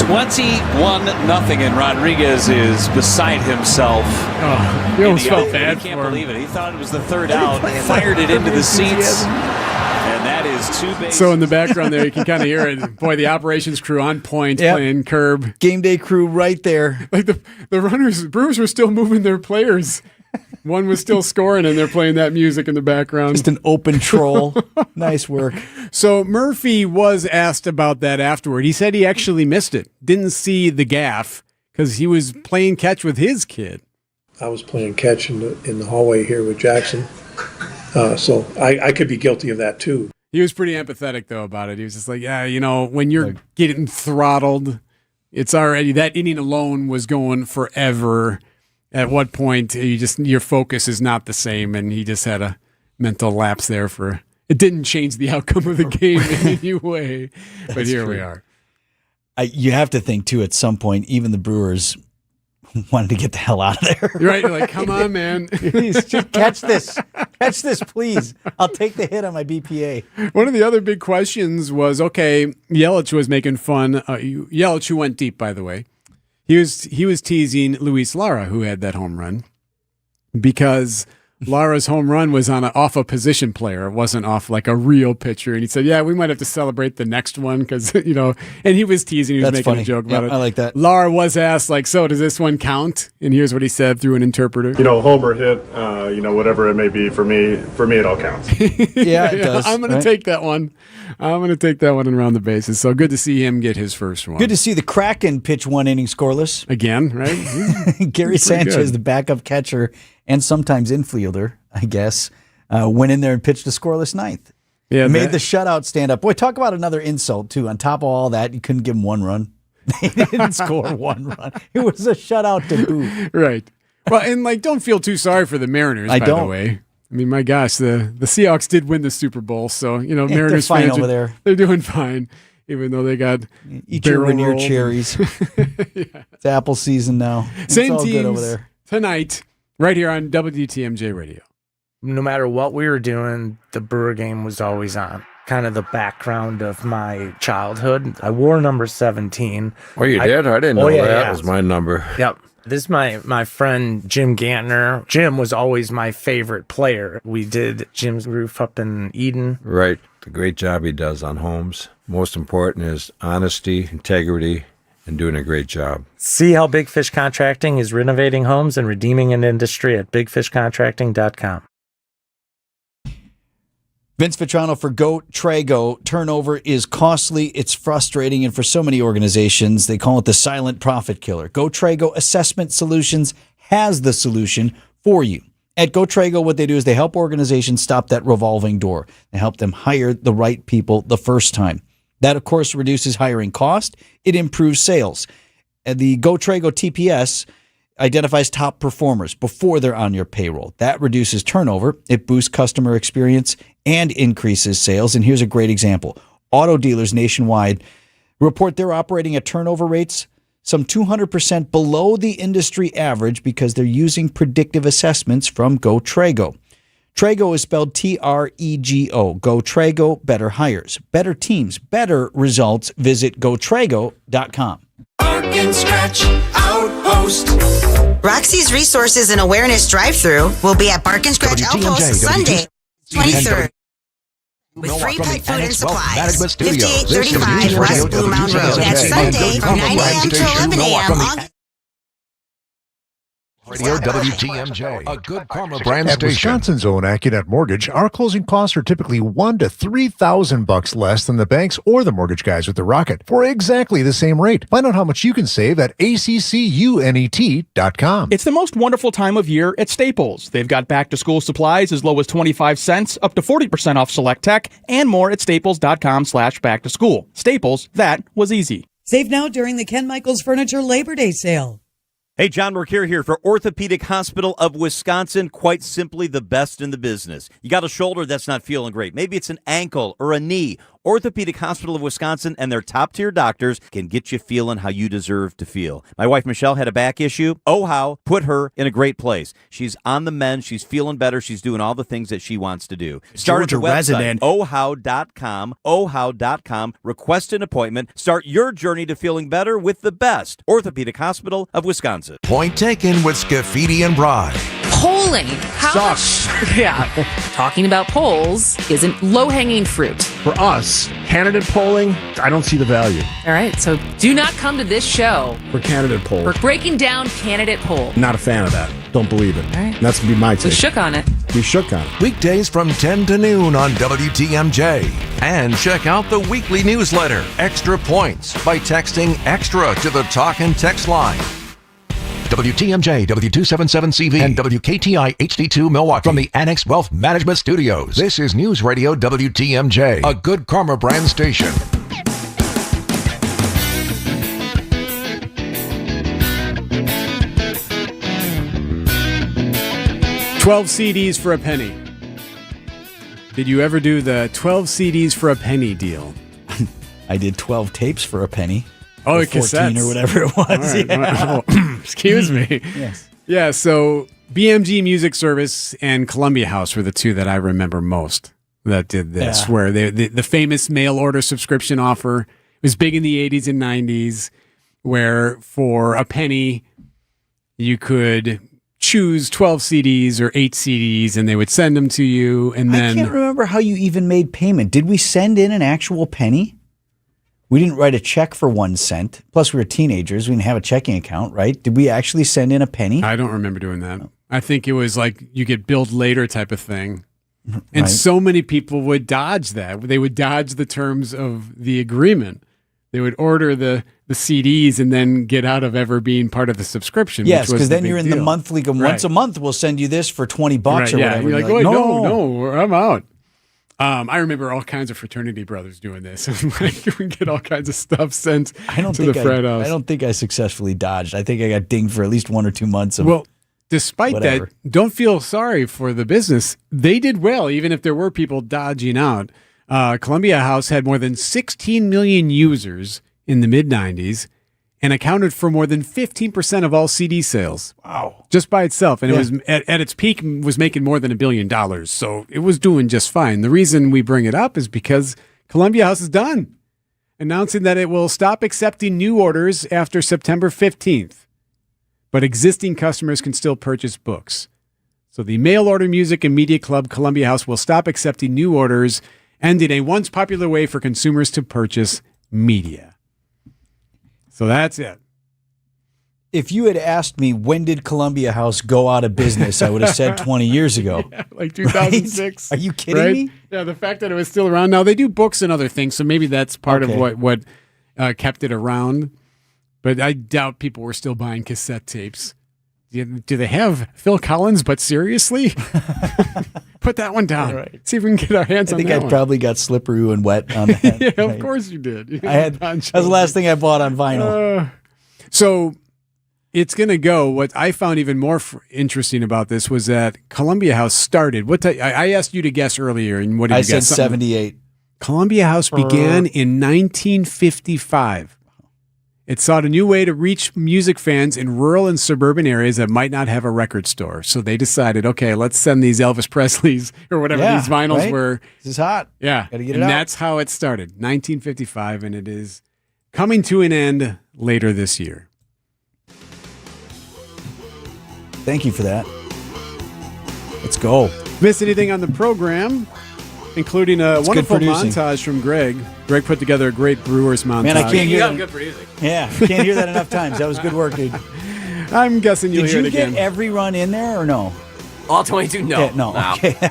21-0, and Rodriguez is beside himself. Oh, you almost felt bad for him. He can't believe it. He thought it was the third out, fired it into the seats, and that is 2 bases. So in the background there, you can kind of hear it. Boy, the operations crew on point, playing curb. Game day crew right there. Like the Brewers were still moving their players. One was still scoring, and they're playing that music in the background. Just an open troll. Nice work. So Murphy was asked about that afterward. He said he actually missed it. Didn't see the gaff because he was playing catch with his kid. I was playing catch in the hallway here with Jackson. So I could be guilty of that, too. He was pretty empathetic, though, about it. He was just like, when you're getting throttled, it's already, that inning alone was going forever. At what point your focus is not the same, and he just had a mental lapse there it didn't change the outcome of the game in any way. But here we are. You have to think, too, at some point, even the Brewers wanted to get the hell out of there. Right? You're like, come on, man. Please, just catch this. Catch this, please. I'll take the hit on my BPA. One of the other big questions was, Yelich was making fun. Yelich, who went deep, by the way. He was teasing Luis Lara, who had that home run, because Lara's home run was off a position player. It wasn't off like a real pitcher. And he said, we might have to celebrate the next one because, and he was teasing. He was making a joke about it. I like that. Lara was asked, so does this one count? And here's what he said through an interpreter. Homer hit, whatever it may be, for me it all counts. Yeah, it does. I'm going to take that one. I'm going to take that one and round the bases. So good to see him get his first one. Good to see the Kraken pitch 1 inning scoreless. Again, right? Gary Sanchez, the backup catcher and sometimes infielder, I guess, went in there and pitched a scoreless ninth. Yeah, made the shutout stand up. Boy, talk about another insult, too. On top of all that, you couldn't give him 1 run. They didn't score 1 run. It was a shutout to boot. Right. Well, and don't feel too sorry for the Mariners, by the way. I mean, my gosh, the Seahawks did win the Super Bowl, so Mariners fine fans over there. They're doing fine, even though they got eat your Rainier cherries. It's apple season now. Same all teams good over there tonight, right here on WTMJ Radio. No matter what we were doing, the Brewer game was always on. Kind of the background of my childhood. I wore number 17. Oh, you did? I didn't know that. Yeah. That was my number. Yep. This is my friend Jim Gantner. Jim was always my favorite player. We did Jim's roof up in Eden. Right. The great job he does on homes. Most important is honesty, integrity, and doing a great job. See how Big Fish Contracting is renovating homes and redeeming an industry at bigfishcontracting.com. Vince Vitrano for Go Trago. Turnover is costly, it's frustrating, and for so many organizations, they call it the silent profit killer. Go Trago Assessment Solutions has the solution for you. At Go Trago, what they do is they help organizations stop that revolving door. They help them hire the right people the first time. That, of course, reduces hiring cost. It improves sales. And the Go Trago TPS identifies top performers before they're on your payroll. That reduces turnover. It boosts customer experience and increases sales. And here's a great example. Auto dealers nationwide report they're operating at turnover rates some 200% below the industry average because they're using predictive assessments from GoTrago. Trago is spelled Trego. GoTrago, better hires, better teams, better results. Visit GoTrago.com. Bark and Scratch Outpost. Roxy's Resources and Awareness Drive-Thru will be at Bark and Scratch Outpost Sunday, 23rd. With free pet food and supplies. 5835 West Blue Mountain Road. That's Sunday from 9 a.m. to 11 a.m. Radio WTMJ, a good karma brand At station. Wisconsin's own AccuNet Mortgage, our closing costs are typically $1,000 to $3,000 less than the banks or the mortgage guys with the Rocket for exactly the same rate. Find out how much you can save at accunet.com. It's the most wonderful time of year at Staples. They've got back-to-school supplies as low as 25 cents, up to 40% off select tech, and more at staples.com/back-to-school. Staples, that was easy. Save now during the Ken Michaels Furniture Labor Day sale. Hey, John Mercure here for Orthopedic Hospital of Wisconsin. Quite simply the best in the business. You got a shoulder that's not feeling great. Maybe it's an ankle or a knee. Orthopedic Hospital of Wisconsin and their top-tier doctors can get you feeling how you deserve to feel. My wife, Michelle, had a back issue. Oh, how put her in a great place. She's on the mend. She's feeling better. She's doing all the things that she wants to do. Start at the website, resident. ohow.com, ohow.com. Request an appointment. Start your journey to feeling better with the best. Orthopedic Hospital of Wisconsin. Point taken with Scafidi and Bry. Polling. How much? Yeah. Talking about polls isn't low-hanging fruit. For us, candidate polling, I don't see the value. All right, so do not come to this show For candidate poll, for breaking down candidate poll. not a fan of that. Don't believe it. All right. That's going to be my So take. shook on it. We shook on it. Weekdays from 10 to noon on WTMJ. And check out the weekly newsletter, Extra Points, by texting EXTRA to the talk and text line. WTMJ, W277CV, and WKTI HD2 Milwaukee from the Annex Wealth Management Studios. This is News Radio WTMJ, a good karma brand station. $12 CDs for a penny. Did you ever do the 12 CDs for a penny deal? I did 12 tapes for a penny. Oh, Or 14 cassettes. or whatever it was. All right. Yeah. Oh, excuse me. Yes. Yeah, so BMG Music Service and Columbia House were the two that I remember most that did this, Yeah. where the famous mail order subscription offer was big in the 80s and 90s, where for a penny you could choose 12 CDs or 8 CDs and they would send them to you. And then I can't remember how you even made payment. Did we send in an actual penny? We didn't write a check for 1 cent. Plus, we were teenagers. We didn't have a checking account, right? Did we actually send in a penny? I don't remember doing that. I think it was like you get billed later type of thing. And Right. so many people would dodge that. They would dodge the terms of the agreement. They would order the CDs and then get out of ever being part of the subscription. Yes, which was because then big you're in deal. the monthly. Once Right. a month, we'll send you this for $20 Right, or yeah. whatever. You're And like, you're no, I'm out. I remember all kinds of fraternity brothers doing this. Like, we get all kinds of stuff sent to the frat house. I don't think I successfully dodged. I think I got dinged for at least 1 or 2 months of. Well, despite whatever. that, don't feel sorry for the business. They did well, even if there were people dodging out. Columbia House had more than 16 million users in the mid-90s and accounted for more than 15% of all CD sales. Wow. Just by itself. And Yeah. it was at its peak was making more than $1 billion. So it was doing just fine. The reason we bring it up is because Columbia House is done, announcing that it will stop accepting new orders after September 15th. But existing customers can still purchase books. So the mail order music and media club Columbia House will stop accepting new orders, ending a once popular way for consumers to purchase media. So that's it. If you had asked me when did Columbia House go out of business, I would have said 20 years ago. Yeah, like 2006. Right? Are you kidding right? me? Yeah, the fact that it was still around. Now, they do books and other things, so maybe that's part Okay. of what kept it around. But I doubt people were still buying cassette tapes. Do they have Phil Collins, but seriously? Put that one down. Right. See if we can get our hands I on think that I one. probably got slippery and wet on that. Yeah, of Right. course you did. I had that was the last thing I bought on vinyl. So it's going to go. What I found even more interesting about this was that Columbia House started. I asked you to guess earlier, and what did I you said guess? Something- 78. Columbia House began in 1955. It sought a new way to reach music fans in rural and suburban areas that might not have a record store. So they decided, okay, let's send these Elvis Presleys or whatever these vinyls were. This is hot. Yeah. Gotta get it and out. that's how it started, 1955, and it is coming to an end later this year. Thank you for that. Let's go. Miss anything on the program, including a wonderful producing. montage from Greg. Greg put together a great Brewers montage. Man, I can't hear that. good producing. Yeah, can't hear that enough times. That was good work, dude. I'm guessing you'll Did hear you it again. get every run in there or no? All 22? No. Yeah, no. Okay.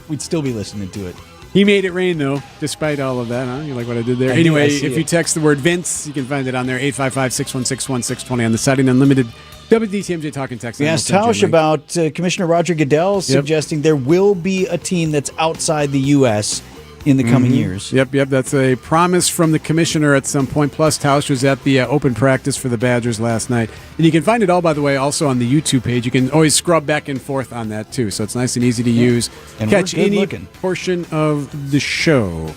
We'd still be listening to it. He made it rain, though, despite all of that. Huh? You like what I did there? I do, Anyway, I see if you it. text the word Vince, you can find it on there, 855-616-1620 on the Siding Unlimited WDTMJ Talking Text. We line. asked We'll send Tausch you a link. about Commissioner Roger Goodell suggesting there will be a team that's outside the U.S. in the coming years. Yep. That's a promise from the commissioner at some point. Plus, Tausch was at the open practice for the Badgers last night. And you can find it all, by the way, also on the YouTube page. You can always scrub back and forth on that, too. So it's nice and easy to use. And Catch we're good any looking. portion of the show.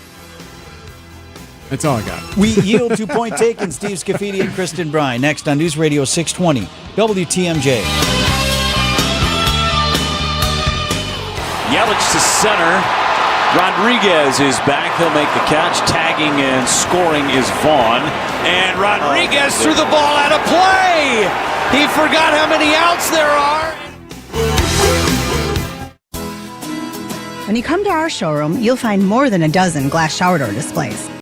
That's all I got. We yield to Point Taken, Steve Scafidi and Kristen Bryan. Next on News Radio 620, WTMJ. Yelich to center. Rodriguez is back. He'll make the catch. Tagging and scoring is Vaughn. And Rodriguez threw the ball out of play. He forgot how many outs there are. When you come to our showroom, you'll find more than a dozen glass shower door displays.